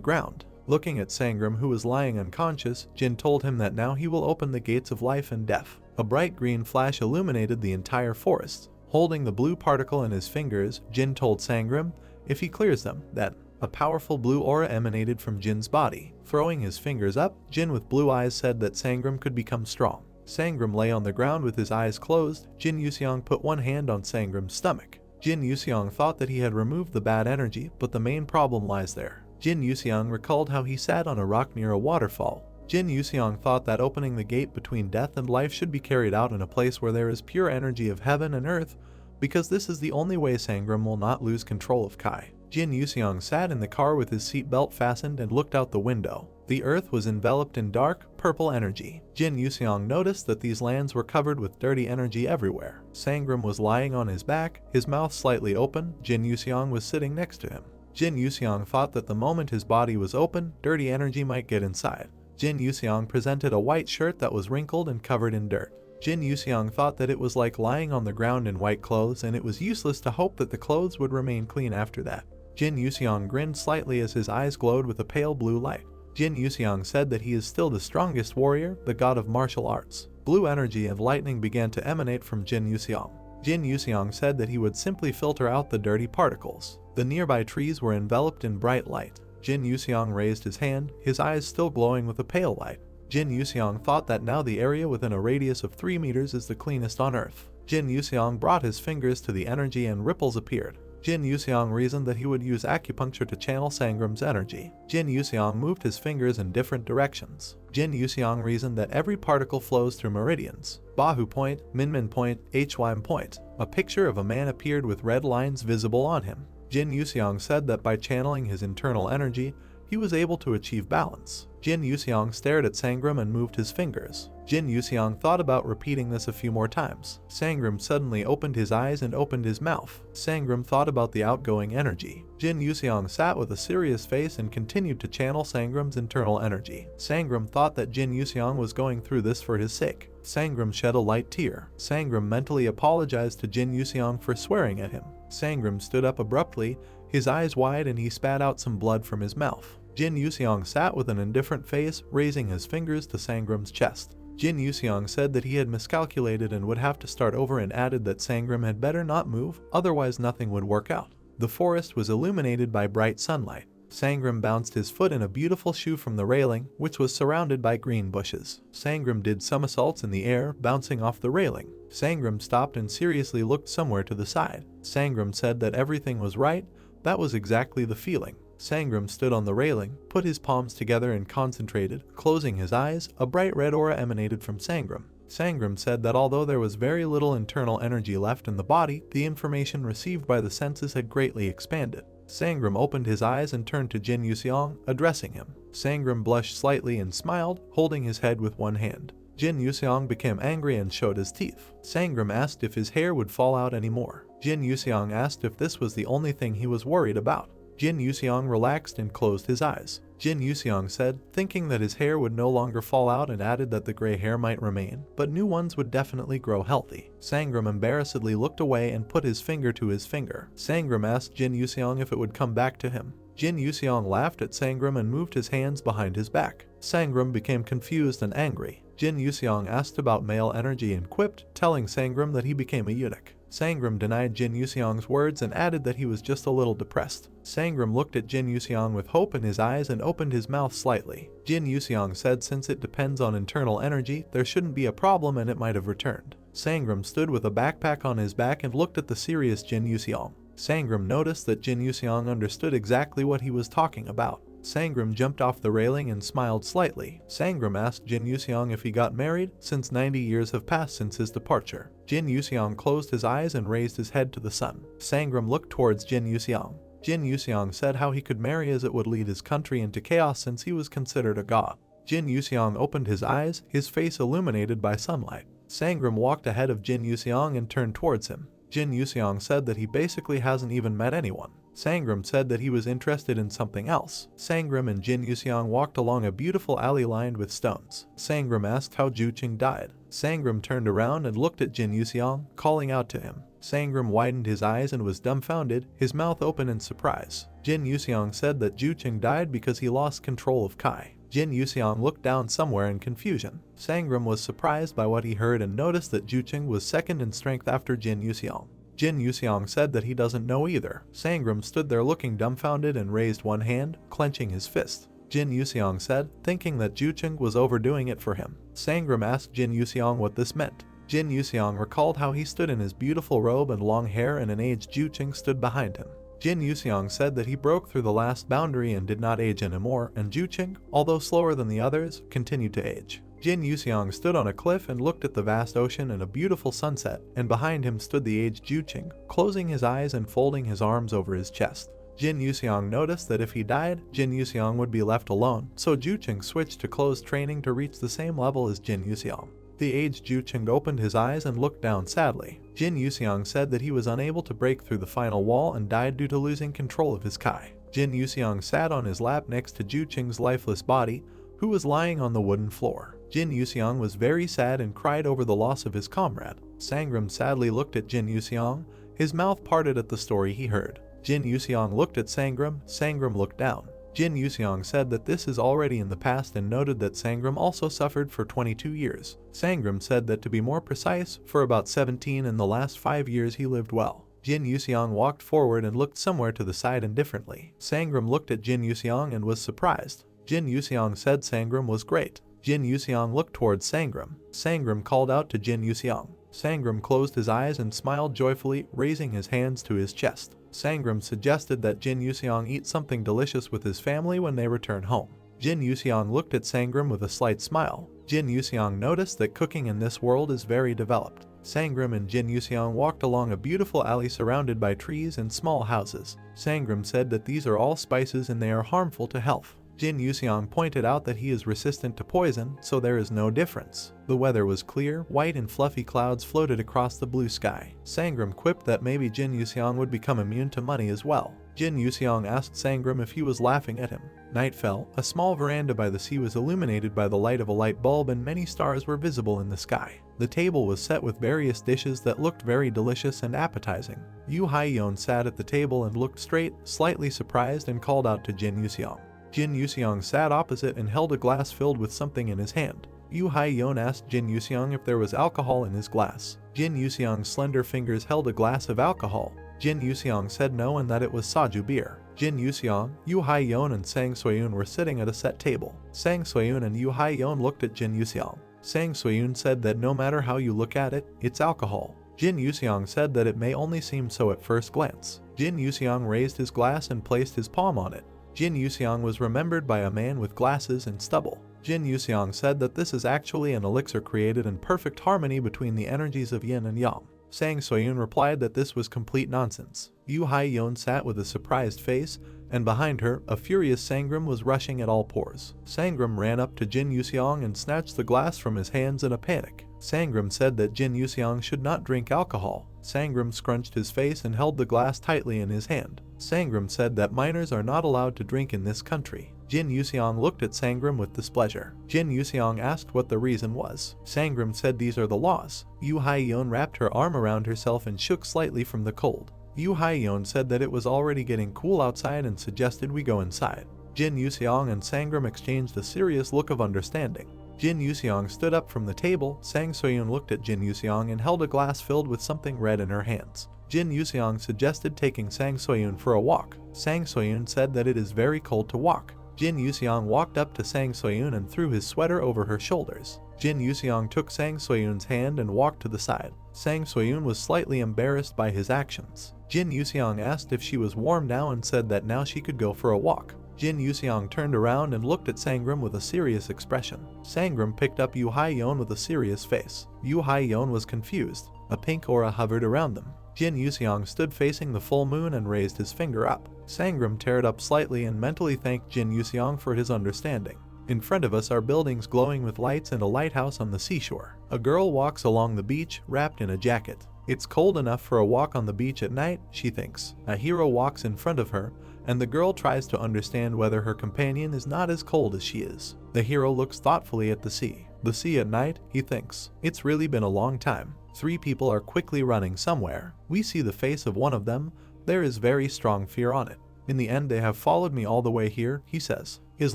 ground. Looking at Sangram, who was lying unconscious, Jin told him that now he will open the gates of life and death. A bright green flash illuminated the entire forest. Holding the blue particle in his fingers, Jin told Sangram, if he clears them, then a powerful blue aura emanated from Jin's body. Throwing his fingers up, Jin with blue eyes said that Sangram could become strong. Sangram lay on the ground with his eyes closed. Jin Yuseong put one hand on Sangram's stomach. Jin Yuseong thought that he had removed the bad energy, but the main problem lies there. Jin Yuseong recalled how he sat on a rock near a waterfall. Jin Yuseong thought that opening the gate between death and life should be carried out in a place where there is pure energy of heaven and earth, because this is the only way Sangram will not lose control of Kai. Jin Yuseong sat in the car with his seatbelt fastened and looked out the window. The earth was enveloped in dark, purple energy. Jin Yuseong noticed that these lands were covered with dirty energy everywhere. Sangram was lying on his back, his mouth slightly open. Jin Yuseong was sitting next to him. Jin Yuseong thought that the moment his body was open, dirty energy might get inside. Jin Yuseong presented a white shirt that was wrinkled and covered in dirt. Jin Yuseong thought that it was like lying on the ground in white clothes, and it was useless to hope that the clothes would remain clean after that. Jin Yuseong grinned slightly as his eyes glowed with a pale blue light. Jin Yuseong said that he is still the strongest warrior, the god of martial arts. Blue energy and lightning began to emanate from Jin Yuseong. Jin Yuseong said that he would simply filter out the dirty particles. The nearby trees were enveloped in bright light. Jin Yuseong raised his hand, his eyes still glowing with a pale light. Jin Yuseong thought that now the area within a radius of 3 meters is the cleanest on earth. Jin Yuseong brought his fingers to the energy and ripples appeared. Jin Yuseong reasoned that he would use acupuncture to channel Sangram's energy. Jin Yuseong moved his fingers in different directions. Jin Yuseong reasoned that every particle flows through meridians. Bahu Point, Minmin Point, Hwam Point. A picture of a man appeared with red lines visible on him. Jin Yuseong said that by channeling his internal energy, he was able to achieve balance. Jin Yuseong stared at Sangram and moved his fingers. Jin Yuseong thought about repeating this a few more times. Sangram suddenly opened his eyes and opened his mouth. Sangram thought about the outgoing energy. Jin Yuseong sat with a serious face and continued to channel Sangram's internal energy. Sangram thought that Jin Yuseong was going through this for his sake. Sangram shed a light tear. Sangram mentally apologized to Jin Yuseong for swearing at him. Sangram stood up abruptly, his eyes wide, and he spat out some blood from his mouth. Jin Yuseong sat with an indifferent face, raising his fingers to Sangram's chest. Jin Yuseong said that he had miscalculated and would have to start over and added that Sangram had better not move, otherwise nothing would work out. The forest was illuminated by bright sunlight. Sangram bounced his foot in a beautiful shoe from the railing, which was surrounded by green bushes. Sangram did somersaults in the air, bouncing off the railing. Sangram stopped and seriously looked somewhere to the side. Sangram said that everything was right. That was exactly the feeling. Sangram stood on the railing, put his palms together and concentrated. Closing his eyes, a bright red aura emanated from Sangram. Sangram said that although there was very little internal energy left in the body, the information received by the senses had greatly expanded. Sangram opened his eyes and turned to Jin Yuseong, addressing him. Sangram blushed slightly and smiled, holding his head with one hand. Jin Yuseong became angry and showed his teeth. Sangram asked if his hair would fall out anymore. Jin Yuseong asked if this was the only thing he was worried about. Jin Yuseong relaxed and closed his eyes. Jin Yuseong said, thinking that his hair would no longer fall out, and added that the gray hair might remain, but new ones would definitely grow healthy. Sangram embarrassedly looked away and put his finger to his finger. Sangram asked Jin Yuseong if it would come back to him. Jin Yuseong laughed at Sangram and moved his hands behind his back. Sangram became confused and angry. Jin Yuseong asked about male energy and quipped, telling Sangram that he became a eunuch. Sangram denied Jin Yuseong's words and added that he was just a little depressed. Sangram looked at Jin Yuseong with hope in his eyes and opened his mouth slightly. Jin Yuseong said since it depends on internal energy, there shouldn't be a problem and it might have returned. Sangram stood with a backpack on his back and looked at the serious Jin Yuseong. Sangram noticed that Jin Yuseong understood exactly what he was talking about. Sangram jumped off the railing and smiled slightly. Sangram asked Jin Yuseong if he got married, since 90 years have passed since his departure. Jin Yuseong closed his eyes and raised his head to the sun. Sangram looked towards Jin Yuseong. Jin Yuseong said how he could marry as it would lead his country into chaos since he was considered a god. Jin Yuseong opened his eyes, his face illuminated by sunlight. Sangram walked ahead of Jin Yuseong and turned towards him. Jin Yuseong said that he basically hasn't even met anyone. Sangram said that he was interested in something else. Sangram and Jin Yuseong walked along a beautiful alley lined with stones. Sangram asked how Juching died. Sangram turned around and looked at Jin Yuseong, calling out to him. Sangram widened his eyes and was dumbfounded, his mouth open in surprise. Jin Yuseong said that Juching died because he lost control of Kai. Jin Yuseong looked down somewhere in confusion. Sangram was surprised by what he heard and noticed that Juching was second in strength after Jin Yuseong. Jin Yuseong said that he doesn't know either. Sangram stood there looking dumbfounded and raised one hand, clenching his fist. Jin Yuseong said, thinking that Juching was overdoing it for him. Sangram asked Jin Yuseong what this meant. Jin Yuseong recalled how he stood in his beautiful robe and long hair and an aged Juching stood behind him. Jin Yuseong said that he broke through the last boundary and did not age anymore, and Juching, although slower than the others, continued to age. Jin Yuseong stood on a cliff and looked at the vast ocean and a beautiful sunset, and behind him stood the aged Juching, closing his eyes and folding his arms over his chest. Jin Yuseong noticed that if he died, Jin Yuseong would be left alone, so Juching switched to closed training to reach the same level as Jin Yuseong. The aged Juching opened his eyes and looked down sadly. Jin Yuseong said that he was unable to break through the final wall and died due to losing control of his Kai. Jin Yuseong sat on his lap next to Juching's lifeless body, who was lying on the wooden floor. Jin Yuseong was very sad and cried over the loss of his comrade. Sangram sadly looked at Jin Yuseong, his mouth parted at the story he heard. Jin Yuseong looked at Sangram, Sangram looked down. Jin Yuseong said that this is already in the past and noted that Sangram also suffered for 22 years. Sangram said that to be more precise, for about 17 in the last 5 years he lived well. Jin Yuseong walked forward and looked somewhere to the side indifferently. Sangram looked at Jin Yuseong and was surprised. Jin Yuseong said Sangram was great. Jin Yuseong looked towards Sangram. Sangram called out to Jin Yuseong. Sangram closed his eyes and smiled joyfully, raising his hands to his chest. Sangram suggested that Jin Yuseong eat something delicious with his family when they return home. Jin Yuseong looked at Sangram with a slight smile. Jin Yuseong noticed that cooking in this world is very developed. Sangram and Jin Yuseong walked along a beautiful alley surrounded by trees and small houses. Sangram said that these are all spices and they are harmful to health. Jin Yuseong pointed out that he is resistant to poison, so there is no difference. The weather was clear, white and fluffy clouds floated across the blue sky. Sangram quipped that maybe Jin Yuseong would become immune to money as well. Jin Yuseong asked Sangram if he was laughing at him. Night fell. A small veranda by the sea was illuminated by the light of a light bulb and many stars were visible in the sky. The table was set with various dishes that looked very delicious and appetizing. Yu Haiyon sat at the table and looked straight, slightly surprised, and called out to Jin Yuseong. Jin Yuseong sat opposite and held a glass filled with something in his hand. Yu Hai-yeon asked Jin Yuseong if there was alcohol in his glass. Jin Yuseong's slender fingers held a glass of alcohol. Jin Yuseong said no and that it was soju beer. Jin Yuseong, Yu Hai-yeon and Sang Soyun were sitting at a set table. Sang Soyun and Yu Hai-yeon looked at Jin Yuseong. Sang Soyun said that no matter how you look at it, it's alcohol. Jin Yuseong said that it may only seem so at first glance. Jin Yuseong raised his glass and placed his palm on it. Jin Yuseong was remembered by a man with glasses and stubble. Jin Yuseong said that this is actually an elixir created in perfect harmony between the energies of yin and yang. Sang Soyun replied that this was complete nonsense. Yu Hai-yeon sat with a surprised face, and behind her, a furious Sangram was rushing at all pores. Sangram ran up to Jin Yuseong and snatched the glass from his hands in a panic. Sangram said that Jin Yuseong should not drink alcohol. Sangram scrunched his face and held the glass tightly in his hand. Sangram said that minors are not allowed to drink in this country. Jin Yuseong looked at Sangram with displeasure. Jin Yuseong asked what the reason was. Sangram said these are the laws. Yu Hai-yeon wrapped her arm around herself and shook slightly from the cold. Yu Hai-yeon said that it was already getting cool outside and suggested we go inside. Jin Yuseong and Sangram exchanged a serious look of understanding. Jin Yuseong stood up from the table. Sang Soyun looked at Jin Yuseong and held a glass filled with something red in her hands. Jin Yuseong suggested taking Sang Soyun for a walk. Sang Soyun said that it is very cold to walk. Jin Yuseong walked up to Sang Soyun and threw his sweater over her shoulders. Jin Yuseong took Sang Soyun's hand and walked to the side. Sang Soyun was slightly embarrassed by his actions. Jin Yuseong asked if she was warm now and said that now she could go for a walk. Jin Yuseong turned around and looked at Sangram with a serious expression. Sangram picked up Yu Hai-yeon with a serious face. Yu Hai-yeon was confused. A pink aura hovered around them. Jin Yuseong stood facing the full moon and raised his finger up. Sangram teared up slightly and mentally thanked Jin Yuseong for his understanding. In front of us are buildings glowing with lights and a lighthouse on the seashore. A girl walks along the beach, wrapped in a jacket. It's cold enough for a walk on the beach at night, she thinks. A hero walks in front of her, and the girl tries to understand whether her companion is not as cold as she is. The hero looks thoughtfully at the sea. The sea at night, he thinks. It's really been a long time. 3 people are quickly running somewhere. We see the face of one of them. There is very strong fear on it. In the end they have followed me all the way here, he says. His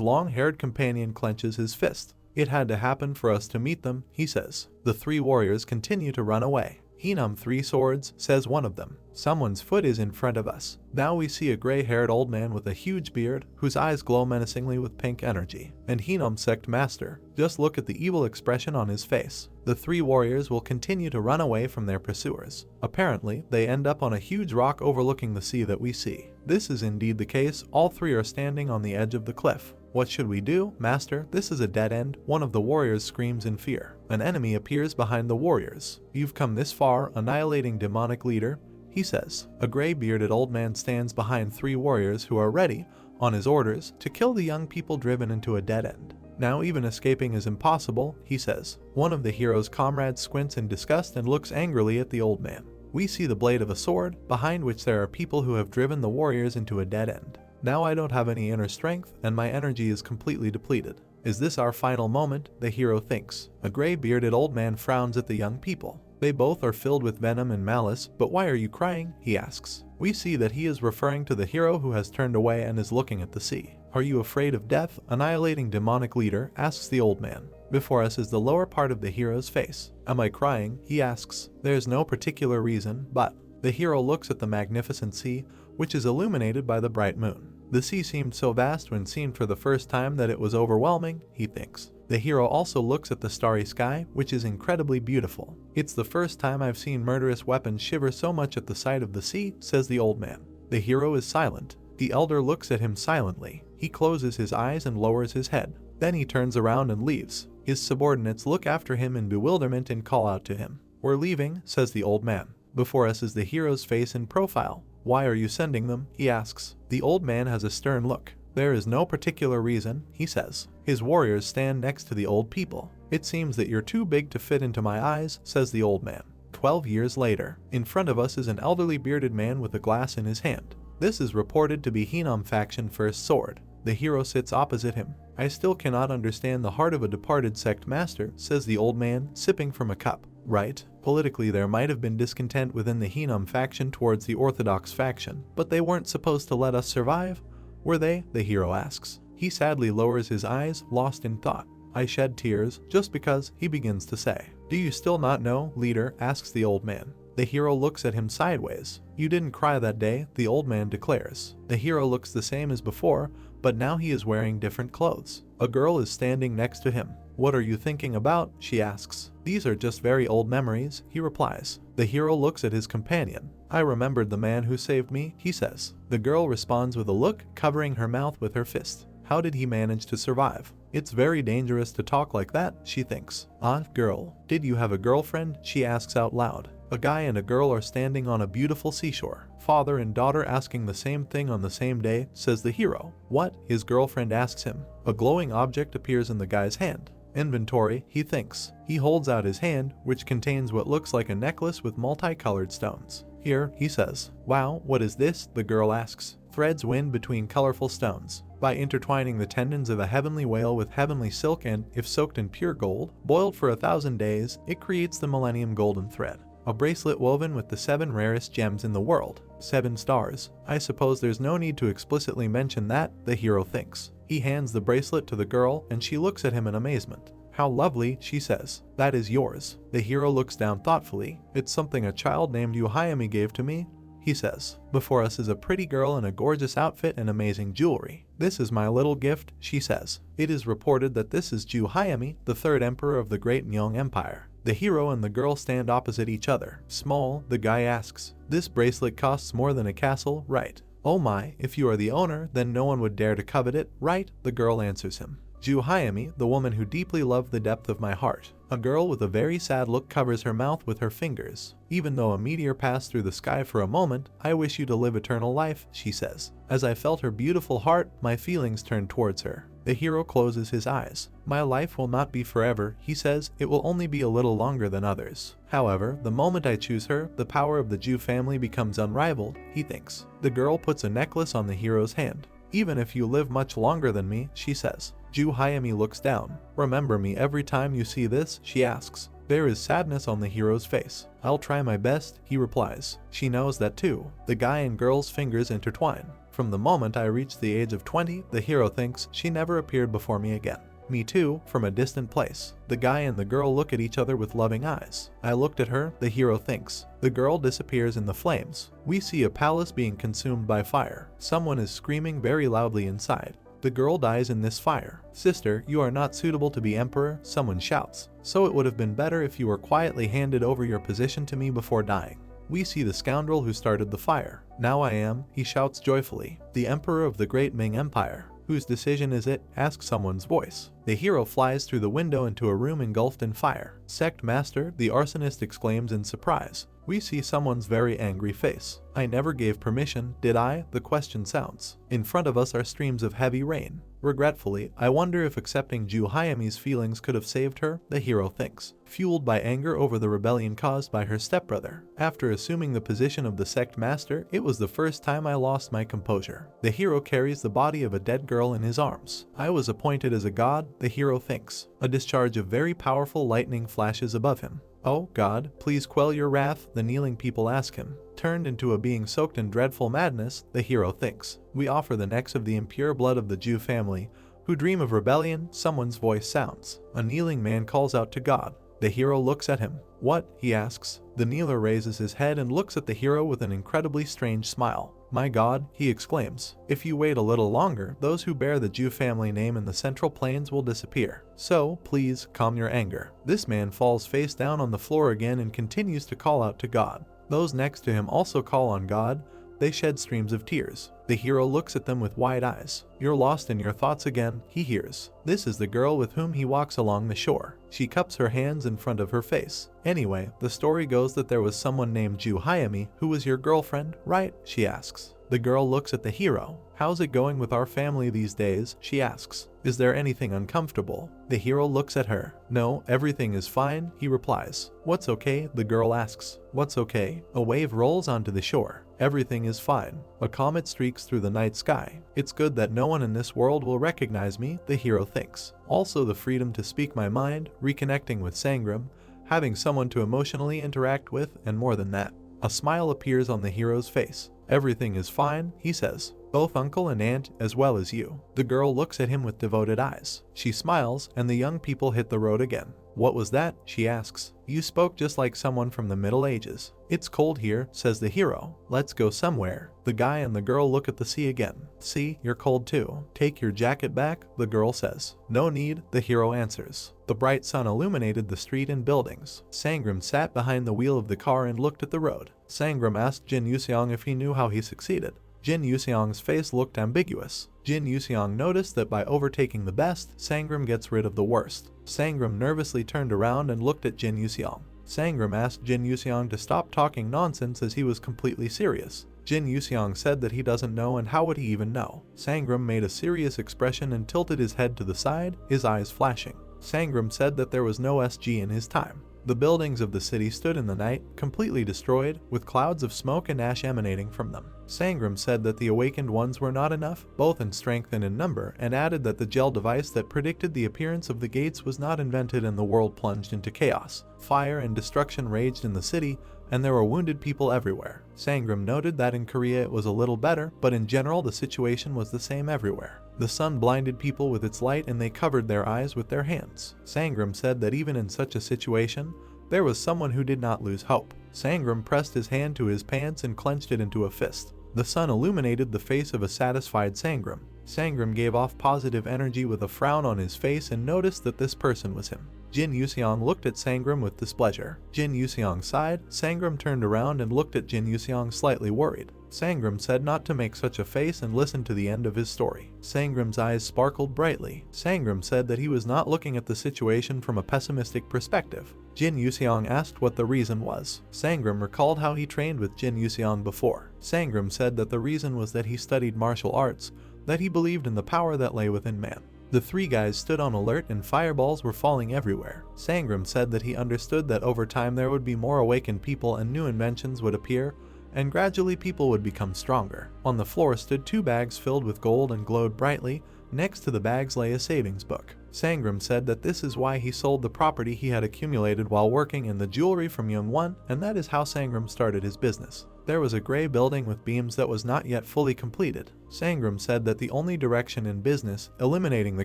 long-haired companion clenches his fist. It had to happen for us to meet them, he says. The 3 warriors continue to run away. Hinam 3 swords, says one of them. Someone's foot is in front of us. Now we see a gray-haired old man with a huge beard, whose eyes glow menacingly with pink energy. And Hinam sect master. Just look at the evil expression on his face. The 3 warriors will continue to run away from their pursuers. Apparently, they end up on a huge rock overlooking the sea that we see. This is indeed the case. All 3 are standing on the edge of the cliff. What should we do, master? This is a dead end. One of the warriors screams in fear. An enemy appears behind the warriors. You've come this far, annihilating demonic leader, he says. A gray-bearded old man stands behind 3 warriors who are ready, on his orders, to kill the young people driven into a dead end. Now even escaping is impossible, he says. One of the hero's comrades squints in disgust and looks angrily at the old man. We see the blade of a sword, behind which there are people who have driven the warriors into a dead end. Now I don't have any inner strength, and my energy is completely depleted. Is this our final moment? The hero thinks. A gray-bearded old man frowns at the young people. They both are filled with venom and malice, but why are you crying? He asks. We see that he is referring to the hero who has turned away and is looking at the sea. Are you afraid of death? Annihilating demonic leader, asks the old man. Before us is the lower part of the hero's face. Am I crying? He asks. There is no particular reason, but the hero looks at the magnificent sea, which is illuminated by the bright moon. The sea seemed so vast when seen for the first time that it was overwhelming, he thinks. The hero also looks at the starry sky, which is incredibly beautiful. It's the first time I've seen murderous weapons shiver so much at the sight of the sea, says the old man. The hero is silent. The elder looks at him silently. He closes his eyes and lowers his head. Then he turns around and leaves. His subordinates look after him in bewilderment and call out to him. We're leaving, says the old man. Before us is the hero's face in profile. Why are you sending them? He asks. The old man has a stern look. There is no particular reason, he says. His warriors stand next to the old people. It seems that you're too big to fit into my eyes, says the old man. 12 years later, in front of us is an elderly bearded man with a glass in his hand. This is reported to be Hinam faction first sword. The hero sits opposite him. I still cannot understand the heart of a departed sect master, says the old man, sipping from a cup. Right? Politically there might have been discontent within the Hinam faction towards the Orthodox faction, but they weren't supposed to let us survive? Were they? The hero asks. He sadly lowers his eyes, lost in thought. I shed tears just because, he begins to say. Do you still not know, leader? Asks the old man. The hero looks at him sideways. You didn't cry that day, the old man declares. The hero looks the same as before, but now he is wearing different clothes. A girl is standing next to him. What are you thinking about? She asks. These are just very old memories, he replies. The hero looks at his companion. I remembered the man who saved me, he says. The girl responds with a look, covering her mouth with her fist. How did he manage to survive? It's very dangerous to talk like that, she thinks. Girl, did you have a girlfriend? She asks out loud. A guy and a girl are standing on a beautiful seashore. Father and daughter asking the same thing on the same day, says the hero. What? His girlfriend asks him. A glowing object appears in the guy's hand. Inventory, he thinks. He holds out his hand, which contains what looks like a necklace with multicolored stones. Here, he says. Wow, what is this? The girl asks. Threads wind between colorful stones. By intertwining the tendons of a heavenly whale with heavenly silk and, if soaked in pure gold, boiled for 1,000 days, it creates the millennium golden thread. A bracelet woven with the 7 rarest gems in the world. 7 stars. I suppose there's no need to explicitly mention that, the hero thinks. He hands the bracelet to the girl and she looks at him in amazement. How lovely, she says. That is yours. The hero looks down thoughtfully. It's something a child named Yuhayami gave to me, he says. Before us is a pretty girl in a gorgeous outfit and amazing jewelry. This is my little gift, she says. It is reported that this is Yuhayami, the 3rd emperor of the Great Myeong Empire. The hero and the girl stand opposite each other. Small, the guy asks. This bracelet costs more than a castle, right? Oh my, if you are the owner, then no one would dare to covet it, right? The girl answers him. Yuhayami, the woman who deeply loved the depth of my heart. A girl with a very sad look covers her mouth with her fingers. Even though a meteor passed through the sky for a moment, I wish you to live eternal life, she says. As I felt her beautiful heart, my feelings turned towards her. The hero closes his eyes. My life will not be forever, he says, it will only be a little longer than others. However, the moment I choose her, the power of the Jew family becomes unrivaled, he thinks. The girl puts a necklace on the hero's hand. Even if you live much longer than me, she says. Yuhayami looks down. Remember me every time you see this, she asks. There is sadness on the hero's face. I'll try my best, he replies. She knows that too. The guy and girl's fingers intertwine. From the moment I reached the age of 20, the hero thinks she never appeared before me again. Me too, from a distant place. The guy and the girl look at each other with loving eyes. I looked at her, the hero thinks. The girl disappears in the flames. We see a palace being consumed by fire. Someone is screaming very loudly inside. The girl dies in this fire. Sister, you are not suitable to be emperor, someone shouts. So it would have been better if you were quietly handed over your position to me before dying. We see the scoundrel who started the fire. Now I am, he shouts joyfully, the emperor of the Great Ming Empire. Whose decision is it? Asks someone's voice. The hero flies through the window into a room engulfed in fire. Sect Master, the arsonist exclaims in surprise. We see someone's very angry face. I never gave permission, did I? The question sounds. In front of us are streams of heavy rain. Regretfully, I wonder if accepting Yuhayami's feelings could have saved her, the hero thinks. Fueled by anger over the rebellion caused by her stepbrother. After assuming the position of the sect master, it was the first time I lost my composure. The hero carries the body of a dead girl in his arms. I was appointed as a god, the hero thinks. A discharge of very powerful lightning flashes above him. Oh, God, please quell your wrath, the kneeling people ask him. Turned into a being soaked in dreadful madness, the hero thinks. We offer the necks of the impure blood of the Jew family, who dream of rebellion, someone's voice sounds. A kneeling man calls out to God. The hero looks at him. What? He asks. The kneeler raises his head and looks at the hero with an incredibly strange smile. My God, he exclaims. If you wait a little longer, those who bear the Jew family name in the Central Plains will disappear. So, please, calm your anger. This man falls face down on the floor again and continues to call out to God. Those next to him also call on God. They shed streams of tears. The hero looks at them with wide eyes. You're lost in your thoughts again, he hears. This is the girl with whom he walks along the shore. She cups her hands in front of her face. Anyway, the story goes that there was someone named Yuhayami who was your girlfriend, right? She asks. The girl looks at the hero. How's it going with our family these days? She asks. Is there anything uncomfortable? The hero looks at her. No, everything is fine, he replies. What's okay? The girl asks. What's okay? A wave rolls onto the shore. Everything is fine. A comet streaks through the night sky. It's good that no one in this world will recognize me, the hero thinks. Also the freedom to speak my mind, reconnecting with Sangram, having someone to emotionally interact with, and more than that. A smile appears on the hero's face. Everything is fine, he says. Both uncle and aunt as well as you. The girl looks at him with devoted eyes. She smiles and the young people hit the road again. What was that? She asks. You spoke just like someone from the Middle Ages. It's cold here, says the hero. Let's go somewhere. The guy and the girl look at the sea again. See, you're cold too. Take your jacket back, the girl says. No need, the hero answers. The bright sun illuminated the street and buildings. Sangram sat behind the wheel of the car and looked at the road. Sangram asked Jin Yuseong if he knew how he succeeded. Jin Yuseong's face looked ambiguous. Jin Yuseong noticed that by overtaking the best, Sangram gets rid of the worst. Sangram nervously turned around and looked at Jin Yuseong. Sangram asked Jin Yuseong to stop talking nonsense as he was completely serious. Jin Yuseong said that he doesn't know and how would he even know. Sangram made a serious expression and tilted his head to the side, his eyes flashing. Sangram said that there was no SG in his time. The buildings of the city stood in the night, completely destroyed, with clouds of smoke and ash emanating from them. Sangram said that the awakened ones were not enough, both in strength and in number, and added that the gel device that predicted the appearance of the gates was not invented and the world plunged into chaos. Fire and destruction raged in the city, and there were wounded people everywhere. Sangram noted that in Korea it was a little better, but in general the situation was the same everywhere. The sun blinded people with its light and they covered their eyes with their hands. Sangram said that even in such a situation, there was someone who did not lose hope. Sangram pressed his hand to his pants and clenched it into a fist. The sun illuminated the face of a satisfied Sangram. Sangram gave off positive energy with a frown on his face and noticed that this person was him. Jin Yuseong looked at Sangram with displeasure. Jin Yuseong sighed. Sangram turned around and looked at Jin Yuseong slightly worried. Sangram said not to make such a face and listened to the end of his story. Sangram's eyes sparkled brightly. Sangram said that he was not looking at the situation from a pessimistic perspective. Jin Yuseong asked what the reason was. Sangram recalled how he trained with Jin Yuseong before. Sangram said that the reason was that he studied martial arts, that he believed in the power that lay within man. The three guys stood on alert and fireballs were falling everywhere. Sangram said that he understood that over time there would be more awakened people and new inventions would appear, and gradually people would become stronger. On the floor stood 2 bags filled with gold and glowed brightly. Next to the bags lay a savings book. Sangram said that this is why he sold the property he had accumulated while working in the jewelry from Youngwon, and that is how Sangram started his business. There was a gray building with beams that was not yet fully completed. Sangram said that the only direction in business, eliminating the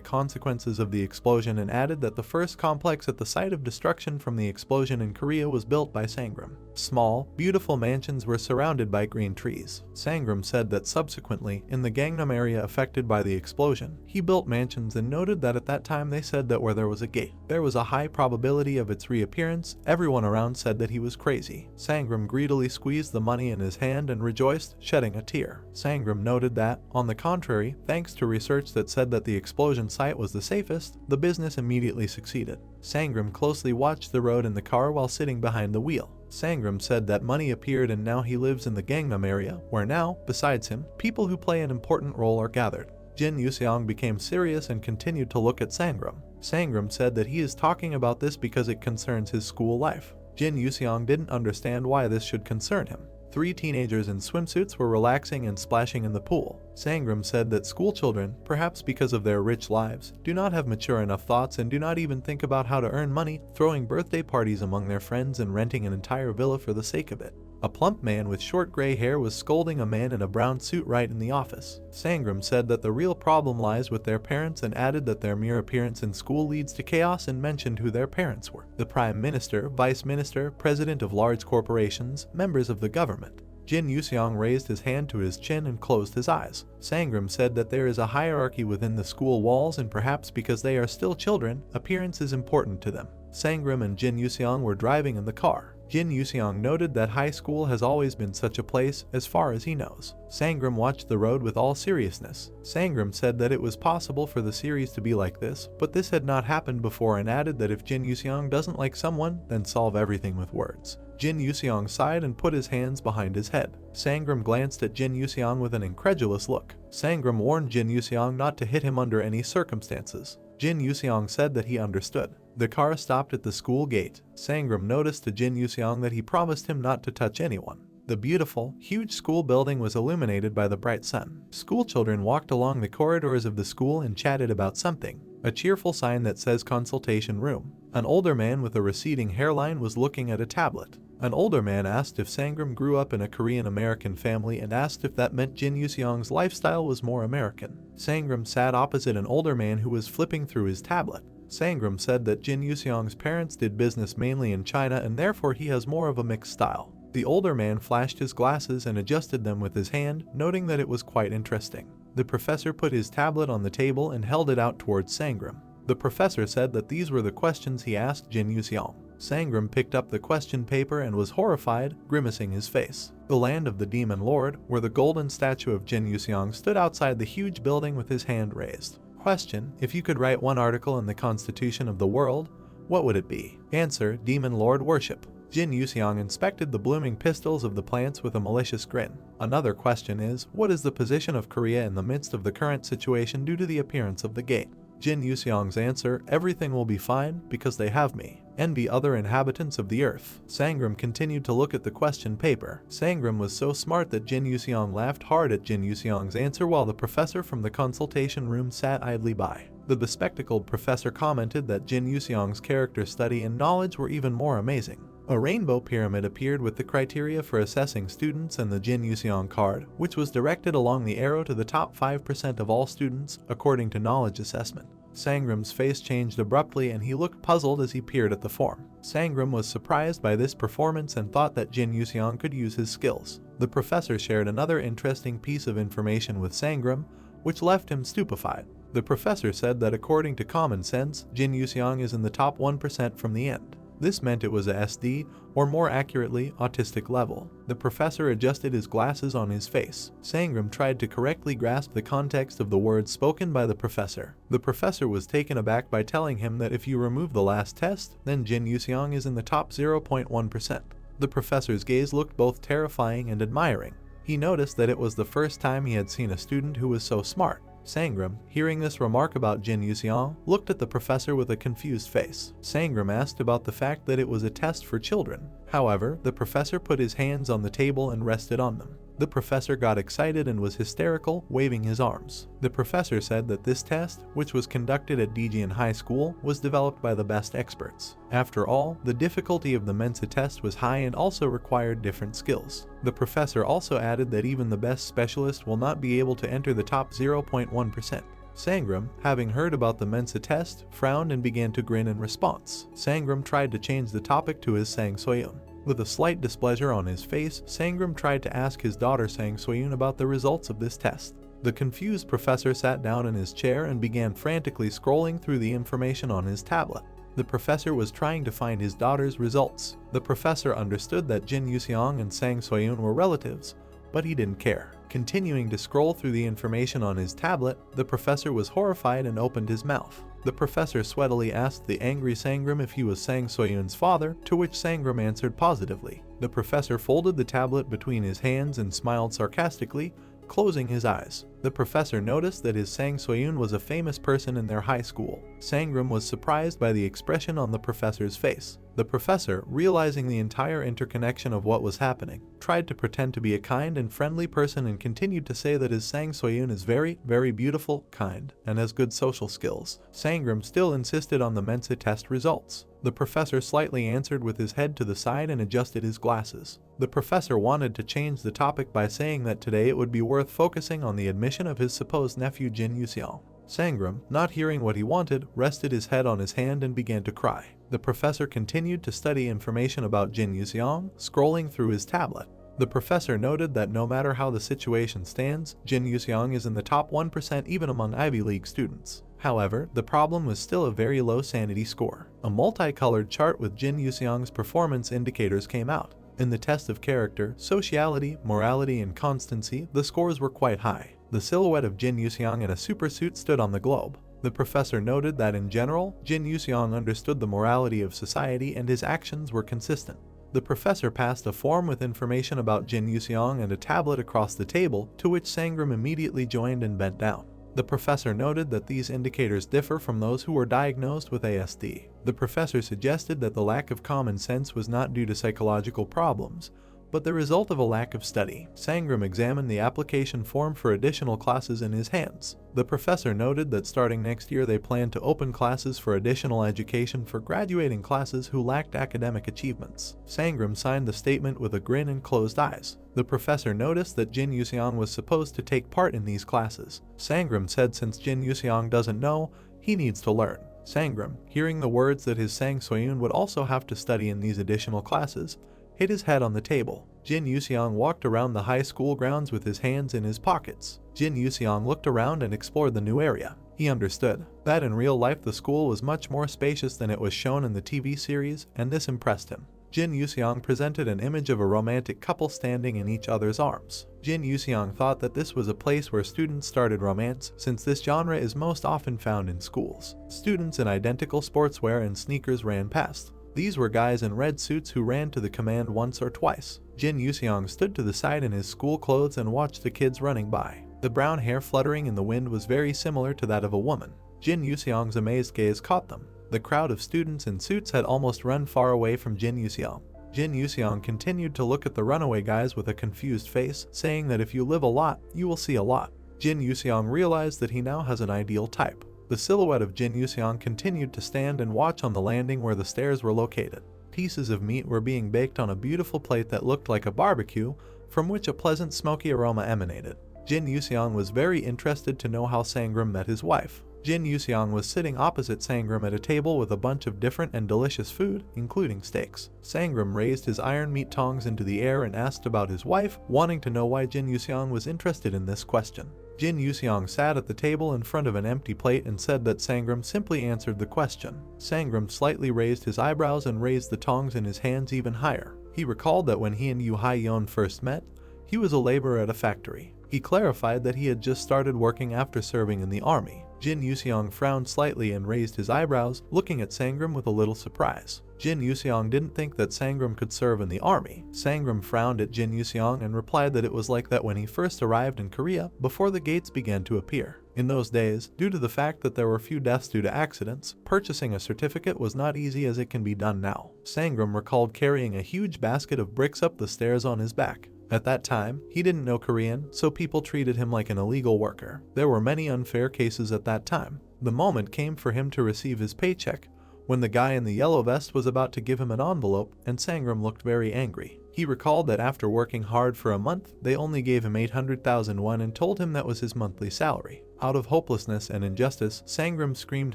consequences of the explosion, and added that the first complex at the site of destruction from the explosion in Korea was built by Sangram. Small, beautiful mansions were surrounded by green trees. Sangram said that subsequently, in the Gangnam area affected by the explosion, he built mansions and noted that at that time they said that where there was a gate, there was a high probability of its reappearance. Everyone around said that he was crazy. Sangram greedily squeezed the money in his hand and rejoiced, shedding a tear. Sangram noted that, on the contrary, thanks to research that said that the explosion site was the safest, the business immediately succeeded. Sangram closely watched the road in the car while sitting behind the wheel. Sangram said that money appeared and now he lives in the Gangnam area, where now, besides him, people who play an important role are gathered. Jin Yuseong became serious and continued to look at Sangram. Sangram said that he is talking about this because it concerns his school life. Jin Yuseong didn't understand why this should concern him. 3 teenagers in swimsuits were relaxing and splashing in the pool. Sangram said that school children, perhaps because of their rich lives, do not have mature enough thoughts and do not even think about how to earn money, throwing birthday parties among their friends and renting an entire villa for the sake of it. A plump man with short gray hair was scolding a man in a brown suit right in the office. Sangram said that the real problem lies with their parents and added that their mere appearance in school leads to chaos and mentioned who their parents were: the prime minister, vice minister, president of large corporations, members of the government. Jin Yuseong raised his hand to his chin and closed his eyes. Sangram said that there is a hierarchy within the school walls and perhaps because they are still children, appearance is important to them. Sangram and Jin Yuseong were driving in the car. Jin Yuseong noted that high school has always been such a place, as far as he knows. Sangram watched the road with all seriousness. Sangram said that it was possible for the series to be like this, but this had not happened before, and added that if Jin Yuseong doesn't like someone, then solve everything with words. Jin Yuseong sighed and put his hands behind his head. Sangram glanced at Jin Yuseong with an incredulous look. Sangram warned Jin Yuseong not to hit him under any circumstances. Jin Yuseong said that he understood. The car stopped at the school gate. Sangram noticed to Jin Yuseong that he promised him not to touch anyone. The beautiful, huge school building was illuminated by the bright sun. School children walked along the corridors of the school and chatted about something. A cheerful sign that says consultation room. An older man with a receding hairline was looking at a tablet. An older man asked if Sangram grew up in a Korean-American family and asked if that meant Jin Yuseong's lifestyle was more American. Sangram sat opposite an older man who was flipping through his tablet. Sangram said that Jin Yuseong's parents did business mainly in China and therefore he has more of a mixed style. The older man flashed his glasses and adjusted them with his hand, noting that it was quite interesting. The professor put his tablet on the table and held it out towards Sangram. The professor said that these were the questions he asked Jin Yuseong. Sangram picked up the question paper and was horrified, grimacing his face. The land of the Demon Lord, where the golden statue of Jin Yuseong stood outside the huge building with his hand raised. Question: if you could write one article in the constitution of the world, what would it be? Answer: Demon Lord worship. Jin Yuseong inspected the blooming pistils of the plants with a malicious grin. Another question is, what is the position of Korea in the midst of the current situation due to the appearance of the gate? Jin Yuseong's answer: everything will be fine because they have me and the other inhabitants of the earth. Sangram continued to look at the question paper. Sangram was so smart that Jin Yuseong laughed hard at Jin Yuseong's answer while the professor from the consultation room sat idly by. The bespectacled professor commented that Jin Yuseong's character study and knowledge were even more amazing. A rainbow pyramid appeared with the criteria for assessing students and the Jin Yuseong card, which was directed along the arrow to the top 5% of all students, according to knowledge assessment. Sangram's face changed abruptly and he looked puzzled as he peered at the form. Sangram was surprised by this performance and thought that Jin Yuseong could use his skills. The professor shared another interesting piece of information with Sangram, which left him stupefied. The professor said that according to common sense, Jin Yuseong is in the top 1% from the end. This meant it was a SD, or more accurately, autistic level. The professor adjusted his glasses on his face. Sangram tried to correctly grasp the context of the words spoken by the professor. The professor was taken aback by telling him that if you remove the last test, then Jin Yuseong is in the top 0.1%. The professor's gaze looked both terrifying and admiring. He noticed that it was the first time he had seen a student who was so smart. Sangram, hearing this remark about Jin Yuseong, looked at the professor with a confused face. Sangram asked about the fact that it was a test for children. However, the professor put his hands on the table and rested on them. The professor got excited and was hysterical, waving his arms. The professor said that this test, which was conducted at Dijian High School, was developed by the best experts. After all, the difficulty of the Mensa test was high and also required different skills. The professor also added that even the best specialist will not be able to enter the top 0.1%. Sangram, having heard about the Mensa test, frowned and began to grin in response. Sangram tried to change the topic to his Sang Soyun. With a slight displeasure on his face, Sangram tried to ask his daughter Sang Soyun about the results of this test. The confused professor sat down in his chair and began frantically scrolling through the information on his tablet. The professor was trying to find his daughter's results. The professor understood that Jin Yuseong and Sang Soyun were relatives, but he didn't care. Continuing to scroll through the information on his tablet, the professor was horrified and opened his mouth. The professor sweatily asked the angry Sangram if he was Sang Soyun's father, to which Sangram answered positively. The professor folded the tablet between his hands and smiled sarcastically, closing his eyes. The professor noticed that his Sang Soyun was a famous person in their high school. Sangram was surprised by the expression on the professor's face. The professor, realizing the entire interconnection of what was happening, tried to pretend to be a kind and friendly person and continued to say that his Sang Soyun is very, very beautiful, kind, and has good social skills. Sangram still insisted on the Mensa test results. The professor slightly answered with his head to the side and adjusted his glasses. The professor wanted to change the topic by saying that today it would be worth focusing on the admission of his supposed nephew Jin Yuseong. Sangram, not hearing what he wanted, rested his head on his hand and began to cry. The professor continued to study information about Jin Yuseong, scrolling through his tablet. The professor noted that no matter how the situation stands, Jin Yuseong is in the top 1% even among Ivy League students. However, the problem was still a very low sanity score. A multicolored chart with Jin Yuseong's performance indicators came out. In the test of character, sociality, morality, and constancy, the scores were quite high. The silhouette of Jin Yuseong in a supersuit stood on the globe. The professor noted that in general, Jin Yuseong understood the morality of society and his actions were consistent. The professor passed a form with information about Jin Yuseong and a tablet across the table, to which Sangram immediately joined and bent down. The professor noted that these indicators differ from those who were diagnosed with ASD. The professor suggested that the lack of common sense was not due to psychological problems, but the result of a lack of study. Sangram examined the application form for additional classes in his hands. The professor noted that starting next year they planned to open classes for additional education for graduating classes who lacked academic achievements. Sangram signed the statement with a grin and closed eyes. The professor noticed that Jin Yuseong was supposed to take part in these classes. Sangram said since Jin Yuseong doesn't know, he needs to learn. Sangram, hearing the words that his Sang Soyun would also have to study in these additional classes, hit his head on the table. Jin Yuseong walked around the high school grounds with his hands in his pockets. Jin Yuseong looked around and explored the new area. He understood that in real life the school was much more spacious than it was shown in the TV series, and this impressed him. Jin Yuseong presented an image of a romantic couple standing in each other's arms. Jin Yuseong thought that this was a place where students started romance, since this genre is most often found in schools. Students in identical sportswear and sneakers ran past. These were guys in red suits who ran to the command once or twice. Jin Yuseong stood to the side in his school clothes and watched the kids running by. The brown hair fluttering in the wind was very similar to that of a woman. Jin Yuseong's amazed gaze caught them. The crowd of students in suits had almost run far away from Jin Yuseong. Jin Yuseong continued to look at the runaway guys with a confused face, saying that if you live a lot, you will see a lot. Jin Yuseong realized that he now has an ideal type. The silhouette of Jin Yuseong continued to stand and watch on the landing where the stairs were located. Pieces of meat were being baked on a beautiful plate that looked like a barbecue, from which a pleasant smoky aroma emanated. Jin Yuseong was very interested to know how Sangram met his wife. Jin Yuseong was sitting opposite Sangram at a table with a bunch of different and delicious food, including steaks. Sangram raised his iron meat tongs into the air and asked about his wife, wanting to know why Jin Yuseong was interested in this question. Jin Yuseong sat at the table in front of an empty plate and said that Sangram simply answered the question. Sangram slightly raised his eyebrows and raised the tongs in his hands even higher. He recalled that when he and Yu Hai-yeon first met, he was a laborer at a factory. He clarified that he had just started working after serving in the army. Jin Yuseong frowned slightly and raised his eyebrows, looking at Sangram with a little surprise. Jin Yuseong didn't think that Sangram could serve in the army. Sangram frowned at Jin Yuseong and replied that it was like that when he first arrived in Korea, before the gates began to appear. In those days, due to the fact that there were few deaths due to accidents, purchasing a certificate was not easy as it can be done now. Sangram recalled carrying a huge basket of bricks up the stairs on his back. At that time, he didn't know Korean, so people treated him like an illegal worker. There were many unfair cases at that time. The moment came for him to receive his paycheck, when the guy in the yellow vest was about to give him an envelope, and Sangram looked very angry. He recalled that after working hard for a month, they only gave him 800,000 won and told him that was his monthly salary. Out of hopelessness and injustice, Sangram screamed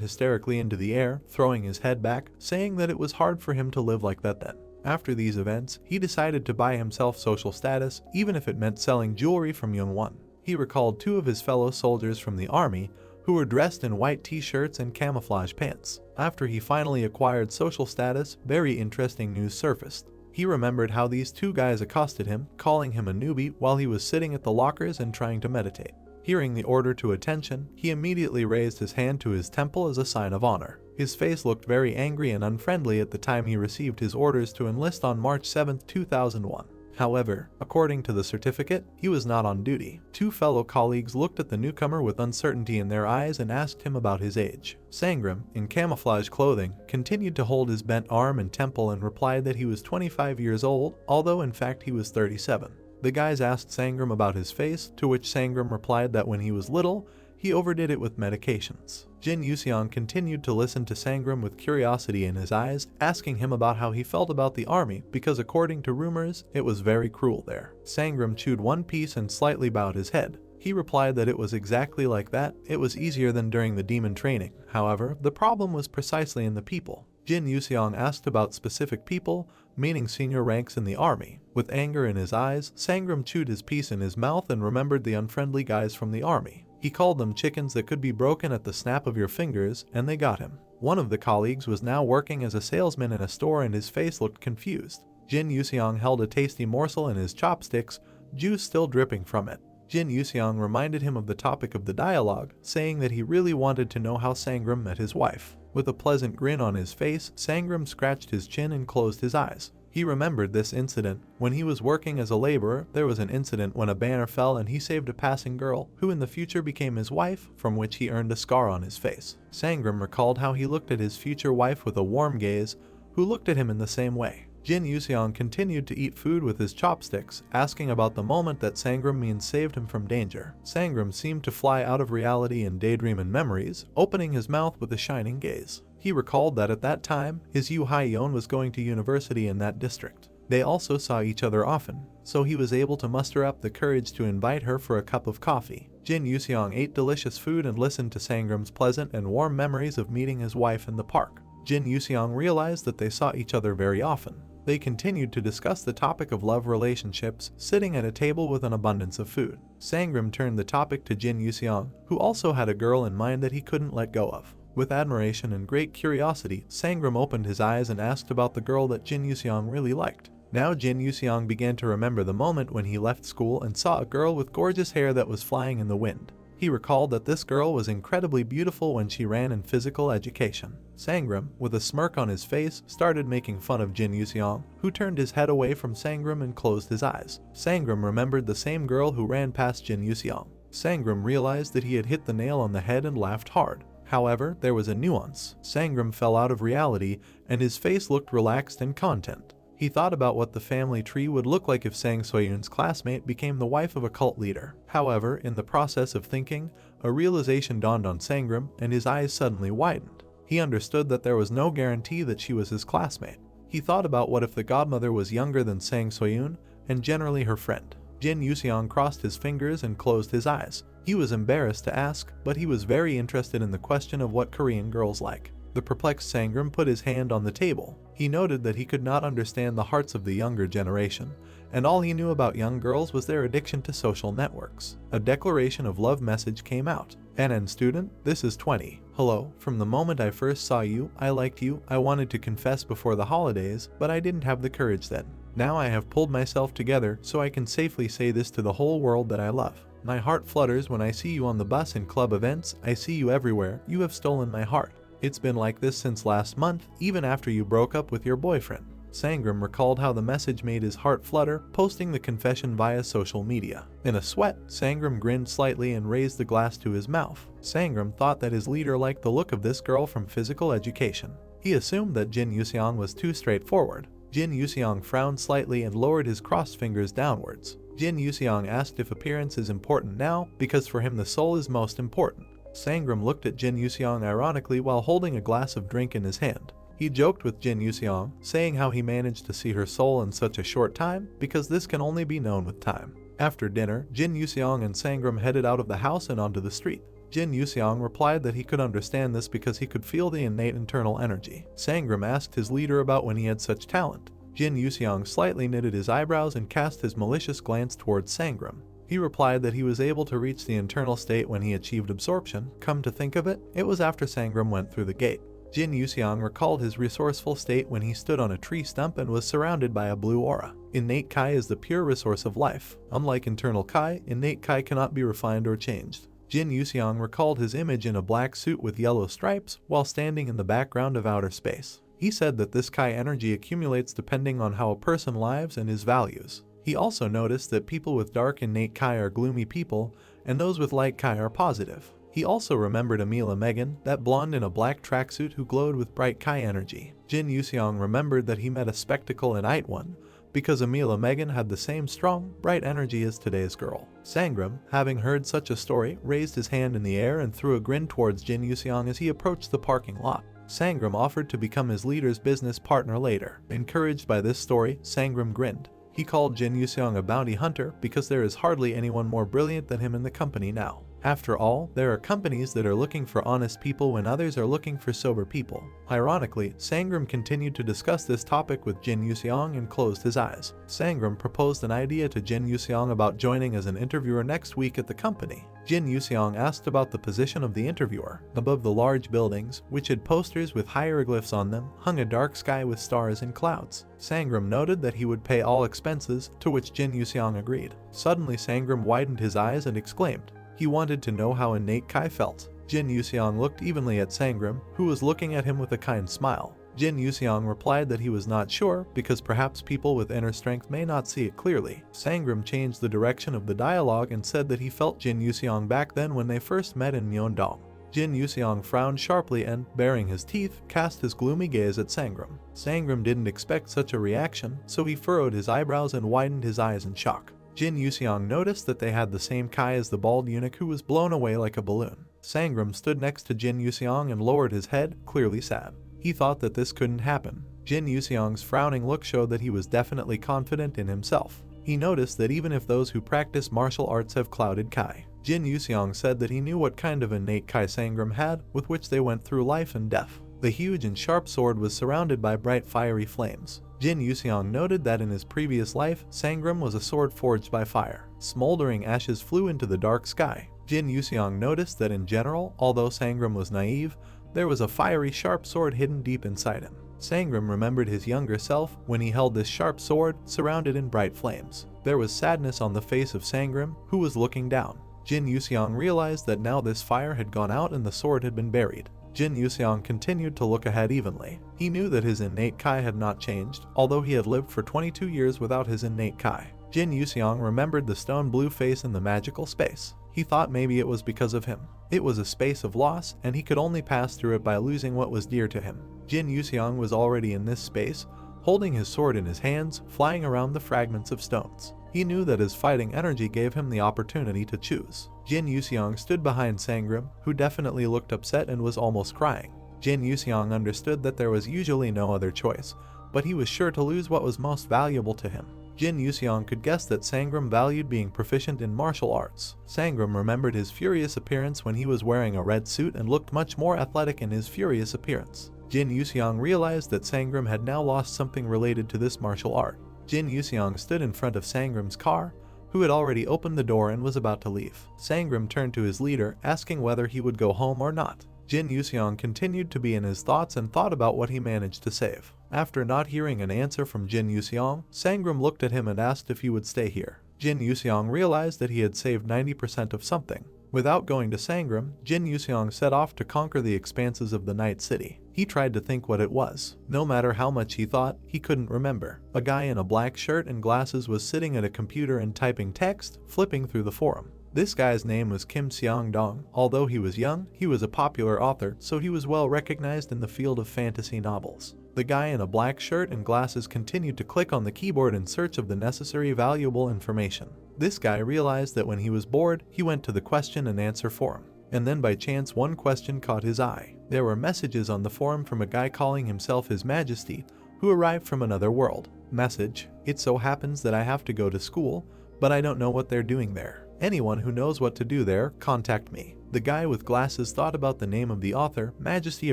hysterically into the air, throwing his head back, saying that it was hard for him to live like that then. After these events, he decided to buy himself social status, even if it meant selling jewelry from Yongwon. He recalled two of his fellow soldiers from the army, who were dressed in white t-shirts and camouflage pants. After he finally acquired social status, very interesting news surfaced. He remembered how these two guys accosted him, calling him a newbie while he was sitting at the lockers and trying to meditate. Hearing the order to attention, he immediately raised his hand to his temple as a sign of honor. His face looked very angry and unfriendly at the time he received his orders to enlist on March 7, 2001. However, according to the certificate, he was not on duty. Two fellow colleagues looked at the newcomer with uncertainty in their eyes and asked him about his age. Sangram, in camouflage clothing, continued to hold his bent arm and temple and replied that he was 25 years old, although in fact he was 37. The guys asked Sangram about his face, to which Sangram replied that when he was little, he overdid it with medications. Jin Yuseong continued to listen to Sangram with curiosity in his eyes, asking him about how he felt about the army because according to rumors, it was very cruel there. Sangram chewed one piece and slightly bowed his head. He replied that it was exactly like that, it was easier than during the demon training. However, the problem was precisely in the people. Jin Yuseong asked about specific people, meaning senior ranks in the army. With anger in his eyes, Sangram chewed his piece in his mouth and remembered the unfriendly guys from the army. He called them chickens that could be broken at the snap of your fingers, and they got him. One of the colleagues was now working as a salesman in a store and his face looked confused. Jin Yuseong held a tasty morsel in his chopsticks, juice still dripping from it. Jin Yuseong reminded him of the topic of the dialogue, saying that he really wanted to know how Sangram met his wife. With a pleasant grin on his face, Sangram scratched his chin and closed his eyes. He remembered this incident. When he was working as a laborer, there was an incident when a banner fell and he saved a passing girl, who in the future became his wife, from which he earned a scar on his face. Sangram recalled how he looked at his future wife with a warm gaze, who looked at him in the same way. Jin Yuseong continued to eat food with his chopsticks, asking about the moment that Sangram means saved him from danger. Sangram seemed to fly out of reality and daydream and memories, opening his mouth with a shining gaze. He recalled that at that time, his Yu Hyeon was going to university in that district. They also saw each other often, so he was able to muster up the courage to invite her for a cup of coffee. Jin Yuseong ate delicious food and listened to Sangram's pleasant and warm memories of meeting his wife in the park. Jin Yuseong realized that they saw each other very often. They continued to discuss the topic of love relationships, sitting at a table with an abundance of food. Sangram turned the topic to Jin Yuseong, who also had a girl in mind that he couldn't let go of. With admiration and great curiosity, Sangram opened his eyes and asked about the girl that Jin Yuseong really liked. Now Jin Yuseong began to remember the moment when he left school and saw a girl with gorgeous hair that was flying in the wind. He recalled that this girl was incredibly beautiful when she ran in physical education. Sangram, with a smirk on his face, started making fun of Jin Yuseong, who turned his head away from Sangram and closed his eyes. Sangram remembered the same girl who ran past Jin Yuseong. Sangram realized that he had hit the nail on the head and laughed hard. However, there was a nuance. Sangram fell out of reality, and his face looked relaxed and content. He thought about what the family tree would look like if Sang Soyun's classmate became the wife of a cult leader. However, in the process of thinking, a realization dawned on Sangram, and his eyes suddenly widened. He understood that there was no guarantee that she was his classmate. He thought about what if the godmother was younger than Sang Soyun, and generally her friend. Jin Yuseong crossed his fingers and closed his eyes. He was embarrassed to ask, but he was very interested in the question of what Korean girls like. The perplexed Sangram put his hand on the table. He noted that he could not understand the hearts of the younger generation, and all he knew about young girls was their addiction to social networks. A declaration of love message came out. NN student, this is 20. Hello, from the moment I first saw you, I liked you. I wanted to confess before the holidays, but I didn't have the courage then. Now I have pulled myself together so I can safely say this to the whole world that I love. My heart flutters when I see you on the bus and club events. I see you everywhere. You have stolen my heart. It's been like this since last month, even after you broke up with your boyfriend. Sangram recalled how the message made his heart flutter, posting the confession via social media. In a sweat, Sangram grinned slightly and raised the glass to his mouth. Sangram thought that his leader liked the look of this girl from physical education. He assumed that Jin Yuseong was too straightforward. Jin Yuseong frowned slightly and lowered his crossed fingers downwards. Jin Yuseong asked if appearance is important now, because for him the soul is most important. Sangram looked at Jin Yuseong ironically while holding a glass of drink in his hand. He joked with Jin Yuseong, saying how he managed to see her soul in such a short time, because this can only be known with time. After dinner, Jin Yuseong and Sangram headed out of the house and onto the street. Jin Yuseong replied that he could understand this because he could feel the innate internal energy. Sangram asked his leader about when he had such talent. Jin Yuseong slightly knitted his eyebrows and cast his malicious glance towards Sangram. He replied that he was able to reach the internal state when he achieved absorption. Come to think of it, it was after Sangram went through the gate. Jin Yuseong recalled his resourceful state when he stood on a tree stump and was surrounded by a blue aura. Innate Kai is the pure resource of life. Unlike internal Kai, innate Kai cannot be refined or changed. Jin Yuseong recalled his image in a black suit with yellow stripes while standing in the background of outer space. He said that this Kai energy accumulates depending on how a person lives and his values. He also noticed that people with dark innate Kai are gloomy people, and those with light Kai are positive. He also remembered Amila Megan, that blonde in a black tracksuit who glowed with bright Kai energy. Jin Yuseong remembered that he met a spectacle in Ite-1, because Amila Megan had the same strong, bright energy as today's girl. Sangram, having heard such a story, raised his hand in the air and threw a grin towards Jin Yuseong as he approached the parking lot. Sangram offered to become his leader's business partner later. Encouraged by this story, Sangram grinned. He called Jin Yuseong a bounty hunter because there is hardly anyone more brilliant than him in the company now. After all, there are companies that are looking for honest people when others are looking for sober people. Ironically, Sangram continued to discuss this topic with Jin Yuseong and closed his eyes. Sangram proposed an idea to Jin Yuseong about joining as an interviewer next week at the company. Jin Yuseong asked about the position of the interviewer. Above the large buildings, which had posters with hieroglyphs on them, hung a dark sky with stars and clouds. Sangram noted that he would pay all expenses, to which Jin Yuseong agreed. Suddenly Sangram widened his eyes and exclaimed. He wanted to know how innate Kai felt. Jin Yuseong looked evenly at Sangram, who was looking at him with a kind smile. Jin Yuseong replied that he was not sure, because perhaps people with inner strength may not see it clearly. Sangram changed the direction of the dialogue and said that he felt Jin Yuseong back then when they first met in Myeongdong. Jin Yuseong frowned sharply and, baring his teeth, cast his gloomy gaze at Sangram. Sangram didn't expect such a reaction, so he furrowed his eyebrows and widened his eyes in shock. Jin Yuseong noticed that they had the same Kai as the bald eunuch who was blown away like a balloon. Sangram stood next to Jin Yuseong and lowered his head, clearly sad. He thought that this couldn't happen. Jin Yuseong's frowning look showed that he was definitely confident in himself. He noticed that even if those who practice martial arts have clouded Kai, Jin Yuseong said that he knew what kind of innate Kai Sangram had, with which they went through life and death. The huge and sharp sword was surrounded by bright fiery flames. Jin Yuseong noted that in his previous life, Sangram was a sword forged by fire. Smoldering ashes flew into the dark sky. Jin Yuseong noticed that in general, although Sangram was naive, there was a fiery sharp sword hidden deep inside him. Sangram remembered his younger self when he held this sharp sword surrounded in bright flames. There was sadness on the face of Sangram, who was looking down. Jin Yuseong realized that now this fire had gone out and the sword had been buried. Jin Yuseong continued to look ahead evenly. He knew that his innate Kai had not changed, although he had lived for 22 years without his innate Kai. Jin Yuseong remembered the stone blue face in the magical space. He thought maybe it was because of him. It was a space of loss, and he could only pass through it by losing what was dear to him. Jin Yuseong was already in this space, holding his sword in his hands, flying around the fragments of stones. He knew that his fighting energy gave him the opportunity to choose. Jin Yuseong stood behind Sangram, who definitely looked upset and was almost crying. Jin Yuseong understood that there was usually no other choice, but he was sure to lose what was most valuable to him. Jin Yuseong could guess that Sangram valued being proficient in martial arts. Sangram remembered his furious appearance when he was wearing a red suit and looked much more athletic in his furious appearance. Jin Yuseong realized that Sangram had now lost something related to this martial art. Jin Yuseong stood in front of Sangram's car, who had already opened the door and was about to leave. Sangram turned to his leader, asking whether he would go home or not. Jin Yuseong continued to be in his thoughts and thought about what he managed to save. After not hearing an answer from Jin Yuseong, Sangram looked at him and asked if he would stay here. Jin Yuseong realized that he had saved 90% of something. Without going to Sangram, Jin Yuseong set off to conquer the expanses of the Night City. He tried to think what it was. No matter how much he thought, he couldn't remember. A guy in a black shirt and glasses was sitting at a computer and typing text, flipping through the forum. This guy's name was Kim Seong-dong. Although he was young, he was a popular author, so he was well recognized in the field of fantasy novels. The guy in a black shirt and glasses continued to click on the keyboard in search of the necessary valuable information. This guy realized that when he was bored, he went to the question and answer forum. And then by chance one question caught his eye. There were messages on the forum from a guy calling himself His Majesty, who arrived from another world. Message: it so happens that I have to go to school, but I don't know what they're doing there. Anyone who knows what to do there, contact me. The guy with glasses thought about the name of the author, Majesty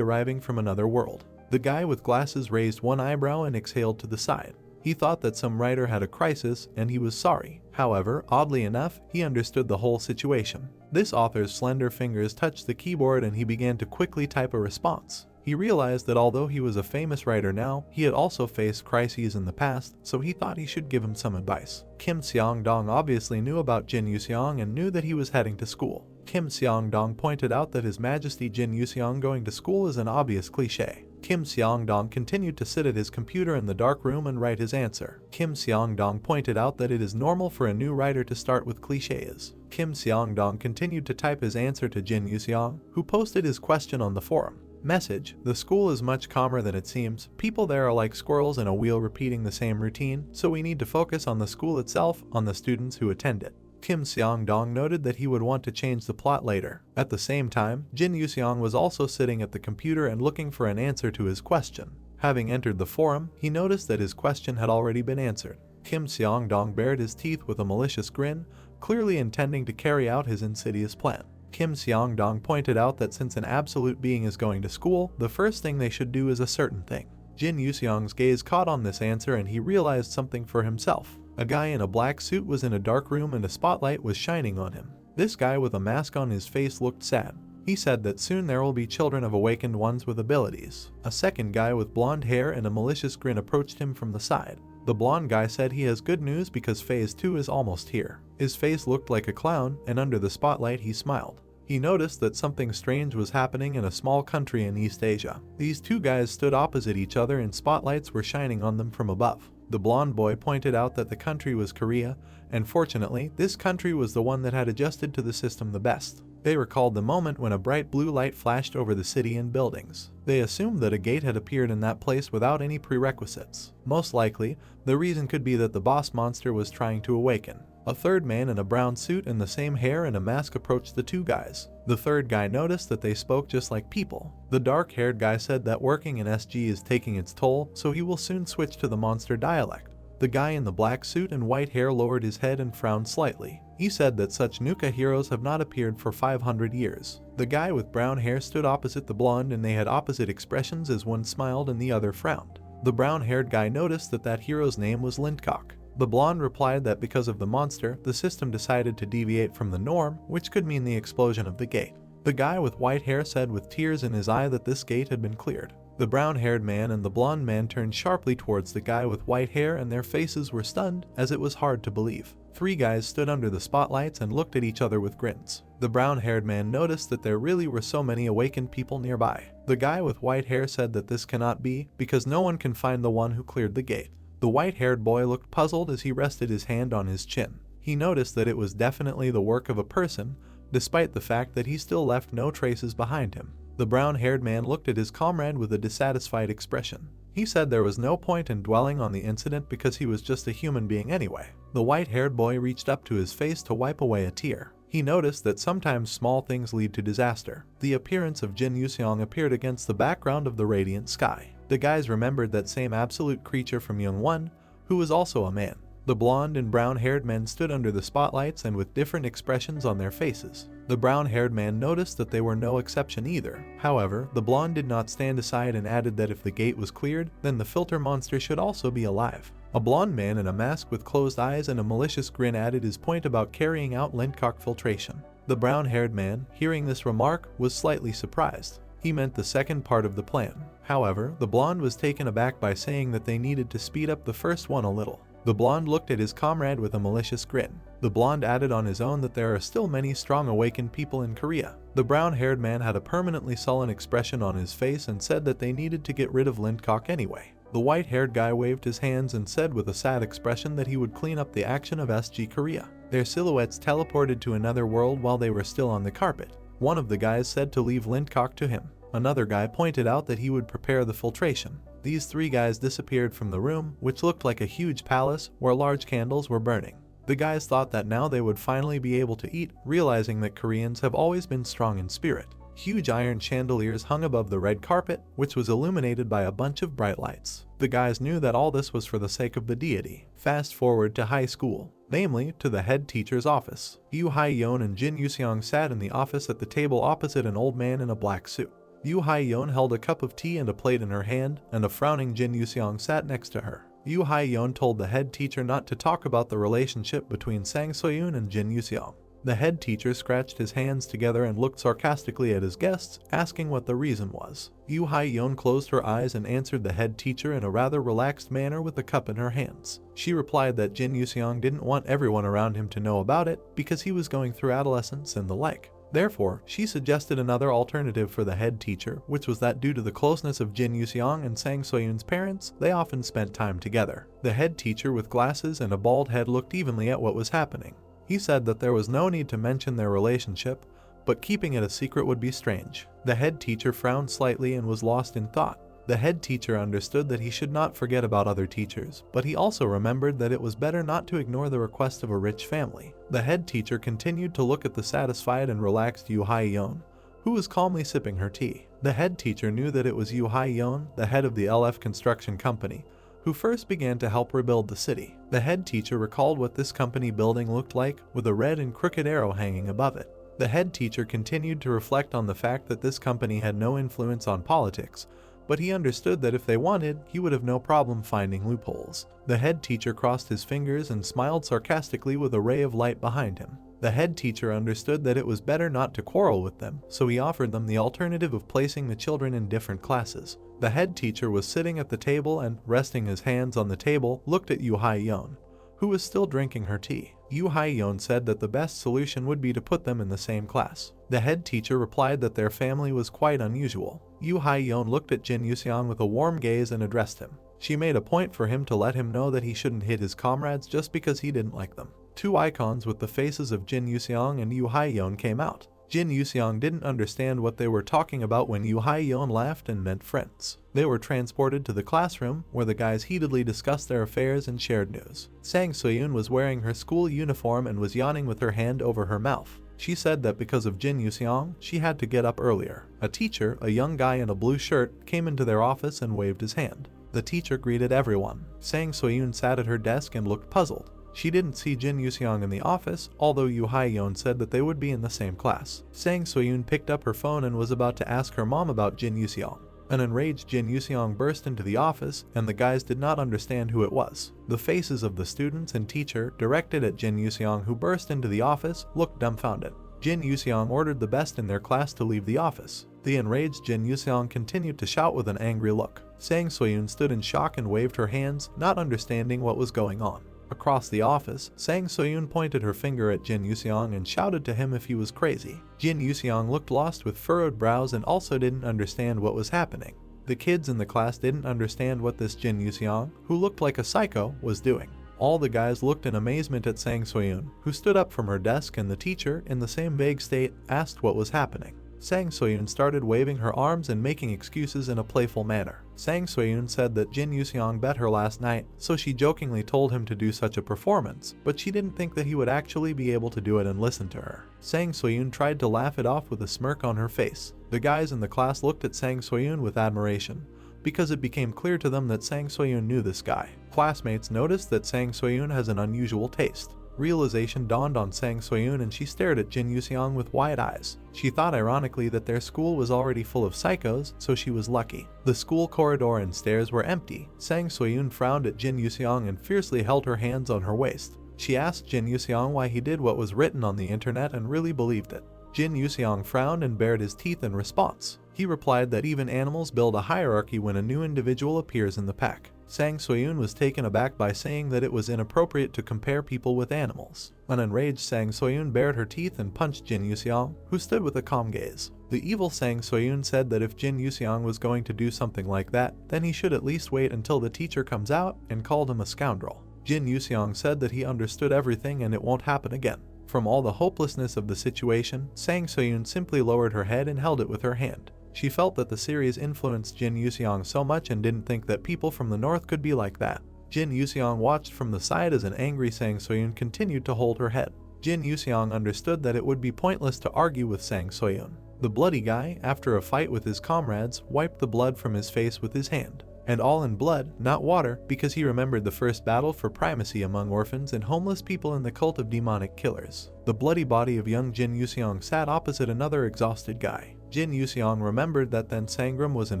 arriving from another world. The guy with glasses raised one eyebrow and exhaled to the side. He thought that some writer had a crisis and he was sorry. However, oddly enough, he understood the whole situation. This author's slender fingers touched the keyboard and he began to quickly type a response. He realized that although he was a famous writer now, he had also faced crises in the past, so he thought he should give him some advice. Kim Seong-dong obviously knew about Jin Yuseong and knew that he was heading to school. Kim Seong-dong pointed out that His Majesty Jin Yuseong going to school is an obvious cliché. Kim Seong-dong continued to sit at his computer in the dark room and write his answer. Kim Seong-dong pointed out that it is normal for a new writer to start with clichés. Kim Seong-dong continued to type his answer to Jin Yuseong, who posted his question on the forum. Message: the school is much calmer than it seems. People there are like squirrels in a wheel repeating the same routine, so we need to focus on the school itself, on the students who attend it. Kim Seong-dong noted that he would want to change the plot later. At the same time, Jin Yuseong was also sitting at the computer and looking for an answer to his question. Having entered the forum, he noticed that his question had already been answered. Kim Seong-dong bared his teeth with a malicious grin, clearly intending to carry out his insidious plan. Kim Seong-dong pointed out that since an absolute being is going to school, the first thing they should do is a certain thing. Jin Yuseong's gaze caught on this answer and he realized something for himself. A guy in a black suit was in a dark room and a spotlight was shining on him. This guy with a mask on his face looked sad. He said that soon there will be children of awakened ones with abilities. A second guy with blonde hair and a malicious grin approached him from the side. The blonde guy said he has good news because phase 2 is almost here. His face looked like a clown, and under the spotlight he smiled. He noticed that something strange was happening in a small country in East Asia. These two guys stood opposite each other and spotlights were shining on them from above. The blonde boy pointed out that the country was Korea, and fortunately, this country was the one that had adjusted to the system the best. They recalled the moment when a bright blue light flashed over the city and buildings. They assumed that a gate had appeared in that place without any prerequisites. Most likely, the reason could be that the boss monster was trying to awaken. A third man in a brown suit and the same hair and a mask approached the two guys. The third guy noticed that they spoke just like people. The dark-haired guy said that working in SG is taking its toll, so he will soon switch to the monster dialect. The guy in the black suit and white hair lowered his head and frowned slightly. He said that such Nuka heroes have not appeared for 500 years. The guy with brown hair stood opposite the blonde and they had opposite expressions as one smiled and the other frowned. The brown-haired guy noticed that that hero's name was Lindcock. The blonde replied that because of the monster, the system decided to deviate from the norm, which could mean the explosion of the gate. The guy with white hair said with tears in his eye that this gate had been cleared. The brown-haired man and the blonde man turned sharply towards the guy with white hair and their faces were stunned, as it was hard to believe. Three guys stood under the spotlights and looked at each other with grins. The brown-haired man noticed that there really were so many awakened people nearby. The guy with white hair said that this cannot be, because no one can find the one who cleared the gate. The white-haired boy looked puzzled as he rested his hand on his chin. He noticed that it was definitely the work of a person, despite the fact that he still left no traces behind him. The brown-haired man looked at his comrade with a dissatisfied expression. He said there was no point in dwelling on the incident because he was just a human being anyway. The white-haired boy reached up to his face to wipe away a tear. He noticed that sometimes small things lead to disaster. The appearance of Jin Yuseong appeared against the background of the radiant sky. The guys remembered that same absolute creature from Young-won, who was also a man. The blonde and brown-haired men stood under the spotlights and with different expressions on their faces. The brown-haired man noticed that they were no exception either. However, the blonde did not stand aside and added that if the gate was cleared, then the filter monster should also be alive. A blonde man in a mask with closed eyes and a malicious grin added his point about carrying out Lindcock filtration. The brown-haired man, hearing this remark, was slightly surprised. He meant the second part of the plan. However, the blonde was taken aback by saying that they needed to speed up the first one a little. The blonde looked at his comrade with a malicious grin. The blonde added on his own that there are still many strong awakened people in Korea. The brown-haired man had a permanently sullen expression on his face and said that they needed to get rid of Lindcock anyway. The white-haired guy waved his hands and said with a sad expression that he would clean up the action of SG Korea. Their silhouettes teleported to another world while they were still on the carpet. One of the guys said to leave Lindcock to him. Another guy pointed out that he would prepare the filtration. These three guys disappeared from the room, which looked like a huge palace where large candles were burning. The guys thought that now they would finally be able to eat, realizing that Koreans have always been strong in spirit. Huge iron chandeliers hung above the red carpet, which was illuminated by a bunch of bright lights. The guys knew that all this was for the sake of the deity. Fast forward to high school, namely to the head teacher's office. Yoo Hae-yeon and Jin Yuseong sat in the office at the table opposite an old man in a black suit. Yoo Hae-yeon held a cup of tea and a plate in her hand, and a frowning Jin Yuseong sat next to her. Yoo Hae-yeon told the head teacher not to talk about the relationship between Sang So-yoon and Jin Yuseong. The head teacher scratched his hands together and looked sarcastically at his guests, asking what the reason was. Yoo Hae-yeon closed her eyes and answered the head teacher in a rather relaxed manner with the cup in her hands. She replied that Jin Yuseong didn't want everyone around him to know about it because he was going through adolescence and the like. Therefore, she suggested another alternative for the head teacher, which was that due to the closeness of Jin Yuseong and Sang So-yoon's parents, they often spent time together. The head teacher with glasses and a bald head looked evenly at what was happening. He said that there was no need to mention their relationship, but keeping it a secret would be strange. The head teacher frowned slightly and was lost in thought. The head teacher understood that he should not forget about other teachers, but he also remembered that it was better not to ignore the request of a rich family. The head teacher continued to look at the satisfied and relaxed Yoo Hae-yeon, who was calmly sipping her tea. The head teacher knew that it was Yoo Hae-yeon, the head of the LF construction company, who first began to help rebuild the city. The head teacher recalled what this company building looked like, with a red and crooked arrow hanging above it. The head teacher continued to reflect on the fact that this company had no influence on politics, but he understood that if they wanted, he would have no problem finding loopholes. The head teacher crossed his fingers and smiled sarcastically with a ray of light behind him. The head teacher understood that it was better not to quarrel with them, so he offered them the alternative of placing the children in different classes. The head teacher was sitting at the table and, resting his hands on the table, looked at Yoo Hae-yeon, who was still drinking her tea. Yoo Hae-yeon said that the best solution would be to put them in the same class. The head teacher replied that their family was quite unusual. Yoo Hae-yeon looked at Jin Yuseong with a warm gaze and addressed him. She made a point for him to let him know that he shouldn't hit his comrades just because he didn't like them. Two icons with the faces of Jin Yuseong and Yoo Hae-yeon came out. Jin Yuseong didn't understand what they were talking about when Yu Hai-yeon laughed and meant friends. They were transported to the classroom, where the guys heatedly discussed their affairs and shared news. Sang Soyun was wearing her school uniform and was yawning with her hand over her mouth. She said that because of Jin Yuseong, she had to get up earlier. A teacher, a young guy in a blue shirt, came into their office and waved his hand. The teacher greeted everyone. Sang Soyun sat at her desk and looked puzzled. She didn't see Jin Yuseong in the office, although Yu Hai-yeon said that they would be in the same class. Sang Soyun picked up her phone and was about to ask her mom about Jin Yuseong. An enraged Jin Yuseong burst into the office, and the guys did not understand who it was. The faces of the students and teacher, directed at Jin Yuseong who burst into the office, looked dumbfounded. Jin Yuseong ordered the best in their class to leave the office. The enraged Jin Yuseong continued to shout with an angry look. Sang Soyun stood in shock and waved her hands, not understanding what was going on. Across the office, Sang Soyun pointed her finger at Jin Yuseong and shouted to him if he was crazy. Jin Yuseong looked lost with furrowed brows and also didn't understand what was happening. The kids in the class didn't understand what this Jin Yuseong, who looked like a psycho, was doing. All the guys looked in amazement at Sang Soyun, who stood up from her desk, and the teacher, in the same vague state, asked what was happening. Sang Soyun started waving her arms and making excuses in a playful manner. Sang Soyun said that Jin Yuseong bet her last night, so she jokingly told him to do such a performance, but she didn't think that he would actually be able to do it and listen to her. Sang Soyun tried to laugh it off with a smirk on her face. The guys in the class looked at Sang Soyun with admiration, because it became clear to them that Sang Soyun knew this guy. Classmates noticed that Sang Soyun has an unusual taste. Realization dawned on Sang Soyun and she stared at Jin Yuseong with wide eyes. She thought ironically that their school was already full of psychos, so she was lucky. The school corridor and stairs were empty. Sang Soyun frowned at Jin Yuseong and fiercely held her hands on her waist. She asked Jin Yuseong why he did what was written on the internet and really believed it. Jin Yuseong frowned and bared his teeth in response. He replied that even animals build a hierarchy when a new individual appears in the pack. Sang Soyun was taken aback by saying that it was inappropriate to compare people with animals. An enraged Sang Soyun bared her teeth and punched Jin Yuseong, who stood with a calm gaze. The evil Sang Soyun said that if Jin Yuseong was going to do something like that, then he should at least wait until the teacher comes out, and called him a scoundrel. Jin Yuseong said that he understood everything and it won't happen again. From all the hopelessness of the situation, Sang Soyun simply lowered her head and held it with her hand. She felt that the series influenced Jin Yuseong so much and didn't think that people from the north could be like that. Jin Yuseong watched from the side as an angry Sang Soyun continued to hold her head. Jin Yuseong understood that it would be pointless to argue with Sang Soyun. The bloody guy, after a fight with his comrades, wiped the blood from his face with his hand. And all in blood, not water, because he remembered the first battle for primacy among orphans and homeless people in the cult of demonic killers. The bloody body of young Jin Yuseong sat opposite another exhausted guy. Jin Yuseong remembered that then Sangram was in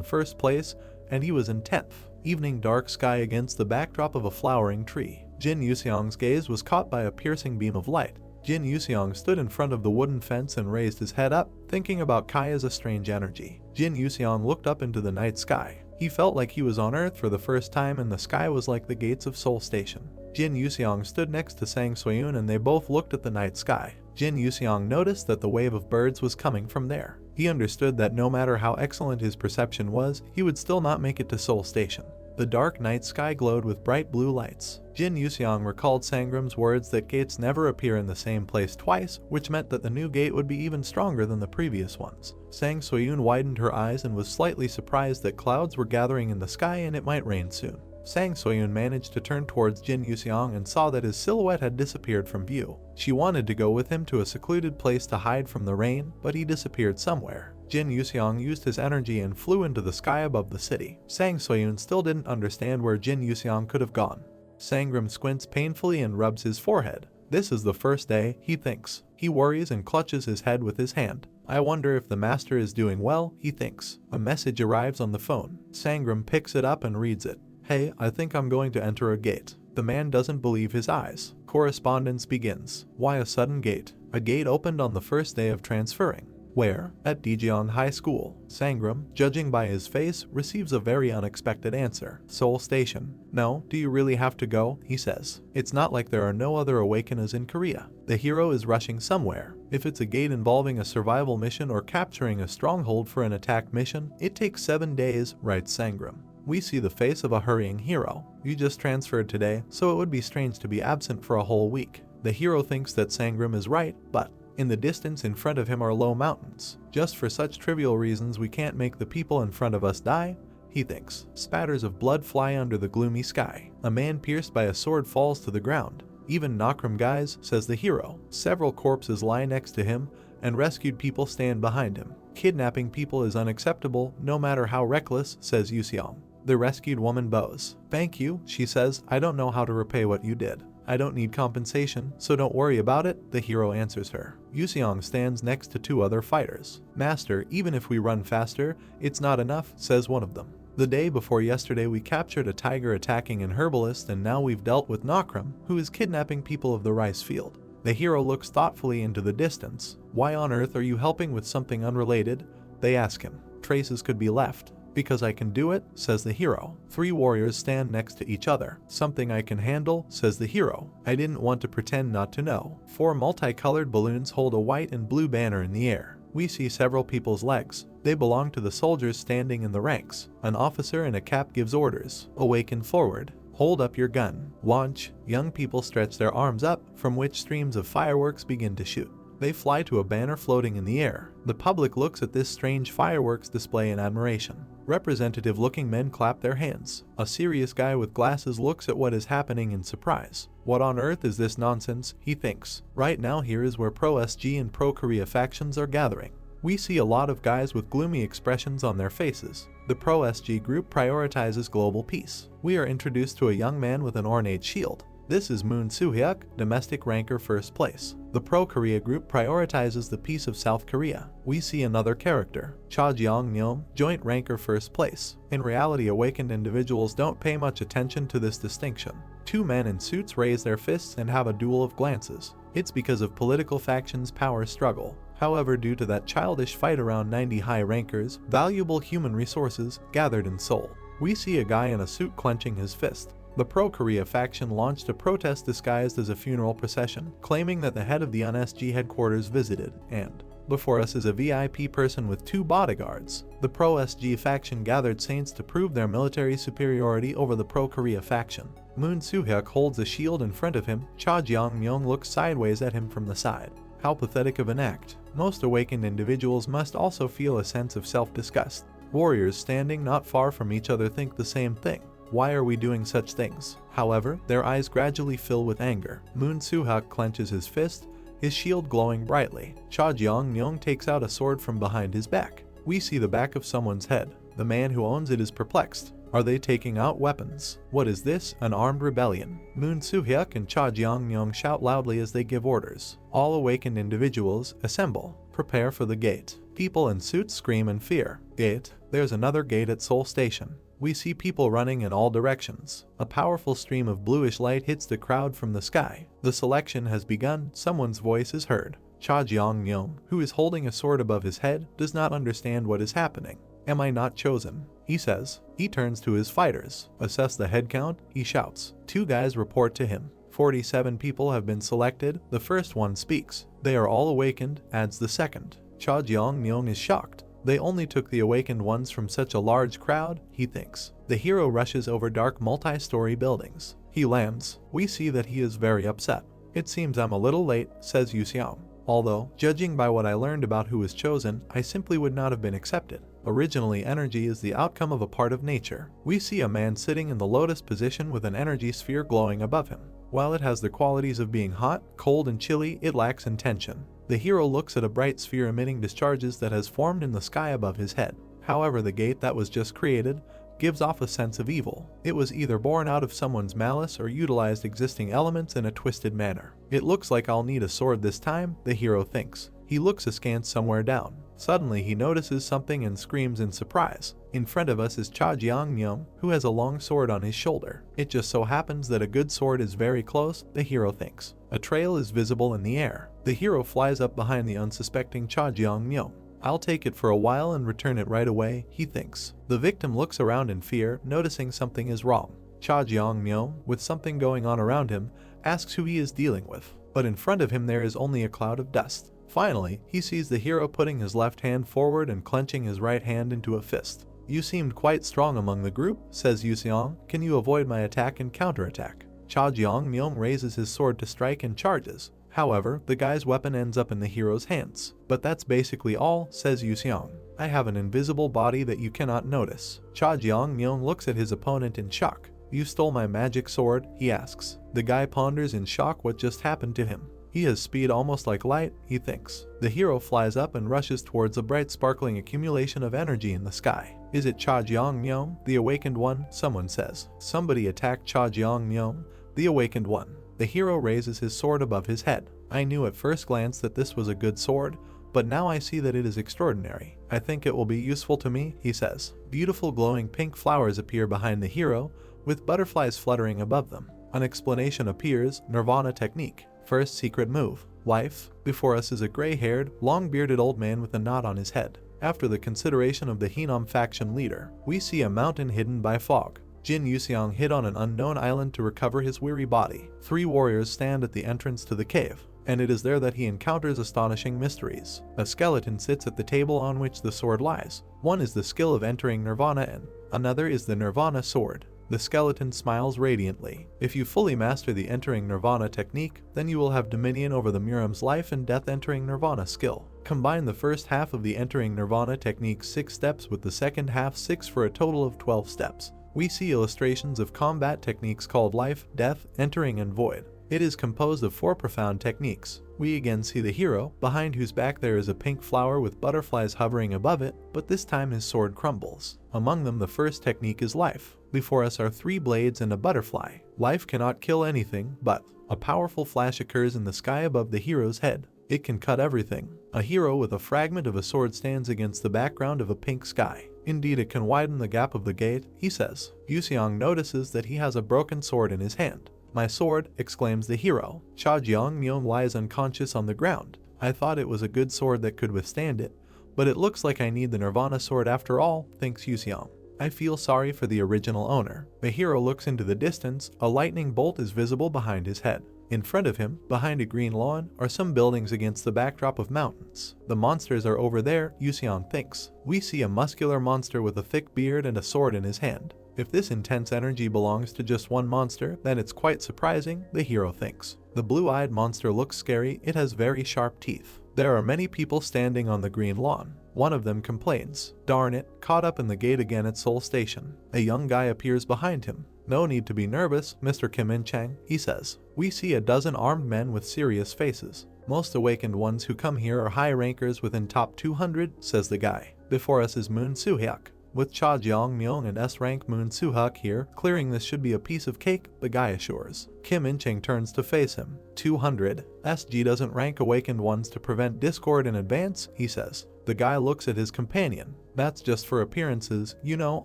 first place and he was in 10th. Evening dark sky against the backdrop of a flowering tree. Jin Yuseong's gaze was caught by a piercing beam of light. Jin Yuseong stood in front of the wooden fence and raised his head up, thinking about Kaya's strange energy. Jin Yuseong looked up into the night sky. He felt like he was on Earth for the first time and the sky was like the gates of Seoul Station. Jin Yuseong stood next to Sang Soyun and they both looked at the night sky. Jin Yuseong noticed that the wave of birds was coming from there. He understood that no matter how excellent his perception was, he would still not make it to Seoul Station. The dark night sky glowed with bright blue lights. Jin Yuseong recalled Sangram's words that gates never appear in the same place twice, which meant that the new gate would be even stronger than the previous ones. Sang Soyun widened her eyes and was slightly surprised that clouds were gathering in the sky and it might rain soon. Sang Soyun managed to turn towards Jin Yuseong and saw that his silhouette had disappeared from view. She wanted to go with him to a secluded place to hide from the rain, but he disappeared somewhere. Jin Yuseong used his energy and flew into the sky above the city. Sang Soyun still didn't understand where Jin Yuseong could have gone. Sangram squints painfully and rubs his forehead. This is the first day, he thinks. He worries and clutches his head with his hand. I wonder if the master is doing well, he thinks. A message arrives on the phone. Sangram picks it up and reads it. Hey, I think I'm going to enter a gate. The man doesn't believe his eyes. Correspondence begins. Why a sudden gate? A gate opened on the first day of transferring. Where? At Daejeon High School. Sangram, judging by his face, receives a very unexpected answer. Seoul Station. No, do you really have to go? He says. It's not like there are no other awakeners in Korea. The hero is rushing somewhere. If it's a gate involving a survival mission or capturing a stronghold for an attack mission, it takes 7 days, writes Sangram. We see the face of a hurrying hero. You just transferred today, so it would be strange to be absent for a whole week. The hero thinks that Sangram is right, but In the distance in front of him are low mountains. Just for such trivial reasons we can't make the people in front of us die, he thinks. Spatters of blood fly under the gloomy sky. A man pierced by a sword falls to the ground. Even Nakram guys, says the hero. Several corpses lie next to him, and rescued people stand behind him. Kidnapping people is unacceptable, no matter how reckless, says Yuseong. The rescued woman bows. Thank you, she says, I don't know how to repay what you did. I don't need compensation, so don't worry about it, the hero answers her. Yuseong stands next to two other fighters. Master, even if we run faster, it's not enough, says one of them. The day before yesterday we captured a tiger attacking an herbalist, and now we've dealt with Nakram, who is kidnapping people of the rice field. The hero looks thoughtfully into the distance. Why on earth are you helping with something unrelated? They ask him. Traces could be left. Because I can do it, says the hero. Three warriors stand next to each other. Something I can handle, says the hero. I didn't want to pretend not to know. Four multicolored balloons hold a white and blue banner in the air. We see several people's legs. They belong to the soldiers standing in the ranks. An officer in a cap gives orders. Awaken forward. Hold up your gun. Launch. Young people stretch their arms up, from which streams of fireworks begin to shoot. They fly to a banner floating in the air. The public looks at this strange fireworks display in admiration. Representative-looking men clap their hands. A serious guy with glasses looks at what is happening in surprise. What on earth is this nonsense, he thinks. Right now here is where pro-SG and pro-Korea factions are gathering. We see a lot of guys with gloomy expressions on their faces. The pro-SG group prioritizes global peace. We are introduced to a young man with an ornate shield. This is Moon Soo-hyuk, domestic ranker first place. The pro-Korea group prioritizes the peace of South Korea. We see another character, Cha Jeong-nyom, joint ranker first place. In reality, awakened individuals don't pay much attention to this distinction. Two men in suits raise their fists and have a duel of glances. It's because of political factions' power struggle. However, due to that childish fight around 90 high rankers, valuable human resources gathered in Seoul. We see a guy in a suit clenching his fist. The pro-Korea faction launched a protest disguised as a funeral procession, claiming that the head of the UNSG headquarters visited, and before us is a VIP person with two bodyguards. The pro-SG faction gathered saints to prove their military superiority over the pro-Korea faction. Moon Soo-hyuk holds a shield in front of him. Cha Jeong-myung looks sideways at him from the side. How pathetic of an act. Most awakened individuals must also feel a sense of self-disgust. Warriors standing not far from each other think the same thing. Why are we doing such things? However, their eyes gradually fill with anger. Moon Soo-hyuk clenches his fist, his shield glowing brightly. Cha Jeong-myung takes out a sword from behind his back. We see the back of someone's head. The man who owns it is perplexed. Are they taking out weapons? What is this? An armed rebellion? Moon Soo-hyuk and Cha Jeong-myung shout loudly as they give orders. All awakened individuals, assemble. Prepare for the gate. People in suits scream in fear. Gate. There's another gate at Seoul Station. We see people running in all directions. A powerful stream of bluish light hits the crowd from the sky. The selection has begun. Someone's voice is heard. Cha Jeong-myung, who is holding a sword above his head, does not understand what is happening. Am I not chosen? He says. He turns to his fighters. Assess the head count, he shouts. Two guys report to him. 47 people have been selected. The first one speaks. They are all awakened, adds the second. Cha Jeong-myung is shocked. They only took the awakened ones from such a large crowd, he thinks. The hero rushes over dark multi-story buildings. He lands. We see that he is very upset. It seems I'm a little late, says Yuseong. Although, judging by what I learned about who is chosen, I simply would not have been accepted. Originally, energy is the outcome of a part of nature. We see a man sitting in the lotus position with an energy sphere glowing above him. While it has the qualities of being hot, cold, and chilly, it lacks intention. The hero looks at a bright sphere emitting discharges that has formed in the sky above his head. However, the gate that was just created gives off a sense of evil. It was either born out of someone's malice or utilized existing elements in a twisted manner. It looks like I'll need a sword this time, the hero thinks. He looks askance somewhere down. Suddenly he notices something and screams in surprise. In front of us is Cha Jeong-myung, who has a long sword on his shoulder. It just so happens that a good sword is very close, the hero thinks. A trail is visible in the air. The hero flies up behind the unsuspecting Cha Jeong-myung. I'll take it for a while and return it right away, he thinks. The victim looks around in fear, noticing something is wrong. Cha Jeong-myung, with something going on around him, asks who he is dealing with. But in front of him there is only a cloud of dust. Finally, he sees the hero putting his left hand forward and clenching his right hand into a fist. You seemed quite strong among the group, says Yuseong. Can you avoid my attack and counterattack? Cha Jeong-myung raises his sword to strike and charges. However, the guy's weapon ends up in the hero's hands. But that's basically all, says Yuseong. I have an invisible body that you cannot notice. Cha Jeong-myung looks at his opponent in shock. You stole my magic sword, he asks. The guy ponders in shock what just happened to him. He has speed almost like light, he thinks. The hero flies up and rushes towards a bright sparkling accumulation of energy in the sky. Is it Cha Jeong-myung, the awakened one? Someone says. Somebody attacked Cha Jeong-myung, the awakened one. The hero raises his sword above his head. I knew at first glance that this was a good sword, but now I see that it is extraordinary. I think it will be useful to me, he says. Beautiful glowing pink flowers appear behind the hero, with butterflies fluttering above them. An explanation appears, Nirvana technique. First secret move. Wife. Before us is a gray-haired, long-bearded old man with a knot on his head. After the consideration of the Hinam faction leader, we see a mountain hidden by fog. Jin Yuseong hid on an unknown island to recover his weary body. 3 warriors stand at the entrance to the cave, and it is there that he encounters astonishing mysteries. A skeleton sits at the table on which the sword lies. One is the skill of entering Nirvana and another is the Nirvana sword. The skeleton smiles radiantly. If you fully master the entering Nirvana technique, then you will have dominion over the Miram's life and death entering Nirvana skill. Combine the first half of the entering Nirvana technique's 6 steps with the second half 6 for a total of 12 steps. We see illustrations of combat techniques called life, death, entering, and void. It is composed of 4 profound techniques. We again see the hero, behind whose back there is a pink flower with butterflies hovering above it, but this time his sword crumbles. Among them, the first technique is life. Before us are 3 blades and a butterfly. Life cannot kill anything, but a powerful flash occurs in the sky above the hero's head. It can cut everything. A hero with a fragment of a sword stands against the background of a pink sky. Indeed, it can widen the gap of the gate, he says. Yuseong notices that he has a broken sword in his hand. My sword, exclaims the hero. Cha Jeong-myung lies unconscious on the ground. I thought it was a good sword that could withstand it, but it looks like I need the Nirvana sword after all, thinks Yuseong. I feel sorry for the original owner. The hero looks into the distance. A lightning bolt is visible behind his head. In front of him, behind a green lawn, are some buildings against the backdrop of mountains. The monsters are over there, Yuseong thinks. We see a muscular monster with a thick beard and a sword in his hand. If this intense energy belongs to just one monster, then it's quite surprising, the hero thinks. The blue-eyed monster looks scary. It has very sharp teeth. There are many people standing on the green lawn. One of them complains. Darn it, caught up in the gate again at Seoul Station. A young guy appears behind him. No need to be nervous, Mr. Kim In-chang, he says. We see a dozen armed men with serious faces. Most awakened ones who come here are high rankers within top 200, says the guy. Before us is Moon Soo-hyuk. With Cha Jeong-myung and S-rank Moon Soo-hyuk here, clearing this should be a piece of cake, the guy assures. Kim In-chang turns to face him. 200. SG doesn't rank awakened ones to prevent discord in advance, he says. The guy looks at his companion. That's just for appearances. You know,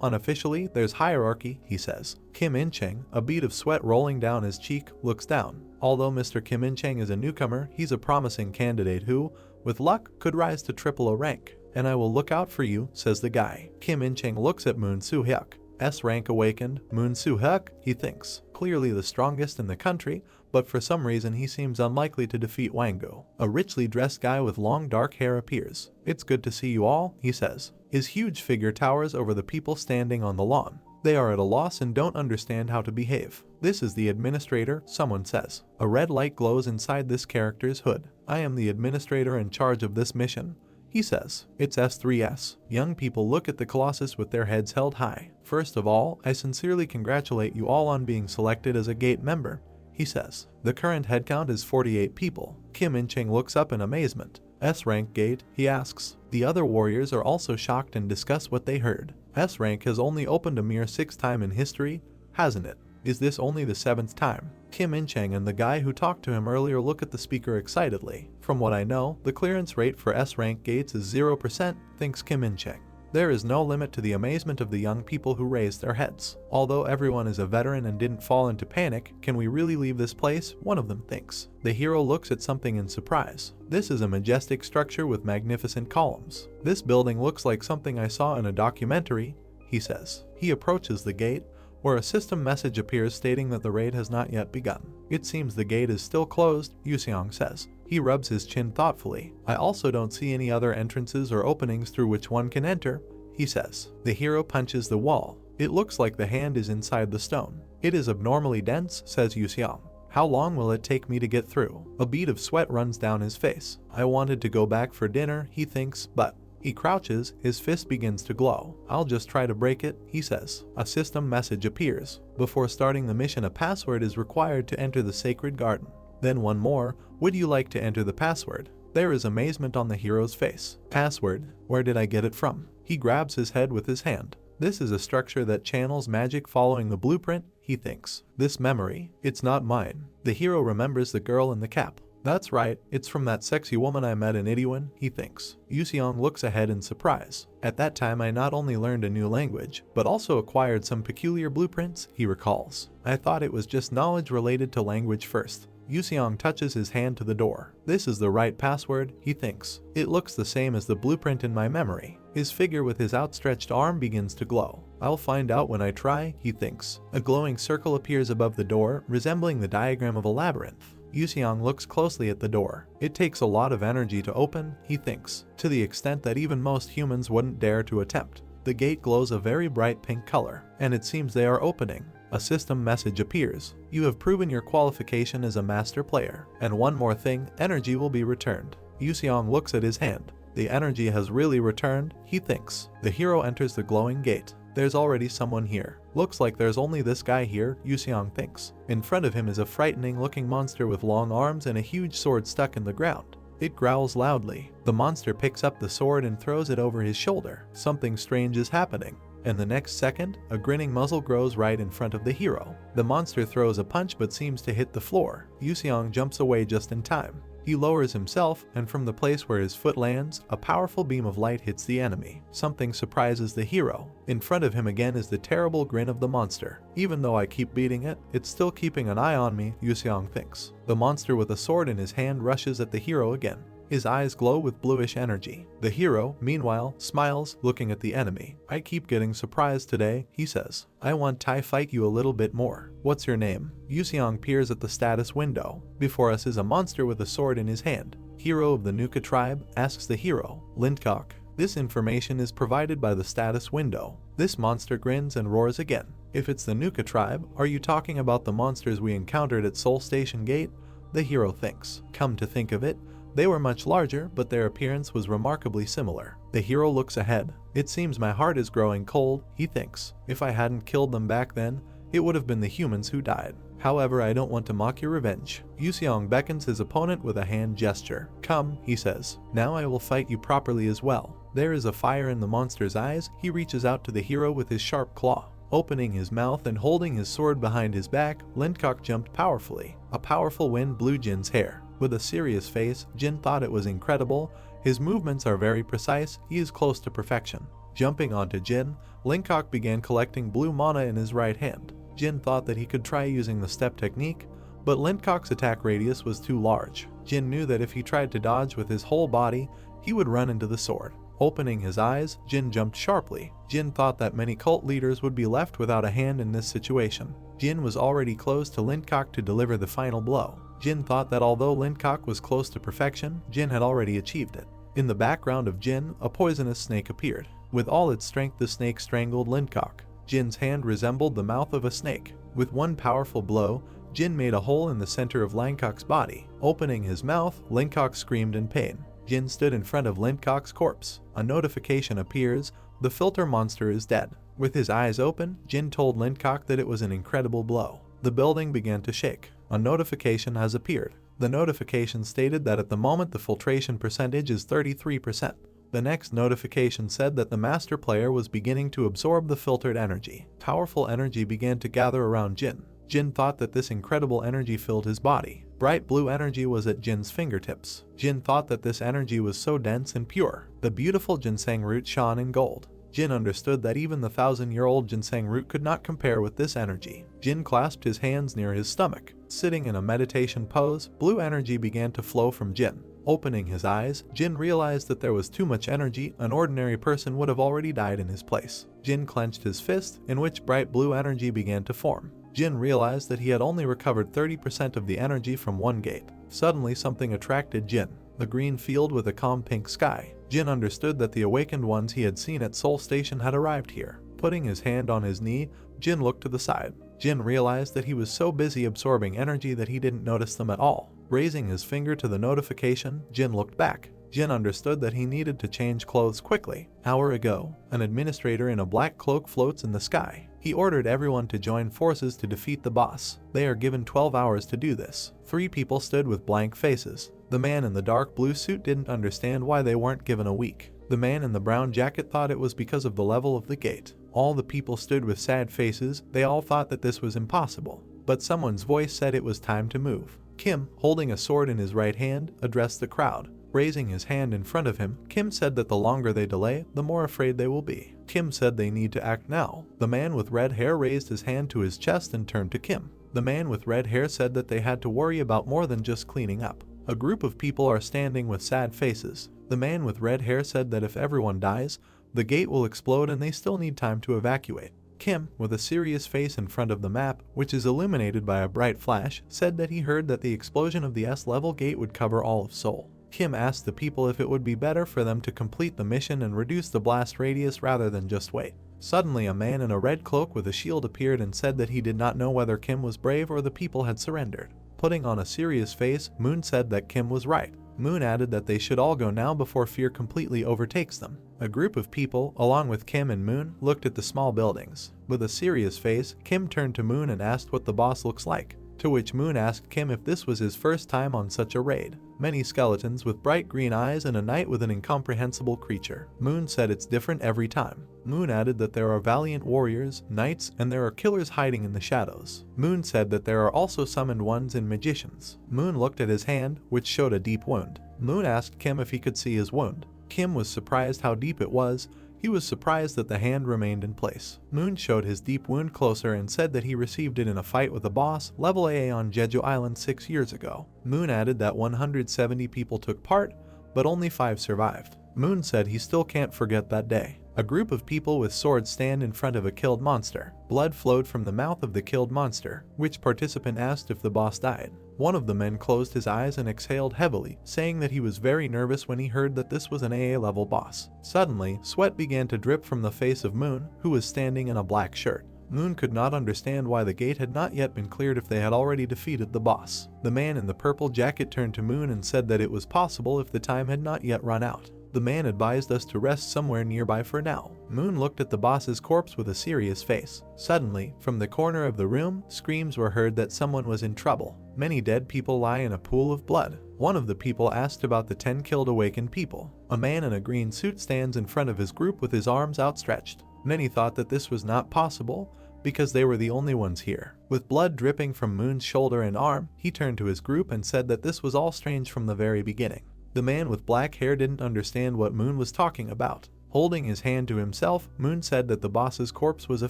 unofficially, there's hierarchy, he says. Kim In-chang, a bead of sweat rolling down his cheek, looks down. Although Mr. Kim In-chang is a newcomer, he's a promising candidate who, with luck, could rise to triple a rank. And I will look out for you, says the guy. Kim In-chang looks at Moon Soo-hyuk. S-rank awakened, Moon Soo-hyuk, he thinks. Clearly the strongest in the country, but for some reason he seems unlikely to defeat Wango. A richly dressed guy with long dark hair appears. It's good to see you all, he says. His huge figure towers over the people standing on the lawn. They are at a loss and don't understand how to behave. This is the administrator, someone says. A red light glows inside this character's hood. I am the administrator in charge of this mission, he says. It's S3S. Young people look at the Colossus with their heads held high. First of all, I sincerely congratulate you all on being selected as a gate member, he says. The current headcount is 48 people. Kim In-chang looks up in amazement. S-rank gate, he asks. The other warriors are also shocked and discuss what they heard. S-rank has only opened a mere 6th time in history, hasn't it? Is this only the 7th time? Kim In-chang and the guy who talked to him earlier look at the speaker excitedly. From what I know, the clearance rate for S-rank gates is 0%, thinks Kim In-chang. There is no limit to the amazement of the young people who raised their heads. Although everyone is a veteran and didn't fall into panic, can we really leave this place? One of them thinks. The hero looks at something in surprise. This is a majestic structure with magnificent columns. This building looks like something I saw in a documentary, he says. He approaches the gate, where a system message appears stating that the raid has not yet begun. It seems the gate is still closed, Yuseong says. He rubs his chin thoughtfully. I also don't see any other entrances or openings through which one can enter, he says. The hero punches the wall. It looks like the hand is inside the stone. It is abnormally dense, says Yuseong. How long will it take me to get through? A bead of sweat runs down his face. I wanted to go back for dinner, he thinks, but he crouches, his fist begins to glow. I'll just try to break it, he says. A system message appears. Before starting the mission, a password is required to enter the sacred garden. Then one more, would you like to enter the password? There is amazement on the hero's face. Password? Where did I get it from? He grabs his head with his hand. This is a structure that channels magic following the blueprint, he thinks. This memory, it's not mine. The hero remembers the girl in the cap. That's right, it's from that sexy woman I met in Itaewon, he thinks. Yuseong looks ahead in surprise. At that time I not only learned a new language, but also acquired some peculiar blueprints, he recalls. I thought it was just knowledge related to language first. Yuseong touches his hand to the door. This is the right password, he thinks. It looks the same as the blueprint in my memory. His figure with his outstretched arm begins to glow. I'll find out when I try, he thinks. A glowing circle appears above the door, resembling the diagram of a labyrinth. Yuseong looks closely at the door. It takes a lot of energy to open, he thinks, to the extent that even most humans wouldn't dare to attempt. The gate glows a very bright pink color, and it seems they are opening. A system message appears. You have proven your qualification as a master player. And one more thing, energy will be returned. Yuseong looks at his hand. The energy has really returned, he thinks. The hero enters the glowing gate. There's already someone here. Looks like there's only this guy here, Yuseong thinks. In front of him is a frightening looking monster with long arms and a huge sword stuck in the ground. It growls loudly. The monster picks up the sword and throws it over his shoulder. Something strange is happening. And the next second, a grinning muzzle grows right in front of the hero. The monster throws a punch but seems to hit the floor. Yuseong jumps away just in time. He lowers himself, and from the place where his foot lands, a powerful beam of light hits the enemy. Something surprises the hero. In front of him again is the terrible grin of the monster. Even though I keep beating it, it's still keeping an eye on me, Yuseong thinks. The monster with a sword in his hand rushes at the hero again. His eyes glow with bluish energy. The hero, meanwhile, smiles, looking at the enemy. I keep getting surprised today, he says. I want to fight you a little bit more. What's your name? Yuseong peers at the status window. Before us is a monster with a sword in his hand. Hero of the Nuka tribe, asks the hero. Lindcock. This information is provided by the status window. This monster grins and roars again. If it's the Nuka tribe, are you talking about the monsters we encountered at Seoul Station Gate? The hero thinks. Come to think of it, they were much larger, but their appearance was remarkably similar. The hero looks ahead. It seems my heart is growing cold, he thinks. If I hadn't killed them back then, it would have been the humans who died. However, I don't want to mock your revenge. Yuseong beckons his opponent with a hand gesture. Come, he says. Now I will fight you properly as well. There is a fire in the monster's eyes. He reaches out to the hero with his sharp claw. Opening his mouth and holding his sword behind his back, Lindcock jumped powerfully. A powerful wind blew Jin's hair. With a serious face, Jin thought it was incredible. His movements are very precise, he is close to perfection. Jumping onto Jin, Lindcock began collecting blue mana in his right hand. Jin thought that he could try using the step technique, but Lindcock's attack radius was too large. Jin knew that if he tried to dodge with his whole body, he would run into the sword. Opening his eyes, Jin jumped sharply. Jin thought that many cult leaders would be left without a hand in this situation. Jin was already close to Lindcock to deliver the final blow. Jin thought that although Lindcock was close to perfection, Jin had already achieved it. In the background of Jin, a poisonous snake appeared. With all its strength, the snake strangled Lindcock. Jin's hand resembled the mouth of a snake. With one powerful blow, Jin made a hole in the center of Lindcock's body. Opening his mouth, Lindcock screamed in pain. Jin stood in front of Lindcock's corpse. A notification appears. The filter monster is dead. With his eyes open, Jin told Lindcock that it was an incredible blow. The building began to shake. A notification has appeared. The notification stated that at the moment the filtration percentage is 33%. The next notification said that the master player was beginning to absorb the filtered energy. Powerful energy began to gather around Jin. Jin thought that this incredible energy filled his body. Bright blue energy was at Jin's fingertips. Jin thought that this energy was so dense and pure. The beautiful ginseng root shone in gold. Jin understood that even the 1,000-year-old ginseng root could not compare with this energy. Jin clasped his hands near his stomach. Sitting in a meditation pose, blue energy began to flow from Jin. Opening his eyes, Jin realized that there was too much energy. An ordinary person would have already died in his place. Jin clenched his fist, in which bright blue energy began to form. Jin realized that he had only recovered 30% of the energy from one gate. Suddenly something attracted Jin. A green field with a calm pink sky. Jin understood that the awakened ones he had seen at Seoul Station had arrived here. Putting his hand on his knee, Jin looked to the side. Jin realized that he was so busy absorbing energy that he didn't notice them at all. Raising his finger to the notification, Jin looked back. Jin understood that he needed to change clothes quickly. Hour ago, an administrator in a black cloak floats in the sky. He ordered everyone to join forces to defeat the boss. They are given 12 hours to do this. 3 people stood with blank faces. The man in the dark blue suit didn't understand why they weren't given a week. The man in the brown jacket thought it was because of the level of the gate. All the people stood with sad faces. They all thought that this was impossible. But someone's voice said it was time to move. Kim, holding a sword in his right hand, addressed the crowd. Raising his hand in front of him, Kim said that the longer they delay, the more afraid they will be. Kim said they need to act now. The man with red hair raised his hand to his chest and turned to Kim. The man with red hair said that they had to worry about more than just cleaning up. A group of people are standing with sad faces. The man with red hair said that if everyone dies, the gate will explode and they still need time to evacuate. Kim, with a serious face in front of the map, which is illuminated by a bright flash, said that he heard that the explosion of the S-level gate would cover all of Seoul. Kim asked the people if it would be better for them to complete the mission and reduce the blast radius rather than just wait. Suddenly, a man in a red cloak with a shield appeared and said that he did not know whether Kim was brave or the people had surrendered. Putting on a serious face, Moon said that Kim was right. Moon added that they should all go now before fear completely overtakes them. A group of people, along with Kim and Moon, looked at the small buildings. With a serious face, Kim turned to Moon and asked what the boss looks like. To which Moon asked Kim if this was his first time on such a raid. Many skeletons with bright green eyes and a knight with an incomprehensible creature. Moon said it's different every time. Moon added that there are valiant warriors, knights, and there are killers hiding in the shadows. Moon said that there are also summoned ones and magicians. Moon looked at his hand, which showed a deep wound. Moon asked Kim if he could see his wound. Kim was surprised how deep it was. He was surprised that the hand remained in place. Moon showed his deep wound closer and said that he received it in a fight with a boss, level AA on Jeju Island 6 years ago. Moon added that 170 people took part, but only 5 survived. Moon said he still can't forget that day. A group of people with swords stand in front of a killed monster. Blood flowed from the mouth of the killed monster. Which participant asked if the boss died? One of the men closed his eyes and exhaled heavily, saying that he was very nervous when he heard that this was an AA level boss. Suddenly, sweat began to drip from the face of Moon, who was standing in a black shirt. Moon could not understand why the gate had not yet been cleared if they had already defeated the boss. The man in the purple jacket turned to Moon and said that it was possible if the time had not yet run out. The man advised us to rest somewhere nearby for now. Moon looked at the boss's corpse with a serious face. Suddenly, from the corner of the room, screams were heard that someone was in trouble. Many dead people lie in a pool of blood. One of the people asked about the 10 killed awakened people. A man in a green suit stands in front of his group with his arms outstretched. Many thought that this was not possible, because they were the only ones here. With blood dripping from Moon's shoulder and arm, he turned to his group and said that this was all strange from the very beginning. The man with black hair didn't understand what Moon was talking about. Holding his hand to himself, Moon said that the boss's corpse was a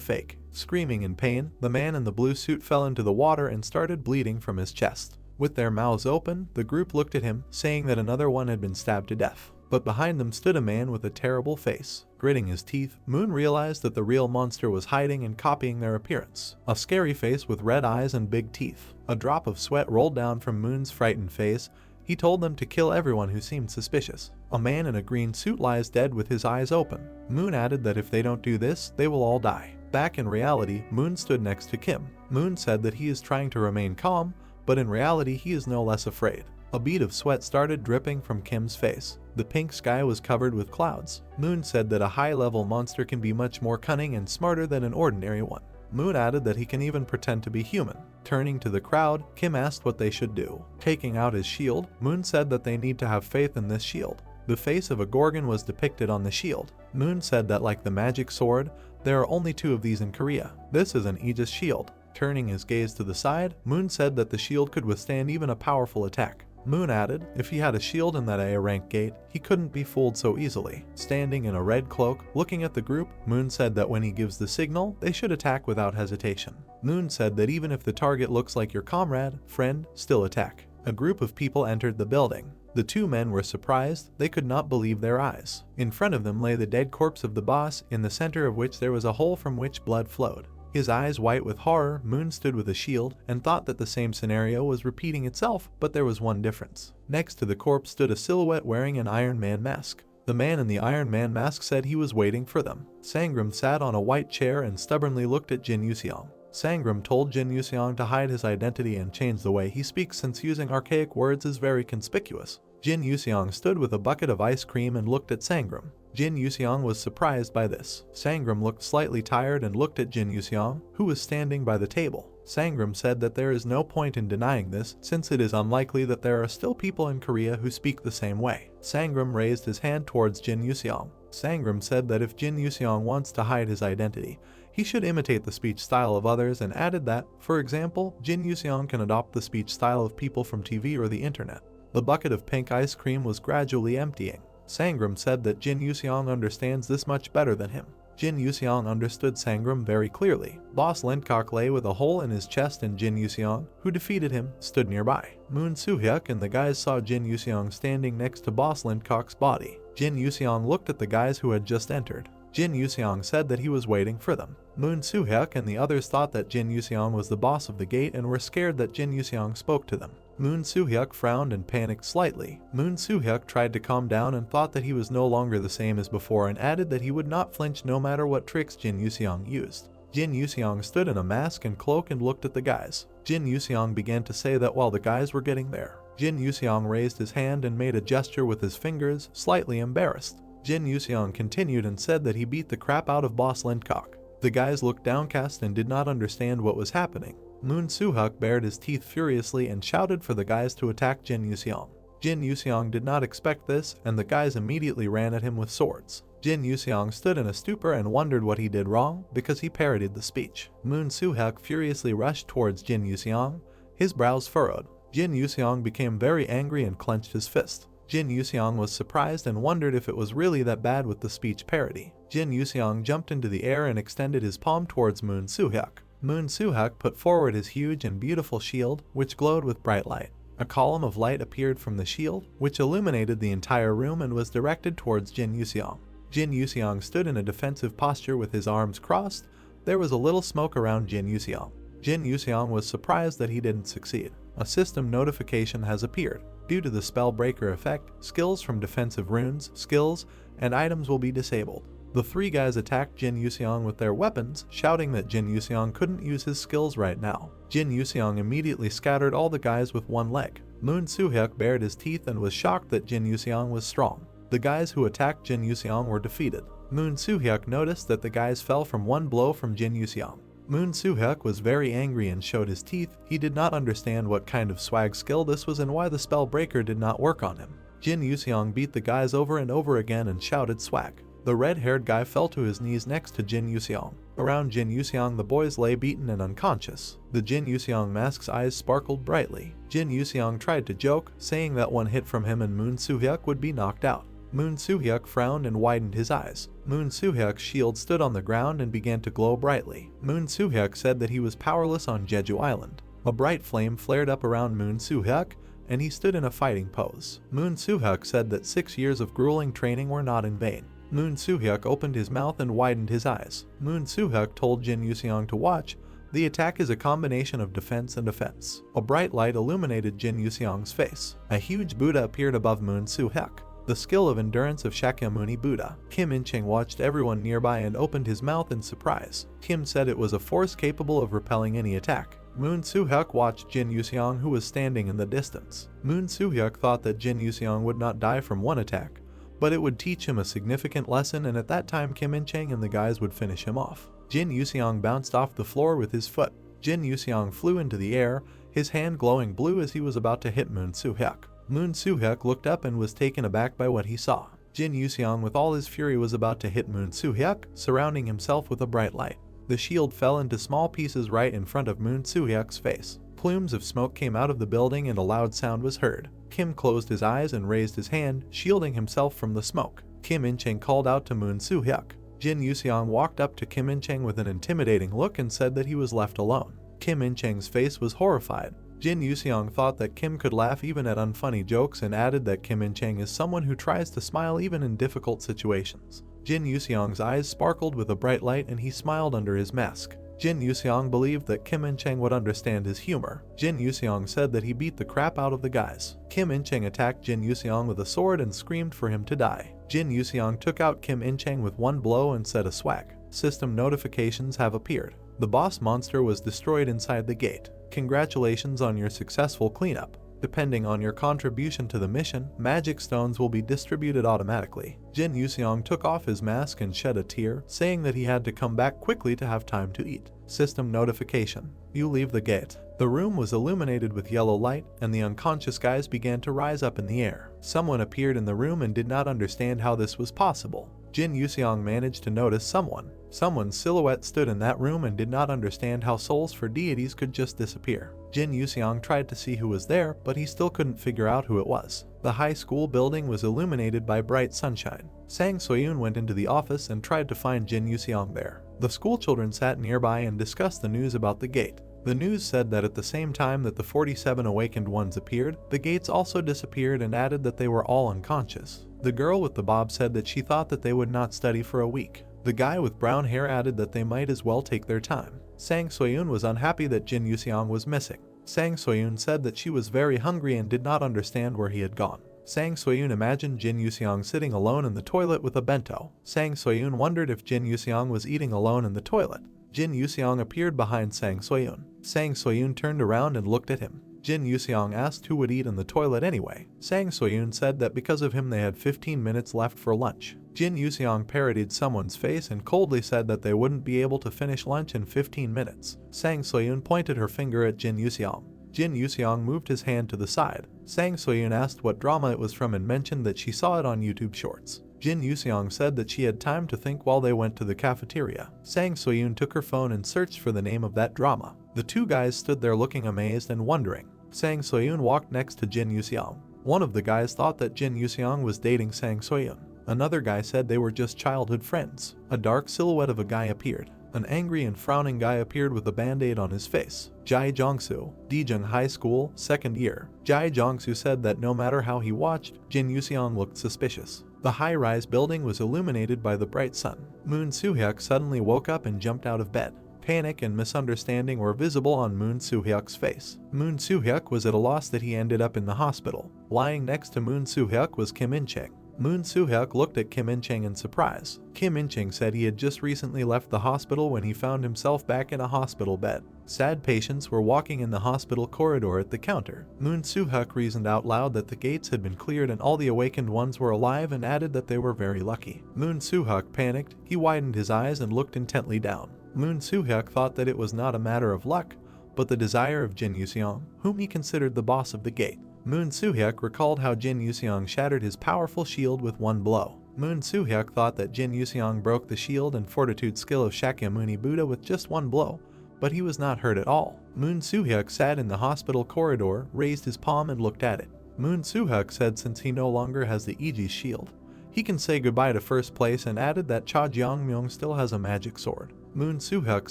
fake. Screaming in pain, the man in the blue suit fell into the water and started bleeding from his chest. With their mouths open, the group looked at him, saying that another one had been stabbed to death. But behind them stood a man with a terrible face. Gritting his teeth, Moon realized that the real monster was hiding and copying their appearance. A scary face with red eyes and big teeth. A drop of sweat rolled down from Moon's frightened face. He told them to kill everyone who seemed suspicious. A man in a green suit lies dead with his eyes open. Moon added that if they don't do this, they will all die. Back in reality, Moon stood next to Kim. Moon said that he is trying to remain calm, but in reality he is no less afraid. A bead of sweat started dripping from Kim's face. The pink sky was covered with clouds. Moon said that a high-level monster can be much more cunning and smarter than an ordinary one. Moon added that he can even pretend to be human. Turning to the crowd, Kim asked what they should do. Taking out his shield, Moon said that they need to have faith in this shield. The face of a Gorgon was depicted on the shield. Moon said that like the magic sword, there are only 2 of these in Korea. This is an Aegis shield. Turning his gaze to the side, Moon said that the shield could withstand even a powerful attack. Moon added, if he had a shield in that A rank gate, he couldn't be fooled so easily. Standing in a red cloak, looking at the group, Moon said that when he gives the signal, they should attack without hesitation. Moon said that even if the target looks like your comrade, friend, still attack. A group of people entered the building. The 2 men were surprised. They could not believe their eyes. In front of them lay the dead corpse of the boss, in the center of which there was a hole from which blood flowed. His eyes white with horror, Moon stood with a shield and thought that the same scenario was repeating itself, but there was one difference. Next to the corpse stood a silhouette wearing an Iron Man mask. The man in the Iron Man mask said he was waiting for them. Sangram sat on a white chair and stubbornly looked at Jin Yuseong. Sangram told Jin Yuseong to hide his identity and change the way he speaks since using archaic words is very conspicuous. Jin Yuseong stood with a bucket of ice cream and looked at Sangram. Jin Yuseong was surprised by this. Sangram looked slightly tired and looked at Jin Yuseong, who was standing by the table. Sangram said that there is no point in denying this since it is unlikely that there are still people in Korea who speak the same way. Sangram raised his hand towards Jin Yuseong. Sangram said that if Jin Yuseong wants to hide his identity, he should imitate the speech style of others and added that, for example, Jin Yuseong can adopt the speech style of people from TV or the internet. The bucket of pink ice cream was gradually emptying. Sangram said that Jin Yuseong understands this much better than him. Jin Yuseong understood Sangram very clearly. Boss Lindcock lay with a hole in his chest and Jin Yuseong, who defeated him, stood nearby. Moon Soo-hyuk and the guys saw Jin Yuseong standing next to Boss Lindcock's body. Jin Yuseong looked at the guys who had just entered. Jin Yuseong said that he was waiting for them. Moon Soo-hyuk and the others thought that Jin Yuseong was the boss of the gate and were scared that Jin Yuseong spoke to them. Moon Soo-hyuk frowned and panicked slightly. Moon Soo-hyuk tried to calm down and thought that he was no longer the same as before and added that he would not flinch no matter what tricks Jin Yuseong used. Jin Yuseong stood in a mask and cloak and looked at the guys. Jin Yuseong began to say that while the guys were getting there. Jin Yuseong raised his hand and made a gesture with his fingers, slightly embarrassed. Jin Yuseong continued and said that he beat the crap out of Boss Lindcock. The guys looked downcast and did not understand what was happening. Moon Soo-hyuk bared his teeth furiously and shouted for the guys to attack Jin Yuseong. Jin Yuseong did not expect this, and the guys immediately ran at him with swords. Jin Yuseong stood in a stupor and wondered what he did wrong, because he parodied the speech. Moon Soo-hyuk furiously rushed towards Jin Yuseong, his brows furrowed. Jin Yuseong became very angry and clenched his fist. Jin Yuseong was surprised and wondered if it was really that bad with the speech parody. Jin Yuseong jumped into the air and extended his palm towards Moon Soo-hyuk. Moon Soo-hyuk put forward his huge and beautiful shield, which glowed with bright light. A column of light appeared from the shield, which illuminated the entire room and was directed towards Jin Yuseong. Jin Yuseong stood in a defensive posture with his arms crossed. There was a little smoke around Jin Yuseong. Jin Yuseong was surprised that he didn't succeed. A system notification has appeared. Due to the spell breaker effect, skills from defensive runes, skills, and items will be disabled. The three guys attacked Jin Yuseong with their weapons, shouting that Jin Yuseong couldn't use his skills right now. Jin Yuseong immediately scattered all the guys with one leg. Moon Soo-hyuk bared his teeth and was shocked that Jin Yuseong was strong. The guys who attacked Jin Yuseong were defeated. Moon Soo-hyuk noticed that the guys fell from one blow from Jin Yuseong. Moon Soo-hyuk was very angry and showed his teeth. He did not understand what kind of swag skill this was and why the spell breaker did not work on him. Jin Yuseong beat the guys over and over again and shouted swag. The red-haired guy fell to his knees next to Jin Yuseong. Around Jin Yuseong the boys lay beaten and unconscious. The Jin Yuseong mask's eyes sparkled brightly. Jin Yuseong tried to joke, saying that one hit from him and Moon Soo-hyuk would be knocked out. Moon Soo-hyuk frowned and widened his eyes. Moon Soo-hyuk's shield stood on the ground and began to glow brightly. Moon Soo-hyuk said that he was powerless on Jeju Island. A bright flame flared up around Moon Soo-hyuk, and he stood in a fighting pose. Moon Soo-hyuk said that 6 years of grueling training were not in vain. Moon Soo-hyuk opened his mouth and widened his eyes. Moon Soo-hyuk told Jin Yuseong to watch. The attack is a combination of defense and offense. A bright light illuminated Jin Yuseong's face. A huge Buddha appeared above Moon Soo-hyuk. The skill of endurance of Shakyamuni Buddha. Kim In-cheng watched everyone nearby and opened his mouth in surprise. Kim said it was a force capable of repelling any attack. Moon Soo-hyuk watched Jin Yuseong, who was standing in the distance. Moon Soo-hyuk thought that Jin Yuseong would not die from one attack, but it would teach him a significant lesson, and at that time Kim In-cheng and the guys would finish him off. Jin Yuseong bounced off the floor with his foot. Jin Yuseong flew into the air, his hand glowing blue as he was about to hit Moon Soo-hyuk. Moon Soo-hyuk looked up and was taken aback by what he saw. Jin Yuseong with all his fury was about to hit Moon Soo-hyuk, surrounding himself with a bright light. The shield fell into small pieces right in front of Moon Soo-hyuk's face. Plumes of smoke came out of the building and a loud sound was heard. Kim closed his eyes and raised his hand, shielding himself from the smoke. Kim In-cheng called out to Moon Soo-hyuk. Jin Yuseong walked up to Kim In-cheng with an intimidating look and said that he was left alone. Kim In-cheng's face was horrified. Jin Yuseong thought that Kim could laugh even at unfunny jokes and added that Kim In-cheng is someone who tries to smile even in difficult situations. Jin Yuseong's eyes sparkled with a bright light and he smiled under his mask. Jin Yuseong believed that Kim In-cheng would understand his humor. Jin Yuseong said that he beat the crap out of the guys. Kim In-cheng attacked Jin Yuseong with a sword and screamed for him to die. Jin Yuseong took out Kim In-cheng with one blow and said a swag. System notifications have appeared. The boss monster was destroyed inside the gate. Congratulations on your successful cleanup. Depending on your contribution to the mission, magic stones will be distributed automatically. Jin Yuseong took off his mask and shed a tear, saying that he had to come back quickly to have time to eat. System notification. You leave the gate. The room was illuminated with yellow light, and the unconscious guys began to rise up in the air. Someone appeared in the room and did not understand how this was possible. Jin Yuseong managed to notice someone. Someone's silhouette stood in that room and did not understand how souls for deities could just disappear. Jin Yuseong tried to see who was there, but he still couldn't figure out who it was. The high school building was illuminated by bright sunshine. Sang Soyun went into the office and tried to find Jin Yuseong there. The schoolchildren sat nearby and discussed the news about the gate. The news said that at the same time that the 47 awakened ones appeared, the gates also disappeared and added that they were all unconscious. The girl with the bob said that she thought that they would not study for a week. The guy with brown hair added that they might as well take their time. Sang Soyun was unhappy that Jin Yuseong was missing. Sang Soyun said that she was very hungry and did not understand where he had gone. Sang Soyun imagined Jin Yuseong sitting alone in the toilet with a bento. Sang Soyun wondered if Jin Yuseong was eating alone in the toilet. Jin Yuseong appeared behind Sang Soyun. Sang Soyun turned around and looked at him. Jin Yuseong asked who would eat in the toilet anyway. Sang Soyun said that because of him they had 15 minutes left for lunch. Jin Yuseong parodied someone's face and coldly said that they wouldn't be able to finish lunch in 15 minutes. Sang Soyun pointed her finger at Jin Yuseong. Jin Yuseong moved his hand to the side. Sang Soyun asked what drama it was from and mentioned that she saw it on YouTube Shorts. Jin Yuseong said that she had time to think while they went to the cafeteria. Sang Soyun took her phone and searched for the name of that drama. The two guys stood there looking amazed and wondering. Sang Soyun walked next to Jin Yuseong. One of the guys thought that Jin Yuseong was dating Sang Soyun. Another guy said they were just childhood friends. A dark silhouette of a guy appeared. An angry and frowning guy appeared with a band-aid on his face. Jai Jongsu, Daejeon High School, second year. Jai Jongsu said that no matter how he watched, Jin Yuseong looked suspicious. The high-rise building was illuminated by the bright sun. Moon Soo-hyuk suddenly woke up and jumped out of bed. Panic and misunderstanding were visible on Moon Soo-hyuk's face. Moon Soo-hyuk was at a loss that he ended up in the hospital. Lying next to Moon Soo-hyuk was Kim In-cheng. Moon Soo-hyuk looked at Kim In-cheng in surprise. Kim In-cheng said he had just recently left the hospital when he found himself back in a hospital bed. Sad patients were walking in the hospital corridor at the counter. Moon Soo-hyuk reasoned out loud that the gates had been cleared and all the awakened ones were alive and added that they were very lucky. Moon Soo-hyuk panicked. He widened his eyes and looked intently down. Moon Soo-hyuk thought that it was not a matter of luck, but the desire of Jin Yuseong, whom he considered the boss of the gate. Moon Soo-hyuk recalled how Jin Yuseong shattered his powerful shield with one blow. Moon Soo-hyuk thought that Jin Yuseong broke the shield and fortitude skill of Shakyamuni Buddha with just one blow, but he was not hurt at all. Moon Soo-hyuk sat in the hospital corridor, raised his palm and looked at it. Moon Soo-hyuk said since he no longer has the Aegis shield, he can say goodbye to first place and added that Cha Jeongmyung still has a magic sword. Moon Soo-hyuk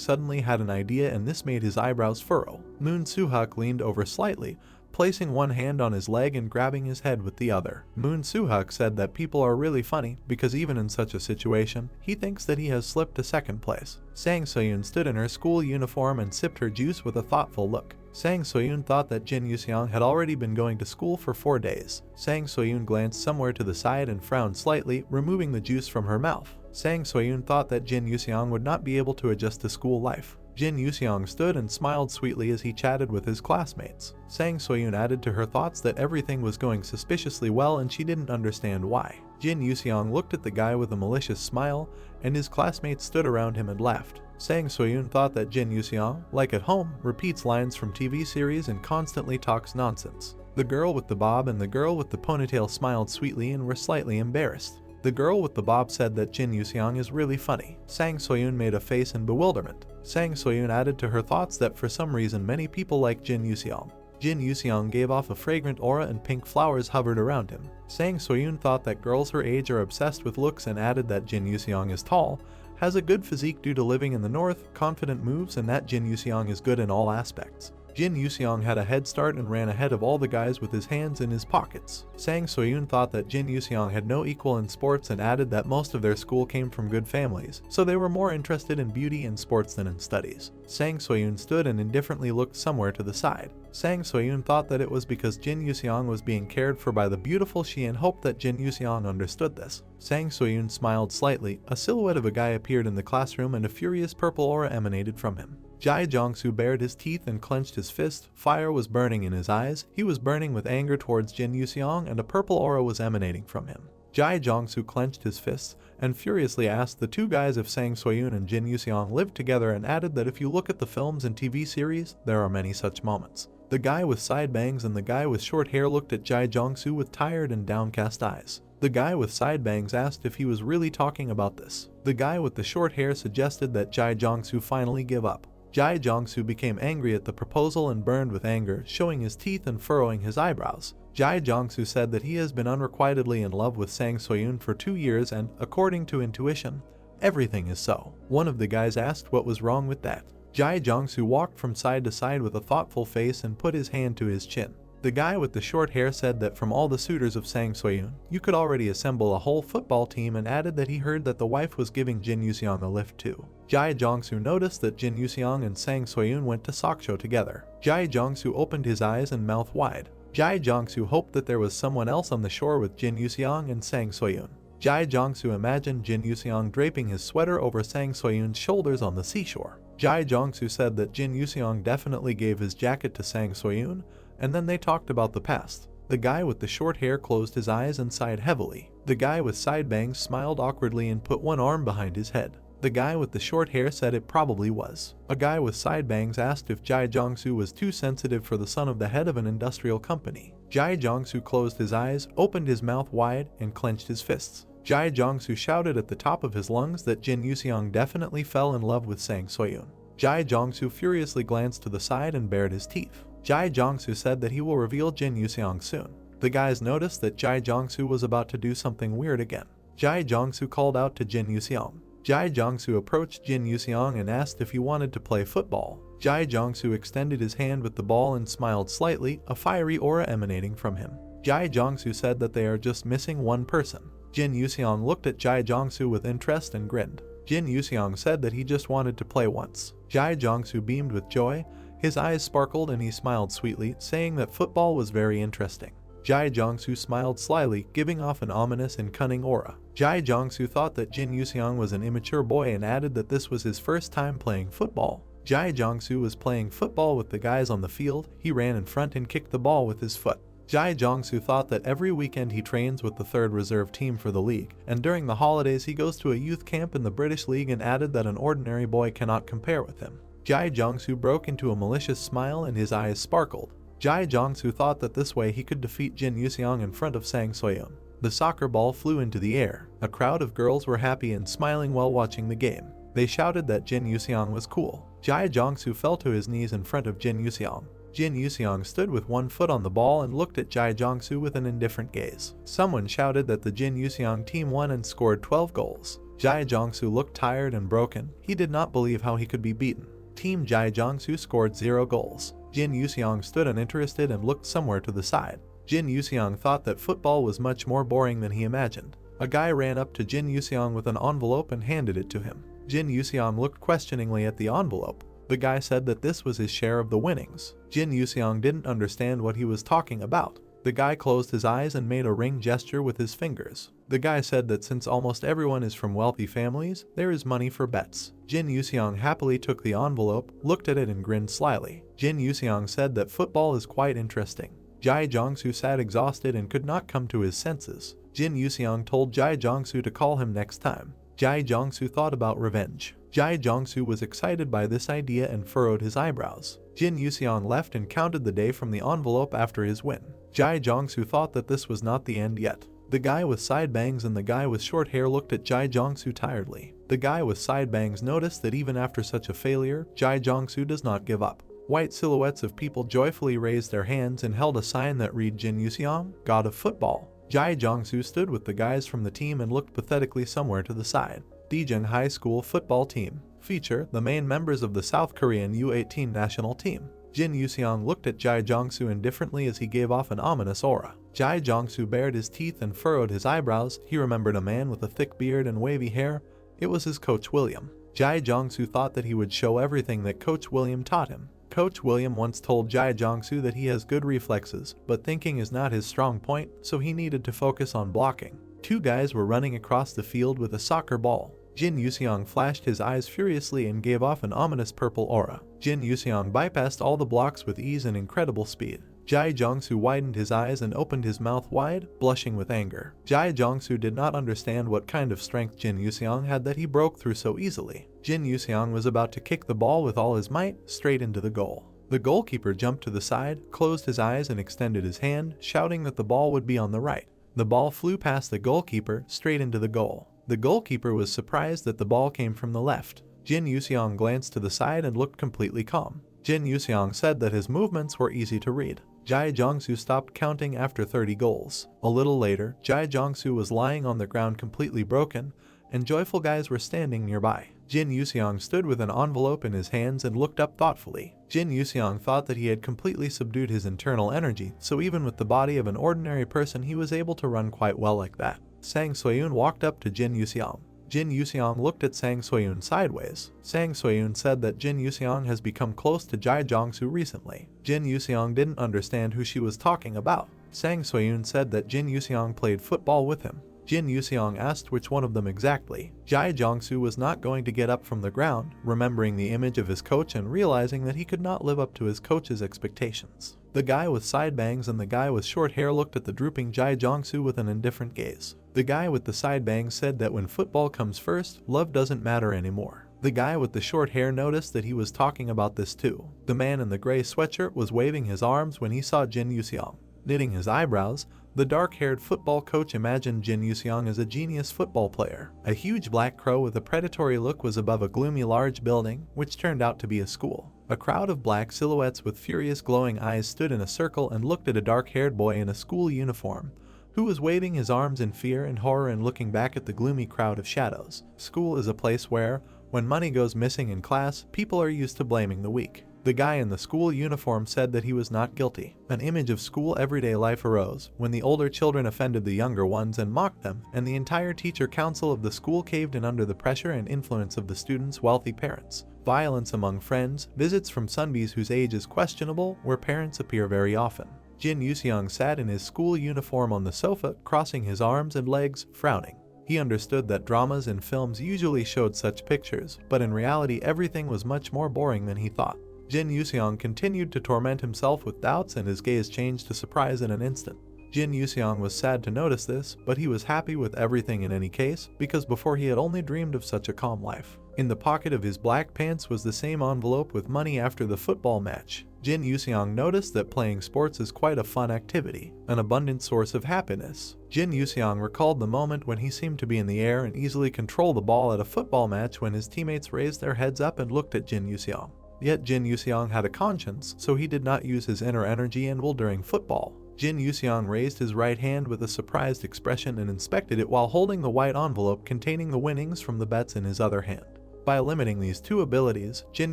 suddenly had an idea and this made his eyebrows furrow. Moon Soo-hyuk leaned over slightly, placing one hand on his leg and grabbing his head with the other. Moon Soo-hyuk said that people are really funny because even in such a situation, he thinks that he has slipped to second place. Sang Soyun stood in her school uniform and sipped her juice with a thoughtful look. Sang Soyun thought that Jin Yuseong had already been going to school for 4 days. Sang Soyun glanced somewhere to the side and frowned slightly, removing the juice from her mouth. Sang Soyun thought that Jin Yuseong would not be able to adjust to school life. Jin Yuseong stood and smiled sweetly as he chatted with his classmates. Sang Soyun added to her thoughts that everything was going suspiciously well and she didn't understand why. Jin Yuseong looked at the guy with a malicious smile, and his classmates stood around him and laughed. Sang Soyun thought that Jin Yuseong, like at home, repeats lines from TV series and constantly talks nonsense. The girl with the bob and the girl with the ponytail smiled sweetly and were slightly embarrassed. The girl with the bob said that Jin Yuseong is really funny. Sang Soyun made a face in bewilderment. Sang Soyun added to her thoughts that for some reason many people like Jin Yuseong. Jin Yuseong gave off a fragrant aura and pink flowers hovered around him. Sang Soyun thought that girls her age are obsessed with looks and added that Jin Yuseong is tall, has a good physique due to living in the north, confident moves, and that Jin Yuseong is good in all aspects. Jin Yuseong had a head start and ran ahead of all the guys with his hands in his pockets. Sang Soyun thought that Jin Yuseong had no equal in sports and added that most of their school came from good families, so they were more interested in beauty and sports than in studies. Sang Soyun stood and indifferently looked somewhere to the side. Sang Soyun thought that it was because Jin Yuseong was being cared for by the beautiful she and hoped that Jin Yuseong understood this. Sang Soyun smiled slightly. A silhouette of a guy appeared in the classroom and a furious purple aura emanated from him. Jae Jongsu bared his teeth and clenched his fist. Fire was burning in his eyes. He was burning with anger towards Jin Yuseong and a purple aura was emanating from him. Jae Jongsu clenched his fists and furiously asked the two guys if Sang Soyun and Jin Yuseong lived together and added that if you look at the films and TV series, there are many such moments. The guy with side bangs and the guy with short hair looked at Jae Jongsu with tired and downcast eyes. The guy with side bangs asked if he was really talking about this. The guy with the short hair suggested that Jae Jongsu finally give up. Jae Jongsu became angry at the proposal and burned with anger, showing his teeth and furrowing his eyebrows. Jae Jongsu said that he has been unrequitedly in love with Sang Soyun for 2 years and, according to intuition, everything is so. One of the guys asked what was wrong with that. Jae Jongsu walked from side to side with a thoughtful face and put his hand to his chin. The guy with the short hair said that from all the suitors of Sang Soyun, you could already assemble a whole football team and added that he heard that the wife was giving Jin Yuseong a lift too. Jae Jongsu noticed that Jin Yuseong and Sang Soyun went to Soksho together. Jae Jongsu opened his eyes and mouth wide. Jae Jongsu hoped that there was someone else on the shore with Jin Yuseong and Sang Soyun. Jae Jongsu imagined Jin Yuseong draping his sweater over Sang Soyun's shoulders on the seashore. Jae Jongsu said that Jin Yuseong definitely gave his jacket to Sang Soyun, and then they talked about the past. The guy with the short hair closed his eyes and sighed heavily. The guy with side bangs smiled awkwardly and put one arm behind his head. The guy with the short hair said it probably was. A guy with side bangs asked if Jae Jongsu was too sensitive for the son of the head of an industrial company. Jae Jongsu closed his eyes, opened his mouth wide, and clenched his fists. Jae Jongsu shouted at the top of his lungs that Jin Yuseong definitely fell in love with Sang Soyun. Jae Jongsu furiously glanced to the side and bared his teeth. Jae Jongsu said that he will reveal Jin Yuseong soon. The guys noticed that Jae Jongsu was about to do something weird again. Jae Jongsu called out to Jin Yuseong. Jae Jongsu approached Jin Yuseong and asked if he wanted to play football. Jae Jongsu extended his hand with the ball and smiled slightly, a fiery aura emanating from him. Jae Jongsu said that they are just missing one person. Jin Yuseong looked at Jae Jongsu with interest and grinned. Jin Yuseong said that he just wanted to play once. Jae Jongsu beamed with joy. His eyes sparkled and he smiled sweetly, saying that football was very interesting. Jae Jongsu smiled slyly, giving off an ominous and cunning aura. Jae Jongsu thought that Jin Yuseong was an immature boy and added that this was his first time playing football. Jae Jongsu was playing football with the guys on the field. He ran in front and kicked the ball with his foot. Jae Jongsu thought that every weekend he trains with the 3rd reserve team for the league, and during the holidays he goes to a youth camp in the British League and added that an ordinary boy cannot compare with him. Jae Jongsu broke into a malicious smile and his eyes sparkled. Jae Jongsu thought that this way he could defeat Jin Yuseong in front of Sang Soyun. The soccer ball flew into the air. A crowd of girls were happy and smiling while watching the game. They shouted that Jin Yuseong was cool. Jae Jongsu fell to his knees in front of Jin Yuseong. Jin Yuseong stood with one foot on the ball and looked at Jae Jongsu with an indifferent gaze. Someone shouted that the Jin Yuseong team won and scored 12 goals. Jae Jongsu looked tired and broken. He did not believe how he could be beaten. Team Jae Jongsu scored 0 goals. Jin Yuseong stood uninterested and looked somewhere to the side. Jin Yuseong thought that football was much more boring than he imagined. A guy ran up to Jin Yuseong with an envelope and handed it to him. Jin Yuseong looked questioningly at the envelope. The guy said that this was his share of the winnings. Jin Yuseong didn't understand what he was talking about. The guy closed his eyes and made a ring gesture with his fingers. The guy said that since almost everyone is from wealthy families, there is money for bets. Jin Yuseong happily took the envelope, looked at it and grinned slyly. Jin Yuseong said that football is quite interesting. Jae Jongsu sat exhausted and could not come to his senses. Jin Yuseong told Jae Jongsu to call him next time. Jae Jongsu thought about revenge. Jae Jongsu was excited by this idea and furrowed his eyebrows. Jin Yuseong left and counted the day from the envelope after his win. Jae Jongsu thought that this was not the end yet. The guy with side bangs and the guy with short hair looked at Jae Jongsu tiredly. The guy with side bangs noticed that even after such a failure, Jae Jongsu does not give up. White silhouettes of people joyfully raised their hands and held a sign that read Jin Yuseong, God of Football. Jae Jongsu stood with the guys from the team and looked pathetically somewhere to the side. Daejeon High School football team. Feature the main members of the South Korean U18 national team. Jin Yuseong looked at Jai Jongsu indifferently as he gave off an ominous aura. Jai Jongsu bared his teeth and furrowed his eyebrows. He remembered a man with a thick beard and wavy hair. It was his coach William. Jai Jongsu thought that he would show everything that Coach William taught him. Coach William once told Jai Jongsu that he has good reflexes, but thinking is not his strong point, so he needed to focus on blocking. Two guys were running across the field with a soccer ball. Jin Yuseong flashed his eyes furiously and gave off an ominous purple aura. Jin Yuseong bypassed all the blocks with ease and incredible speed. Jai Jongsu widened his eyes and opened his mouth wide, blushing with anger. Jai Jongsu did not understand what kind of strength Jin Yuseong had that he broke through so easily. Jin Yuseong was about to kick the ball with all his might, straight into the goal. The goalkeeper jumped to the side, closed his eyes and extended his hand, shouting that the ball would be on the right. The ball flew past the goalkeeper, straight into the goal. The goalkeeper was surprised that the ball came from the left. Jin Yuseong glanced to the side and looked completely calm. Jin Yuseong said that his movements were easy to read. Jai Jongsu stopped counting after 30 goals. A little later, Jai Jongsu was lying on the ground completely broken, and joyful guys were standing nearby. Jin Yuseong stood with an envelope in his hands and looked up thoughtfully. Jin Yuseong thought that he had completely subdued his internal energy, so even with the body of an ordinary person he was able to run quite well like that. Sang Soyun walked up to Jin Yuseong. Jin Yuseong looked at Sang Soyun sideways. Sang Soyun said that Jin Yuseong has become close to Jai Jongsu recently. Jin Yuseong didn't understand who she was talking about. Sang Soyun said that Jin Yuseong played football with him. Jin Yuseong asked which one of them exactly. Jai Jongsu was not going to get up from the ground, remembering the image of his coach and realizing that he could not live up to his coach's expectations. The guy with side bangs and the guy with short hair looked at the drooping Jai Jongsu with an indifferent gaze. The guy with the side bangs said that when football comes first, love doesn't matter anymore. The guy with the short hair noticed that he was talking about this too. The man in the gray sweatshirt was waving his arms when he saw Jin Yuseong. Knitting his eyebrows, the dark-haired football coach imagined Jin Yuseong as a genius football player. A huge black crow with a predatory look was above a gloomy large building, which turned out to be a school. A crowd of black silhouettes with furious glowing eyes stood in a circle and looked at a dark-haired boy in a school uniform, who was waving his arms in fear and horror and looking back at the gloomy crowd of shadows. School is a place where, when money goes missing in class, people are used to blaming the weak. The guy in the school uniform said that he was not guilty. An image of school everyday life arose, when the older children offended the younger ones and mocked them, and the entire teacher council of the school caved in under the pressure and influence of the students' wealthy parents. Violence among friends, visits from sunbees whose age is questionable, where parents appear very often. Jin Yuseong sat in his school uniform on the sofa, crossing his arms and legs, frowning. He understood that dramas and films usually showed such pictures, but in reality everything was much more boring than he thought. Jin Yuseong continued to torment himself with doubts and his gaze changed to surprise in an instant. Jin Yuseong was sad to notice this, but he was happy with everything in any case, because before he had only dreamed of such a calm life. In the pocket of his black pants was the same envelope with money after the football match. Jin Yuseong noticed that playing sports is quite a fun activity, an abundant source of happiness. Jin Yuseong recalled the moment when he seemed to be in the air and easily control the ball at a football match when his teammates raised their heads up and looked at Jin Yuseong. Yet Jin Yuseong had a conscience, so he did not use his inner energy and will during football. Jin Yuseong raised his right hand with a surprised expression and inspected it while holding the white envelope containing the winnings from the bets in his other hand. By limiting these two abilities, Jin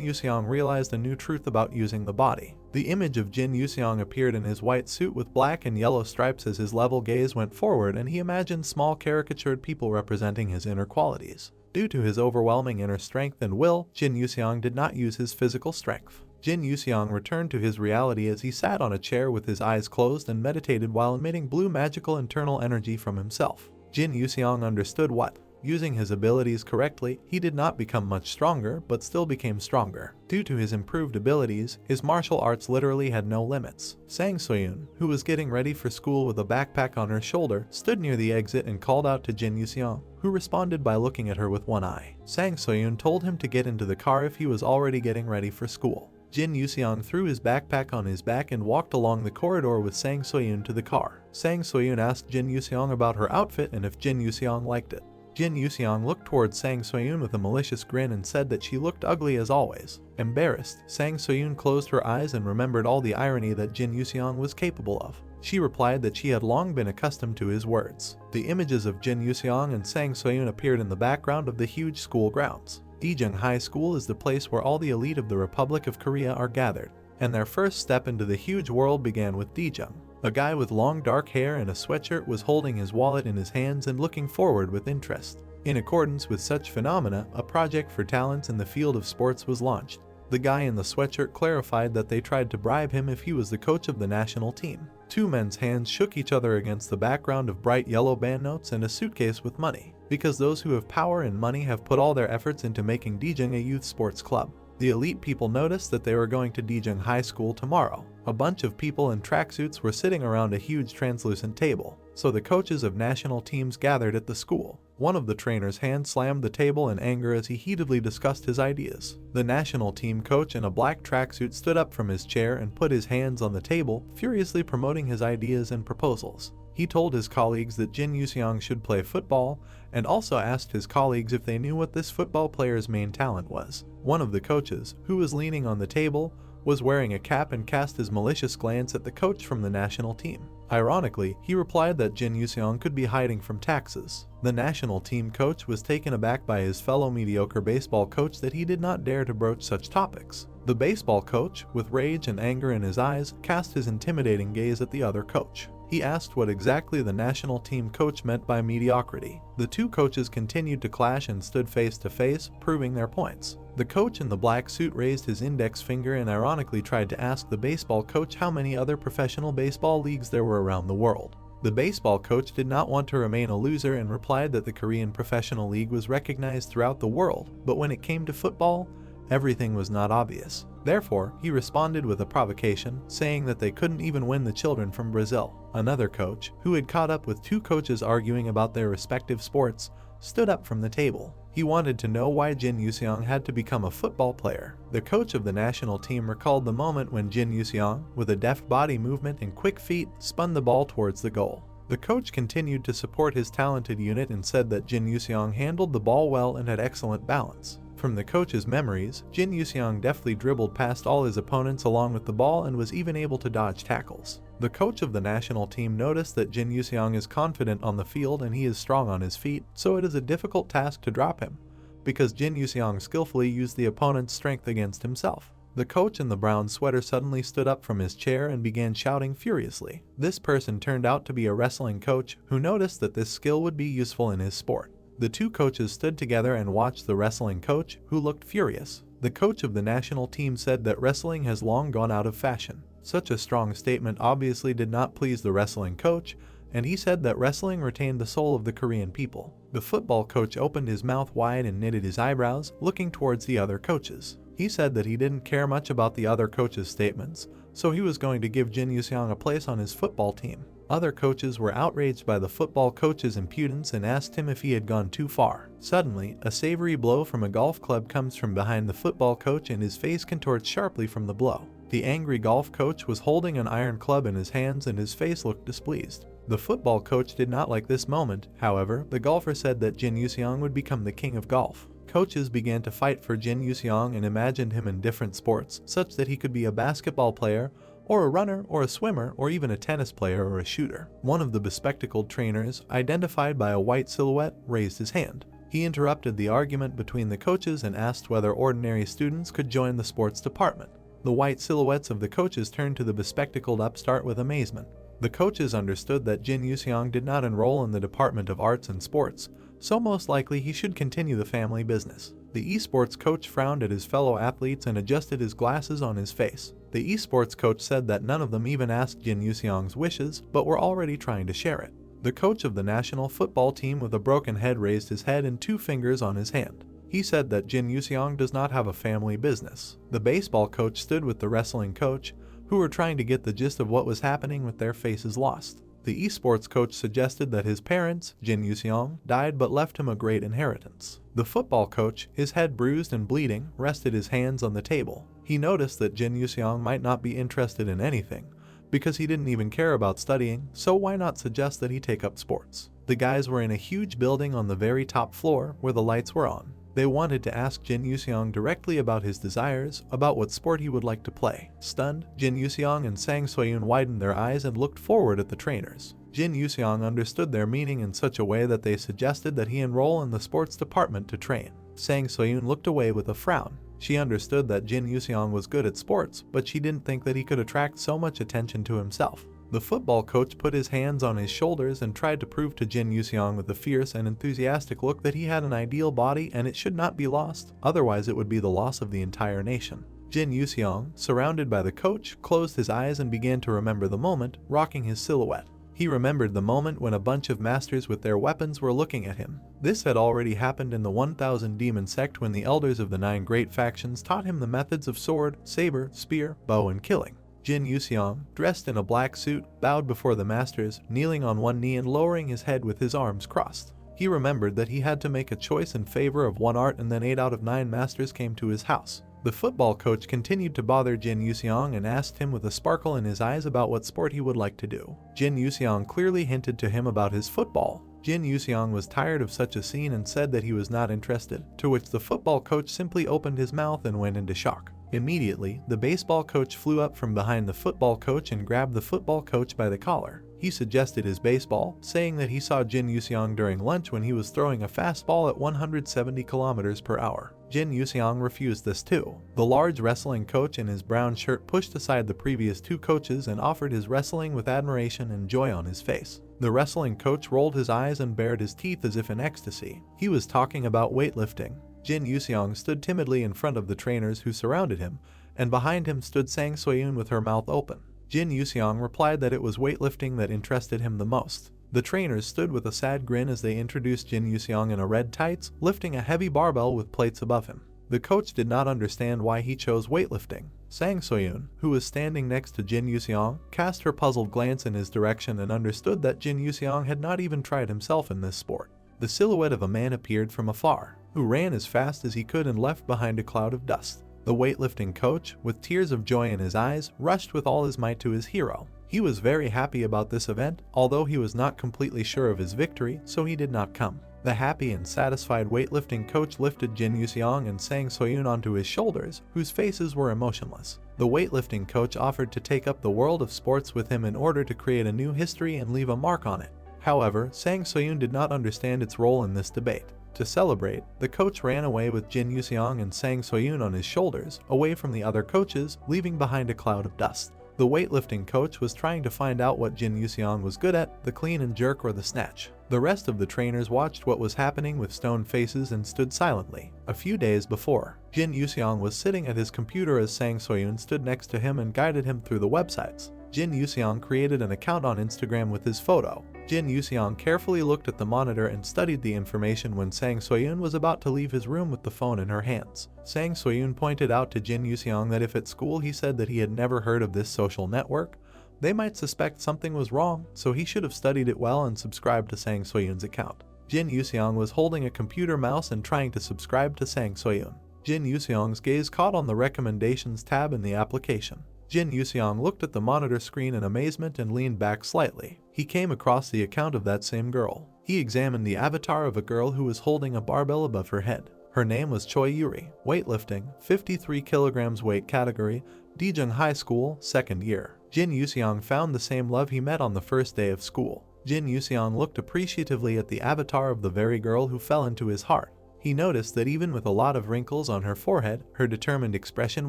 Yuseong realized a new truth about using the body. The image of Jin Yuseong appeared in his white suit with black and yellow stripes as his level gaze went forward, and he imagined small caricatured people representing his inner qualities. Due to his overwhelming inner strength and will, Jin Yuseong did not use his physical strength. Jin Yuseong returned to his reality as he sat on a chair with his eyes closed and meditated while emitting blue magical internal energy from himself. Jin Yuseong understood what, using his abilities correctly, he did not become much stronger, but still became stronger. Due to his improved abilities, his martial arts literally had no limits. Sang Soyun, who was getting ready for school with a backpack on her shoulder, stood near the exit and called out to Jin Yuseong, who responded by looking at her with one eye. Sang Soyun told him to get into the car if he was already getting ready for school. Jin Yuseong threw his backpack on his back and walked along the corridor with Sang Soyun to the car. Sang Soyun asked Jin Yuseong about her outfit and if Jin Yuseong liked it. Jin Yuseong looked towards Sang Soyun with a malicious grin and said that she looked ugly as always. Embarrassed, Sang Soyun closed her eyes and remembered all the irony that Jin Yuseong was capable of. She replied that she had long been accustomed to his words. The images of Jin Yuseong and Sang Soyun appeared in the background of the huge school grounds. Daejeong High School is the place where all the elite of the Republic of Korea are gathered. and their first step into the huge world began with Dijung. A guy with long dark hair and a sweatshirt was holding his wallet in his hands and looking forward with interest. In accordance with such phenomena, a project for talents in the field of sports was launched. The guy in the sweatshirt clarified that they tried to bribe him if he was the coach of the national team. Two men's hands shook each other against the background of bright yellow banknotes and a suitcase with money, because those who have power and money have put all their efforts into making Dijung a youth sports club. The elite people noticed that they were going to Dijung High School tomorrow. A bunch of people in tracksuits were sitting around a huge translucent table, so the coaches of national teams gathered at the school. One of the trainer's hands slammed the table in anger as he heatedly discussed his ideas. The national team coach in a black tracksuit stood up from his chair and put his hands on the table, furiously promoting his ideas and proposals. He told his colleagues that Jin Yuseong should play football, and also asked his colleagues if they knew what this football player's main talent was. One of the coaches, who was leaning on the table, was wearing a cap and cast his malicious glance at the coach from the national team. Ironically, he replied that Jin Yuseong could be hiding from taxes. The national team coach was taken aback by his fellow mediocre baseball coach that he did not dare to broach such topics. The baseball coach, with rage and anger in his eyes, cast his intimidating gaze at the other coach. He asked what exactly the national team coach meant by mediocrity. The two coaches continued to clash and stood face to face, proving their points. The coach in the black suit raised his index finger and ironically tried to ask the baseball coach how many other professional baseball leagues there were around the world. The baseball coach did not want to remain a loser and replied that the Korean Professional League was recognized throughout the world, but when it came to football, everything was not obvious. Therefore, he responded with a provocation, saying that they couldn't even win the children from Brazil. Another coach, who had caught up with two coaches arguing about their respective sports, stood up from the table. He wanted to know why Jin Yuseong had to become a football player. The coach of the national team recalled the moment when Jin Yuseong, with a deft body movement and quick feet, spun the ball towards the goal. The coach continued to support his talented unit and said that Jin Yuseong handled the ball well and had excellent balance. From the coach's memories, Jin Yuseong deftly dribbled past all his opponents along with the ball and was even able to dodge tackles. The coach of the national team noticed that Jin Yuseong is confident on the field and he is strong on his feet, so it is a difficult task to drop him, because Jin Yuseong skillfully used the opponent's strength against himself. The coach in the brown sweater suddenly stood up from his chair and began shouting furiously. This person turned out to be a wrestling coach who noticed that this skill would be useful in his sport. The two coaches stood together and watched the wrestling coach, who looked furious. The coach of the national team said that wrestling has long gone out of fashion. Such a strong statement obviously did not please the wrestling coach, and he said that wrestling retained the soul of the Korean people. The football coach opened his mouth wide and knitted his eyebrows, looking towards the other coaches. He said that he didn't care much about the other coaches' statements, so he was going to give Jin Yuseong a place on his football team. Other coaches were outraged by the football coach's impudence and asked him if he had gone too far. Suddenly, a savory blow from a golf club comes from behind the football coach and his face contorts sharply from the blow. The angry golf coach was holding an iron club in his hands and his face looked displeased. The football coach did not like this moment. However, the golfer said that Jin Yuseong would become the king of golf. Coaches began to fight for Jin Yuseong and imagined him in different sports, such that he could be a basketball player, or a runner, or a swimmer, or even a tennis player or a shooter. One of the bespectacled trainers, identified by a white silhouette, raised his hand. He interrupted the argument between the coaches and asked whether ordinary students could join the sports department. The white silhouettes of the coaches turned to the bespectacled upstart with amazement. The coaches understood that Jin Yuseong did not enroll in the Department of Arts and Sports, so most likely he should continue the family business. The esports coach frowned at his fellow athletes and adjusted his glasses on his face. The esports coach said that none of them even asked Jin Yuseong's wishes, but were already trying to share it. The coach of the national football team with a broken head raised his head and two fingers on his hand. He said that Jin Yuseong does not have a family business. The baseball coach stood with the wrestling coach, who were trying to get the gist of what was happening with their faces lost. The esports coach suggested that his parents, Jin Yuseong, died but left him a great inheritance. The football coach, his head bruised and bleeding, rested his hands on the table. He noticed that Jin Yuseong might not be interested in anything, because he didn't even care about studying, so why not suggest that he take up sports? The guys were in a huge building on the very top floor where the lights were on. They wanted to ask Jin Yuseong directly about his desires, about what sport he would like to play. Stunned, Jin Yuseong and Sang Soyun widened their eyes and looked forward at the trainers. Jin Yuseong understood their meaning in such a way that they suggested that he enroll in the sports department to train. Sang Soyun looked away with a frown. She understood that Jin Yuseong was good at sports, but she didn't think that he could attract so much attention to himself. The football coach put his hands on his shoulders and tried to prove to Jin Yuseong with a fierce and enthusiastic look that he had an ideal body and it should not be lost, otherwise it would be the loss of the entire nation. Jin Yuseong, surrounded by the coach, closed his eyes and began to remember the moment, rocking his silhouette. He remembered the moment when a bunch of masters with their weapons were looking at him. This had already happened in the 1000 Demon sect when the elders of the 9 great factions taught him the methods of sword, saber, spear, bow, and killing. Jin Yuseong, dressed in a black suit, bowed before the masters, kneeling on one knee and lowering his head with his arms crossed. He remembered that he had to make a choice in favor of one art, and then 8 out of 9 masters came to his house. The football coach continued to bother Jin Yuseong and asked him with a sparkle in his eyes about what sport he would like to do. Jin Yuseong clearly hinted to him about his football. Jin Yuseong was tired of such a scene and said that he was not interested, to which the football coach simply opened his mouth and went into shock. Immediately, the baseball coach flew up from behind the football coach and grabbed the football coach by the collar. He suggested his baseball, saying that he saw Jin Yuseong during lunch when he was throwing a fastball at 170 kilometers per hour. Jin Yuseong refused this too. The large wrestling coach in his brown shirt pushed aside the previous 2 coaches and offered his wrestling with admiration and joy on his face. The wrestling coach rolled his eyes and bared his teeth as if in ecstasy. He was talking about weightlifting. Jin Yuseong stood timidly in front of the trainers who surrounded him, and behind him stood Sang Soyun with her mouth open. Jin Yuseong replied that it was weightlifting that interested him the most. The trainers stood with a sad grin as they introduced Jin Yuseong in a red tights, lifting a heavy barbell with plates above him. The coach did not understand why he chose weightlifting. Sang Soyun, who was standing next to Jin Yuseong, cast her puzzled glance in his direction and understood that Jin Yuseong had not even tried himself in this sport. The silhouette of a man appeared from afar, who ran as fast as he could and left behind a cloud of dust. The weightlifting coach, with tears of joy in his eyes, rushed with all his might to his hero. He was very happy about this event, although he was not completely sure of his victory, so he did not come. The happy and satisfied weightlifting coach lifted Jin Yuseong and Sang Soyun onto his shoulders, whose faces were emotionless. The weightlifting coach offered to take up the world of sports with him in order to create a new history and leave a mark on it. However, Sang Soyun did not understand its role in this debate. To celebrate, the coach ran away with Jin Yuseong and Sang Soyun on his shoulders, away from the other coaches, leaving behind a cloud of dust. The weightlifting coach was trying to find out what Jin Yuseong was good at, the clean and jerk or the snatch. The rest of the trainers watched what was happening with stone faces and stood silently. A few days before, Jin Yuseong was sitting at his computer as Sang Soyun stood next to him and guided him through the websites. Jin Yuseong created an account on Instagram with his photo. Jin Yuseong carefully looked at the monitor and studied the information when Sang Soyun was about to leave his room with the phone in her hands. Sang Soyun pointed out to Jin Yuseong that if at school he said that he had never heard of this social network, they might suspect something was wrong, so he should have studied it well and subscribed to Sang Soyun's account. Jin Yuseong was holding a computer mouse and trying to subscribe to Sang Soyun. Jin Yuseong's gaze caught on the recommendations tab in the application. Jin Yuseong looked at the monitor screen in amazement and leaned back slightly. He came across the account of that same girl. He examined the avatar of a girl who was holding a barbell above her head. Her name was Choi Yuri, weightlifting, 53 kilograms weight category, Daejeon High School, 2nd year. Jin Yuseong found the same love he met on the first day of school. Jin Yuseong looked appreciatively at the avatar of the very girl who fell into his heart. He noticed that even with a lot of wrinkles on her forehead, her determined expression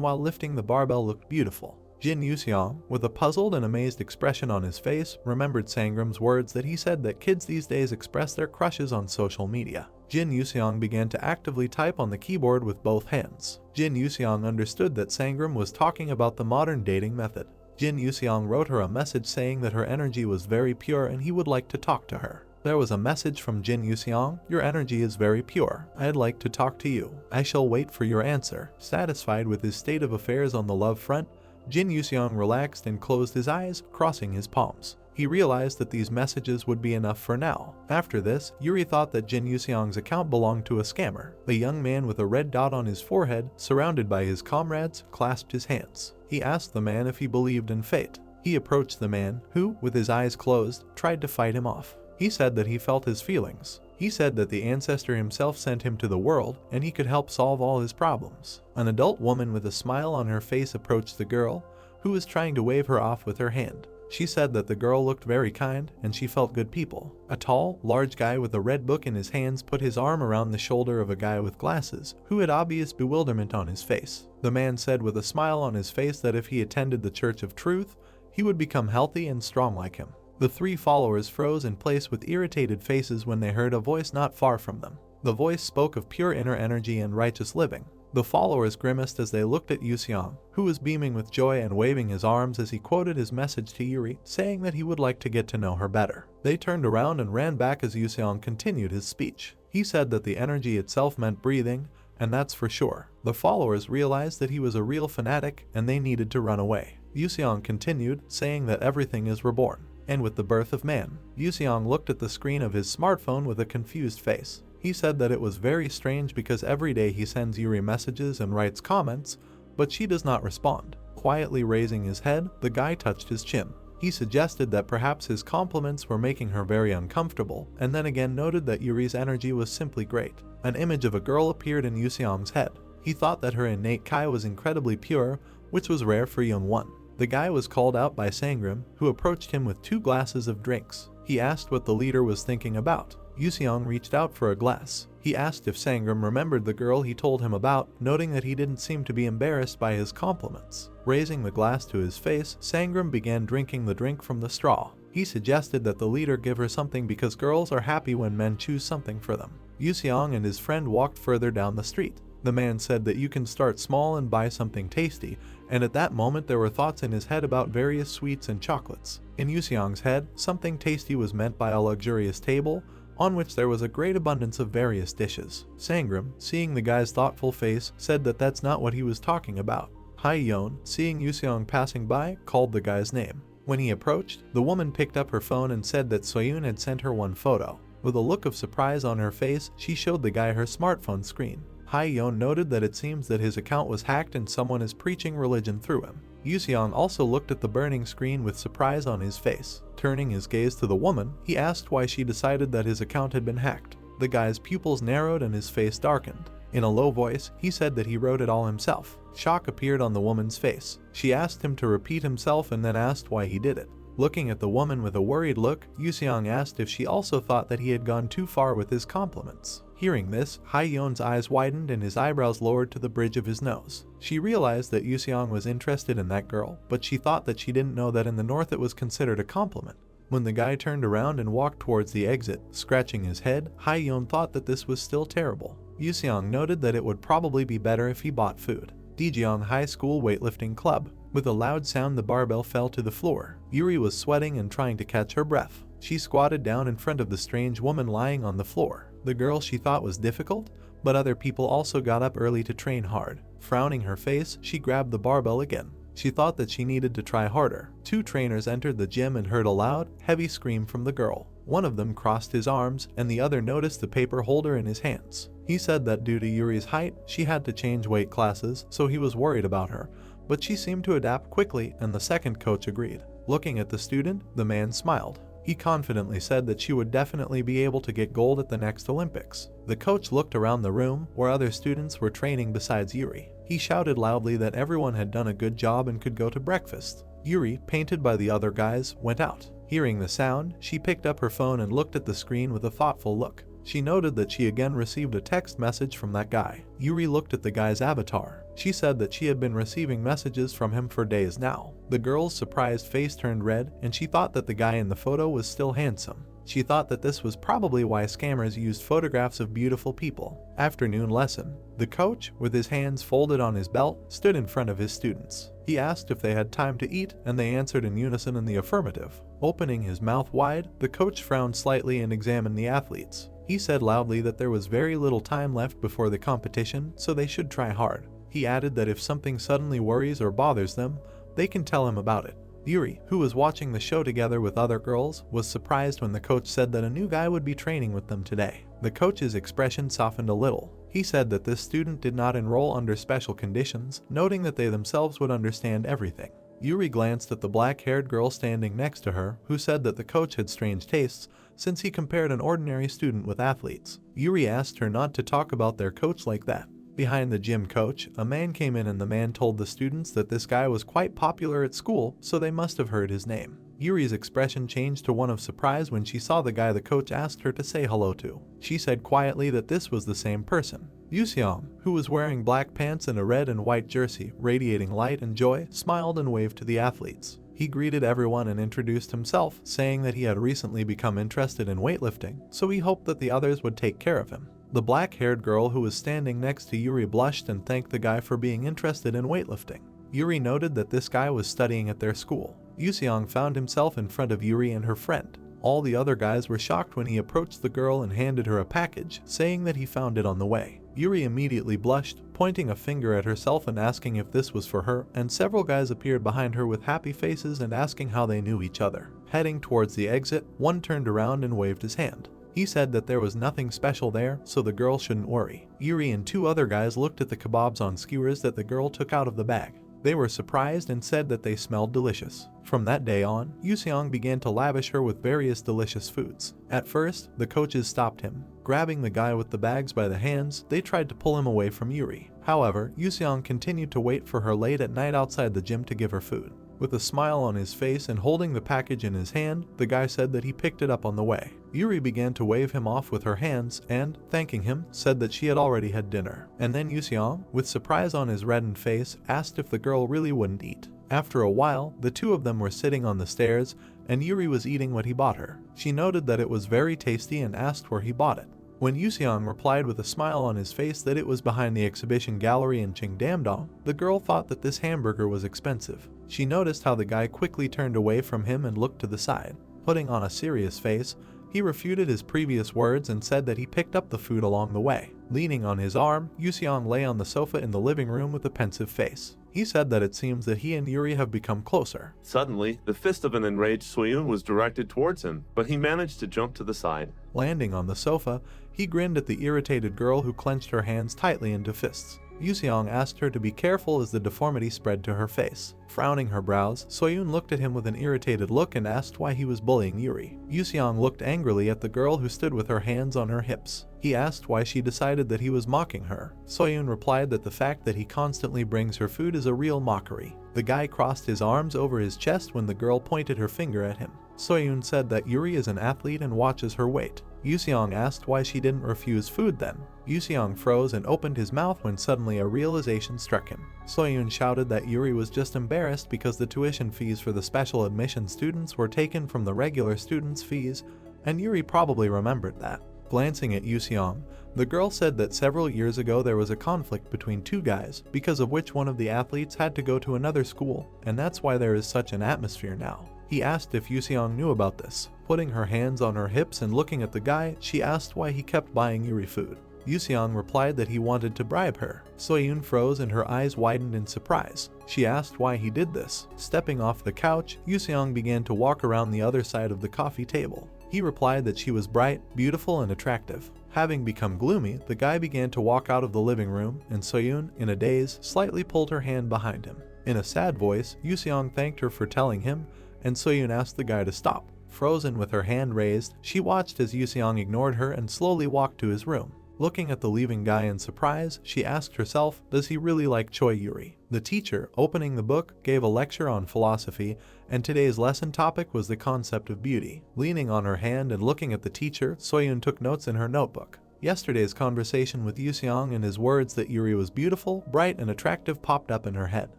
while lifting the barbell looked beautiful. Jin Yuseong, with a puzzled and amazed expression on his face, remembered Sangram's words that he said that kids these days express their crushes on social media. Jin Yuseong began to actively type on the keyboard with both hands. Jin Yuseong understood that Sangram was talking about the modern dating method. Jin Yuseong wrote her a message saying that her energy was very pure and he would like to talk to her. There was a message from Jin Yuseong. Your energy is very pure. I'd like to talk to you. I shall wait for your answer. Satisfied with his state of affairs on the love front, Jin Yuseong relaxed and closed his eyes, crossing his palms. He realized that these messages would be enough for now. After this, Yuri thought that Jin Yuseong's account belonged to a scammer. The young man with a red dot on his forehead, surrounded by his comrades, clasped his hands. He asked the man if he believed in fate. He approached the man, who, with his eyes closed, tried to fight him off. He said that he felt his feelings. He said that the ancestor himself sent him to the world and he could help solve all his problems. An adult woman with a smile on her face approached the girl, who was trying to wave her off with her hand. She said that the girl looked very kind and she felt good people. A tall, large guy with a red book in his hands put his arm around the shoulder of a guy with glasses, who had obvious bewilderment on his face. The man said with a smile on his face that if he attended the Church of Truth, he would become healthy and strong like him. The three followers froze in place with irritated faces when they heard a voice not far from them. The voice spoke of pure inner energy and righteous living. The followers grimaced as they looked at Yuseong, who was beaming with joy and waving his arms as he quoted his message to Yuri, saying that he would like to get to know her better. They turned around and ran back as Yuseong continued his speech. He said that the energy itself meant breathing, and that's for sure. The followers realized that he was a real fanatic and they needed to run away. Yuseong continued, saying that everything is reborn. And with the birth of man, Yuseong looked at the screen of his smartphone with a confused face. He said that it was very strange because every day he sends Yuri messages and writes comments, but she does not respond. Quietly raising his head, the guy touched his chin. He suggested that perhaps his compliments were making her very uncomfortable, and then again noted that Yuri's energy was simply great. An image of a girl appeared in Yuseong's head. He thought that her innate Kai was incredibly pure, which was rare for Yoon-won. The guy was called out by Sangrim, who approached him with 2 glasses of drinks. He asked what the leader was thinking about. Yuseong reached out for a glass. He asked if Sangrim remembered the girl he told him about, noting that he didn't seem to be embarrassed by his compliments. Raising the glass to his face, Sangrim began drinking the drink from the straw. He suggested that the leader give her something because girls are happy when men choose something for them. Yuseong and his friend walked further down the street. The man said that you can start small and buy something tasty, and at that moment there were thoughts in his head about various sweets and chocolates. In Yuseong's head, something tasty was meant by a luxurious table, on which there was a great abundance of various dishes. Sangrim, seeing the guy's thoughtful face, said that that's not what he was talking about. Hye-yeon, seeing Yuseong passing by, called the guy's name. When he approached, the woman picked up her phone and said that Soyun had sent her one photo. With a look of surprise on her face, she showed the guy her smartphone screen. Hye-yeon noted that it seems that his account was hacked and someone is preaching religion through him. Yuseong also looked at the burning screen with surprise on his face. Turning his gaze to the woman, he asked why she decided that his account had been hacked. The guy's pupils narrowed and his face darkened. In a low voice, he said that he wrote it all himself. Shock appeared on the woman's face. She asked him to repeat himself and then asked why he did it. Looking at the woman with a worried look, Yuseong asked if she also thought that he had gone too far with his compliments. Hearing this, Hye-yeon's eyes widened and his eyebrows lowered to the bridge of his nose. She realized that Yuseong was interested in that girl, but she thought that she didn't know that in the north it was considered a compliment. When the guy turned around and walked towards the exit, scratching his head, Hye-yeon thought that this was still terrible. Yuseong noted that it would probably be better if he bought food. Daejeon High School Weightlifting Club. With a loud sound, the barbell fell to the floor. Yuri was sweating and trying to catch her breath. She squatted down in front of the strange woman lying on the floor. The girl she thought was difficult, but other people also got up early to train hard. Frowning her face, she grabbed the barbell again. She thought that she needed to try harder. 2 trainers entered the gym and heard a loud, heavy scream from the girl. One of them crossed his arms, and the other noticed the paper holder in his hands. He said that due to Yuri's height, she had to change weight classes, so he was worried about her, but she seemed to adapt quickly, and the second coach agreed. Looking at the student, the man smiled. He confidently said that she would definitely be able to get gold at the next Olympics. The coach looked around the room, where other students were training besides Yuri. He shouted loudly that everyone had done a good job and could go to breakfast. Yuri, painted by the other guys, went out. Hearing the sound, she picked up her phone and looked at the screen with a thoughtful look. She noted that she again received a text message from that guy. Yuri looked at the guy's avatar. She said that she had been receiving messages from him for days now. The girl's surprised face turned red, and she thought that the guy in the photo was still handsome. She thought that this was probably why scammers used photographs of beautiful people. Afternoon lesson. The coach, with his hands folded on his belt, stood in front of his students. He asked if they had time to eat, and they answered in unison in the affirmative. Opening his mouth wide, the coach frowned slightly and examined the athletes. He said loudly that there was very little time left before the competition, so they should try hard. He added that if something suddenly worries or bothers them, they can tell him about it. Yuri, who was watching the show together with other girls, was surprised when the coach said that a new guy would be training with them today. The coach's expression softened a little. He said that this student did not enroll under special conditions, noting that they themselves would understand everything. Yuri glanced at the black-haired girl standing next to her, who said that the coach had strange tastes, since he compared an ordinary student with athletes. Yuri asked her not to talk about their coach like that. Behind the gym coach, a man came in and the man told the students that this guy was quite popular at school, so they must have heard his name. Yuri's expression changed to one of surprise when she saw the guy the coach asked her to say hello to. She said quietly that this was the same person. Yuseong, who was wearing black pants and a red and white jersey, radiating light and joy, smiled and waved to the athletes. He greeted everyone and introduced himself, saying that he had recently become interested in weightlifting, so he hoped that the others would take care of him. The black-haired girl who was standing next to Yuri blushed and thanked the guy for being interested in weightlifting. Yuri noted that this guy was studying at their school. Yuseong found himself in front of Yuri and her friend. All the other guys were shocked when he approached the girl and handed her a package, saying that he found it on the way. Yuri immediately blushed, pointing a finger at herself and asking if this was for her, and several guys appeared behind her with happy faces and asking how they knew each other. Heading towards the exit, one turned around and waved his hand. He said that there was nothing special there, so the girl shouldn't worry. Yuri and two other guys looked at the kebabs on skewers that the girl took out of the bag. They were surprised and said that they smelled delicious. From that day on, Yuseong began to lavish her with various delicious foods. At first, the coaches stopped him. Grabbing the guy with the bags by the hands, they tried to pull him away from Yuri. However, Yuseong continued to wait for her late at night outside the gym to give her food. With a smile on his face and holding the package in his hand, the guy said that he picked it up on the way. Yuri began to wave him off with her hands and, thanking him, said that she had already had dinner. And then Yuseong, with surprise on his reddened face, asked if the girl really wouldn't eat. After a while, the two of them were sitting on the stairs, and Yuri was eating what he bought her. She noted that it was very tasty and asked where he bought it. When Yuseong replied with a smile on his face that it was behind the exhibition gallery in Qingdamdong, the girl thought that this hamburger was expensive. She noticed how the guy quickly turned away from him and looked to the side. Putting on a serious face, he refuted his previous words and said that he picked up the food along the way. Leaning on his arm, Yuseong lay on the sofa in the living room with a pensive face. He said that it seems that he and Yuri have become closer. Suddenly, the fist of an enraged Soyun was directed towards him, but he managed to jump to the side. Landing on the sofa, he grinned at the irritated girl who clenched her hands tightly into fists. Yuseong asked her to be careful as the deformity spread to her face. Frowning her brows, Soyun looked at him with an irritated look and asked why he was bullying Yuri. Yuseong looked angrily at the girl who stood with her hands on her hips. He asked why she decided that he was mocking her. Soyun replied that the fact that he constantly brings her food is a real mockery. The guy crossed his arms over his chest when the girl pointed her finger at him. Soyun said that Yuri is an athlete and watches her weight. Yuseong asked why she didn't refuse food then. Yuseong froze and opened his mouth when suddenly a realization struck him. Soyun shouted that Yuri was just embarrassed because the tuition fees for the special admission students were taken from the regular students' fees, and Yuri probably remembered that. Glancing at Yuseong, the girl said that several years ago there was a conflict between two guys, because of which one of the athletes had to go to another school, and that's why there is such an atmosphere now. He asked if Yuseong knew about this. Putting her hands on her hips and looking at the guy, she asked why he kept buying Yuri food. Yuseong replied that he wanted to bribe her. Soyun froze and her eyes widened in surprise. She asked why he did this. Stepping off the couch, Yuseong began to walk around the other side of the coffee table. He replied that she was bright, beautiful, and attractive. Having become gloomy, the guy began to walk out of the living room, and Soyun, in a daze, slightly pulled her hand behind him. In a sad voice, Yuseong thanked her for telling him, and Soyun asked the guy to stop. Frozen with her hand raised, she watched as Yuseong ignored her and slowly walked to his room. Looking at the leaving guy in surprise, she asked herself, does he really like Choi Yuri? The teacher, opening the book, gave a lecture on philosophy, and today's lesson topic was the concept of beauty. Leaning on her hand and looking at the teacher, Soyun took notes in her notebook. Yesterday's conversation with Yuseong and his words that Yuri was beautiful, bright, and attractive popped up in her head.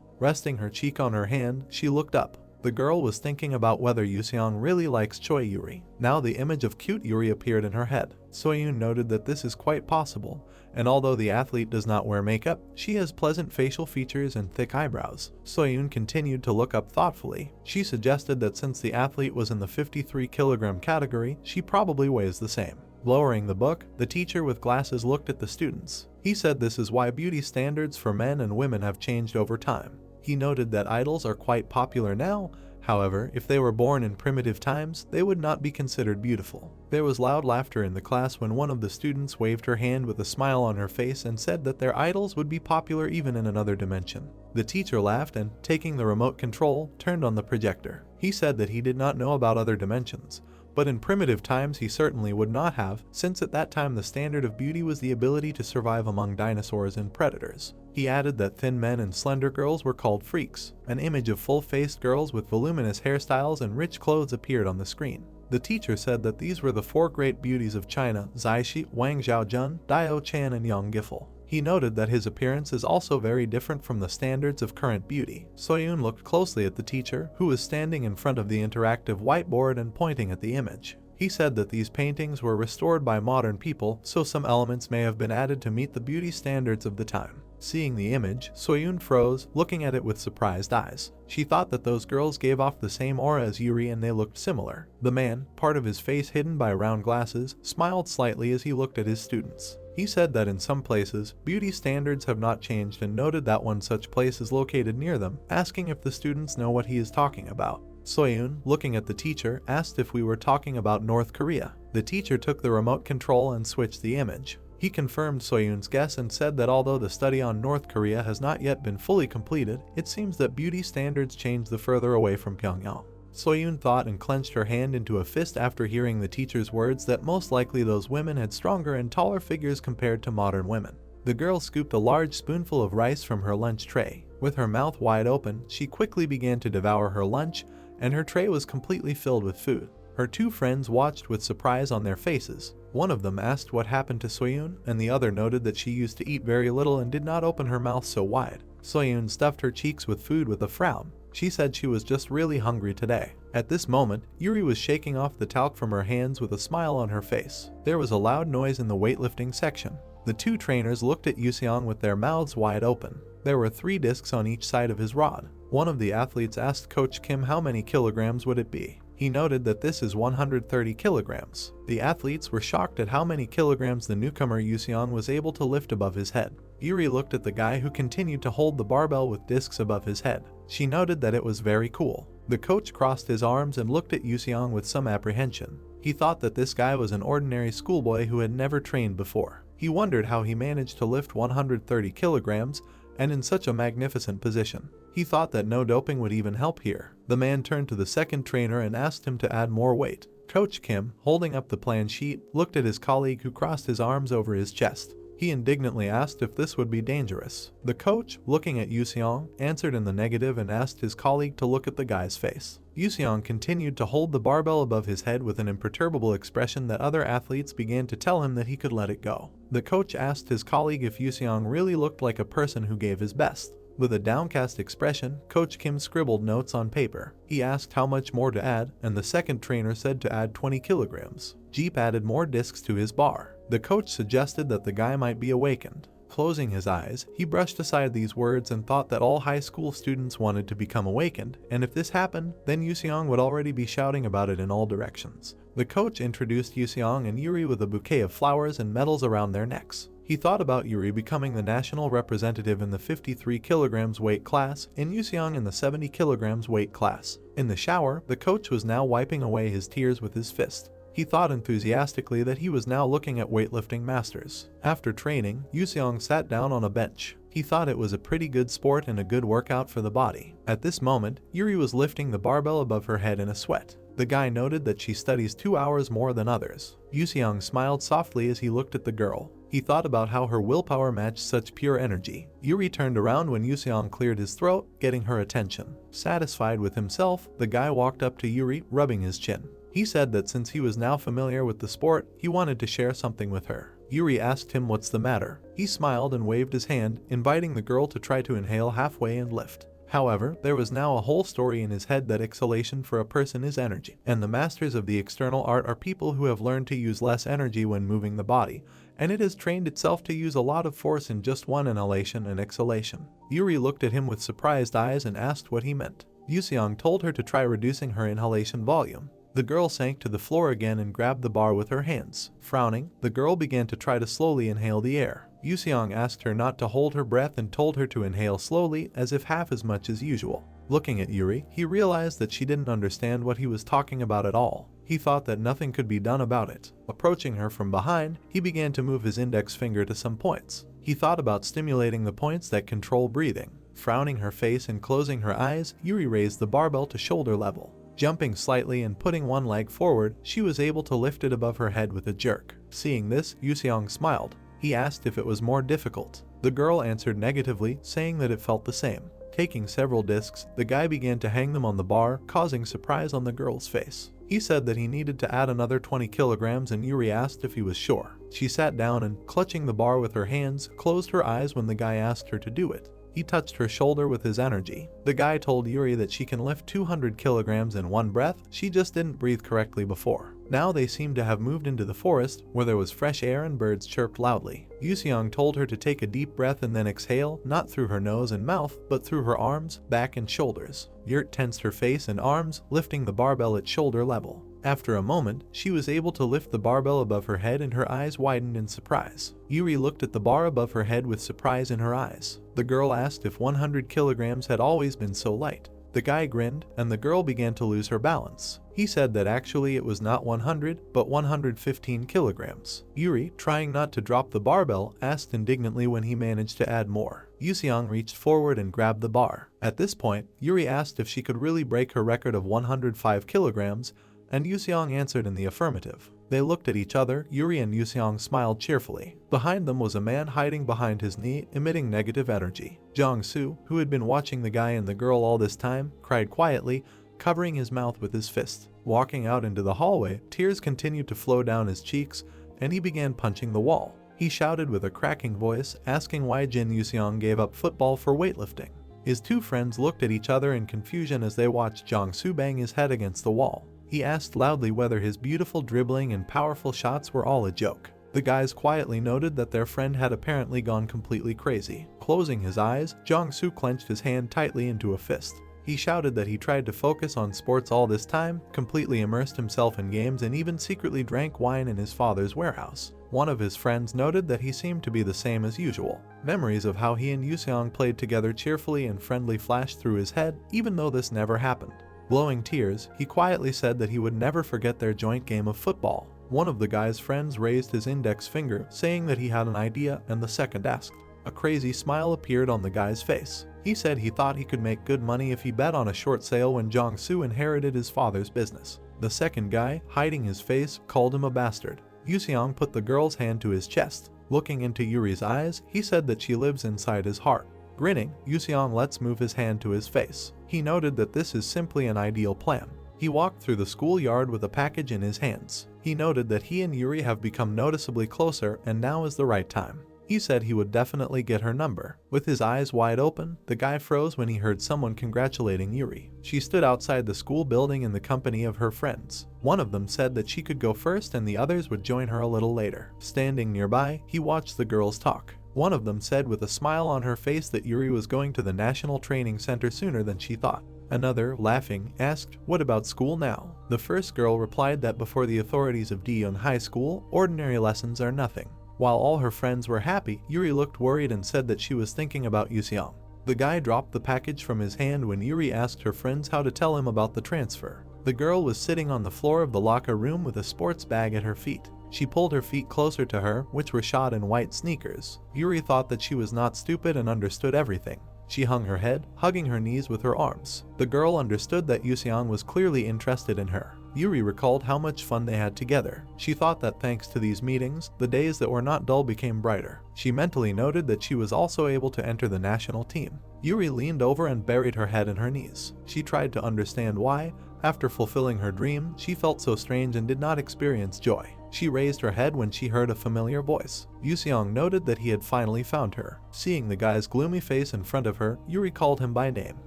Resting her cheek on her hand, she looked up. The girl was thinking about whether Yuseong really likes Choi Yuri. Now the image of cute Yuri appeared in her head. Soyun noted that this is quite possible, and although the athlete does not wear makeup, she has pleasant facial features and thick eyebrows. Soyun continued to look up thoughtfully. She suggested that since the athlete was in the 53-kilogram category, she probably weighs the same. Lowering the book, the teacher with glasses looked at the students. He said this is why beauty standards for men and women have changed over time. He noted that idols are quite popular now, however, if they were born in primitive times, they would not be considered beautiful. There was loud laughter in the class when one of the students waved her hand with a smile on her face and said that their idols would be popular even in another dimension. The teacher laughed and, taking the remote control, turned on the projector. He said that he did not know about other dimensions, but in primitive times he certainly would not have, since at that time the standard of beauty was the ability to survive among dinosaurs and predators. He added that thin men and slender girls were called freaks. An image of full-faced girls with voluminous hairstyles and rich clothes appeared on the screen. The teacher said that these were the 4 great beauties of China: Zaishi, Wang Zhaojun, Dao Chan, and Yang Giffel. He noted that his appearance is also very different from the standards of current beauty. Soyun looked closely at the teacher, who was standing in front of the interactive whiteboard and pointing at the image. He said that these paintings were restored by modern people, so some elements may have been added to meet the beauty standards of the time. Seeing the image, Soyun froze, looking at it with surprised eyes. She thought that those girls gave off the same aura as Yuri and they looked similar. The man, part of his face hidden by round glasses, smiled slightly as he looked at his students. He said that in some places, beauty standards have not changed and noted that one such place is located near them, asking if the students know what he is talking about. Soyun, looking at the teacher, asked if we were talking about North Korea. The teacher took the remote control and switched the image. He confirmed Soyun's guess and said that although the study on North Korea has not yet been fully completed, it seems that beauty standards change the further away from Pyongyang. Soyun thought and clenched her hand into a fist after hearing the teacher's words that most likely those women had stronger and taller figures compared to modern women. The girl scooped a large spoonful of rice from her lunch tray. With her mouth wide open, she quickly began to devour her lunch, and her tray was completely filled with food. Her 2 friends watched with surprise on their faces. One of them asked what happened to Soyun, and the other noted that she used to eat very little and did not open her mouth so wide. Soyun stuffed her cheeks with food with a frown. She said she was just really hungry today. At this moment, Yuri was shaking off the talc from her hands with a smile on her face. There was a loud noise in the weightlifting section. The 2 trainers looked at Yuseong with their mouths wide open. There were 3 discs on each side of his rod. One of the athletes asked Coach Kim how many kilograms would it be. He noted that this is 130 kilograms. The athletes were shocked at how many kilograms the newcomer Yuseong was able to lift above his head. Yuri looked at the guy who continued to hold the barbell with discs above his head. She noted that it was very cool. The coach crossed his arms and looked at Yuseong with some apprehension. He thought that this guy was an ordinary schoolboy who had never trained before. He wondered how he managed to lift 130 kilograms and in such a magnificent position. He thought that no doping would even help here. The man turned to the second trainer and asked him to add more weight. Coach Kim, holding up the plan sheet, looked at his colleague who crossed his arms over his chest. He indignantly asked if this would be dangerous. The coach, looking at Yuseong, answered in the negative and asked his colleague to look at the guy's face. Yuseong continued to hold the barbell above his head with an imperturbable expression that other athletes began to tell him that he could let it go. The coach asked his colleague if Yuseong really looked like a person who gave his best. With a downcast expression, Coach Kim scribbled notes on paper. He asked how much more to add, and the second trainer said to add 20 kilograms. Jeep added more discs to his bar. The coach suggested that the guy might be awakened. Closing his eyes, he brushed aside these words and thought that all high school students wanted to become awakened, and if this happened, then Yuseong would already be shouting about it in all directions. The coach introduced Yuseong and Yuri with a bouquet of flowers and medals around their necks. He thought about Yuri becoming the national representative in the 53 kilograms weight class and Yuseong in the 70 kilograms weight class. In the shower, the coach was now wiping away his tears with his fist. He thought enthusiastically that he was now looking at weightlifting masters. After training, Yuseong sat down on a bench. He thought it was a pretty good sport and a good workout for the body. At this moment, Yuri was lifting the barbell above her head in a sweat. The guy noted that she studies 2 hours more than others. Yuseong smiled softly as he looked at the girl. He thought about how her willpower matched such pure energy. Yuri turned around when Yuseong cleared his throat, getting her attention. Satisfied with himself, the guy walked up to Yuri, rubbing his chin. He said that since he was now familiar with the sport, he wanted to share something with her. Yuri asked him what's the matter. He smiled and waved his hand, inviting the girl to try to inhale halfway and lift. However, there was now a whole story in his head that exhalation for a person is energy, and the masters of the external art are people who have learned to use less energy when moving the body, and it has trained itself to use a lot of force in just one inhalation and exhalation. Yuri looked at him with surprised eyes and asked what he meant. Yuseong told her to try reducing her inhalation volume. The girl sank to the floor again and grabbed the bar with her hands. Frowning, the girl began to try to slowly inhale the air. Yuseong asked her not to hold her breath and told her to inhale slowly, as if half as much as usual. Looking at Yuri, he realized that she didn't understand what he was talking about at all. He thought that nothing could be done about it. Approaching her from behind, he began to move his index finger to some points. He thought about stimulating the points that control breathing. Frowning her face and closing her eyes, Yuri raised the barbell to shoulder level. Jumping slightly and putting one leg forward, she was able to lift it above her head with a jerk. Seeing this, Yuseong smiled. He asked if it was more difficult. The girl answered negatively, saying that it felt the same. Taking several discs, the guy began to hang them on the bar, causing surprise on the girl's face. He said that he needed to add another 20 kilograms and Yuri asked if he was sure. She sat down and, clutching the bar with her hands, closed her eyes when the guy asked her to do it. He touched her shoulder with his energy. The guy told Yuri that she can lift 200 kilograms in one breath, she just didn't breathe correctly before. Now they seemed to have moved into the forest, where there was fresh air and birds chirped loudly. Yuseong told her to take a deep breath and then exhale, not through her nose and mouth, but through her arms, back and shoulders. Yurt tensed her face and arms, lifting the barbell at shoulder level. After a moment, she was able to lift the barbell above her head and her eyes widened in surprise. Yuri looked at the bar above her head with surprise in her eyes. The girl asked if 100 kilograms had always been so light. The guy grinned, and the girl began to lose her balance. He said that actually it was not 100, but 115 kilograms. Yuri, trying not to drop the barbell, asked indignantly when he managed to add more. Yuseong reached forward and grabbed the bar. At this point, Yuri asked if she could really break her record of 105 kilograms, and Yuseong answered in the affirmative. They looked at each other. Yuri and Yuseong smiled cheerfully. Behind them was a man hiding behind his knee, emitting negative energy. Jong-soo, who had been watching the guy and the girl all this time, cried quietly, covering his mouth with his fist. Walking out into the hallway, tears continued to flow down his cheeks, and he began punching the wall. He shouted with a cracking voice, asking why Jin Yuseong gave up football for weightlifting. His two friends looked at each other in confusion as they watched Jong-soo bang his head against the wall. He asked loudly whether his beautiful dribbling and powerful shots were all a joke. The guys quietly noted that their friend had apparently gone completely crazy. Closing his eyes, Jong-soo clenched his hand tightly into a fist. He shouted that he tried to focus on sports all this time, completely immersed himself in games and even secretly drank wine in his father's warehouse. One of his friends noted that he seemed to be the same as usual. Memories of how he and Yuseong played together cheerfully and friendly flashed through his head, even though this never happened. Blowing tears, he quietly said that he would never forget their joint game of football. One of the guy's friends raised his index finger, saying that he had an idea, and the second asked. A crazy smile appeared on the guy's face. He said he thought he could make good money if he bet on a short sale when Jong-soo inherited his father's business. The second guy, hiding his face, called him a bastard. Yuseong put the girl's hand to his chest. Looking into Yuri's eyes, he said that she lives inside his heart. Grinning, Yuseong lets move his hand to his face. He noted that this is simply an ideal plan. He walked through the schoolyard with a package in his hands. He noted that he and Yuri have become noticeably closer and now is the right time. He said he would definitely get her number. With his eyes wide open, the guy froze when he heard someone congratulating Yuri. She stood outside the school building in the company of her friends. One of them said that she could go first and the others would join her a little later. Standing nearby, he watched the girls talk. One of them said with a smile on her face that Yuri was going to the National Training Center sooner than she thought. Another, laughing, asked, "What about school now?" The first girl replied that before the authorities of Daejeon High School, ordinary lessons are nothing. While all her friends were happy, Yuri looked worried and said that she was thinking about Yuseong. The guy dropped the package from his hand when Yuri asked her friends how to tell him about the transfer. The girl was sitting on the floor of the locker room with a sports bag at her feet. She pulled her feet closer to her, which were shod in white sneakers. Yuri thought that she was not stupid and understood everything. She hung her head, hugging her knees with her arms. The girl understood that Yuseong was clearly interested in her. Yuri recalled how much fun they had together. She thought that thanks to these meetings, the days that were not dull became brighter. She mentally noted that she was also able to enter the national team. Yuri leaned over and buried her head in her knees. She tried to understand why, after fulfilling her dream, she felt so strange and did not experience joy. She raised her head when she heard a familiar voice. Yuseong noted that he had finally found her. Seeing the guy's gloomy face in front of her, Yuri called him by name.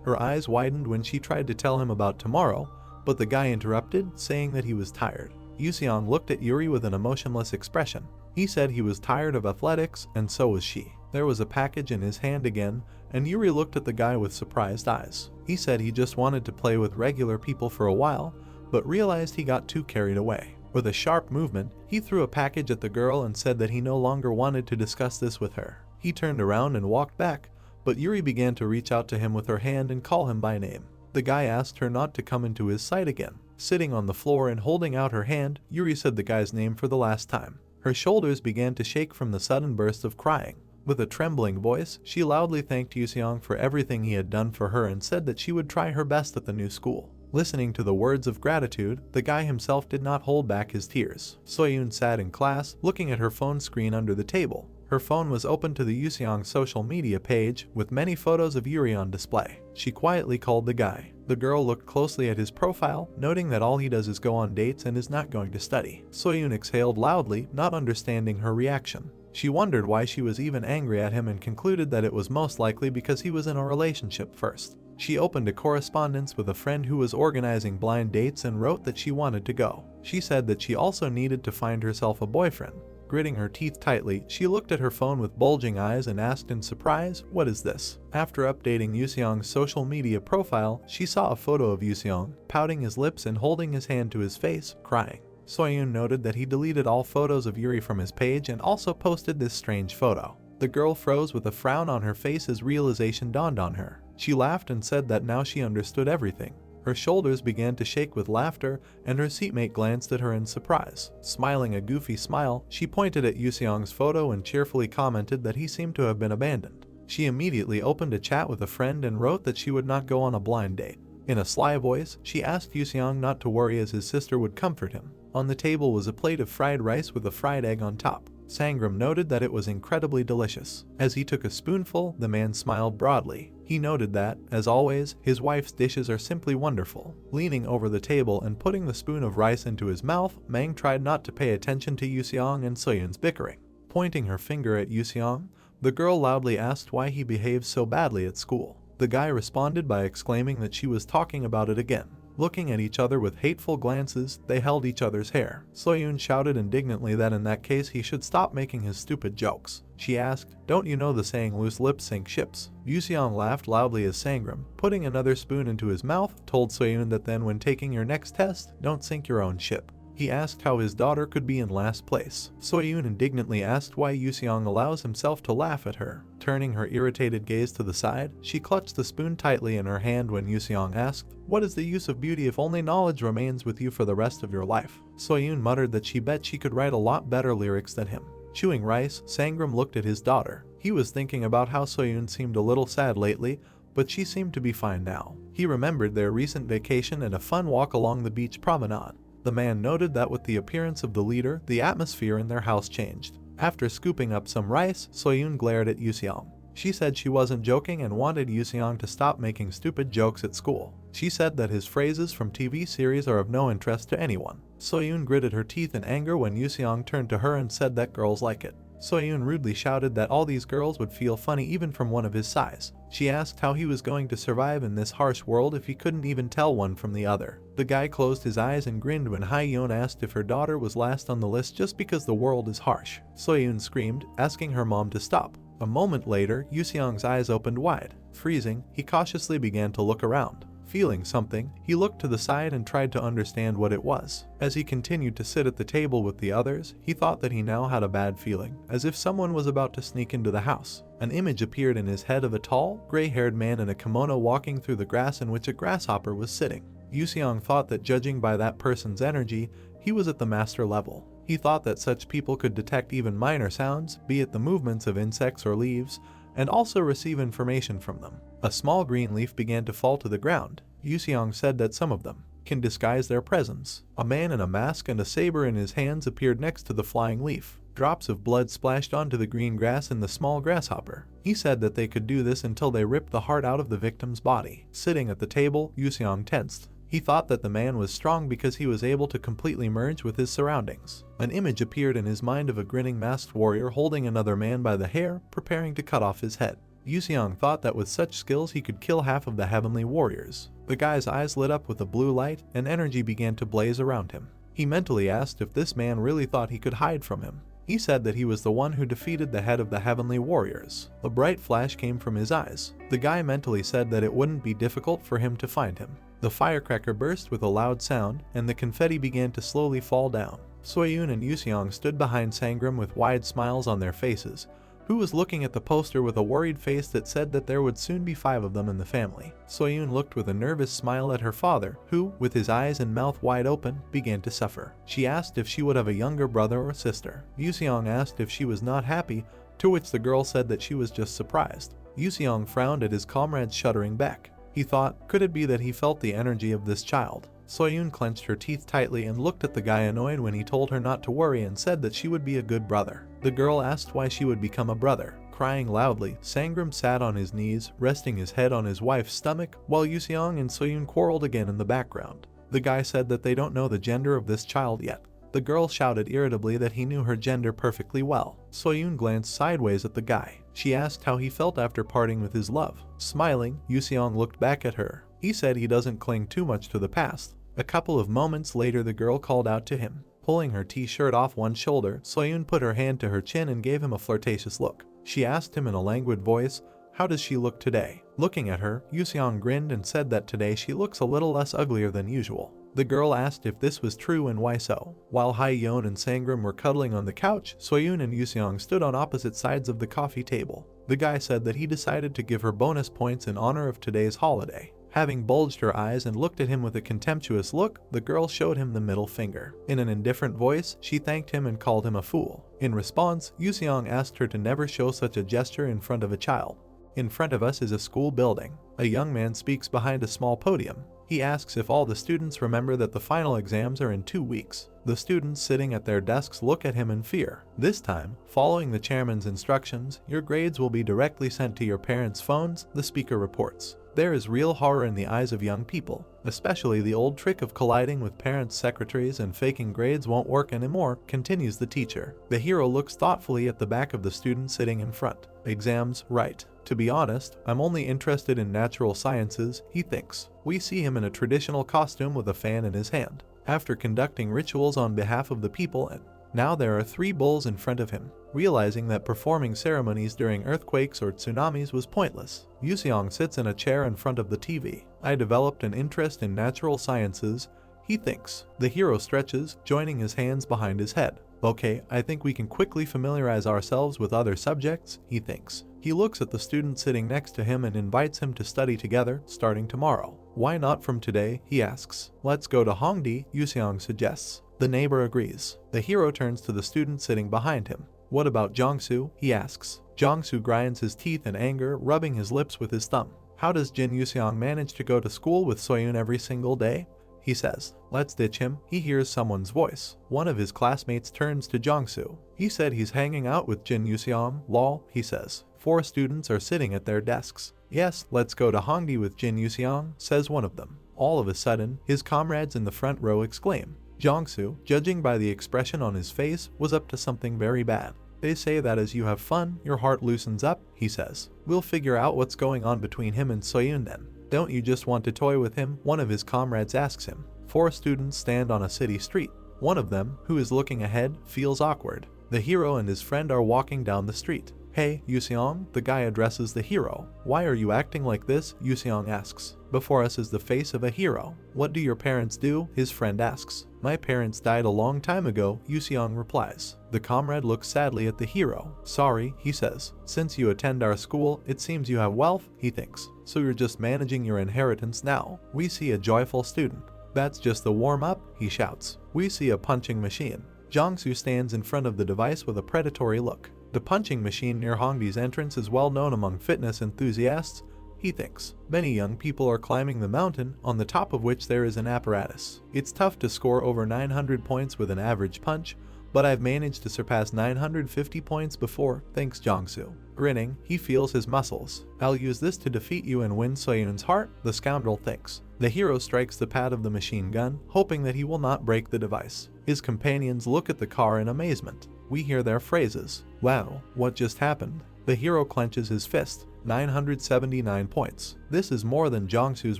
Her eyes widened when she tried to tell him about tomorrow, but the guy interrupted, saying that he was tired. Yuseong looked at Yuri with an emotionless expression. He said he was tired of athletics, and so was she. There was a package in his hand again, and Yuri looked at the guy with surprised eyes. He said he just wanted to play with regular people for a while, but realized he got too carried away. With a sharp movement, he threw a package at the girl and said that he no longer wanted to discuss this with her. He turned around and walked back, but Yuri began to reach out to him with her hand and call him by name. The guy asked her not to come into his sight again. Sitting on the floor and holding out her hand, Yuri said the guy's name for the last time. Her shoulders began to shake from the sudden burst of crying. With a trembling voice, she loudly thanked Yuseong for everything he had done for her and said that she would try her best at the new school. Listening to the words of gratitude, the guy himself did not hold back his tears. Soyun sat in class, looking at her phone screen under the table. Her phone was open to the Yuseong social media page, with many photos of Yuri on display. She quietly called the guy. The girl looked closely at his profile, noting that all he does is go on dates and is not going to study. Soyun exhaled loudly, not understanding her reaction. She wondered why she was even angry at him and concluded that it was most likely because he was in a relationship first. She opened a correspondence with a friend who was organizing blind dates and wrote that she wanted to go. She said that she also needed to find herself a boyfriend. Gritting her teeth tightly, she looked at her phone with bulging eyes and asked in surprise, "What is this?" After updating Yuseong's social media profile, she saw a photo of Yuseong, pouting his lips and holding his hand to his face, crying. Soyun noted that he deleted all photos of Yuri from his page and also posted this strange photo. The girl froze with a frown on her face as realization dawned on her. She laughed and said that now she understood everything. Her shoulders began to shake with laughter, and her seatmate glanced at her in surprise. Smiling a goofy smile, she pointed at Yuseong's photo and cheerfully commented that he seemed to have been abandoned. She immediately opened a chat with a friend and wrote that she would not go on a blind date. In a sly voice, she asked Yuseong not to worry as his sister would comfort him. On the table was a plate of fried rice with a fried egg on top. Sangram noted that it was incredibly delicious. As he took a spoonful, the man smiled broadly. He noted that, as always, his wife's dishes are simply wonderful. Leaning over the table and putting the spoon of rice into his mouth, Mang tried not to pay attention to Yuseong and Soyun's bickering. Pointing her finger at Yuseong, the girl loudly asked why he behaved so badly at school. The guy responded by exclaiming that she was talking about it again. Looking at each other with hateful glances, they held each other's hair. Soyun shouted indignantly that in that case he should stop making his stupid jokes. She asked, "Don't you know the saying loose lips sink ships?" Yuseong laughed loudly as Sangram, putting another spoon into his mouth, told Soyun that then when taking your next test, don't sink your own ship. He asked how his daughter could be in last place. Soyun indignantly asked why Yuseong allows himself to laugh at her. Turning her irritated gaze to the side, she clutched the spoon tightly in her hand when Yuseong asked, "What is the use of beauty if only knowledge remains with you for the rest of your life?" Soyun muttered that she bet she could write a lot better lyrics than him. Chewing rice, Sangram looked at his daughter. He was thinking about how Soyun seemed a little sad lately, but she seemed to be fine now. He remembered their recent vacation and a fun walk along the beach promenade. The man noted that with the appearance of the leader, the atmosphere in their house changed. After scooping up some rice, Soyun glared at Yuseong. She said she wasn't joking and wanted Yuseong to stop making stupid jokes at school. She said that his phrases from TV series are of no interest to anyone. Soyun gritted her teeth in anger when Yuseong turned to her and said that girls like it. Soyun rudely shouted that all these girls would feel funny even from one of his size. She asked how he was going to survive in this harsh world if he couldn't even tell one from the other. The guy closed his eyes and grinned when Hyeon asked if her daughter was last on the list just because the world is harsh. Soyun screamed, asking her mom to stop. A moment later, Yuseong's eyes opened wide. Freezing, he cautiously began to look around. Feeling something, he looked to the side and tried to understand what it was. As he continued to sit at the table with the others, he thought that he now had a bad feeling, as if someone was about to sneak into the house. An image appeared in his head of a tall, gray-haired man in a kimono walking through the grass in which a grasshopper was sitting. Yuseong thought that judging by that person's energy, he was at the master level. He thought that such people could detect even minor sounds, be it the movements of insects or leaves, and also receive information from them. A small green leaf began to fall to the ground. Yuseong said that some of them can disguise their presence. A man in a mask and a saber in his hands appeared next to the flying leaf. Drops of blood splashed onto the green grass in the small grasshopper. He said that they could do this until they ripped the heart out of the victim's body. Sitting at the table, Yuseong tensed. He thought that the man was strong because he was able to completely merge with his surroundings. An image appeared in his mind of a grinning masked warrior holding another man by the hair, preparing to cut off his head. Yuseong thought that with such skills he could kill half of the heavenly warriors. The guy's eyes lit up with a blue light, and energy began to blaze around him. He mentally asked if this man really thought he could hide from him. He said that he was the one who defeated the head of the heavenly warriors. A bright flash came from his eyes. The guy mentally said that it wouldn't be difficult for him to find him. The firecracker burst with a loud sound, and the confetti began to slowly fall down. Soyun and Yuseong stood behind Sangram with wide smiles on their faces, who was looking at the poster with a worried face that said that there would soon be 5 of them in the family. Soyun looked with a nervous smile at her father, who, with his eyes and mouth wide open, began to suffer. She asked if she would have a younger brother or sister. Yuseong asked if she was not happy, to which the girl said that she was just surprised. Yuseong frowned at his comrades shuddering back. He thought, could it be that he felt the energy of this child? Soyun clenched her teeth tightly and looked at the guy annoyed when he told her not to worry and said that she would be a good brother. The girl asked why she would become a brother. Crying loudly, Sangram sat on his knees, resting his head on his wife's stomach, while Yuseong and Soyun quarreled again in the background. The guy said that they don't know the gender of this child yet. The girl shouted irritably that he knew her gender perfectly well. Soyun glanced sideways at the guy. She asked how he felt after parting with his love. Smiling, Yuseong looked back at her. He said he doesn't cling too much to the past. A couple of moments later, the girl called out to him. Pulling her t-shirt off one shoulder, Soyun put her hand to her chin and gave him a flirtatious look. She asked him in a languid voice, "How does she look today?" Looking at her, Yuseong grinned and said that today she looks a little less uglier than usual. The girl asked if this was true and why so. While Haeyeon and Sangram were cuddling on the couch, Soyun and Yuseong stood on opposite sides of the coffee table. The guy said that he decided to give her bonus points in honor of today's holiday. Having bulged her eyes and looked at him with a contemptuous look, the girl showed him the middle finger. In an indifferent voice, she thanked him and called him a fool. In response, Yuseong asked her to never show such a gesture in front of a child. In front of us is a school building. A young man speaks behind a small podium. He asks if all the students remember that the final exams are in 2 weeks. The students sitting at their desks look at him in fear. This time, following the chairman's instructions, your grades will be directly sent to your parents' phones, the speaker reports. There is real horror in the eyes of young people, especially the old trick of colliding with parents' secretaries and faking grades won't work anymore, continues the teacher. The hero looks thoughtfully at the back of the student sitting in front. Exams, right. To be honest, I'm only interested in natural sciences, he thinks. We see him in a traditional costume with a fan in his hand. After conducting rituals on behalf of the people, and now there are 3 bulls in front of him. Realizing that performing ceremonies during earthquakes or tsunamis was pointless, Yuseong sits in a chair in front of the TV. I developed an interest in natural sciences, he thinks. The hero stretches, joining his hands behind his head. Okay, I think we can quickly familiarize ourselves with other subjects, he thinks. He looks at the student sitting next to him and invites him to study together, starting tomorrow. Why not from today, he asks. Let's go to Hongdae, Yuseong suggests. The neighbor agrees. The hero turns to the student sitting behind him. What about Jongsu, he asks. Jongsu grinds his teeth in anger, rubbing his lips with his thumb. How does Jin Yuseong manage to go to school with Soyun every single day? He says. Let's ditch him. He hears someone's voice. One of his classmates turns to Jongsu. He said he's hanging out with Jin Yuseong. Lol, he says. 4 students are sitting at their desks. Yes, let's go to Hongdae with Jin Yuseong, says one of them. All of a sudden, his comrades in the front row exclaim. Jongsu, judging by the expression on his face, was up to something very bad. They say that as you have fun, your heart loosens up, he says. We'll figure out what's going on between him and Soyun then. Don't you just want to toy with him? One of his comrades asks him. 4 students stand on a city street. One of them, who is looking ahead, feels awkward. The hero and his friend are walking down the street. Hey, Yuseong, the guy addresses the hero. Why are you acting like this? Yuseong asks. Before us is the face of a hero. What do your parents do? His friend asks. My parents died a long time ago, Yuseong replies. The comrade looks sadly at the hero. Sorry, he says. Since you attend our school, it seems you have wealth, he thinks. So you're just managing your inheritance now. We see a joyful student. That's just the warm-up, he shouts. We see a punching machine. Jongsu stands in front of the device with a predatory look. The punching machine near Hongdae's entrance is well known among fitness enthusiasts, he thinks. Many young people are climbing the mountain, on the top of which there is an apparatus. It's tough to score over 900 points with an average punch, but I've managed to surpass 950 points before, thanks Jongsu. Grinning, he feels his muscles. I'll use this to defeat you and win Soyun's heart, the scoundrel thinks. The hero strikes the pad of the machine gun, hoping that he will not break the device. His companions look at the car in amazement. We hear their phrases. Wow, what just happened? The hero clenches his fist. 979 points. This is more than Jongsu's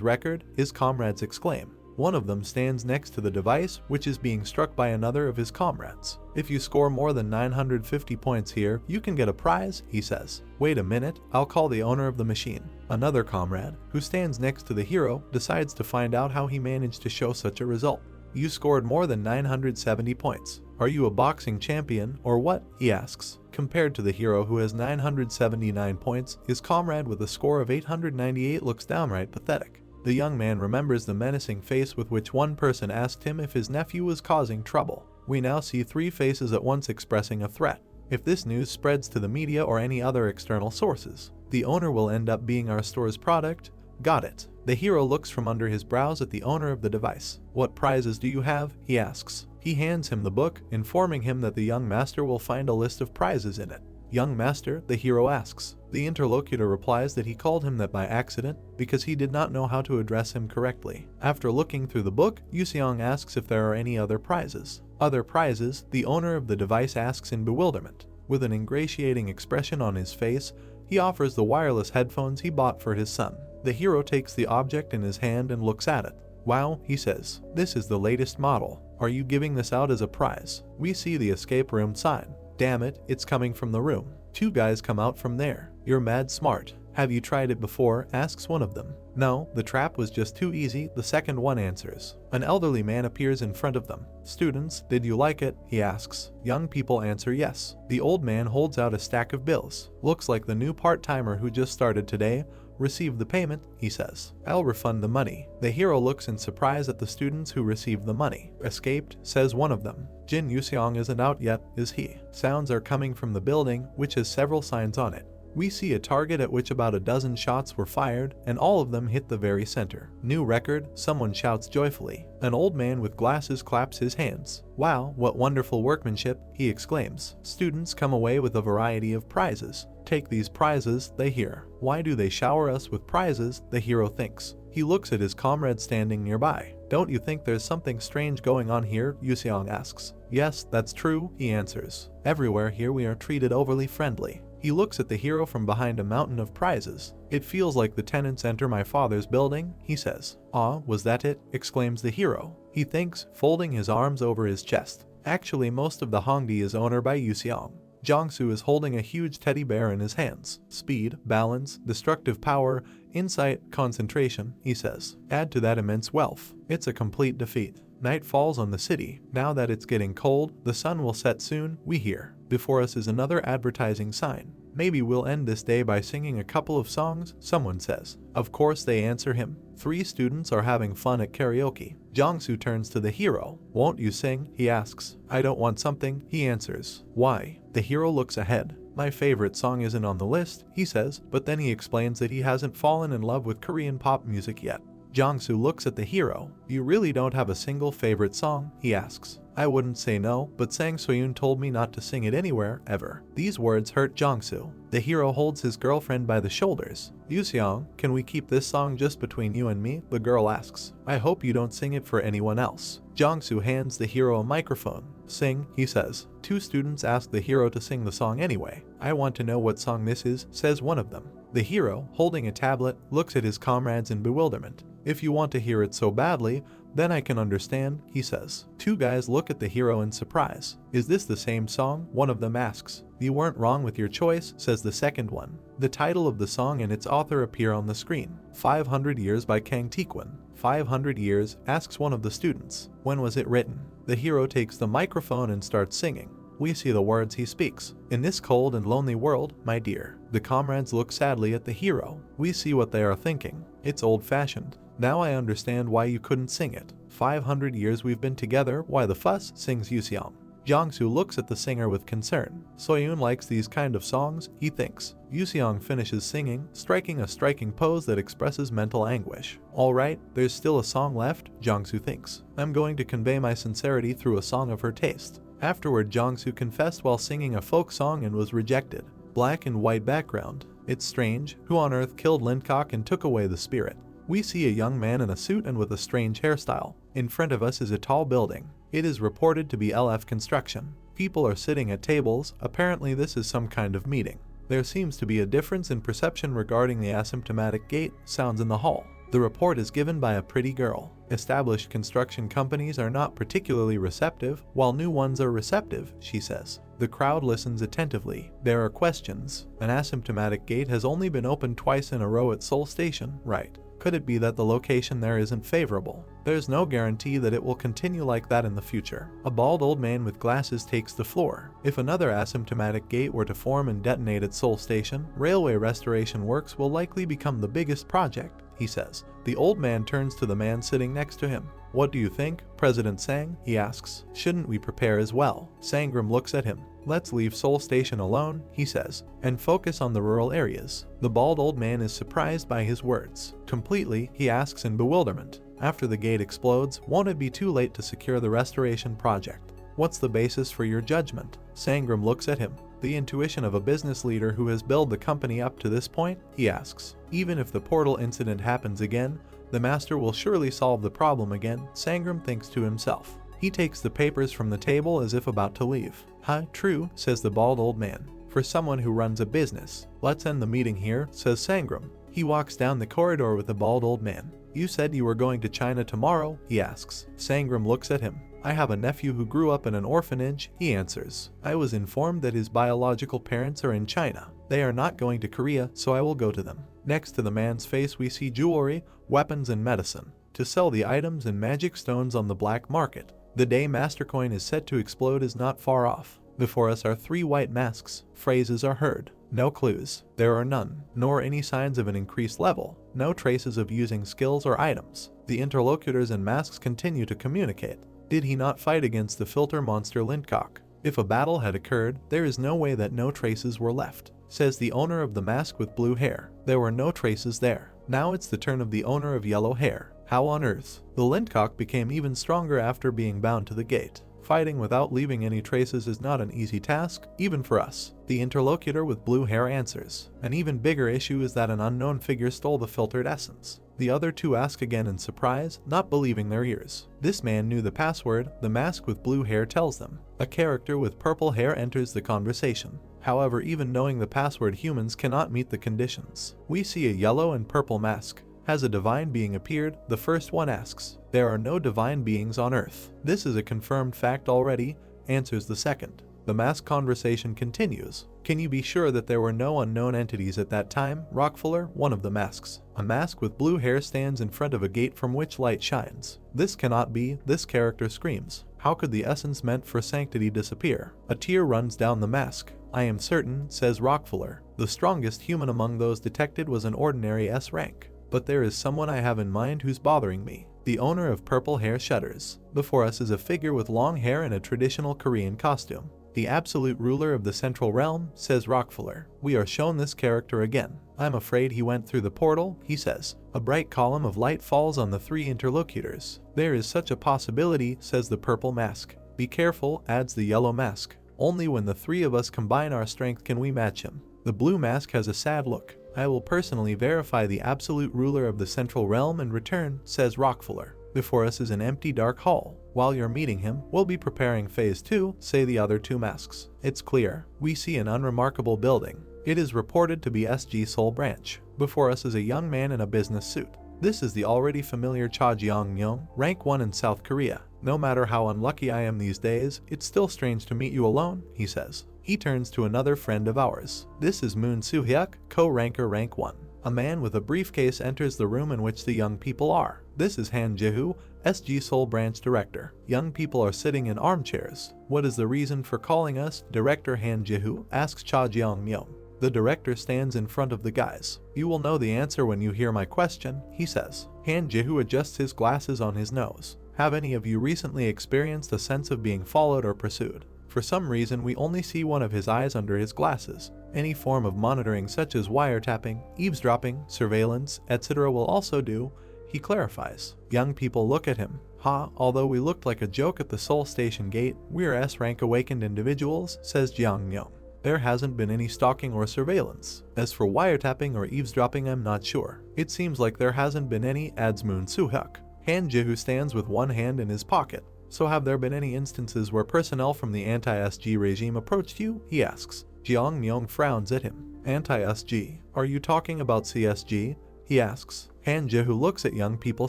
record, his comrades exclaim. One of them stands next to the device, which is being struck by another of his comrades. If you score more than 950 points here, you can get a prize, he says. Wait a minute, I'll call the owner of the machine. Another comrade, who stands next to the hero, decides to find out how he managed to show such a result. You scored more than 970 points. Are you a boxing champion, or what? He asks. Compared to the hero who has 979 points, his comrade with a score of 898 looks downright pathetic. The young man remembers the menacing face with which one person asked him if his nephew was causing trouble. We now see 3 faces at once expressing a threat. If this news spreads to the media or any other external sources, the owner will end up being our store's product. Got it. The hero looks from under his brows at the owner of the device. What prizes do you have? He asks. He hands him the book, informing him that the young master will find a list of prizes in it. Young master, the hero asks. The interlocutor replies that he called him that by accident because he did not know how to address him correctly. After looking through the book, Yuseong asks if there are any other prizes. Other prizes? The owner of the device asks in bewilderment. With an ingratiating expression on his face, he offers the wireless headphones he bought for his son. The hero takes the object in his hand and looks at it. Wow, he says. This is the latest model. Are you giving this out as a prize? We see the escape room sign. Damn it, it's coming from the room. Two guys come out from there. You're mad smart. Have you tried it before? Asks one of them. No, the trap was just too easy, the second one answers. An elderly man appears in front of them. Students, did you like it? He asks. Young people answer yes. The old man holds out a stack of bills. Looks like the new part-timer who just started today. Received the payment, he says. I'll refund the money. The hero looks in surprise at the students who received the money. Escaped, says one of them. Jin Yuseong isn't out yet, is he? Sounds are coming from the building, which has several signs on it. We see a target at which about a dozen shots were fired, and all of them hit the very center. New record, someone shouts joyfully. An old man with glasses claps his hands. Wow, what wonderful workmanship, he exclaims. Students come away with a variety of prizes. Take these prizes, they hear. Why do they shower us with prizes? The hero thinks. He looks at his comrade standing nearby. Don't you think there's something strange going on here? Yuseong asks. Yes, that's true, he answers. Everywhere here we are treated overly friendly. He looks at the hero from behind a mountain of prizes. It feels like the tenants enter my father's building, he says. Ah, was that it? Exclaims the hero. He thinks, folding his arms over his chest. Actually, most of the Hongdi is owned by Yuseong. Jiangsu is holding a huge teddy bear in his hands. Speed, balance, destructive power, insight, concentration, he says. Add to that immense wealth. It's a complete defeat. Night falls on the city. Now that it's getting cold, the sun will set soon, we hear. Before us is another advertising sign. Maybe we'll end this day by singing a couple of songs, someone says. Of course, they answer him. 3 students are having fun at karaoke. Jiangsu turns to the hero. Won't you sing? He asks. I don't want something, he answers. Why? The hero looks ahead. My favorite song isn't on the list, he says, but then he explains that he hasn't fallen in love with Korean pop music yet. Jiangsu looks at the hero. You really don't have a single favorite song? He asks. I wouldn't say no, but Sang Soyun told me not to sing it anywhere, ever. These words hurt Jiangsu. The hero holds his girlfriend by the shoulders. Yuseong, can we keep this song just between you and me? The girl asks. I hope you don't sing it for anyone else. Jiangsu hands the hero a microphone. Sing, he says. 2 students ask the hero to sing the song anyway. I want to know what song this is, says one of them. The hero, holding a tablet, looks at his comrades in bewilderment. If you want to hear it so badly, then I can understand, he says. 2 guys look at the hero in surprise. Is this the same song? One of them asks. You weren't wrong with your choice, says the second one. The title of the song and its author appear on the screen. 500 Years by Kang Taekwon. 500 years, asks one of the students. When was it written? The hero takes the microphone and starts singing. We see the words he speaks. In this cold and lonely world, my dear. The comrades look sadly at the hero. We see what they are thinking. It's old-fashioned. Now I understand why you couldn't sing it. 500 years we've been together, why the fuss? Sings Yuseong. Jiangsu looks at the singer with concern. Soyun likes these kind of songs, he thinks. Yuseong finishes singing, striking a striking pose that expresses mental anguish. Alright, there's still a song left, Jiangsu thinks. I'm going to convey my sincerity through a song of her taste. Afterward, Jiangsu confessed while singing a folk song and was rejected. Black and white background. It's strange. Who on earth killed Lincock and took away the spirit? We see a young man in a suit and with a strange hairstyle. In front of us is a tall building. It is reported to be LF construction. People are sitting at tables. Apparently this is some kind of meeting. There seems to be a difference in perception regarding the asymptomatic gate sounds in the hall. The report is given by a pretty girl. Established construction companies are not particularly receptive, while new ones are receptive, she says. The crowd listens attentively. There are questions. An asymptomatic gate has only been opened twice in a row at Seoul Station, right? Could it be that the location there isn't favorable? There's no guarantee that it will continue like that in the future. A bald old man with glasses takes the floor. If another asymptomatic gate were to form and detonate at Seoul Station, railway restoration works will likely become the biggest project. he says. The old man turns to the man sitting next to him. What do you think, President Sang? He asks. Shouldn't we prepare as well? Sangram looks at him. Let's leave Seoul Station alone, he says, and focus on the rural areas. The bald old man is surprised by his words. Completely, he asks in bewilderment. After the gate explodes, won't it be too late to secure the restoration project? What's the basis for your judgment? Sangram looks at him. The intuition of a business leader who has built the company up to this point, he asks. Even if the portal incident happens again, the master will surely solve the problem again, Sangram thinks to himself. He takes the papers from the table as if about to leave. True, says the bald old man. For someone who runs a business. Let's end the meeting here, says Sangram. He walks down the corridor with the bald old man. You said you were going to China tomorrow, he asks. Sangram looks at him. I have a nephew who grew up in an orphanage, he answers. I was informed that his biological parents are in China. They are not going to Korea, so I will go to them. Next to the man's face we see jewelry, weapons and medicine. To sell the items and magic stones on the black market. The day Mastercoin is set to explode is not far off. Before us are 3 white masks. Phrases are heard. No clues. There are none, nor any signs of an increased level. No traces of using skills or items. The interlocutors and masks continue to communicate. Did he not fight against the filter monster Lintcock? If a battle had occurred, there is no way that no traces were left, says the owner of the mask with blue hair. There were no traces there. Now it's the turn of the owner of yellow hair. How on earth? The Lintcock became even stronger after being bound to the gate. Fighting without leaving any traces is not an easy task, even for us. The interlocutor with blue hair answers. An even bigger issue is that an unknown figure stole the filtered essence. The other two ask again in surprise, not believing their ears. This man knew the password, the mask with blue hair tells them. A character with purple hair enters the conversation. However, even knowing the password, humans cannot meet the conditions. We see a yellow and purple mask. Has a divine being appeared? The first one asks. There are no divine beings on Earth. This is a confirmed fact already, answers the second. The mask conversation continues. Can you be sure that there were no unknown entities at that time? Rockfuller, one of the masks. A mask with blue hair stands in front of a gate from which light shines. This cannot be, this character screams. How could the essence meant for sanctity disappear? A tear runs down the mask. I am certain, says Rockfuller. The strongest human among those detected was an ordinary S rank. But there is someone I have in mind who's bothering me. The owner of purple hair shudders. Before us is a figure with long hair in a traditional Korean costume. The absolute ruler of the central realm, says Rockfuller. We are shown this character again. I'm afraid he went through the portal, he says. A bright column of light falls on the 3 interlocutors. There is such a possibility, says the purple mask. Be careful, adds the yellow mask. Only when the 3 of us combine our strength can we match him. The blue mask has a sad look. I will personally verify the absolute ruler of the central realm and return, says Rockfuller. Before us is an empty dark hall. While you're meeting him, we'll be preparing phase 2, say the other 2 masks. It's clear. We see an unremarkable building. It is reported to be SG Seoul branch. Before us is a young man in a business suit. This is the already familiar Cha Jeong-myung, rank 1 in South Korea. No matter how unlucky I am these days, it's still strange to meet you alone, he says. He turns to another friend of ours. This is Moon Soo-hyuk, co-ranker rank 1. A man with a briefcase enters the room in which the young people are. This is Han Ji-hoo, SG Seoul branch director. Young people are sitting in armchairs. What is the reason for calling us? Director Han Ji-hoo asks Cha Jeong-myung. The director stands in front of the guys. You will know the answer when you hear my question, he says. Han Ji-hoo adjusts his glasses on his nose. Have any of you recently experienced a sense of being followed or pursued? For some reason, we only see one of his eyes under his glasses. Any form of monitoring such as wiretapping, eavesdropping, surveillance, etc. will also do, he clarifies. Young people look at him. Although we looked like a joke at the Seoul Station gate, we're S-rank awakened individuals, says Jeong-myung. There hasn't been any stalking or surveillance. As for wiretapping or eavesdropping, I'm not sure. It seems like there hasn't been any, adds Moon Soo-hyuk. Han Ji-hoo stands with one hand in his pocket. So have there been any instances where personnel from the anti-SG regime approached you? He asks. Jeong-myung frowns at him. Anti-SG? Are you talking about CSG? He asks. Han Ji-hoo looks at young people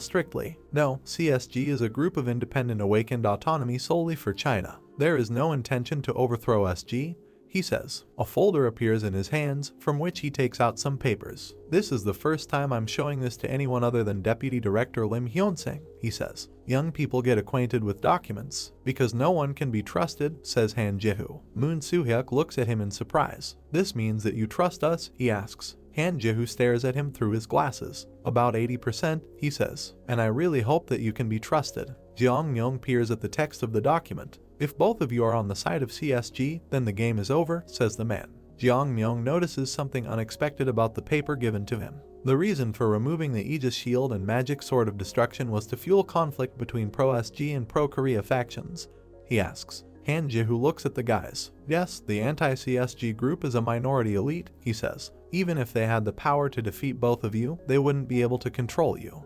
strictly. No, CSG is a group of independent awakened autonomy solely for China. There is no intention to overthrow SG, he says. A folder appears in his hands, from which he takes out some papers. This is the first time I'm showing this to anyone other than Deputy Director Lim Hyun-sing, he says. Young people get acquainted with documents. Because no one can be trusted, says Han Ji-hoo. Moon Soo-hyuk looks at him in surprise. This means that you trust us, he asks. Han Jihu stares at him through his glasses. About 80%, he says. And I really hope that you can be trusted. Jiang Myung peers at the text of the document. If both of you are on the side of CSG, then the game is over, says the man. Jiang Myung notices something unexpected about the paper given to him. The reason for removing the Aegis Shield and Magic Sword of Destruction was to fuel conflict between pro-SG and pro-Korea factions. He asks. Han Jihu looks at the guys. Yes, the anti-CSG group is a minority elite, he says. Even if they had the power to defeat both of you, they wouldn't be able to control you.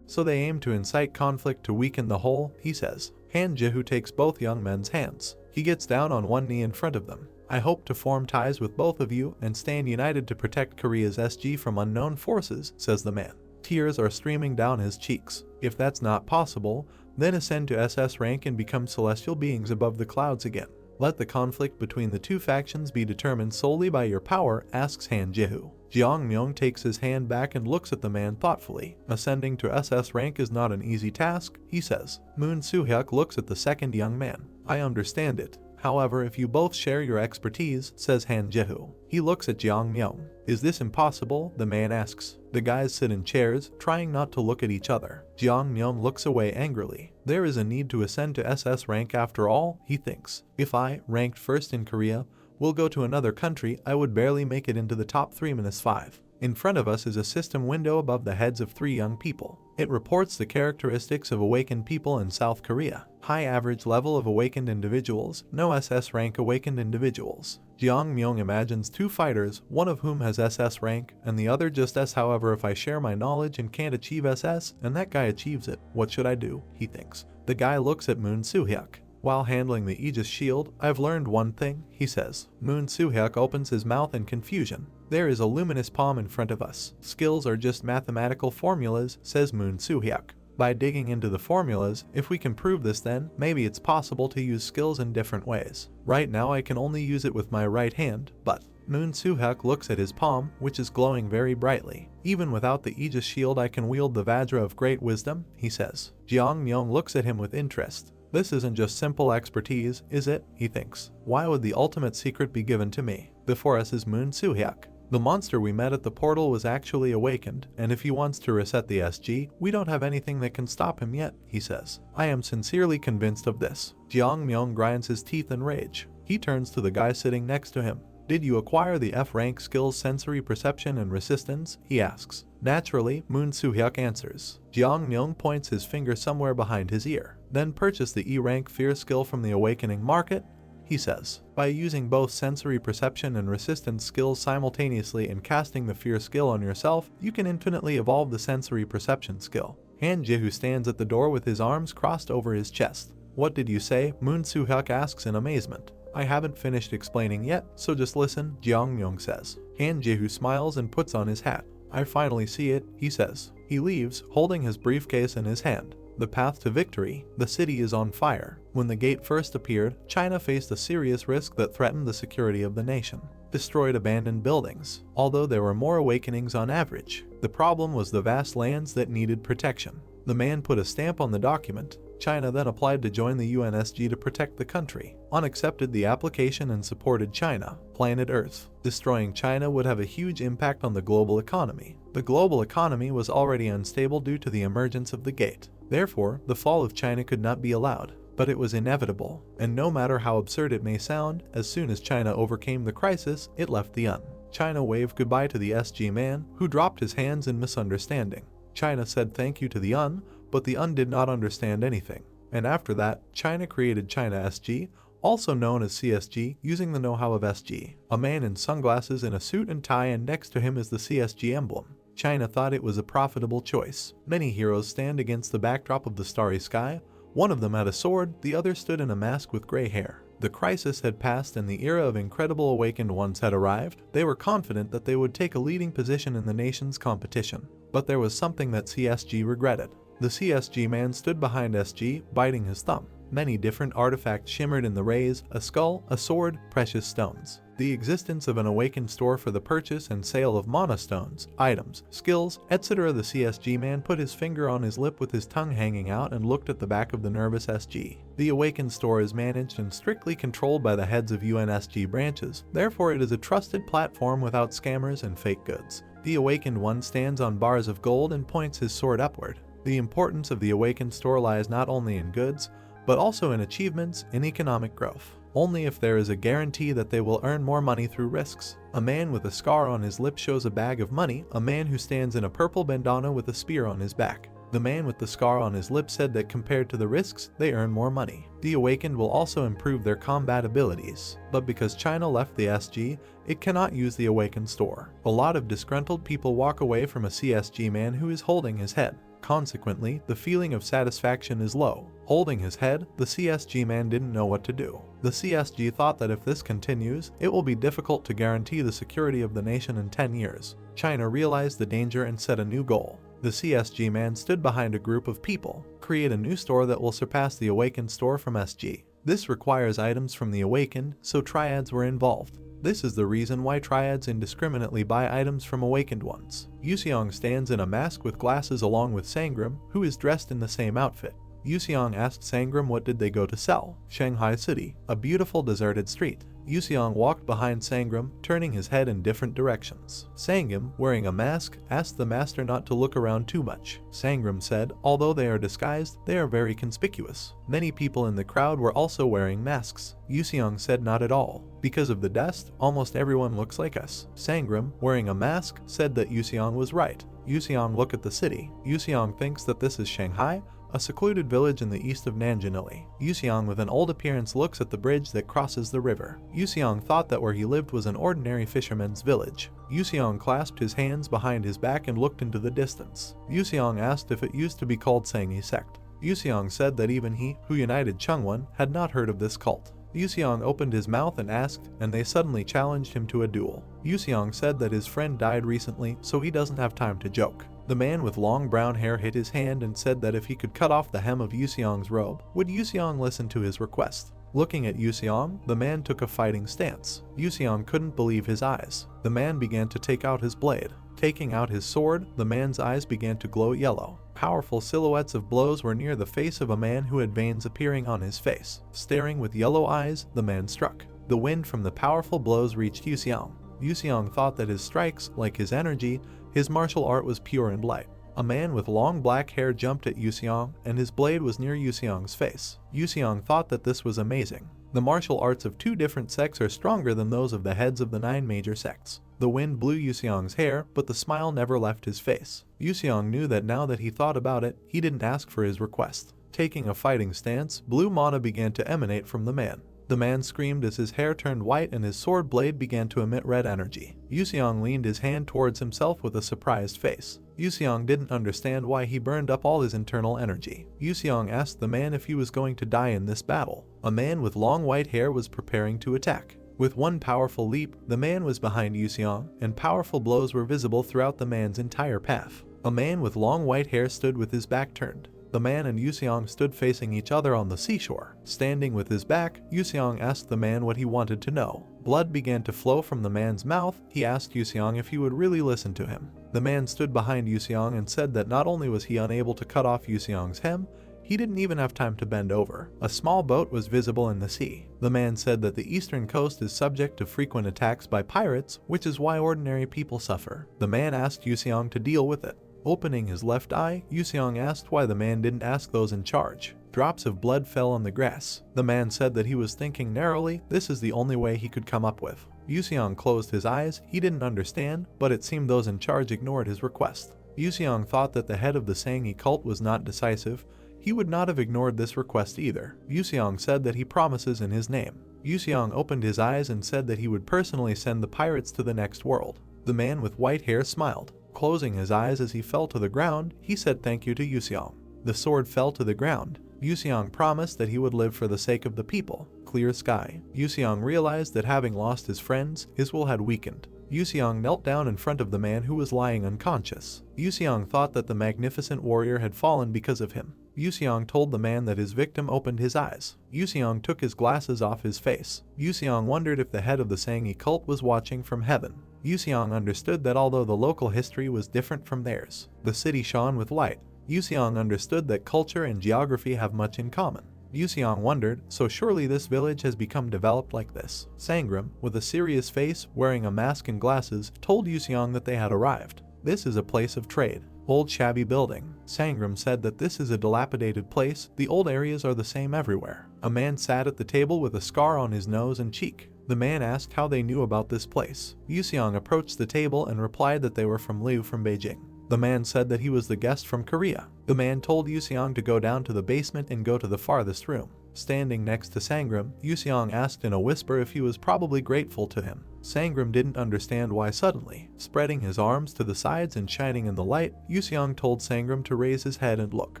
So they aim to incite conflict to weaken the whole, he says. Han Jihu takes both young men's hands. He gets down on one knee in front of them. I hope to form ties with both of you and stand united to protect Korea's SG from unknown forces, says the man. Tears are streaming down his cheeks. If that's not possible, then ascend to SS rank and become celestial beings above the clouds again. Let the conflict between the two factions be determined solely by your power, asks Han Jihu. Jiang Myung takes his hand back and looks at the man thoughtfully. Ascending to SS rank is not an easy task, he says. Moon Soo-hyuk looks at the second young man. I understand it. However, if you both share your expertise, says Han Jihu. He looks at Jiang Myung. Is this impossible? The man asks. The guys sit in chairs, trying not to look at each other. Jiang Myung looks away angrily. There is a need to ascend to SS rank after all, he thinks. If I, ranked first in Korea, will go to another country, I would barely make it into the top 3-5. In front of us is a system window above the heads of 3 young people. It reports the characteristics of awakened people in South Korea. High average level of awakened individuals, no SS rank awakened individuals. Jiang Myung imagines 2 fighters, one of whom has SS rank, and the other just S. However, if I share my knowledge and can't achieve SS, and that guy achieves it, what should I do? He thinks. The guy looks at Moon Soo-hyuk. While handling the Aegis Shield, I've learned one thing, he says. Moon Soo-hyuk opens his mouth in confusion. There is a luminous palm in front of us. Skills are just mathematical formulas, says Moon Soo-hyuk. By digging into the formulas, if we can prove this, then maybe it's possible to use skills in different ways. Right now I can only use it with my right hand, but Moon Soo-hyuk looks at his palm, which is glowing very brightly. Even without the Aegis Shield I can wield the Vajra of great wisdom, he says. Jiang Myung looks at him with interest. This isn't just simple expertise, is it? He thinks. Why would the ultimate secret be given to me? Before us is Moon Soo-hyuk. The monster we met at the portal was actually awakened, and if he wants to reset the SG, we don't have anything that can stop him yet, he says. I am sincerely convinced of this. Jiang Myung grinds his teeth in rage. He turns to the guy sitting next to him. Did you acquire the F-rank skills sensory perception and resistance? He asks. Naturally, Moon Soo-hyuk answers. Jiang Myung points his finger somewhere behind his ear. Then purchase the E-rank fear skill from the awakening market, he says. By using both sensory perception and resistance skills simultaneously and casting the fear skill on yourself, you can infinitely evolve the sensory perception skill. Han Jihu stands at the door with his arms crossed over his chest. What did you say? Moon Soo-hyuk asks in amazement. I haven't finished explaining yet, so just listen, Jiang Myung says. Han Jihu smiles and puts on his hat. I finally see it, he says. He leaves, holding his briefcase in his hand. The path to victory. The city is on fire. When the gate first appeared, China faced a serious risk that threatened the security of the nation. Destroyed abandoned buildings, although there were more awakenings on average. The problem was the vast lands that needed protection. The man put a stamp on the document. China then applied to join the UNSG to protect the country. UN accepted the application and supported China, planet Earth. Destroying China would have a huge impact on the global economy. The global economy was already unstable due to the emergence of the gate. Therefore, the fall of China could not be allowed. But it was inevitable, and no matter how absurd it may sound, as soon as China overcame the crisis, it left the UN. China waved goodbye to the SG man, who dropped his hands in misunderstanding. China said thank you to the UN, but the UN did not understand anything. And after that, China created China SG, also known as CSG, using the know-how of SG. A man in sunglasses in a suit and tie, and next to him is the CSG emblem. China thought it was a profitable choice. Many heroes stand against the backdrop of the starry sky. One of them had a sword, the other stood in a mask with gray hair. The crisis had passed and the era of incredible awakened ones had arrived. They were confident that they would take a leading position in the nation's competition. But there was something that CSG regretted. The CSG man stood behind SG, biting his thumb. Many different artifacts shimmered in the rays: a skull, a sword, precious stones. The existence of an awakened store for the purchase and sale of mana stones, items, skills, etc. The CSG man put his finger on his lip with his tongue hanging out and looked at the back of the nervous SG. The awakened store is managed and strictly controlled by the heads of UNSG branches, therefore it is a trusted platform without scammers and fake goods. The awakened one stands on bars of gold and points his sword upward. The importance of the awakened store lies not only in goods, but also in achievements in economic growth. Only if there is a guarantee that they will earn more money through risks. A man with a scar on his lip shows a bag of money. A man who stands in a purple bandana with a spear on his back. The man with the scar on his lip said that compared to the risks, they earn more money. The awakened will also improve their combat abilities, but because China left the SG, it cannot use the awakened store. A lot of disgruntled people walk away from a CSG man who is holding his head. Consequently, the feeling of satisfaction is low. Holding his head, the CSG man didn't know what to do. The CSG thought that if this continues, it will be difficult to guarantee the security of the nation in 10 years. China realized the danger and set a new goal. The CSG man stood behind a group of people. Create a new store that will surpass the awakened store from SG. This requires items from the awakened, so triads were involved. This is the reason why triads indiscriminately buy items from awakened ones. Yuseong stands in a mask with glasses along with Sangram, who is dressed in the same outfit. Yuseong asked Sangram what did they go to sell. Shanghai City, a beautiful deserted street. Yuseong walked behind Sangram, turning his head in different directions. Sangram, wearing a mask, asked the master not to look around too much. Sangram said, although they are disguised, they are very conspicuous. Many people in the crowd were also wearing masks. Yuseong said not at all. Because of the dust, almost everyone looks like us. Sangram, wearing a mask, said that Yuseong was right. Yuseong look at the city. Yuseong thinks that this is Shanghai, a secluded village in the east of Nanjinili. Yuseong with an old appearance looks at the bridge that crosses the river. Yuseong thought that where he lived was an ordinary fisherman's village. Yuseong clasped his hands behind his back and looked into the distance. Yuseong asked if it used to be called Sanghi sect. Yuseong said that even he, who united Chungwon, had not heard of this cult. Yuseong opened his mouth and asked, and they suddenly challenged him to a duel. Yuseong said that his friend died recently, so he doesn't have time to joke. The man with long brown hair hit his hand and said that if he could cut off the hem of Yuseong's robe, would Yuseong listen to his request? Looking at Yuseong, the man took a fighting stance. Yuseong couldn't believe his eyes. The man began to take out his blade. Taking out his sword, the man's eyes began to glow yellow. Powerful silhouettes of blows were near the face of a man who had veins appearing on his face. Staring with yellow eyes, the man struck. The wind from the powerful blows reached Yuseong. Yuseong thought that his strikes, like his energy, his martial art was pure and light. A man with long black hair jumped at Yuseong, and his blade was near Yuseong's face. Yuseong thought that this was amazing. The martial arts of two different sects are stronger than those of the heads of the 9 major sects. The wind blew Yuseong's hair, but the smile never left his face. Yuseong knew that now that he thought about it, he didn't ask for his request. Taking a fighting stance, blue mana began to emanate from the man. The man screamed as his hair turned white and his sword blade began to emit red energy. Yuseong leaned his hand towards himself with a surprised face. Yuseong didn't understand why he burned up all his internal energy. Yuseong asked the man if he was going to die in this battle. A man with long white hair was preparing to attack. With one powerful leap, the man was behind Yuseong, and powerful blows were visible throughout the man's entire path. A man with long white hair stood with his back turned. The man and Yuseong stood facing each other on the seashore. Standing with his back, Yuseong asked the man what he wanted to know. Blood began to flow from the man's mouth. He asked Yuseong if he would really listen to him. The man stood behind Yuseong and said that not only was he unable to cut off Yuseong's hem, he didn't even have time to bend over. A small boat was visible in the sea. The man said that the eastern coast is subject to frequent attacks by pirates, which is why ordinary people suffer. The man asked Yuseong to deal with it. Opening his left eye, Yuseong asked why the man didn't ask those in charge. Drops of blood fell on the grass. The man said that he was thinking narrowly. This is the only way he could come up with. Yuseong closed his eyes. He didn't understand, but it seemed those in charge ignored his request. Yuseong thought that the head of the Sanghi cult was not decisive. He would not have ignored this request either. Yuseong said that he promises in his name. Yuseong opened his eyes and said that he would personally send the pirates to the next world. The man with white hair smiled. Closing his eyes as he fell to the ground, he said thank you to Yuseong. The sword fell to the ground. Yuseong promised that he would live for the sake of the people. Clear sky. Yuseong realized that having lost his friends, his will had weakened. Yuseong knelt down in front of the man who was lying unconscious. Yuseong thought that the magnificent warrior had fallen because of him. Yuseong told the man that his victim opened his eyes. Yuseong took his glasses off his face. Yuseong wondered if the head of the Sangye cult was watching from heaven. Yuseong understood that although the local history was different from theirs, the city shone with light. Yuseong understood that culture and geography have much in common. Yuseong wondered, so surely this village has become developed like this. Sangram, with a serious face, wearing a mask and glasses, told Yuseong that they had arrived. This is a place of trade. Old shabby building. Sangram said that this is a dilapidated place, the old areas are the same everywhere. A man sat at the table with a scar on his nose and cheek. The man asked how they knew about this place. Yuseong approached the table and replied that they were from Liu from Beijing. The man said that he was the guest from Korea. The man told Yuseong to go down to the basement and go to the farthest room. Standing next to Sangram, Yuseong asked in a whisper if he was probably grateful to him. Sangram didn't understand why suddenly. Spreading his arms to the sides and shining in the light, Yuseong told Sangram to raise his head and look.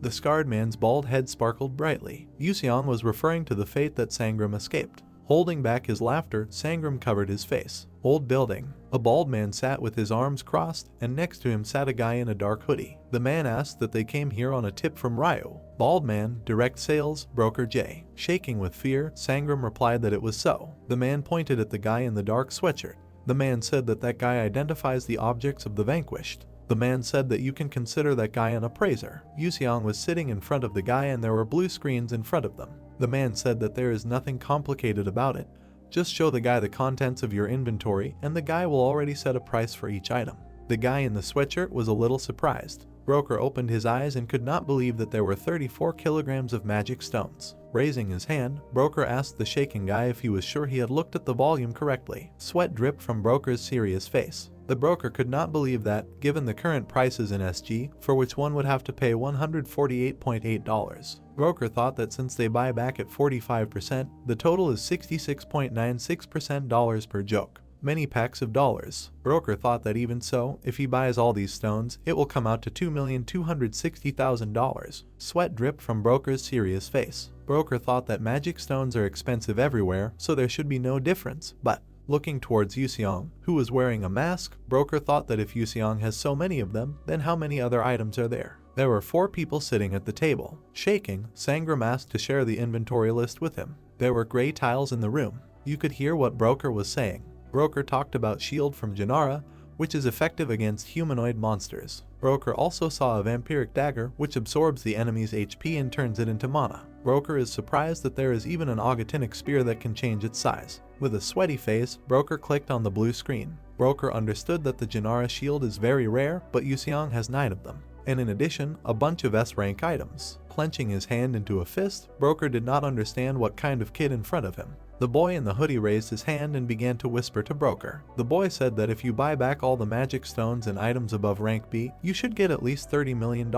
The scarred man's bald head sparkled brightly. Yuseong was referring to the fate that Sangram escaped. Holding back his laughter, Sangram covered his face. Old building. A bald man sat with his arms crossed, and next to him sat a guy in a dark hoodie. The man asked that they came here on a tip from Ryu. Bald man, direct sales, broker J. Shaking with fear, Sangram replied that it was so. The man pointed at the guy in the dark sweatshirt. The man said that that guy identifies the objects of the vanquished. The man said that you can consider that guy an appraiser. Yuseong was sitting in front of the guy and there were blue screens in front of them. The man said that there is nothing complicated about it. Just show the guy the contents of your inventory and the guy will already set a price for each item. The guy in the sweatshirt was a little surprised. Broker opened his eyes and could not believe that there were 34 kilograms of magic stones. Raising his hand, Broker asked the shaking guy if he was sure he had looked at the volume correctly. Sweat dripped from Broker's serious face. The broker could not believe that, given the current prices in SG, for which one would have to pay $148.8. Broker thought that since they buy back at 45%, the total is 66.96% dollars per joke. Many packs of dollars. Broker thought that even so, if he buys all these stones, it will come out to $2,260,000. Sweat dripped from Broker's serious face. Broker thought that magic stones are expensive everywhere, so there should be no difference, but looking towards Yuseong, who was wearing a mask, Broker thought that if Yuseong has so many of them, then how many other items are there? There were 4 people sitting at the table. Shaking, Sangram asked to share the inventory list with him. There were gray tiles in the room. You could hear what Broker was saying. Broker talked about shield from Janara, which is effective against humanoid monsters. Broker also saw a vampiric dagger, which absorbs the enemy's HP and turns it into mana. Broker is surprised that there is even an augutinic spear that can change its size. With a sweaty face, Broker clicked on the blue screen. Broker understood that the Janara shield is very rare, but Yuseong has 9 of them. And in addition, a bunch of S-rank items. Clenching his hand into a fist, Broker did not understand what kind of kid in front of him. The boy in the hoodie raised his hand and began to whisper to Broker. The boy said that if you buy back all the magic stones and items above rank B, you should get at least $30 million.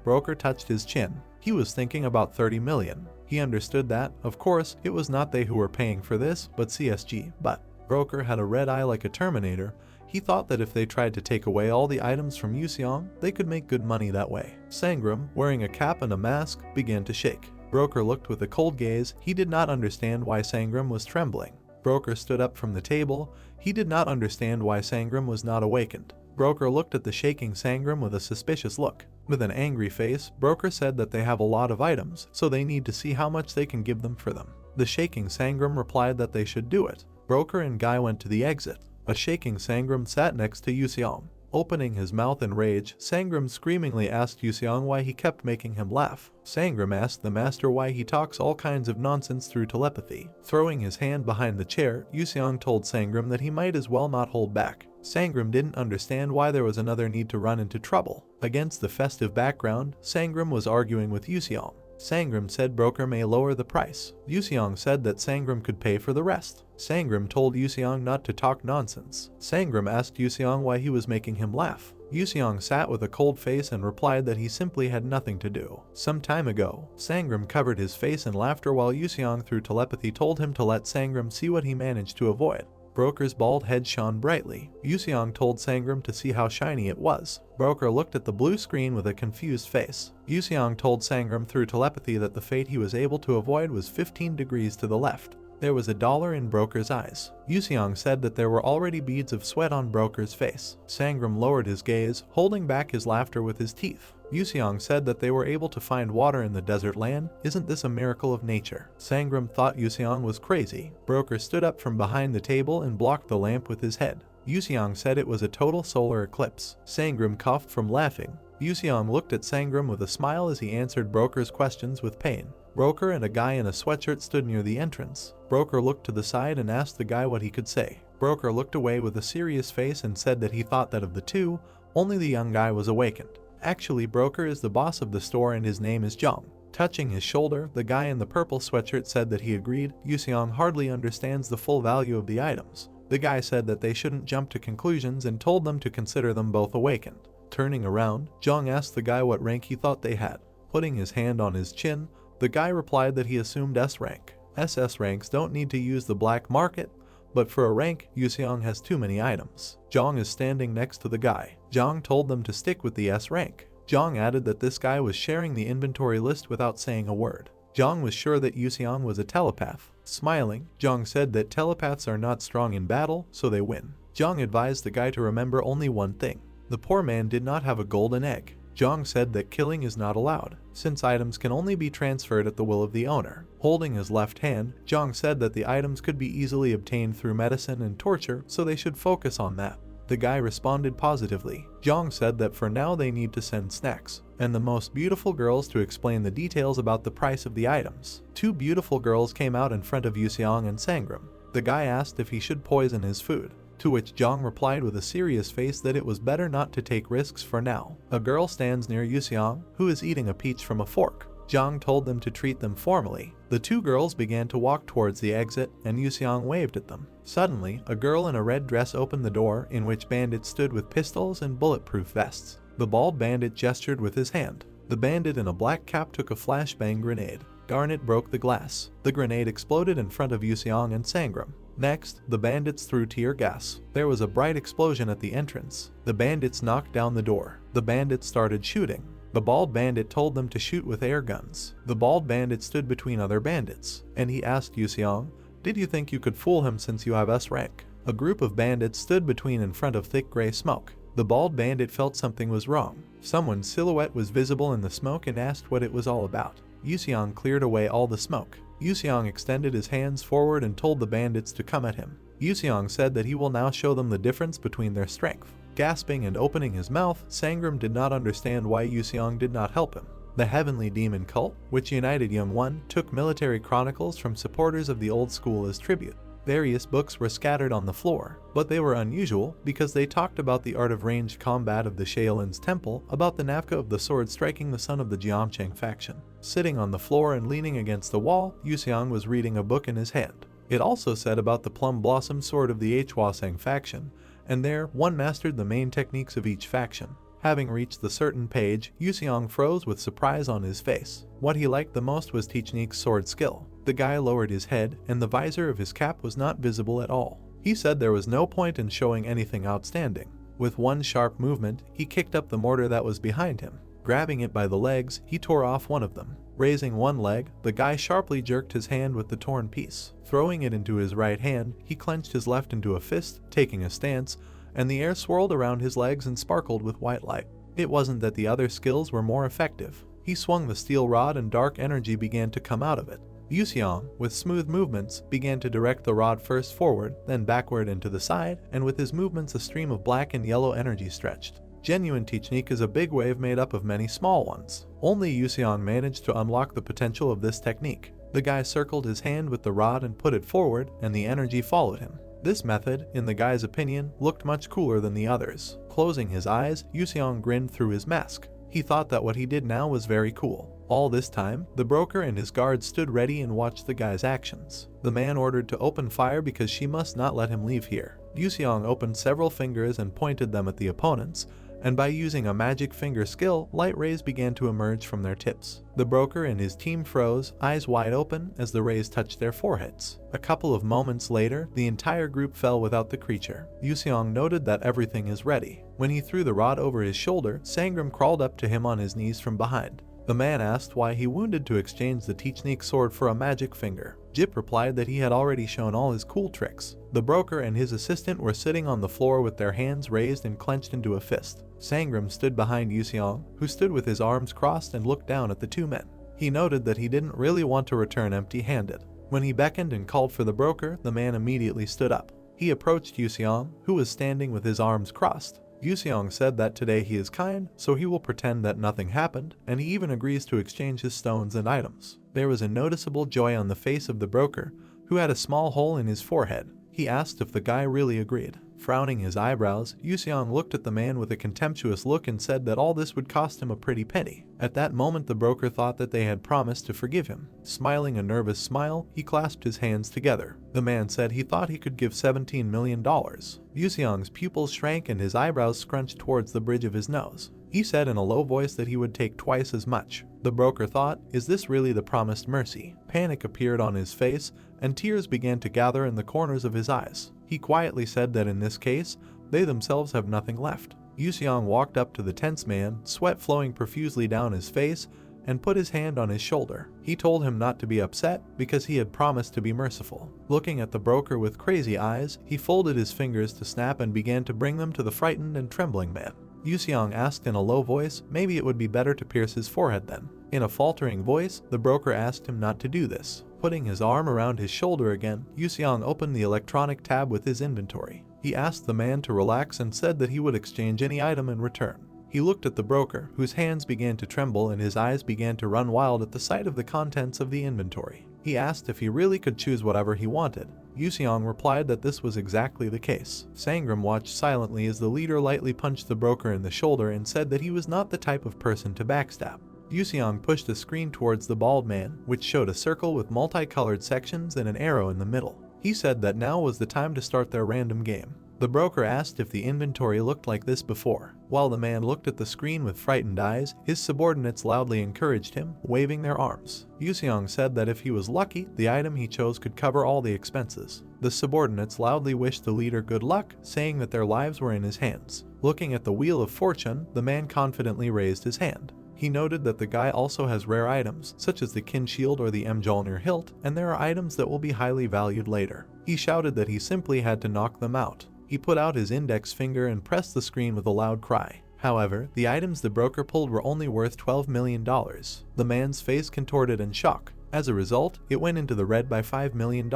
Broker touched his chin. He was thinking about 30 million. He understood that, of course, it was not they who were paying for this, but CSG. But Broker had a red eye like a Terminator. He thought that if they tried to take away all the items from Yuseong, they could make good money that way. Sangram, wearing a cap and a mask, began to shake. Broker looked with a cold gaze. He did not understand why Sangram was trembling. Broker stood up from the table. He did not understand why Sangram was not awakened. Broker looked at the shaking Sangram with a suspicious look. With an angry face, Broker said that they have a lot of items, so they need to see how much they can give them for them. The shaking Sangram replied that they should do it. Broker and Guy went to the exit. A shaking Sangram sat next to Yuseong. Opening his mouth in rage, Sangram screamingly asked Yuseong why he kept making him laugh. Sangram asked the master why he talks all kinds of nonsense through telepathy. Throwing his hand behind the chair, Yuseong told Sangram that he might as well not hold back. Sangram didn't understand why there was another need to run into trouble. Against the festive background, Sangram was arguing with Yuseong. Sangram said Broker may lower the price. Yuseong said that Sangram could pay for the rest. Sangram told Yuseong not to talk nonsense. Sangram asked Yuseong why he was making him laugh. Yuseong sat with a cold face and replied that he simply had nothing to do. Some time ago, Sangram covered his face in laughter while Yuseong through telepathy told him to let Sangram see what he managed to avoid. Broker's bald head shone brightly. Yuseong told Sangram to see how shiny it was. Broker looked at the blue screen with a confused face. Yuseong told Sangram through telepathy that the fate he was able to avoid was 15 degrees to the left. There was $1 in Broker's eyes. Yuseong said that there were already beads of sweat on Broker's face. Sangram lowered his gaze, holding back his laughter with his teeth. Yuseong said that they were able to find water in the desert land. Isn't this a miracle of nature? Sangram thought Yuseong was crazy. Broker stood up from behind the table and blocked the lamp with his head. Yuseong said it was a total solar eclipse. Sangram coughed from laughing. Yuseong looked at Sangram with a smile as he answered Broker's questions with pain. Broker and a guy in a sweatshirt stood near the entrance. Broker looked to the side and asked the guy what he could say. Broker looked away with a serious face and said that he thought that of the two, only the young guy was awakened. Actually, Broker is the boss of the store and his name is Jung. Touching his shoulder, the guy in the purple sweatshirt said that he agreed. Yuseong hardly understands the full value of the items. The guy said that they shouldn't jump to conclusions and told them to consider them both awakened. Turning around, Jung asked the guy what rank he thought they had. Putting his hand on his chin, the guy replied that he assumed S rank. SS ranks don't need to use the black market, but for a rank, Yuseong has too many items. Jong is standing next to the guy. Jong told them to stick with the S rank. Jong added that this guy was sharing the inventory list without saying a word. Jong was sure that Yuseong was a telepath. Smiling, Jong said that telepaths are not strong in battle, so they win. Jong advised the guy to remember only one thing. The poor man did not have a golden egg. Jong said that killing is not allowed, since items can only be transferred at the will of the owner. Holding his left hand, Jong said that the items could be easily obtained through medicine and torture, so they should focus on that. The guy responded positively. Jong said that for now they need to send snacks, and the most beautiful girls to explain the details about the price of the items. Two beautiful girls came out in front of Yuseong and Sangram. The guy asked if he should poison his food, to which Jong replied with a serious face that it was better not to take risks for now. A girl stands near Yuseong, who is eating a peach from a fork. Jong told them to treat them formally. The two girls began to walk towards the exit, and Yuseong waved at them. Suddenly, a girl in a red dress opened the door, in which bandits stood with pistols and bulletproof vests. The bald bandit gestured with his hand. The bandit in a black cap took a flashbang grenade. Garnet broke the glass. The grenade exploded in front of Yuseong and Sangram. Next, the bandits threw tear gas. There was a bright explosion at the entrance. The bandits knocked down the door. The bandits started shooting. The bald bandit told them to shoot with air guns. The bald bandit stood between other bandits, and he asked Yuseong, "Did you think you could fool him since you have S rank?" A group of bandits stood between in front of thick gray smoke. The bald bandit felt something was wrong. Someone's silhouette was visible in the smoke and asked what it was all about. Yuseong cleared away all the smoke. Yuseong extended his hands forward and told the bandits to come at him. Yuseong said that he will now show them the difference between their strength. Gasping and opening his mouth, Sangram did not understand why Yuseong did not help him. The Heavenly Demon Cult, which united Young One, took military chronicles from supporters of the old school as tribute. Various books were scattered on the floor, but they were unusual because they talked about the art of ranged combat of the Shaolin's temple, about the Nafka of the sword striking the son of the Jiamcheng faction. Sitting on the floor and leaning against the wall, Yuseong was reading a book in his hand. It also said about the Plum Blossom sword of the Hwaseng faction, and there one mastered the main techniques of each faction. Having reached the certain page, Yuseong froze with surprise on his face. What he liked the most was Technique's sword skill. The guy lowered his head, and the visor of his cap was not visible at all. He said there was no point in showing anything outstanding. With one sharp movement, he kicked up the mortar that was behind him. Grabbing it by the legs, he tore off one of them. Raising one leg, the guy sharply jerked his hand with the torn piece. Throwing it into his right hand, he clenched his left into a fist, taking a stance, and the air swirled around his legs and sparkled with white light. It wasn't that the other skills were more effective. He swung the steel rod and dark energy began to come out of it. Yuseong, with smooth movements, began to direct the rod first forward, then backward and to the side, and with his movements a stream of black and yellow energy stretched. Genuine technique is a big wave made up of many small ones. Only Yuseong managed to unlock the potential of this technique. The guy circled his hand with the rod and put it forward, and the energy followed him. This method, in the guy's opinion, looked much cooler than the others. Closing his eyes, Yuseong grinned through his mask. He thought that what he did now was very cool. All this time, the broker and his guards stood ready and watched the guy's actions. The man ordered to open fire because she must not let him leave here. Yuseong opened several fingers and pointed them at the opponents, and by using a magic finger skill, light rays began to emerge from their tips. The broker and his team froze, eyes wide open, as the rays touched their foreheads. A couple of moments later, the entire group fell without the creature. Yuseong noted that everything is ready. When he threw the rod over his shoulder, Sangram crawled up to him on his knees from behind. The man asked why he wounded to exchange the Technique sword for a magic finger. Jip replied that he had already shown all his cool tricks. The broker and his assistant were sitting on the floor with their hands raised and clenched into a fist. Sangram stood behind Yuseong, who stood with his arms crossed and looked down at the two men. He noted that he didn't really want to return empty-handed. When he beckoned and called for the broker, the man immediately stood up. He approached Yuseong, who was standing with his arms crossed. Yuseong said that today he is kind, so he will pretend that nothing happened, and he even agrees to exchange his stones and items. There was a noticeable joy on the face of the broker, who had a small hole in his forehead. He asked if the guy really agreed. Frowning his eyebrows, Yuseong looked at the man with a contemptuous look and said that all this would cost him a pretty penny. At that moment the broker thought that they had promised to forgive him. Smiling a nervous smile, he clasped his hands together. The man said he thought he could give $17 million. Yuseong's pupils shrank and his eyebrows scrunched towards the bridge of his nose. He said in a low voice that he would take twice as much. The broker thought, is this really the promised mercy? Panic appeared on his face, and tears began to gather in the corners of his eyes. He quietly said that in this case, they themselves have nothing left. Yuseong walked up to the tense man, sweat flowing profusely down his face, and put his hand on his shoulder. He told him not to be upset because he had promised to be merciful. Looking at the broker with crazy eyes, he folded his fingers to snap and began to bring them to the frightened and trembling man. Yuseong asked in a low voice, maybe it would be better to pierce his forehead then. In a faltering voice, the broker asked him not to do this. Putting his arm around his shoulder again, Yuseong opened the electronic tab with his inventory. He asked the man to relax and said that he would exchange any item in return. He looked at the broker, whose hands began to tremble and his eyes began to run wild at the sight of the contents of the inventory. He asked if he really could choose whatever he wanted. Yuseong replied that this was exactly the case. Sangram watched silently as the leader lightly punched the broker in the shoulder and said that he was not the type of person to backstab. Yuseong pushed a screen towards the bald man, which showed a circle with multicolored sections and an arrow in the middle. He said that now was the time to start their random game. The broker asked if the inventory looked like this before. While the man looked at the screen with frightened eyes, his subordinates loudly encouraged him, waving their arms. Yuseong said that if he was lucky, the item he chose could cover all the expenses. The subordinates loudly wished the leader good luck, saying that their lives were in his hands. Looking at the Wheel of Fortune, the man confidently raised his hand. He noted that the guy also has rare items, such as the Kin Shield or the Mjolnir hilt, and there are items that will be highly valued later. He shouted that he simply had to knock them out. He put out his index finger and pressed the screen with a loud cry. However, the items the broker pulled were only worth $12 million. The man's face contorted in shock. As a result, it went into the red by $5 million.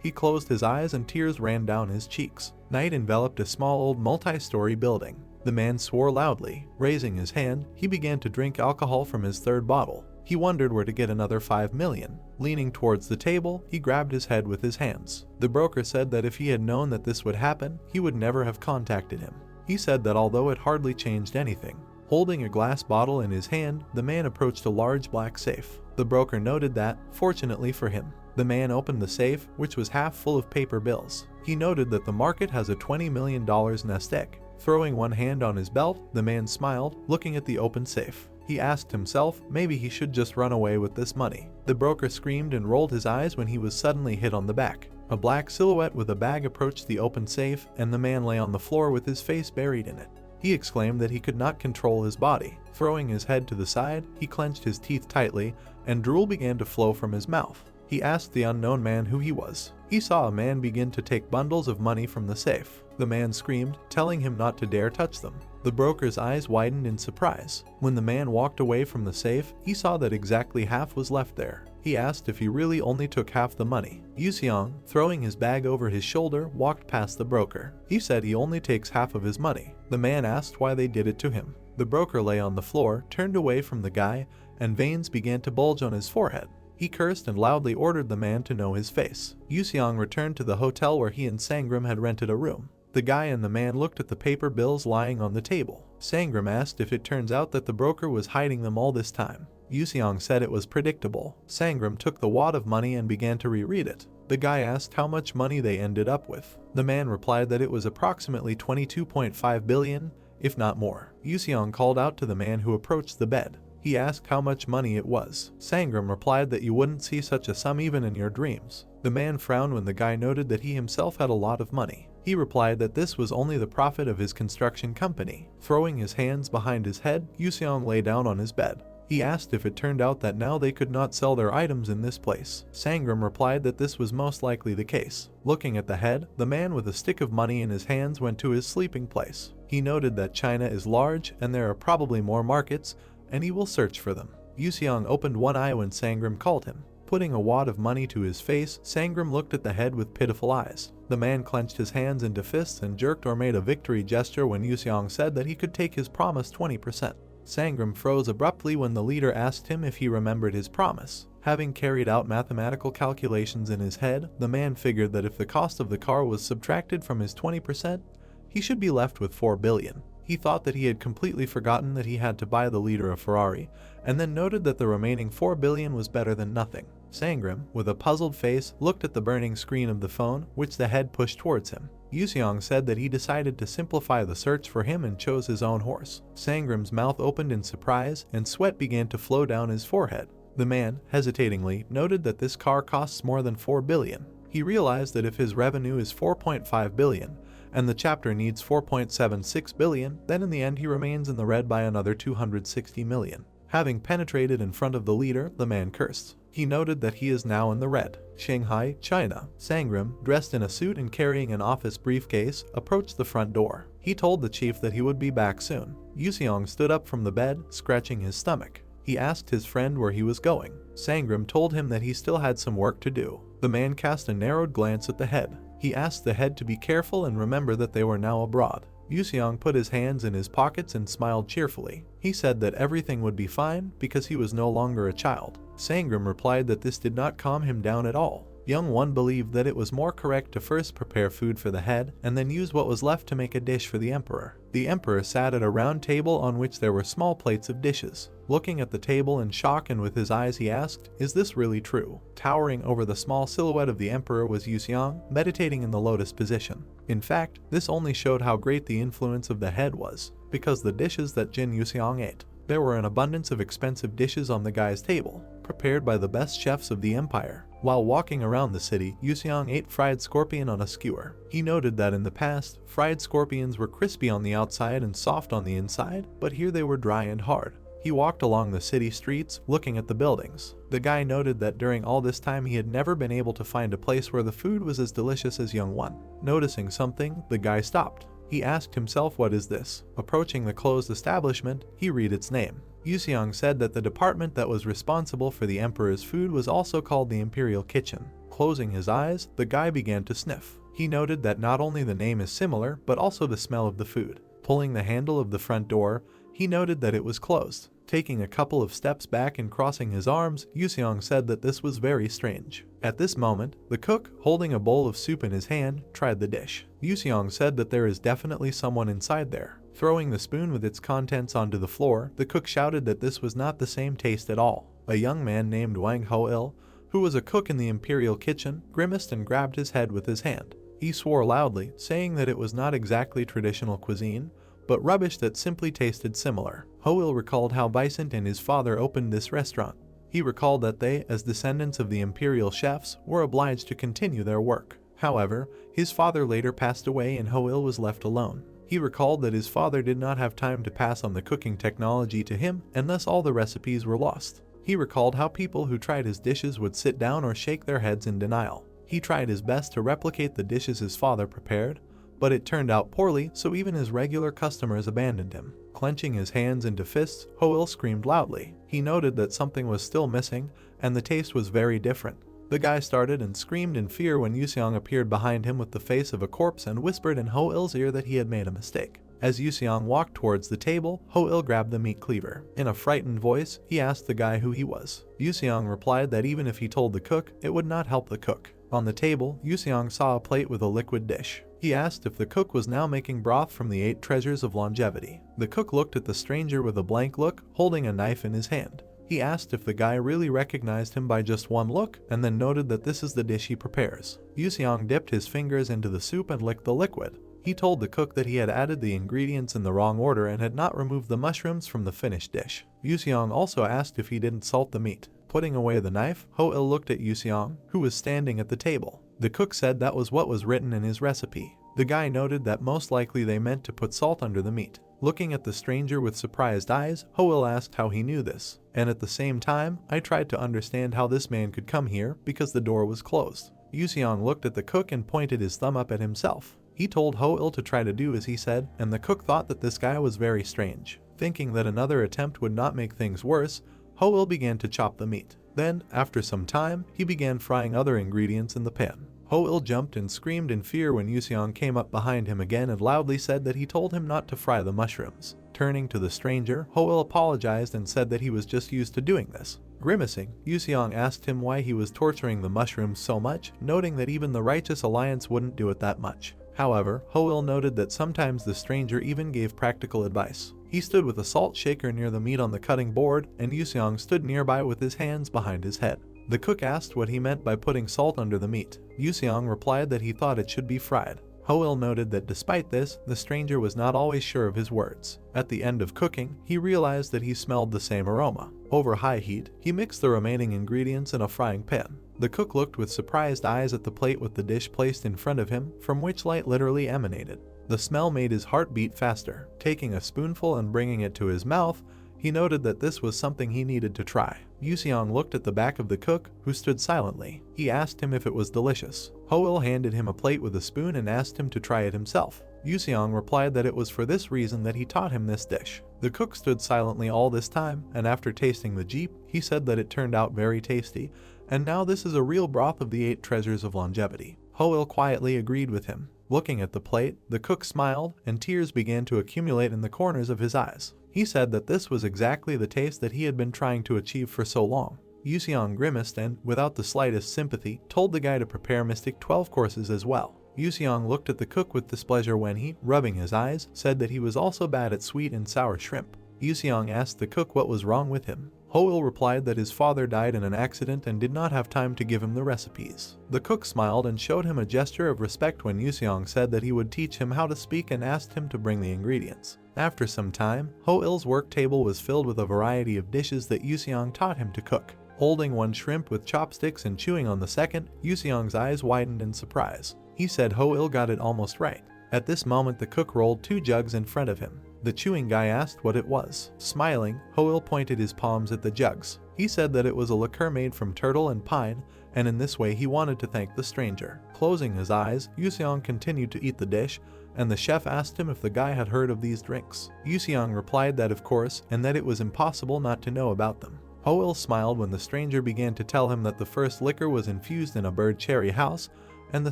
He closed his eyes and tears ran down his cheeks. Night enveloped a small old multi-story building. The man swore loudly. Raising his hand, he began to drink alcohol from his third bottle. He wondered where to get another $5 million. Leaning towards the table, he grabbed his head with his hands. The broker said that if he had known that this would happen, he would never have contacted him. He said that although it hardly changed anything. Holding a glass bottle in his hand, the man approached a large black safe. The broker noted that, fortunately for him, the man opened the safe, which was half full of paper bills. He noted that the market has a $20 million nest egg. Throwing one hand on his belt, the man smiled, looking at the open safe. He asked himself maybe he should just run away with this money. The broker screamed and rolled his eyes when he was suddenly hit on the back. A black silhouette with a bag approached the open safe, and the man lay on the floor with his face buried in it. He exclaimed that he could not control his body. Throwing his head to the side, he clenched his teeth tightly, and drool began to flow from his mouth. He asked the unknown man who he was. He saw a man begin to take bundles of money from the safe. The man screamed, telling him not to dare touch them. The broker's eyes widened in surprise. When the man walked away from the safe, he saw that exactly half was left there. He asked if he really only took half the money. Yuseong, throwing his bag over his shoulder, walked past the broker. He said he only takes half of his money. The man asked why they did it to him. The broker lay on the floor, turned away from the guy, and veins began to bulge on his forehead. He cursed and loudly ordered the man to know his face. Yuseong returned to the hotel where he and Sangram had rented a room. The guy and the man looked at the paper bills lying on the table. Sangram asked if it turns out that the broker was hiding them all this time. Yuseong said it was predictable. Sangram took the wad of money and began to reread it. The guy asked how much money they ended up with. The man replied that it was approximately 22.5 billion, if not more. Yuseong called out to the man who approached the bed. He asked how much money it was. Sangram replied that you wouldn't see such a sum even in your dreams. The man frowned when the guy noted that he himself had a lot of money. He replied that this was only the profit of his construction company. Throwing his hands behind his head, Yuseong lay down on his bed. He asked if it turned out that now they could not sell their items in this place. Sangram replied that this was most likely the case. Looking at the head, the man with a stick of money in his hands went to his sleeping place. He noted that China is large and there are probably more markets, and he will search for them. Yuseong opened one eye when Sangram called him. Putting a wad of money to his face, Sangram looked at the head with pitiful eyes. The man clenched his hands into fists and jerked or made a victory gesture when Yuseong said that he could take his promise 20%. Sangram froze abruptly when the leader asked him if he remembered his promise. Having carried out mathematical calculations in his head, the man figured that if the cost of the car was subtracted from his 20%, he should be left with 4 billion. He thought that he had completely forgotten that he had to buy the leader a Ferrari, and then noted that the remaining 4 billion was better than nothing. Sangram, with a puzzled face, looked at the burning screen of the phone, which the head pushed towards him. Yuseong said that he decided to simplify the search for him and chose his own horse. Sangram's mouth opened in surprise, and sweat began to flow down his forehead. The man, hesitatingly, noted that this car costs more than 4 billion. He realized that if his revenue is 4.5 billion, and the chapter needs 4.76 billion, then in the end he remains in the red by another 260 million. Having penetrated in front of the leader, the man cursed. He noted that he is now in the red. Shanghai, China. Sangram, dressed in a suit and carrying an office briefcase, approached the front door. He told the chief that he would be back soon. Yuseong stood up from the bed, scratching his stomach. He asked his friend where he was going. Sangram told him that he still had some work to do. The man cast a narrowed glance at the head. He asked the head to be careful and remember that they were now abroad. Yuseong put his hands in his pockets and smiled cheerfully. He said that everything would be fine because he was no longer a child. Sangram replied that this did not calm him down at all. Young one believed that it was more correct to first prepare food for the head and then use what was left to make a dish for the emperor. The emperor sat at a round table on which there were small plates of dishes. Looking at the table in shock and with his eyes he asked, "Is this really true?" Towering over the small silhouette of the emperor was Yuseong, meditating in the lotus position. In fact, this only showed how great the influence of the head was, because the dishes that Jin Yuseong ate. There were an abundance of expensive dishes on the guy's table, prepared by the best chefs of the empire. While walking around the city, Yuseong ate fried scorpion on a skewer. He noted that in the past, fried scorpions were crispy on the outside and soft on the inside, but here they were dry and hard. He walked along the city streets, looking at the buildings. The guy noted that during all this time he had never been able to find a place where the food was as delicious as Young One. Noticing something, the guy stopped. He asked himself, "What is this?" Approaching the closed establishment, he read its name. Yuseong said that the department that was responsible for the emperor's food was also called the Imperial Kitchen. Closing his eyes, the guy began to sniff. He noted that not only the name is similar, but also the smell of the food. Pulling the handle of the front door, he noted that it was closed. Taking a couple of steps back and crossing his arms, Yuseong said that this was very strange. At this moment, the cook, holding a bowl of soup in his hand, tried the dish. Yuseong said that there is definitely someone inside there. Throwing the spoon with its contents onto the floor, the cook shouted that this was not the same taste at all. A young man named Wang Ho-il, who was a cook in the Imperial Kitchen, grimaced and grabbed his head with his hand. He swore loudly, saying that it was not exactly traditional cuisine, but rubbish that simply tasted similar. Ho-il recalled how Bison and his father opened this restaurant. He recalled that they, as descendants of the imperial chefs, were obliged to continue their work. However, his father later passed away and Ho-il was left alone. He recalled that his father did not have time to pass on the cooking technology to him, and thus all the recipes were lost. He recalled how people who tried his dishes would sit down or shake their heads in denial. He tried his best to replicate the dishes his father prepared, but it turned out poorly, so even his regular customers abandoned him. Clenching his hands into fists, Ho-il screamed loudly. He noted that something was still missing, and the taste was very different. The guy started and screamed in fear when Yuseong appeared behind him with the face of a corpse and whispered in Ho-il's ear that he had made a mistake. As Yuseong walked towards the table, Ho-il grabbed the meat cleaver. In a frightened voice, he asked the guy who he was. Yuseong replied that even if he told the cook, it would not help the cook. On the table, Yuseong saw a plate with a liquid dish. He asked if the cook was now making broth from the 8 treasures of longevity. The cook looked at the stranger with a blank look, holding a knife in his hand. He asked if the guy really recognized him by just one look, and then noted that this is the dish he prepares. Yuseong dipped his fingers into the soup and licked the liquid. He told the cook that he had added the ingredients in the wrong order and had not removed the mushrooms from the finished dish. Yuseong also asked if he didn't salt the meat. Putting away the knife, Ho-il looked at Yuseong, who was standing at the table. The cook said that was what was written in his recipe. The guy noted that most likely they meant to put salt under the meat. Looking at the stranger with surprised eyes, Ho-il asked how he knew this. and at the same time, I tried to understand how this man could come here because the door was closed. Yuseong looked at the cook and pointed his thumb up at himself. He told Ho-il to try to do as he said, and the cook thought that this guy was very strange. Thinking that another attempt would not make things worse, Ho-il began to chop the meat. Then, after some time, he began frying other ingredients in the pan. Ho-il jumped and screamed in fear when Yuseong came up behind him again and loudly said that he told him not to fry the mushrooms. Turning to the stranger, Ho-il apologized and said that he was just used to doing this. Grimacing, Yuseong asked him why he was torturing the mushrooms so much, noting that even the Righteous Alliance wouldn't do it that much. However, Ho-il noted that sometimes the stranger even gave practical advice. He stood with a salt shaker near the meat on the cutting board, and Yuseong stood nearby with his hands behind his head. The cook asked what he meant by putting salt under the meat. Yuseong replied that he thought it should be fried. Ho-il noted that despite this, the stranger was not always sure of his words. At the end of cooking, he realized that he smelled the same aroma. Over high heat, he mixed the remaining ingredients in a frying pan. The cook looked with surprised eyes at the plate with the dish placed in front of him, from which light literally emanated. The smell made his heart beat faster. Taking a spoonful and bringing it to his mouth, he noted that this was something he needed to try. Yuseong looked at the back of the cook, who stood silently. He asked him if it was delicious. Ho-il handed him a plate with a spoon and asked him to try it himself. Yuseong replied that it was for this reason that he taught him this dish. The cook stood silently all this time, and after tasting the jeep, he said that it turned out very tasty, and now this is a real broth of the 8 treasures of longevity. Ho-il quietly agreed with him. Looking at the plate, the cook smiled, and tears began to accumulate in the corners of his eyes. He said that this was exactly the taste that he had been trying to achieve for so long. Yuseong grimaced and, without the slightest sympathy, told the guy to prepare Mystic 12 courses as well. Yuseong looked at the cook with displeasure when he, rubbing his eyes, said that he was also bad at sweet and sour shrimp. Yuseong asked the cook what was wrong with him. Ho-il replied that his father died in an accident and did not have time to give him the recipes. The cook smiled and showed him a gesture of respect when Yuseong said that he would teach him how to speak and asked him to bring the ingredients. After some time, Ho-il's work table was filled with a variety of dishes that Yuseong taught him to cook. Holding one shrimp with chopsticks and chewing on the second, Yuseong's eyes widened in surprise. He said Ho-il got it almost right. At this moment, the cook rolled 2 jugs in front of him. The chewing guy asked what it was. Smiling, Ho-il pointed his palms at the jugs. He said that it was a liqueur made from turtle and pine, and in this way he wanted to thank the stranger. Closing his eyes, Yuseong continued to eat the dish, and the chef asked him if the guy had heard of these drinks. Yuseong replied that of course, and that it was impossible not to know about them. Ho-il smiled when the stranger began to tell him that the first liquor was infused in a bird cherry house, and the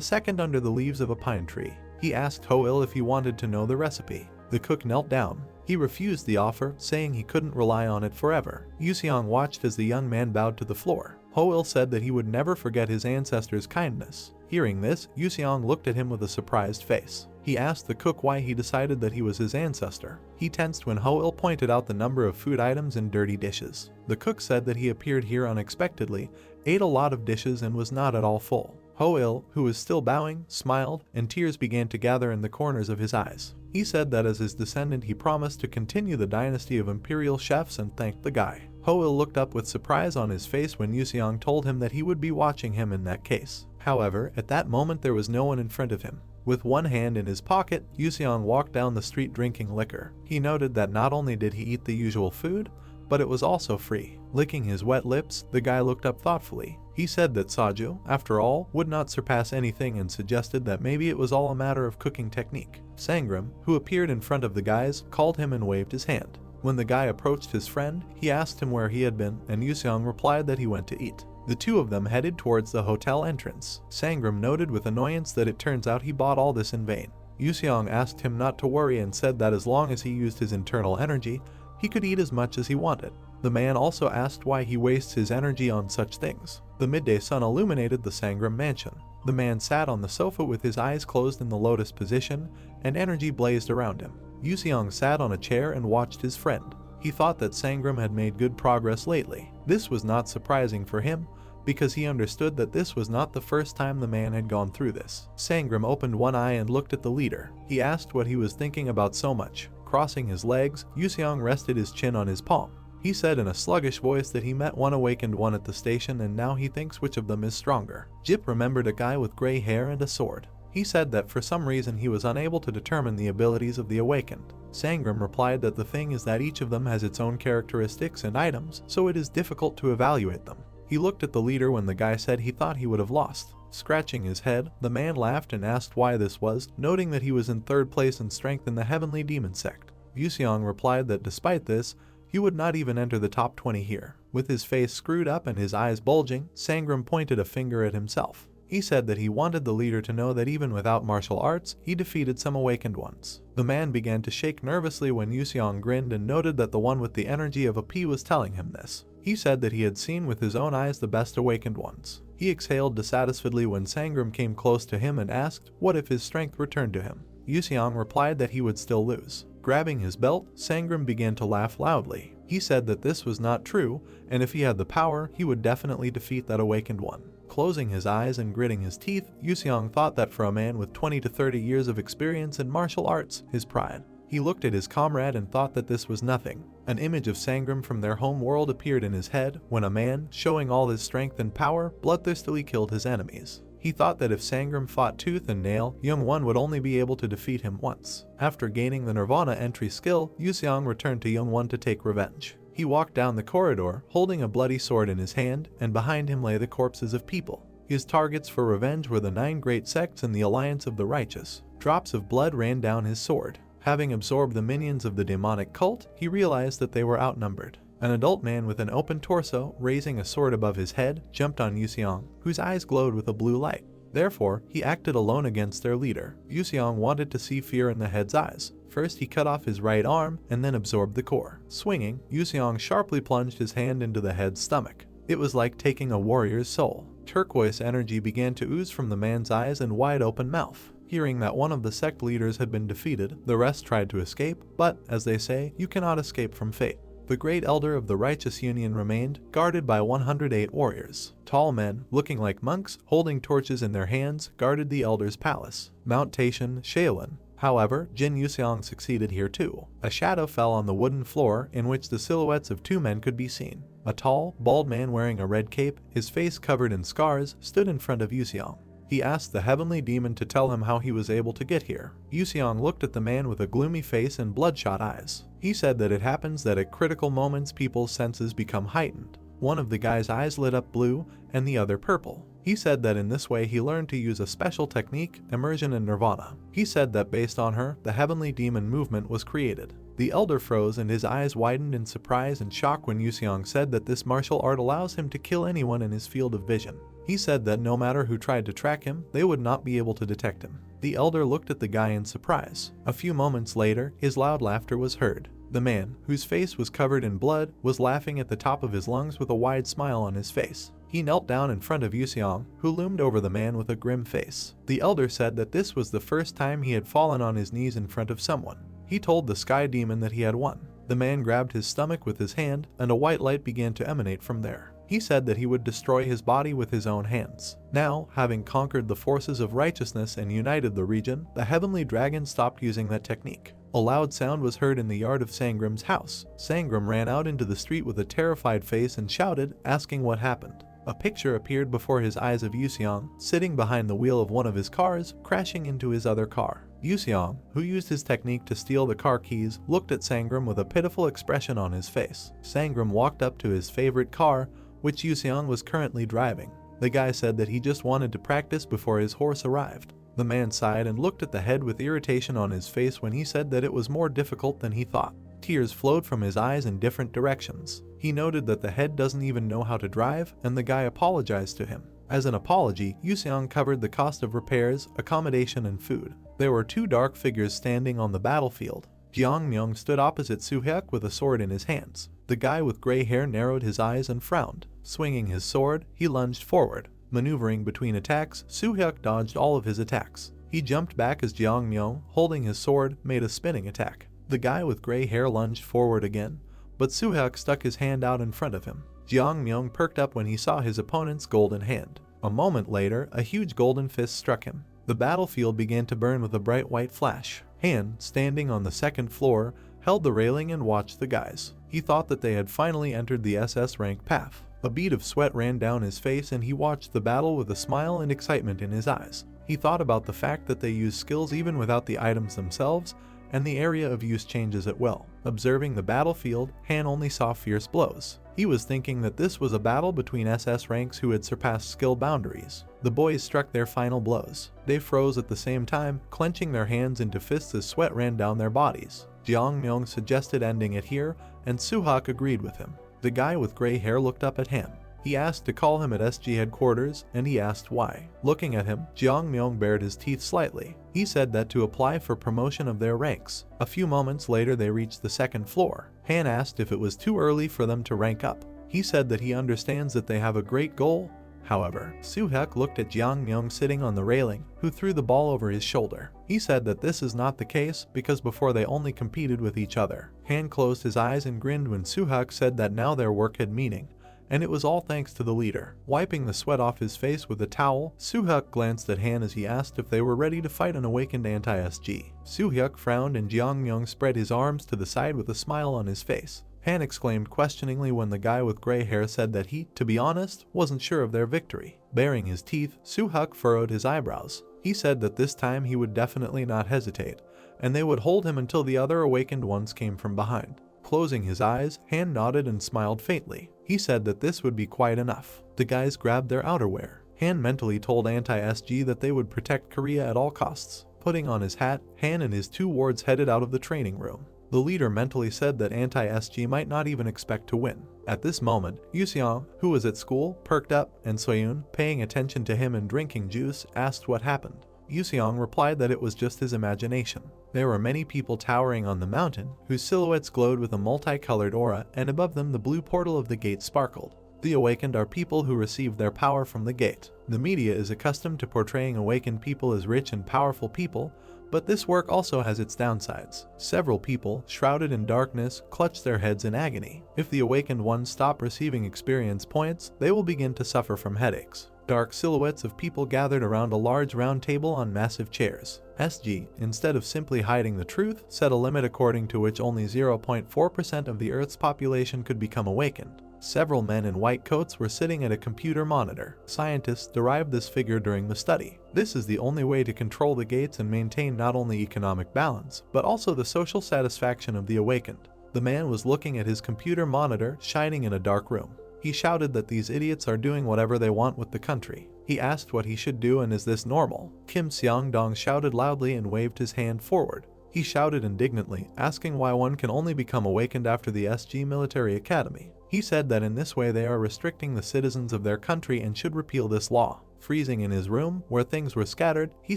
second under the leaves of a pine tree. He asked Ho-il if he wanted to know the recipe. The cook knelt down. He refused the offer, saying he couldn't rely on it forever. Yuseong watched as the young man bowed to the floor. Ho-il said that he would never forget his ancestors' kindness. Hearing this, Yuseong looked at him with a surprised face. He asked the cook why he decided that he was his ancestor. He tensed when Ho-il pointed out the number of food items and dirty dishes. The cook said that he appeared here unexpectedly, ate a lot of dishes and was not at all full. Ho-il, who was still bowing, smiled, and tears began to gather in the corners of his eyes. He said that as his descendant he promised to continue the dynasty of imperial chefs and thanked the guy. Ho-il looked up with surprise on his face when Yuseong told him that he would be watching him in that case. However, at that moment there was no one in front of him. With one hand in his pocket, Yuseong walked down the street drinking liquor. He noted that not only did he eat the usual food, but it was also free. Licking his wet lips, the guy looked up thoughtfully. He said that soju, after all, would not surpass anything and suggested that maybe it was all a matter of cooking technique. Sangram, who appeared in front of the guys, called him and waved his hand. When the guy approached his friend, he asked him where he had been, and Yuseong replied that he went to eat. The two of them headed towards the hotel entrance. Sangram noted with annoyance that it turns out he bought all this in vain. Yuseong asked him not to worry and said that as long as he used his internal energy, he could eat as much as he wanted. The man also asked why he wastes his energy on such things. The midday sun illuminated the Sangram mansion. The man sat on the sofa with his eyes closed in the lotus position, and energy blazed around him. Yuseong sat on a chair and watched his friend. He thought that Sangram had made good progress lately. This was not surprising for him, because he understood that this was not the first time the man had gone through this. Sangram opened one eye and looked at the leader. He asked what he was thinking about so much. Crossing his legs, Yuseong rested his chin on his palm. He said in a sluggish voice that he met one awakened one at the station and now he thinks which of them is stronger. Jip remembered a guy with gray hair and a sword. He said that for some reason he was unable to determine the abilities of the awakened. Sangram replied that the thing is that each of them has its own characteristics and items, so it is difficult to evaluate them. He looked at the leader when the guy said he thought he would have lost. Scratching his head, the man laughed and asked why this was, noting that he was in third place in strength in the Heavenly Demon sect. Yuseong replied that despite this, he would not even enter the top 20 here. With his face screwed up and his eyes bulging, Sangram pointed a finger at himself. He said that he wanted the leader to know that even without martial arts, he defeated some awakened ones. The man began to shake nervously when Yuseong grinned and noted that the one with the energy of a pea was telling him this. He said that he had seen with his own eyes the best awakened ones. He exhaled dissatisfiedly when Sangram came close to him and asked what if his strength returned to him. Yuseong replied that he would still lose. Grabbing his belt, Sangram began to laugh loudly. He said that this was not true, and if he had the power, he would definitely defeat that awakened one. Closing his eyes and gritting his teeth, Yuseong thought that for a man with 20 to 30 years of experience in martial arts, his pride. He looked at his comrade and thought that this was nothing. An image of Sangram from their home world appeared in his head when a man, showing all his strength and power, bloodthirstily killed his enemies. He thought that if Sangram fought tooth and nail, Young Won would only be able to defeat him once. After gaining the Nirvana entry skill, Yuseong returned to Young Won to take revenge. He walked down the corridor, holding a bloody sword in his hand, and behind him lay the corpses of people. His targets for revenge were the 9 great sects and the Alliance of the Righteous. Drops of blood ran down his sword. Having absorbed the minions of the demonic cult, he realized that they were outnumbered. An adult man with an open torso, raising a sword above his head, jumped on Yuseong, whose eyes glowed with a blue light. Therefore, he acted alone against their leader. Yuseong wanted to see fear in the head's eyes. First, he cut off his right arm and then absorbed the core. Swinging, Yuseong sharply plunged his hand into the head's stomach. It was like taking a warrior's soul. Turquoise energy began to ooze from the man's eyes and wide open mouth. Hearing that one of the sect leaders had been defeated, the rest tried to escape, but, as they say, you cannot escape from fate. The great elder of the Righteous Union remained, guarded by 108 warriors. Tall men, looking like monks, holding torches in their hands, guarded the elder's palace. Mount Taishan, Shaolin. However, Jin Yuseong succeeded here too. A shadow fell on the wooden floor in which the silhouettes of 2 men could be seen. A tall, bald man wearing a red cape, his face covered in scars, stood in front of Yuseong. He asked the heavenly demon to tell him how he was able to get here. Yuseong looked at the man with a gloomy face and bloodshot eyes. He said that it happens that at critical moments people's senses become heightened. One of the guy's eyes lit up blue and the other purple. He said that in this way he learned to use a special technique, immersion in nirvana. He said that based on her, the heavenly demon movement was created. The elder froze and his eyes widened in surprise and shock when Yuseong said that this martial art allows him to kill anyone in his field of vision. He said that no matter who tried to track him, they would not be able to detect him. The elder looked at the guy in surprise. A few moments later, his loud laughter was heard. The man, whose face was covered in blood, was laughing at the top of his lungs with a wide smile on his face. He knelt down in front of Yuseong, who loomed over the man with a grim face. The elder said that this was the first time he had fallen on his knees in front of someone. He told the sky demon that he had won. The man grabbed his stomach with his hand, and a white light began to emanate from there. He said that he would destroy his body with his own hands. Now, having conquered the forces of righteousness and united the region, the heavenly dragon stopped using that technique. A loud sound was heard in the yard of Sangram's house. Sangram ran out into the street with a terrified face and shouted, asking what happened. A picture appeared before his eyes of Yuseong, sitting behind the wheel of one of his cars, crashing into his other car. Yuseong, who used his technique to steal the car keys, looked at Sangram with a pitiful expression on his face. Sangram walked up to his favorite car, which Yuseong was currently driving. The guy said that he just wanted to practice before his horse arrived. The man sighed and looked at the head with irritation on his face when he said that it was more difficult than he thought. Tears flowed from his eyes in different directions. He noted that the head doesn't even know how to drive, and the guy apologized to him. As an apology, Yuseong covered the cost of repairs, accommodation, and food. There were 2 dark figures standing on the battlefield. Jiang Myung stood opposite Soo-hyuk with a sword in his hands. The guy with gray hair narrowed his eyes and frowned. Swinging his sword, he lunged forward. Maneuvering between attacks, Soo-hyuk dodged all of his attacks. He jumped back as Jiang Myung, holding his sword, made a spinning attack. The guy with gray hair lunged forward again, but Soo-hyuk stuck his hand out in front of him. Jiang Myung perked up when he saw his opponent's golden hand. A moment later, a huge golden fist struck him. The battlefield began to burn with a bright white flash. Han, standing on the 2nd floor, held the railing and watched the guys. He thought that they had finally entered the SS rank path. A bead of sweat ran down his face and he watched the battle with a smile and excitement in his eyes. He thought about the fact that they use skills even without the items themselves, and the area of use changes at will. Observing the battlefield, Han only saw fierce blows. He was thinking that this was a battle between SS ranks who had surpassed skill boundaries. The boys struck their final blows. They froze at the same time, clenching their hands into fists as sweat ran down their bodies. Jiang Myung suggested ending it here, and Suhak agreed with him. The guy with gray hair looked up at Han. He asked to call him at SG headquarters, and he asked why. Looking at him, Jiang Myung bared his teeth slightly. He said that to apply for promotion of their ranks. A few moments later they reached the second floor. Han asked if it was too early for them to rank up. He said that he understands that they have a great goal. However, Suhak looked at Jiang Myung sitting on the railing, who threw the ball over his shoulder. He said that this is not the case because before they only competed with each other. Han closed his eyes and grinned when Suhak said that now their work had meaning, and it was all thanks to the leader. Wiping the sweat off his face with a towel, Suhyuk glanced at Han as he asked if they were ready to fight an awakened anti-SG. Suhyuk frowned and Jiang Myung spread his arms to the side with a smile on his face. Han exclaimed questioningly when the guy with gray hair said that he, to be honest, wasn't sure of their victory. Baring his teeth, Suhyuk furrowed his eyebrows. He said that this time he would definitely not hesitate, and they would hold him until the other awakened ones came from behind. Closing his eyes, Han nodded and smiled faintly. He said that this would be quite enough. The guys grabbed their outerwear. Han mentally told anti-SG that they would protect Korea at all costs. Putting on his hat, Han and his two wards headed out of the training room. The leader mentally said that anti-SG might not even expect to win. At this moment, Yuseong, who was at school, perked up, and Soyun, paying attention to him and drinking juice, asked what happened. Yuseong replied that it was just his imagination. There were many people towering on the mountain, whose silhouettes glowed with a multicolored aura, and above them the blue portal of the gate sparkled. The awakened are people who received their power from the gate. The media is accustomed to portraying awakened people as rich and powerful people, but this work also has its downsides. Several people, shrouded in darkness, clutch their heads in agony. If the awakened ones stop receiving experience points, they will begin to suffer from headaches. Dark silhouettes of people gathered around a large round table on massive chairs. SG, instead of simply hiding the truth, set a limit according to which only 0.4% of the Earth's population could become awakened. Several men in white coats were sitting at a computer monitor. Scientists derived this figure during the study. This is the only way to control the gates and maintain not only economic balance, but also the social satisfaction of the awakened. The man was looking at his computer monitor, shining in a dark room. He shouted that these idiots are doing whatever they want with the country. He asked what he should do and is this normal? Kim Seong-dong shouted loudly and waved his hand forward. He shouted indignantly, asking why one can only become awakened after the SG military academy. He said that in this way they are restricting the citizens of their country and should repeal this law. Freezing in his room, where things were scattered, he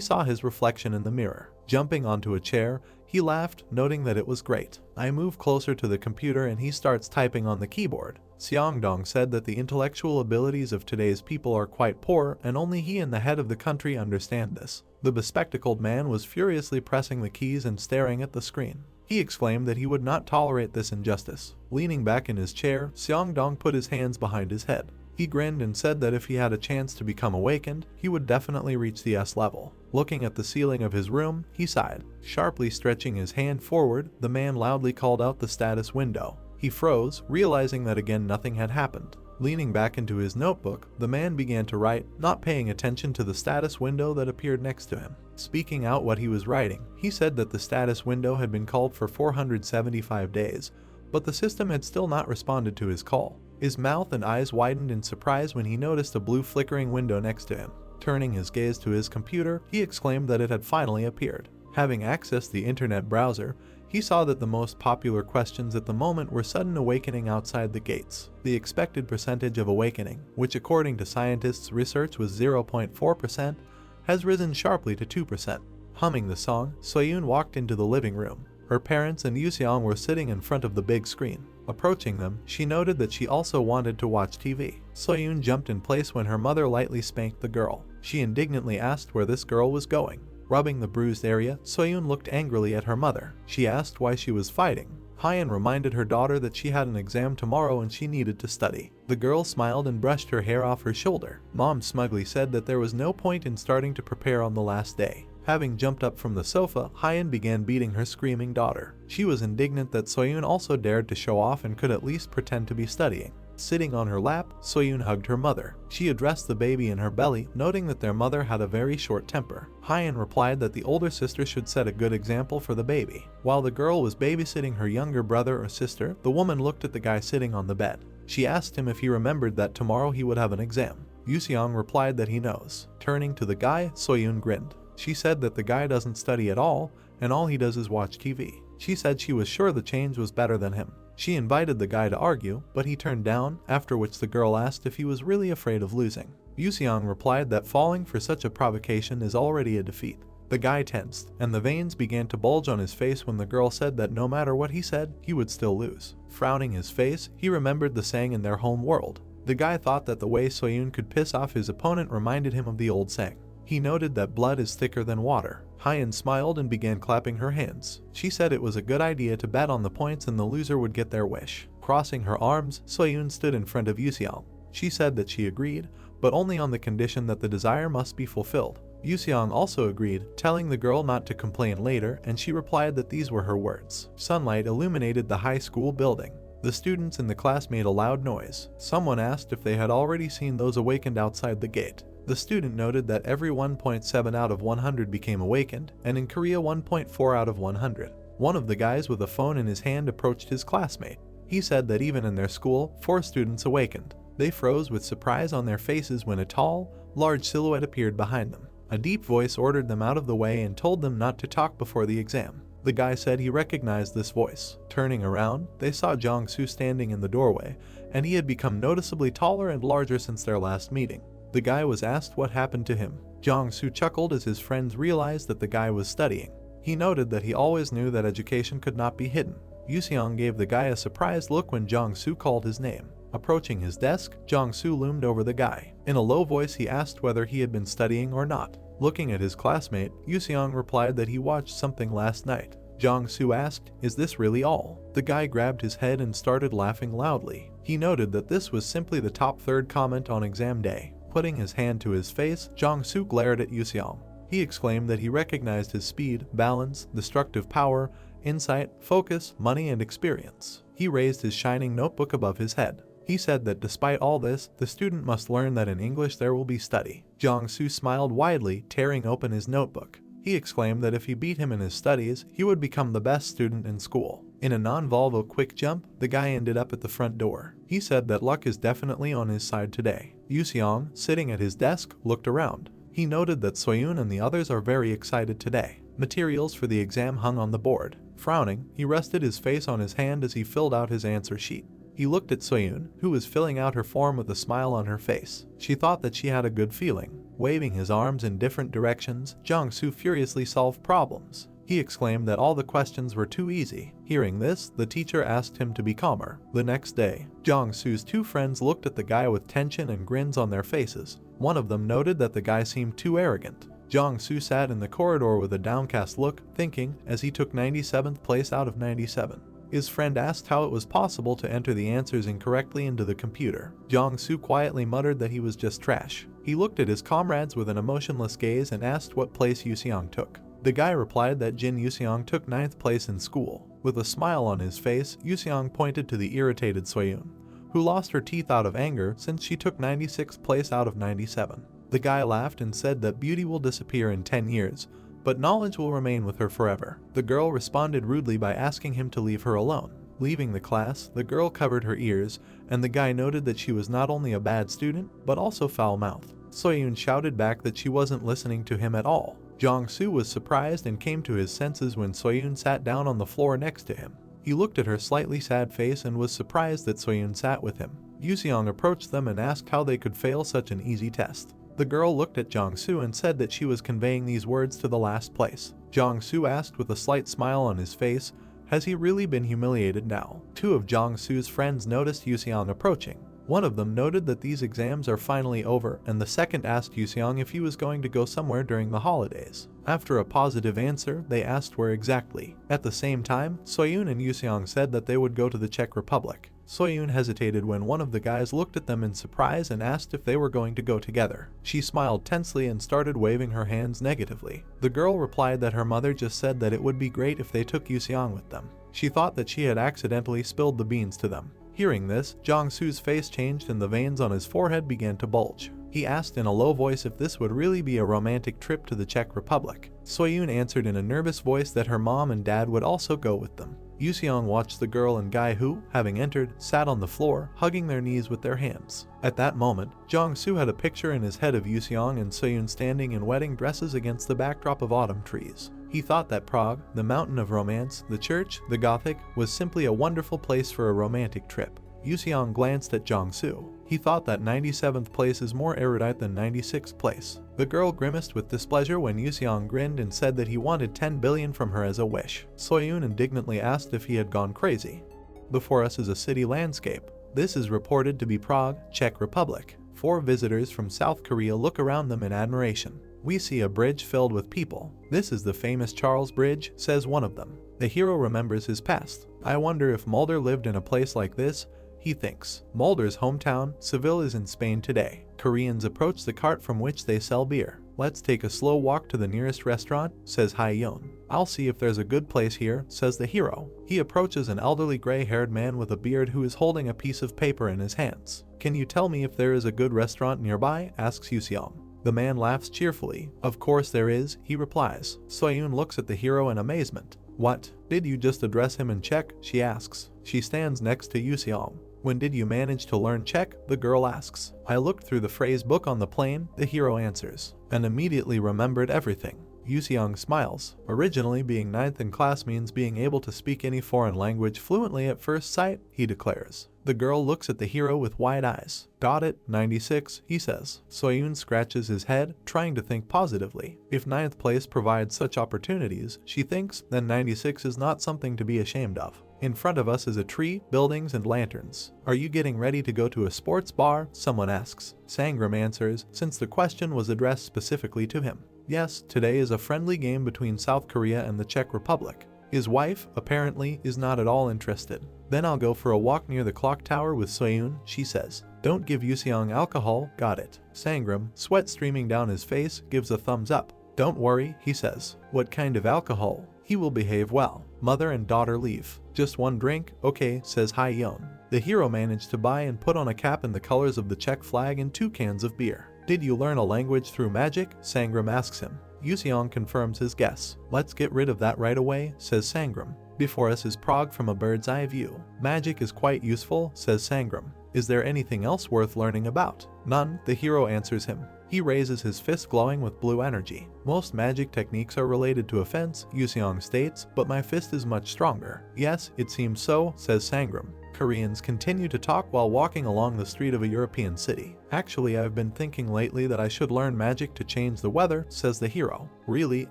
saw his reflection in the mirror. Jumping onto a chair, he laughed, noting that it was great. I move closer to the computer and he starts typing on the keyboard. Seong-dong said that the intellectual abilities of today's people are quite poor and only he and the head of the country understand this. The bespectacled man was furiously pressing the keys and staring at the screen. He exclaimed that he would not tolerate this injustice. Leaning back in his chair, Seong-dong put his hands behind his head. He grinned and said that if he had a chance to become awakened, he would definitely reach the S level. Looking at the ceiling of his room, he sighed. Sharply stretching his hand forward, the man loudly called out the status window. He froze, realizing that again nothing had happened. Leaning back into his notebook, the man began to write, not paying attention to the status window that appeared next to him. Speaking out what he was writing, he said that the status window had been called for 475 days, but the system had still not responded to his call. His mouth and eyes widened in surprise when he noticed a blue flickering window next to him. Turning his gaze to his computer, he exclaimed that it had finally appeared. Having accessed the internet browser, he saw that the most popular questions at the moment were sudden awakening outside the gates. The expected percentage of awakening, which according to scientists' research was 0.4%, has risen sharply to 2%. Humming the song, Soyun walked into the living room. Her parents and Yuseong were sitting in front of the big screen. Approaching them, she noted that she also wanted to watch TV. Soyun jumped in place when her mother lightly spanked the girl. She indignantly asked where this girl was going. Rubbing the bruised area, Soyun looked angrily at her mother. She asked why she was fighting. Hyan reminded her daughter that she had an exam tomorrow and she needed to study. The girl smiled and brushed her hair off her shoulder. Mom smugly said that there was no point in starting to prepare on the last day. Having jumped up from the sofa, Hyan began beating her screaming daughter. She was indignant that Soyun also dared to show off and could at least pretend to be studying. Sitting on her lap, Soyun hugged her mother. She addressed the baby in her belly, noting that their mother had a very short temper. Hyeon replied that the older sister should set a good example for the baby. While the girl was babysitting her younger brother or sister, the woman looked at the guy sitting on the bed. She asked him if he remembered that tomorrow he would have an exam. Yuseong replied that he knows. Turning to the guy, Soyun grinned. She said that the guy doesn't study at all, and all he does is watch TV. She said she was sure the change was better than him. She invited the guy to argue, but he turned down, after which the girl asked if he was really afraid of losing. Yuseong replied that falling for such a provocation is already a defeat. The guy tensed, and the veins began to bulge on his face when the girl said that no matter what he said, he would still lose. Frowning his face, he remembered the saying in their home world. The guy thought that the way Soyun could piss off his opponent reminded him of the old saying. He noted that blood is thicker than water. Hyeon smiled and began clapping her hands. She said it was a good idea to bet on the points and the loser would get their wish. Crossing her arms, Soyun stood in front of Yuseong. She said that she agreed, but only on the condition that the desire must be fulfilled. Yuseong also agreed, telling the girl not to complain later, and she replied that these were her words. Sunlight illuminated the high school building. The students in the class made a loud noise. Someone asked if they had already seen those awakened outside the gate. The student noted that every 1.7 out of 100 became awakened, and in Korea 1.4 out of 100. One of the guys with a phone in his hand approached his classmate. He said that even in their school, 4 students awakened. They froze with surprise on their faces when a tall, large silhouette appeared behind them. A deep voice ordered them out of the way and told them not to talk before the exam. The guy said he recognized this voice. Turning around, they saw Jong-soo standing in the doorway, and he had become noticeably taller and larger since their last meeting. The guy was asked what happened to him. Jong-soo chuckled as his friends realized that the guy was studying. He noted that he always knew that education could not be hidden. Yuseong gave the guy a surprised look when Jong-soo called his name. Approaching his desk, Jong-soo loomed over the guy. In a low voice he asked whether he had been studying or not. Looking at his classmate, Yuseong replied that he watched something last night. Jong-soo asked, "Is this really all?" The guy grabbed his head and started laughing loudly. He noted that this was simply the top third comment on exam day. Putting his hand to his face, Jong-soo glared at Yuseong. He exclaimed that he recognized his speed, balance, destructive power, insight, focus, money, and experience. He raised his shining notebook above his head. He said that despite all this, the student must learn that in English there will be study. Jong-soo smiled widely, tearing open his notebook. He exclaimed that if he beat him in his studies, he would become the best student in school. In a non-Volvo quick jump, the guy ended up at the front door. He said that luck is definitely on his side today. Yuseong, sitting at his desk, looked around. He noted that Soyun and the others are very excited today. Materials for the exam hung on the board. Frowning, he rested his face on his hand as he filled out his answer sheet. He looked at Soyun, who was filling out her form with a smile on her face. She thought that she had a good feeling. Waving his arms in different directions, Jong-soo furiously solved problems. He exclaimed that all the questions were too easy. Hearing this, the teacher asked him to be calmer. The next day, Jong-soo's 2 friends looked at the guy with tension and grins on their faces. One of them noted that the guy seemed too arrogant. Jong-soo sat in the corridor with a downcast look, thinking, as he took 97th place out of 97. His friend asked how it was possible to enter the answers incorrectly into the computer. Jong-soo quietly muttered that he was just trash. He looked at his comrades with an emotionless gaze and asked what place Yuseong took. The guy replied that Jin Yuseong took 9th place in school. With a smile on his face, Yuseong pointed to the irritated Soyun, who lost her teeth out of anger since she took 96th place out of 97. The guy laughed and said that beauty will disappear in 10 years, but knowledge will remain with her forever. The girl responded rudely by asking him to leave her alone. Leaving the class, the girl covered her ears, and the guy noted that she was not only a bad student, but also foul-mouthed. Soyun shouted back that she wasn't listening to him at all. Jong-soo was surprised and came to his senses when Soyun sat down on the floor next to him. He looked at her slightly sad face and was surprised that Soyun sat with him. Yuseong approached them and asked how they could fail such an easy test. The girl looked at Jong-soo and said that she was conveying these words to the last place. Jong-soo asked with a slight smile on his face, has he really been humiliated now? 2 of Jong-soo's friends noticed Yuseong approaching. One of them noted that these exams are finally over, and the second asked Yuseong if he was going to go somewhere during the holidays. After a positive answer, they asked where exactly. At the same time, Soyun and Yuseong said that they would go to the Czech Republic. Soyun hesitated when one of the guys looked at them in surprise and asked if they were going to go together. She smiled tensely and started waving her hands negatively. The girl replied that her mother just said that it would be great if they took Yuseong with them. She thought that she had accidentally spilled the beans to them. Hearing this, Jong-soo's face changed and the veins on his forehead began to bulge. He asked in a low voice if this would really be a romantic trip to the Czech Republic. Soyun answered in a nervous voice that her mom and dad would also go with them. Yuseong watched the girl and guy who, having entered, sat on the floor, hugging their knees with their hands. At that moment, Jong-soo had a picture in his head of Yuseong and Soyun standing in wedding dresses against the backdrop of autumn trees. He thought that Prague, the mountain of romance, the church, the Gothic, was simply a wonderful place for a romantic trip. Yuseong glanced at Jong-soo. He thought that 97th place is more erudite than 96th place. The girl grimaced with displeasure when Yuseong grinned and said that he wanted 10 billion from her as a wish. Soyun indignantly asked if he had gone crazy. Before us is a city landscape. This is reported to be Prague, Czech Republic. 4 visitors from South Korea look around them in admiration. We see a bridge filled with people. This is the famous Charles Bridge, says one of them. The hero remembers his past. I wonder if Mulder lived in a place like this, he thinks. Mulder's hometown, Seville, is in Spain today. Koreans approach the cart from which they sell beer. Let's take a slow walk to the nearest restaurant, says Hyeon. I'll see if there's a good place here, says the hero. He approaches an elderly gray-haired man with a beard who is holding a piece of paper in his hands. Can you tell me if there is a good restaurant nearby? Asks Yuseong. The man laughs cheerfully. Of course there is, he replies. Soyun looks at the hero in amazement. What? Did you just address him in Czech? She asks. She stands next to Yuseong. When did you manage to learn Czech? The girl asks. I looked through the phrase book on the plane, the hero answers, and immediately remembered everything. Yuseong smiles. Originally, being 9th in class means being able to speak any foreign language fluently at first sight, he declares. The girl looks at the hero with wide eyes. Got it, 96, he says. Soyun scratches his head, trying to think positively. If 9th place provides such opportunities, she thinks, then 96 is not something to be ashamed of. In front of us is a tree, buildings, and lanterns. Are you getting ready to go to a sports bar? Someone asks. Sangram answers, since the question was addressed specifically to him. Yes, today is a friendly game between South Korea and the Czech Republic. His wife, apparently, is not at all interested. Then I'll go for a walk near the clock tower with Soyun, she says. Don't give Yuseong alcohol, got it. Sangram, sweat streaming down his face, gives a thumbs up. Don't worry, he says. What kind of alcohol? He will behave well. Mother and daughter leave. Just one drink? Okay, says Hyeon. The hero managed to buy and put on a cap in the colors of the Czech flag and 2 cans of beer. Did you learn a language through magic? Sangram asks him. Yuseong confirms his guess. Let's get rid of that right away, says Sangram. Before us is Prague from a bird's eye view. Magic is quite useful, says Sangram. Is there anything else worth learning about? None, the hero answers him. He raises his fist glowing with blue energy. Most magic techniques are related to offense, Yuseong states, but my fist is much stronger. Yes, it seems so, says Sangram. Koreans continue to talk while walking along the street of a European city. Actually, I've been thinking lately that I should learn magic to change the weather, says the hero. Really?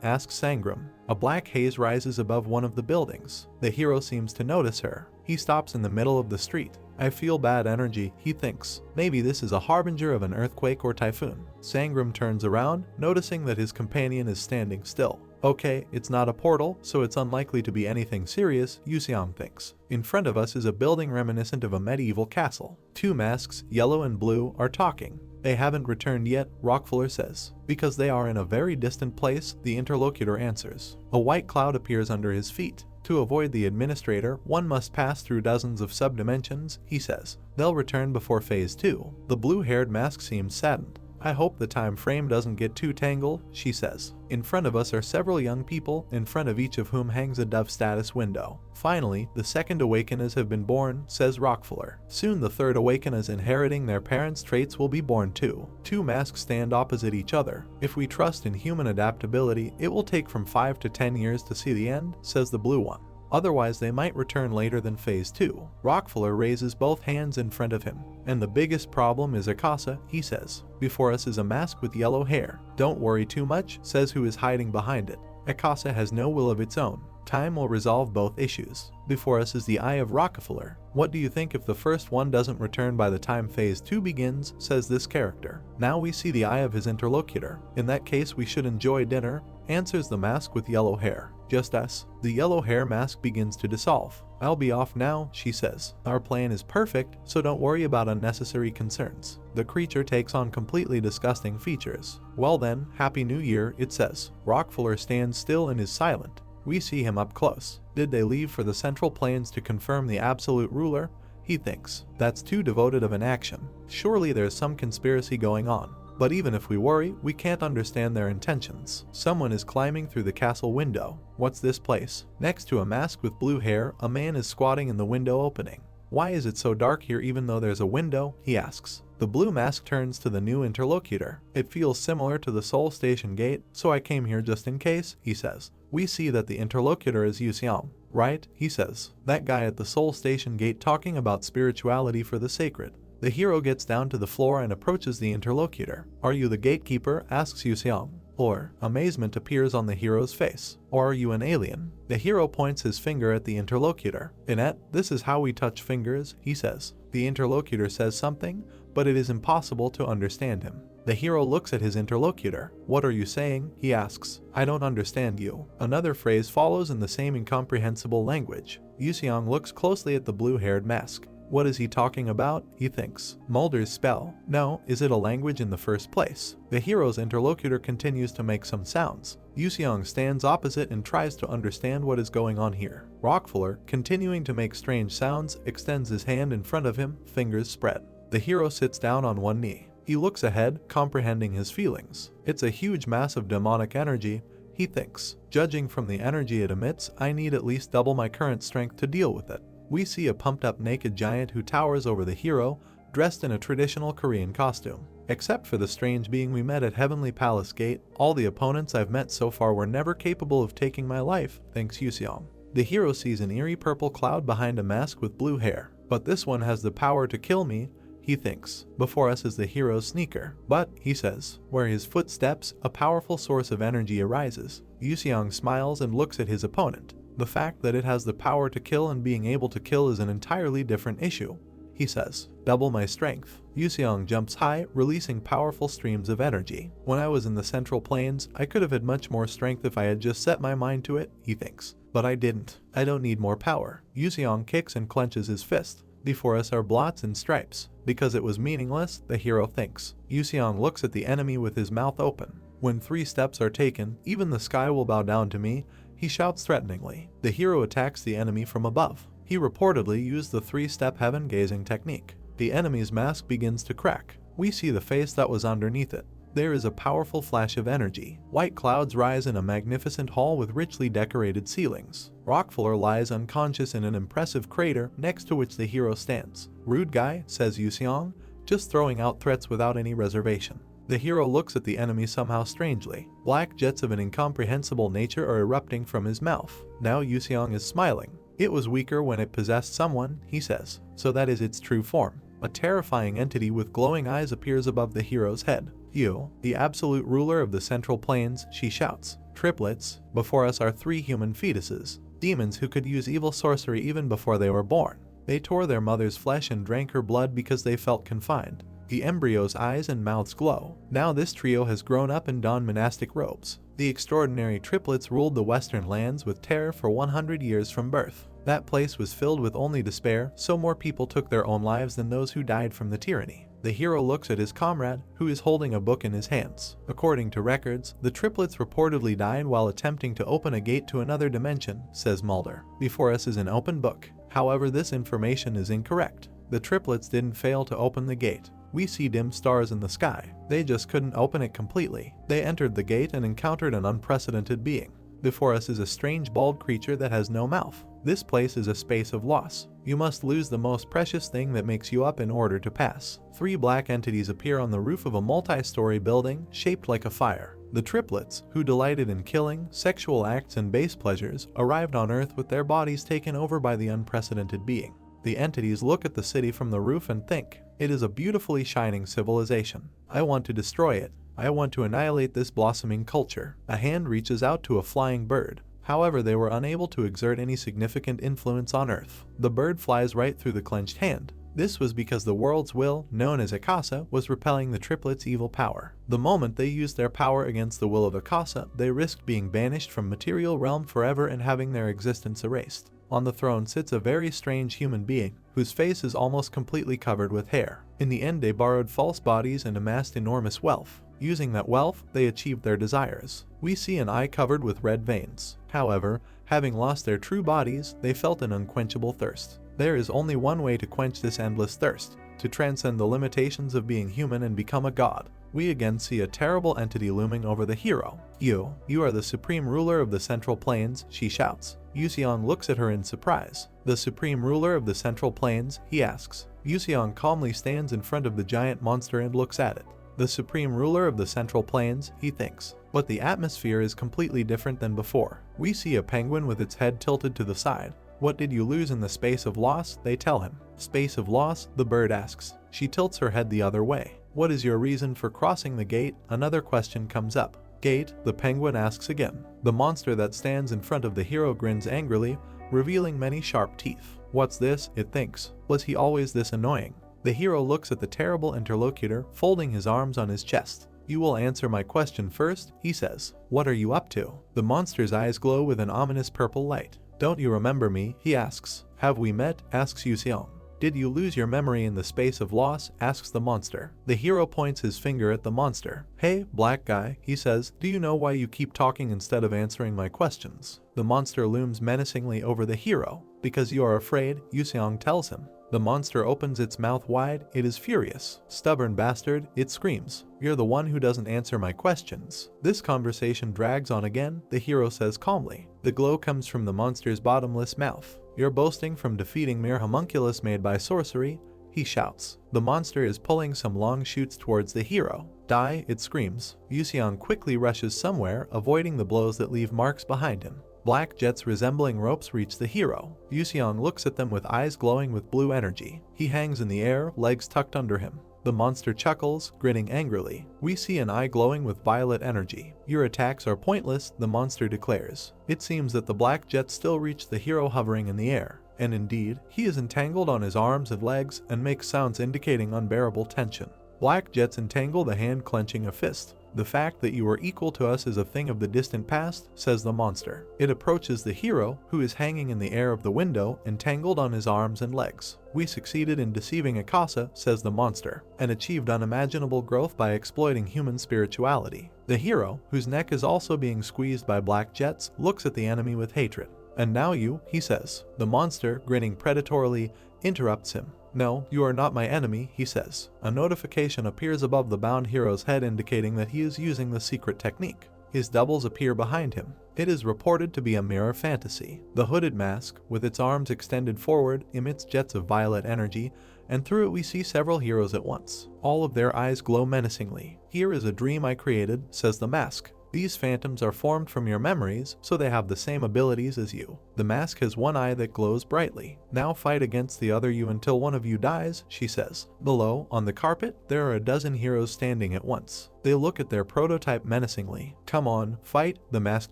Asks Sangram. A black haze rises above one of the buildings. The hero seems to notice her. He stops in the middle of the street. I feel bad energy, he thinks. Maybe this is a harbinger of an earthquake or typhoon. Sangram turns around, noticing that his companion is standing still. Okay, it's not a portal, so it's unlikely to be anything serious, Yuseong thinks. In front of us is a building reminiscent of a medieval castle. 2 masks, yellow and blue, are talking. They haven't returned yet, Rockefeller says. Because they are in a very distant place, the interlocutor answers. A white cloud appears under his feet. To avoid the administrator, one must pass through dozens of subdimensions, he says. They'll return before phase 2. The blue-haired mask seems saddened. I hope the time frame doesn't get too tangled, she says. In front of us are several young people, in front of each of whom hangs a dove status window. Finally, the second awakeners have been born, says Rockefeller. Soon the third awakeners inheriting their parents' traits will be born too. 2 masks stand opposite each other. If we trust in human adaptability, it will take from 5 to 10 years to see the end, says the blue one. Otherwise they might return later than phase 2. Rockefeller raises both hands in front of him. And the biggest problem is Akasa, he says. Before us is a mask with yellow hair. Don't worry too much, says who is hiding behind it. Akasa has no will of its own. Time will resolve both issues. Before us is the eye of Rockefeller. What do you think if the first one doesn't return by the time phase 2 begins, says this character. Now we see the eye of his interlocutor. In that case we should enjoy dinner, answers the mask with yellow hair. Just us. The yellow hair mask begins to dissolve. I'll be off now, she says. Our plan is perfect, so don't worry about unnecessary concerns. The creature takes on completely disgusting features. Well then, Happy New Year, it says. Rockefeller stands still and is silent. We see him up close. Did they leave for the Central Plains to confirm the absolute ruler? he thinks. That's too devoted of an action. Surely there's some conspiracy going on. But even if we worry, we can't understand their intentions. Someone is climbing through the castle window. What's this place? Next to a mask with blue hair, a man is squatting in the window opening. Why is it so dark here even though there's a window? He asks. The blue mask turns to the new interlocutor. It feels similar to the Seoul Station gate, so I came here just in case, he says. We see that the interlocutor is Yuseong. Right? He says. That guy at the Seoul Station gate talking about spirituality for the sacred. The hero gets down to the floor and approaches the interlocutor. Are you the gatekeeper? Asks Yuseong. Or, amazement appears on the hero's face. Or are you an alien? The hero points his finger at the interlocutor. Inet, this is how we touch fingers, he says. The interlocutor says something, but it is impossible to understand him. The hero looks at his interlocutor. What are you saying? He asks. I don't understand you. Another phrase follows in the same incomprehensible language. Yuseong looks closely at the blue-haired mask. What is he talking about? He thinks. Mulder's spell. No, is it a language in the first place? The hero's interlocutor continues to make some sounds. Yuseong stands opposite and tries to understand what is going on here. Rockfuller, continuing to make strange sounds, extends his hand in front of him, fingers spread. The hero sits down on one knee. He looks ahead, comprehending his feelings. It's a huge mass of demonic energy, he thinks. Judging from the energy it emits, I need at least double my current strength to deal with it. We see a pumped-up naked giant who towers over the hero, dressed in a traditional Korean costume. Except for the strange being we met at Heavenly Palace Gate, all the opponents I've met so far were never capable of taking my life, thinks Yuseong. The hero sees an eerie purple cloud behind a mask with blue hair. But this one has the power to kill me, he thinks. Before us is the hero's sneaker. But, he says, where his foot steps, a powerful source of energy arises. Yuseong smiles and looks at his opponent. The fact that it has the power to kill and being able to kill is an entirely different issue, he says. Double my strength. Yuseong jumps high, releasing powerful streams of energy. When I was in the Central Plains, I could have had much more strength if I had just set my mind to it, he thinks. But I didn't. I don't need more power. Yuseong kicks and clenches his fist. Before us are blots and stripes. Because it was meaningless, the hero thinks. Yuseong looks at the enemy with his mouth open. When 3 steps are taken, even the sky will bow down to me, he shouts threateningly. The hero attacks the enemy from above. He reportedly used the 3-step heaven-gazing technique. The enemy's mask begins to crack. We see the face that was underneath it. There is a powerful flash of energy. White clouds rise in a magnificent hall with richly decorated ceilings. Rockfuller lies unconscious in an impressive crater next to which the hero stands. Rude guy, says Yuseong, just throwing out threats without any reservation. The hero looks at the enemy somehow strangely. Black jets of an incomprehensible nature are erupting from his mouth. Now Yuseong is smiling. It was weaker when it possessed someone, he says. So that is its true form. A terrifying entity with glowing eyes appears above the hero's head. You, the absolute ruler of the Central Plains, she shouts. Triplets. Before us are 3 human fetuses. Demons who could use evil sorcery even before they were born. They tore their mother's flesh and drank her blood because they felt confined. The embryo's eyes and mouths glow. Now this trio has grown up and donned monastic robes. The extraordinary triplets ruled the western lands with terror for 100 years from birth. That place was filled with only despair, so more people took their own lives than those who died from the tyranny. The hero looks at his comrade, who is holding a book in his hands. According to records, the triplets reportedly died while attempting to open a gate to another dimension, says Mulder. Before us is an open book. However, this information is incorrect. The triplets didn't fail to open the gate. We see dim stars in the sky. They just couldn't open it completely. They entered the gate and encountered an unprecedented being. Before us is a strange bald creature that has no mouth. This place is a space of loss. You must lose the most precious thing that makes you up in order to pass. 3 black entities appear on the roof of a multi-story building shaped like a fire. The triplets, who delighted in killing, sexual acts, and base pleasures, arrived on Earth with their bodies taken over by the unprecedented being. The entities look at the city from the roof and think, it is a beautifully shining civilization. I want to destroy it. I want to annihilate this blossoming culture. A hand reaches out to a flying bird. However, they were unable to exert any significant influence on Earth. The bird flies right through the clenched hand. This was because the world's will, known as Akasa, was repelling the triplets' evil power. The moment they used their power against the will of Akasa, they risked being banished from material realm forever and having their existence erased. On the throne sits a very strange human being, whose face is almost completely covered with hair. In the end, they borrowed false bodies and amassed enormous wealth. Using that wealth, they achieved their desires. We see an eye covered with red veins. However, having lost their true bodies, they felt an unquenchable thirst. There is only one way to quench this endless thirst, to transcend the limitations of being human and become a god. We again see a terrible entity looming over the hero. You are the supreme ruler of the Central Plains, she shouts. Yuseong looks at her in surprise. The supreme ruler of the Central Plains, he asks. Yuseong calmly stands in front of the giant monster and looks at it. The supreme ruler of the Central Plains, he thinks. But the atmosphere is completely different than before. We see a penguin with its head tilted to the side. What did you lose in the space of loss? They tell him. Space of loss? The bird asks. She tilts her head the other way. What is your reason for crossing the gate? Another question comes up. Gate? The penguin asks again. The monster that stands in front of the hero grins angrily, revealing many sharp teeth. What's this? It thinks. Was he always this annoying? The hero looks at the terrible interlocutor, folding his arms on his chest. You will answer my question first, he says. What are you up to? The monster's eyes glow with an ominous purple light. Don't you remember me? He asks. Have we met? Asks Yuseong. Did you lose your memory in the space of loss? Asks the monster. The hero points his finger at the monster. Hey, black guy, he says, do you know why you keep talking instead of answering my questions? The monster looms menacingly over the hero. Because you are afraid, Yuseong tells him. The monster opens its mouth wide, it is furious. Stubborn bastard, it screams. You're the one who doesn't answer my questions. This conversation drags on again, the hero says calmly. The glow comes from the monster's bottomless mouth. You're boasting from defeating mere homunculus made by sorcery, he shouts. The monster is pulling some long shoots towards the hero. Die, it screams. Yuseong quickly rushes somewhere, avoiding the blows that leave marks behind him. Black jets resembling ropes reach the hero. Yuseong looks at them with eyes glowing with blue energy. He hangs in the air, legs tucked under him. The monster chuckles, grinning angrily. We see an eye glowing with violet energy. Your attacks are pointless, the monster declares. It seems that the black jets still reach the hero hovering in the air. And indeed, he is entangled on his arms and legs and makes sounds indicating unbearable tension. Black jets entangle the hand clenching a fist. The fact that you are equal to us is a thing of the distant past, says the monster. It approaches the hero, who is hanging in the air of the window, entangled on his arms and legs. We succeeded in deceiving Akasa, says the monster, and achieved unimaginable growth by exploiting human spirituality. The hero, whose neck is also being squeezed by black jets, looks at the enemy with hatred. And now you, he says. The monster, grinning predatorily, interrupts him. No, you are not my enemy, he says. A notification appears above the bound hero's head indicating that he is using the secret technique. His doubles appear behind him. It is reported to be a mirror fantasy. The hooded mask, with its arms extended forward, emits jets of violet energy, and through it we see several heroes at once. All of their eyes glow menacingly. Here is a dream I created, says the mask. These phantoms are formed from your memories, so they have the same abilities as you. The mask has one eye that glows brightly. Now fight against the other you until one of you dies, she says. Below, on the carpet, there are a dozen heroes standing at once. They look at their prototype menacingly. Come on, fight, the mask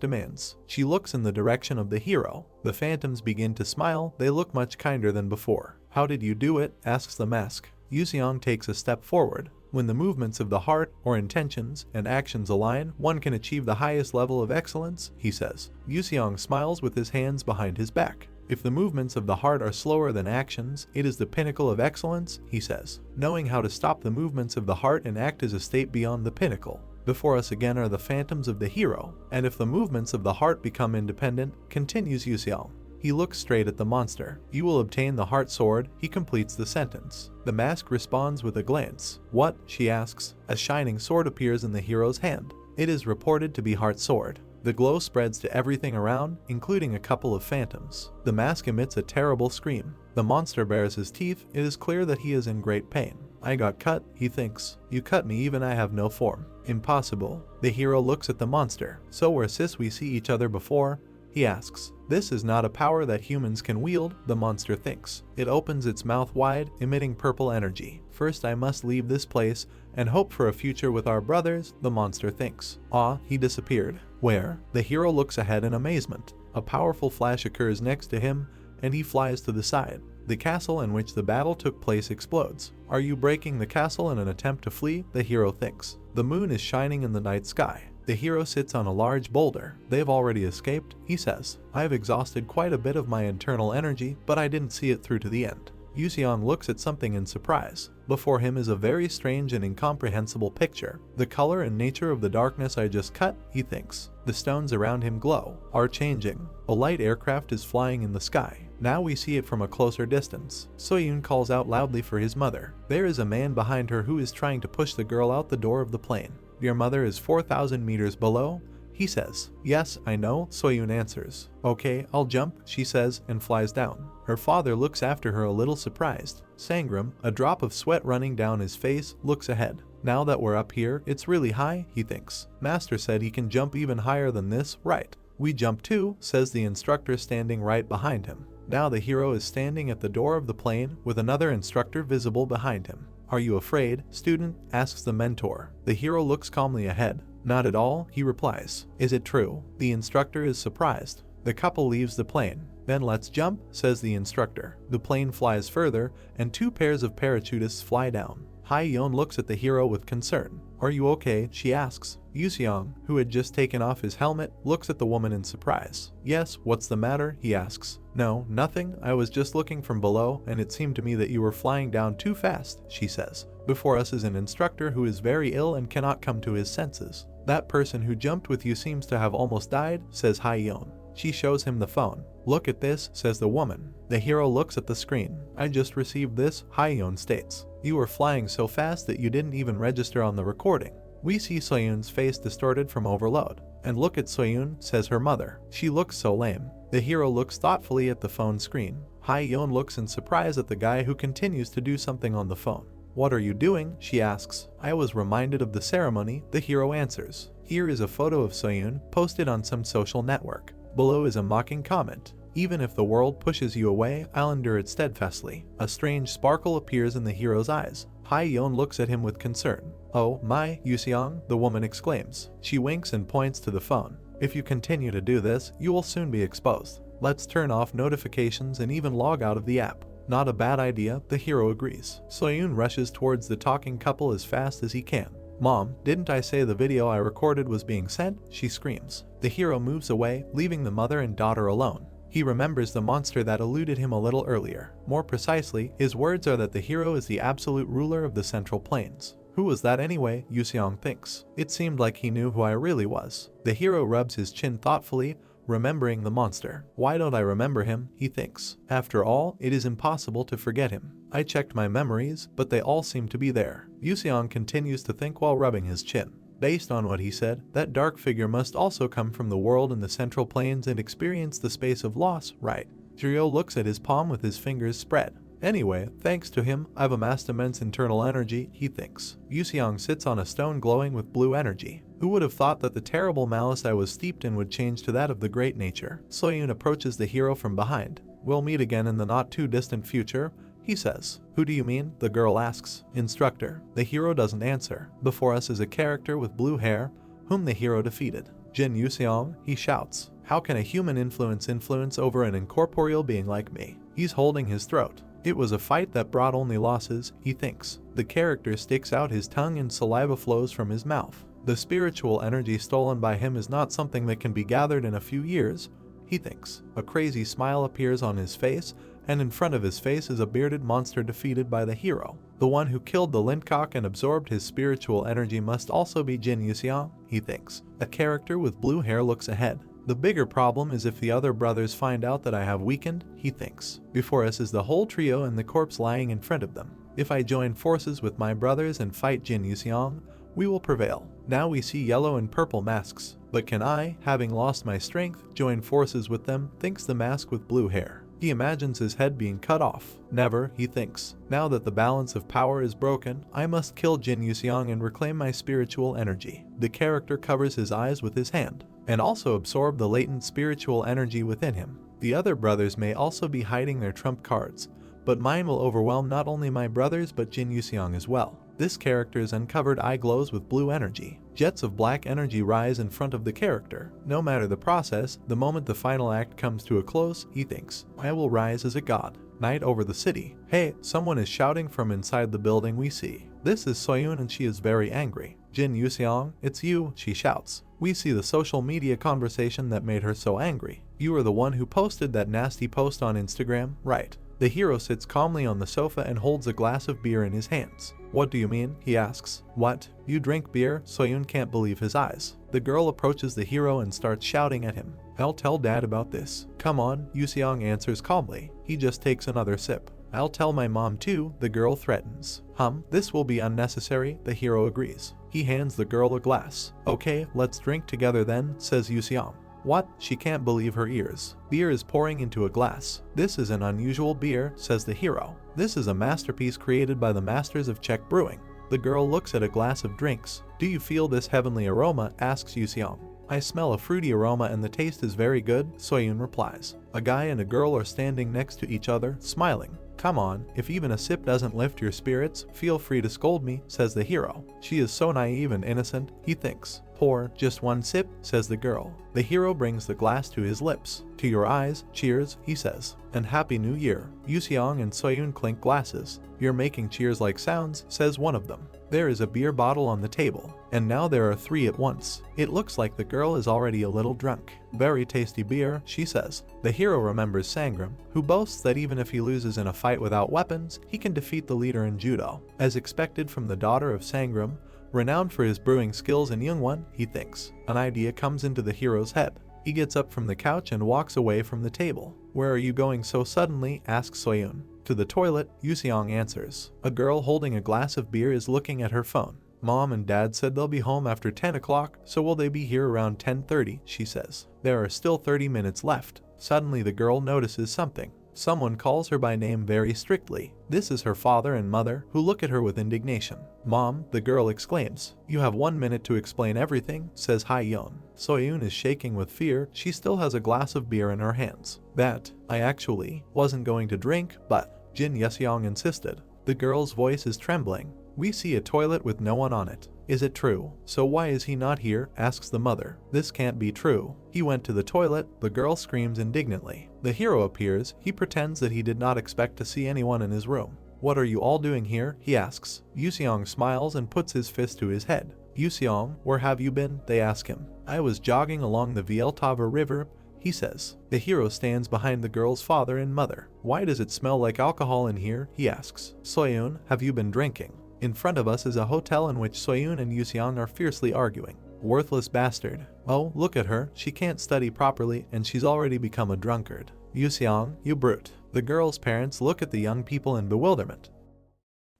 demands. She looks in the direction of the hero. The phantoms begin to smile, they look much kinder than before. How did you do it? Asks the mask. Yuseong takes a step forward. When the movements of the heart, or intentions, and actions align, one can achieve the highest level of excellence, he says. Yuseong smiles with his hands behind his back. If the movements of the heart are slower than actions, it is the pinnacle of excellence, he says. Knowing how to stop the movements of the heart and act is a state beyond the pinnacle. Before us again are the phantoms of the hero, and if the movements of the heart become independent, continues Yuseong. He looks straight at the monster. You will obtain the heart sword, he completes the sentence. The mask responds with a glance. What? She asks. A shining sword appears in the hero's hand. It is reported to be heart sword. The glow spreads to everything around, including a couple of phantoms. The mask emits a terrible scream. The monster bares his teeth. It is clear that he is in great pain. I got cut, he thinks. You cut me even I have no form. Impossible. The hero looks at the monster. So where sis we see each other before? He asks. This is not a power that humans can wield, the monster thinks. It opens its mouth wide, emitting purple energy. First I must leave this place and hope for a future with our brothers, the monster thinks. He disappeared. Where? The hero looks ahead in amazement. A powerful flash occurs next to him, and he flies to the side. The castle in which the battle took place explodes. Are you breaking the castle in an attempt to flee? The hero thinks. The moon is shining in the night sky. The hero sits on a large boulder. They've already escaped, he says. I've exhausted quite a bit of my internal energy, but I didn't see it through to the end. Yuseong looks at something in surprise. Before him is a very strange and incomprehensible picture. The color and nature of the darkness I just cut, he thinks. The stones around him glow, are changing. A light aircraft is flying in the sky. Now we see it from a closer distance. Soyun calls out loudly for his mother. There is a man behind her who is trying to push the girl out the door of the plane. Your mother is 4,000 meters below? He says. Yes, I know, Soyun answers. Okay, I'll jump, she says, and flies down. Her father looks after her a little surprised. Sangram, a drop of sweat running down his face, looks ahead. Now that we're up here, it's really high, he thinks. Master said he can jump even higher than this, right? We jump too, says the instructor standing right behind him. Now the hero is standing at the door of the plane with another instructor visible behind him. Are you afraid, student? Asks the mentor. The hero looks calmly ahead. Not at all, he replies. Is it true? The instructor is surprised. The couple leaves the plane. Then let's jump, says the instructor. The plane flies further, and 2 pairs of parachutists fly down. Haeyeon looks at the hero with concern. Are you okay? She asks. Yuseong, who had just taken off his helmet, looks at the woman in surprise. Yes, what's the matter? He asks. No, nothing. I was just looking from below, and it seemed to me that you were flying down too fast, she says. Before us is an instructor who is very ill and cannot come to his senses. That person who jumped with you seems to have almost died, says Haeyeon. She shows him the phone. Look at this, says the woman. The hero looks at the screen. I just received this, Haeyeon states. You were flying so fast that you didn't even register on the recording. We see Soyun's face distorted from overload. And look at Soyun, says her mother. She looks so lame. The hero looks thoughtfully at the phone screen. Haeyeon looks in surprise at the guy who continues to do something on the phone. What are you doing? She asks. I was reminded of the ceremony, the hero answers. Here is a photo of Soyun posted on some social network. Below is a mocking comment. Even if the world pushes you away, I'll endure it steadfastly. A strange sparkle appears in the hero's eyes. Haeyeon looks at him with concern. Oh my, Yuseong, the woman exclaims. She winks and points to the phone. If you continue to do this, you will soon be exposed. Let's turn off notifications and even log out of the app. Not a bad idea, the hero agrees. Soyun rushes towards the talking couple as fast as he can. Mom, didn't I say the video I recorded was being sent? She screams. The hero moves away, leaving the mother and daughter alone. He remembers the monster that eluded him a little earlier. More precisely, his words are that the hero is the absolute ruler of the Central Plains. Who was that anyway? Yuseong thinks. It seemed like he knew who I really was. The hero rubs his chin thoughtfully, remembering the monster. Why don't I remember him? He thinks. After all, it is impossible to forget him. I checked my memories, but they all seem to be there. Yuseong continues to think while rubbing his chin. Based on what he said, that dark figure must also come from the world in the Central Plains and experience the space of loss, right? Jiryo looks at his palm with his fingers spread. Anyway, thanks to him, I've amassed immense internal energy, he thinks. Yuseong sits on a stone glowing with blue energy. Who would have thought that the terrible malice I was steeped in would change to that of the great nature? Soyun approaches the hero from behind. We'll meet again in the not too distant future, he says. Who do you mean? The girl asks. Instructor. The hero doesn't answer. Before us is a character with blue hair, whom the hero defeated. Jin Yuseong, he shouts. How can a human influence over an incorporeal being like me? He's holding his throat. It was a fight that brought only losses, he thinks. The character sticks out his tongue and saliva flows from his mouth. The spiritual energy stolen by him is not something that can be gathered in a few years, he thinks. A crazy smile appears on his face, and in front of his face is a bearded monster defeated by the hero. The one who killed the lintcock and absorbed his spiritual energy must also be Jin Yuseong, he thinks. A character with blue hair looks ahead. The bigger problem is if the other brothers find out that I have weakened, he thinks. Before us is the whole trio and the corpse lying in front of them. If I join forces with my brothers and fight Jin Yuseong, we will prevail. Now we see yellow and purple masks. But can I, having lost my strength, join forces with them, thinks the mask with blue hair. He imagines his head being cut off. Never, he thinks. Now that the balance of power is broken, I must kill Jin Yuseong and reclaim my spiritual energy. The character covers his eyes with his hand, and also absorb the latent spiritual energy within him. The other brothers may also be hiding their trump cards, but mine will overwhelm not only my brothers but Jin Yuseong as well. This character's uncovered eye glows with blue energy. Jets of black energy rise in front of the character. No matter the process, the moment the final act comes to a close, he thinks, I will rise as a god. Night over the city. Hey, someone is shouting from inside the building we see. This is Soyun and she is very angry. Jin Yuseong, it's you, she shouts. We see the social media conversation that made her so angry. You are the one who posted that nasty post on Instagram, right? The hero sits calmly on the sofa and holds a glass of beer in his hands. What do you mean? He asks. What? You drink beer? Soyun can't believe his eyes. The girl approaches the hero and starts shouting at him. I'll tell dad about this. Come on, Yuseong answers calmly. He just takes another sip. I'll tell my mom too, the girl threatens. This will be unnecessary, the hero agrees. He hands the girl a glass. Okay, let's drink together then, says Yuseong. What? She can't believe her ears. Beer is pouring into a glass. This is an unusual beer, says the hero. This is a masterpiece created by the masters of Czech brewing. The girl looks at a glass of drinks. Do you feel this heavenly aroma? Asks Yuseong. I smell a fruity aroma and the taste is very good, Soyun replies. A guy and a girl are standing next to each other, smiling. Come on, if even a sip doesn't lift your spirits, feel free to scold me, says the hero. She is so naive and innocent, he thinks. Pour, just one sip, says the girl. The hero brings the glass to his lips. To your eyes, cheers, he says. And Happy New Year. Yuseong and Soyun clink glasses. You're making cheers like sounds, says one of them. There is a beer bottle on the table, and now there are 3 at once. It looks like the girl is already a little drunk. Very tasty beer, she says. The hero remembers Sangram, who boasts that even if he loses in a fight without weapons, he can defeat the leader in judo. As expected from the daughter of Sangram, renowned for his brewing skills in Youngwon, he thinks. An idea comes into the hero's head. He gets up from the couch and walks away from the table. Where are you going so suddenly? Asks Soyun. To the toilet, Yuseong answers. A girl holding a glass of beer is looking at her phone. Mom and dad said they'll be home after 10 o'clock, so will they be here around 10:30, she says. There are still 30 minutes left. Suddenly the girl notices something. Someone calls her by name very strictly. This is her father and mother, who look at her with indignation. Mom, the girl exclaims. You have 1 minute to explain everything, says Haeyeon. Soyun is shaking with fear. She still has a glass of beer in her hands. That, I actually wasn't going to drink, but Jin Yeseong insisted. The girl's voice is trembling. We see a toilet with no one on it. Is it true? So why is he not here? Asks the mother. This can't be true. He went to the toilet, the girl screams indignantly. The hero appears. He pretends that he did not expect to see anyone in his room. What are you all doing here? He asks. Yuseong smiles and puts his fist to his head. Yuseong, where have you been? They ask him. I was jogging along the Vieltava River, he says. The hero stands behind the girl's father and mother. Why does it smell like alcohol in here? He asks. Soyun, have you been drinking? In front of us is a hotel in which Soyun and Yuseong are fiercely arguing. Worthless bastard. Oh, look at her. She can't study properly and she's already become a drunkard. Yuseong, you brute. The girl's parents look at the young people in bewilderment.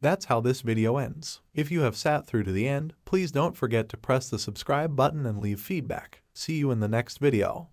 That's how this video ends. If you have sat through to the end, please don't forget to press the subscribe button and leave feedback. See you in the next video.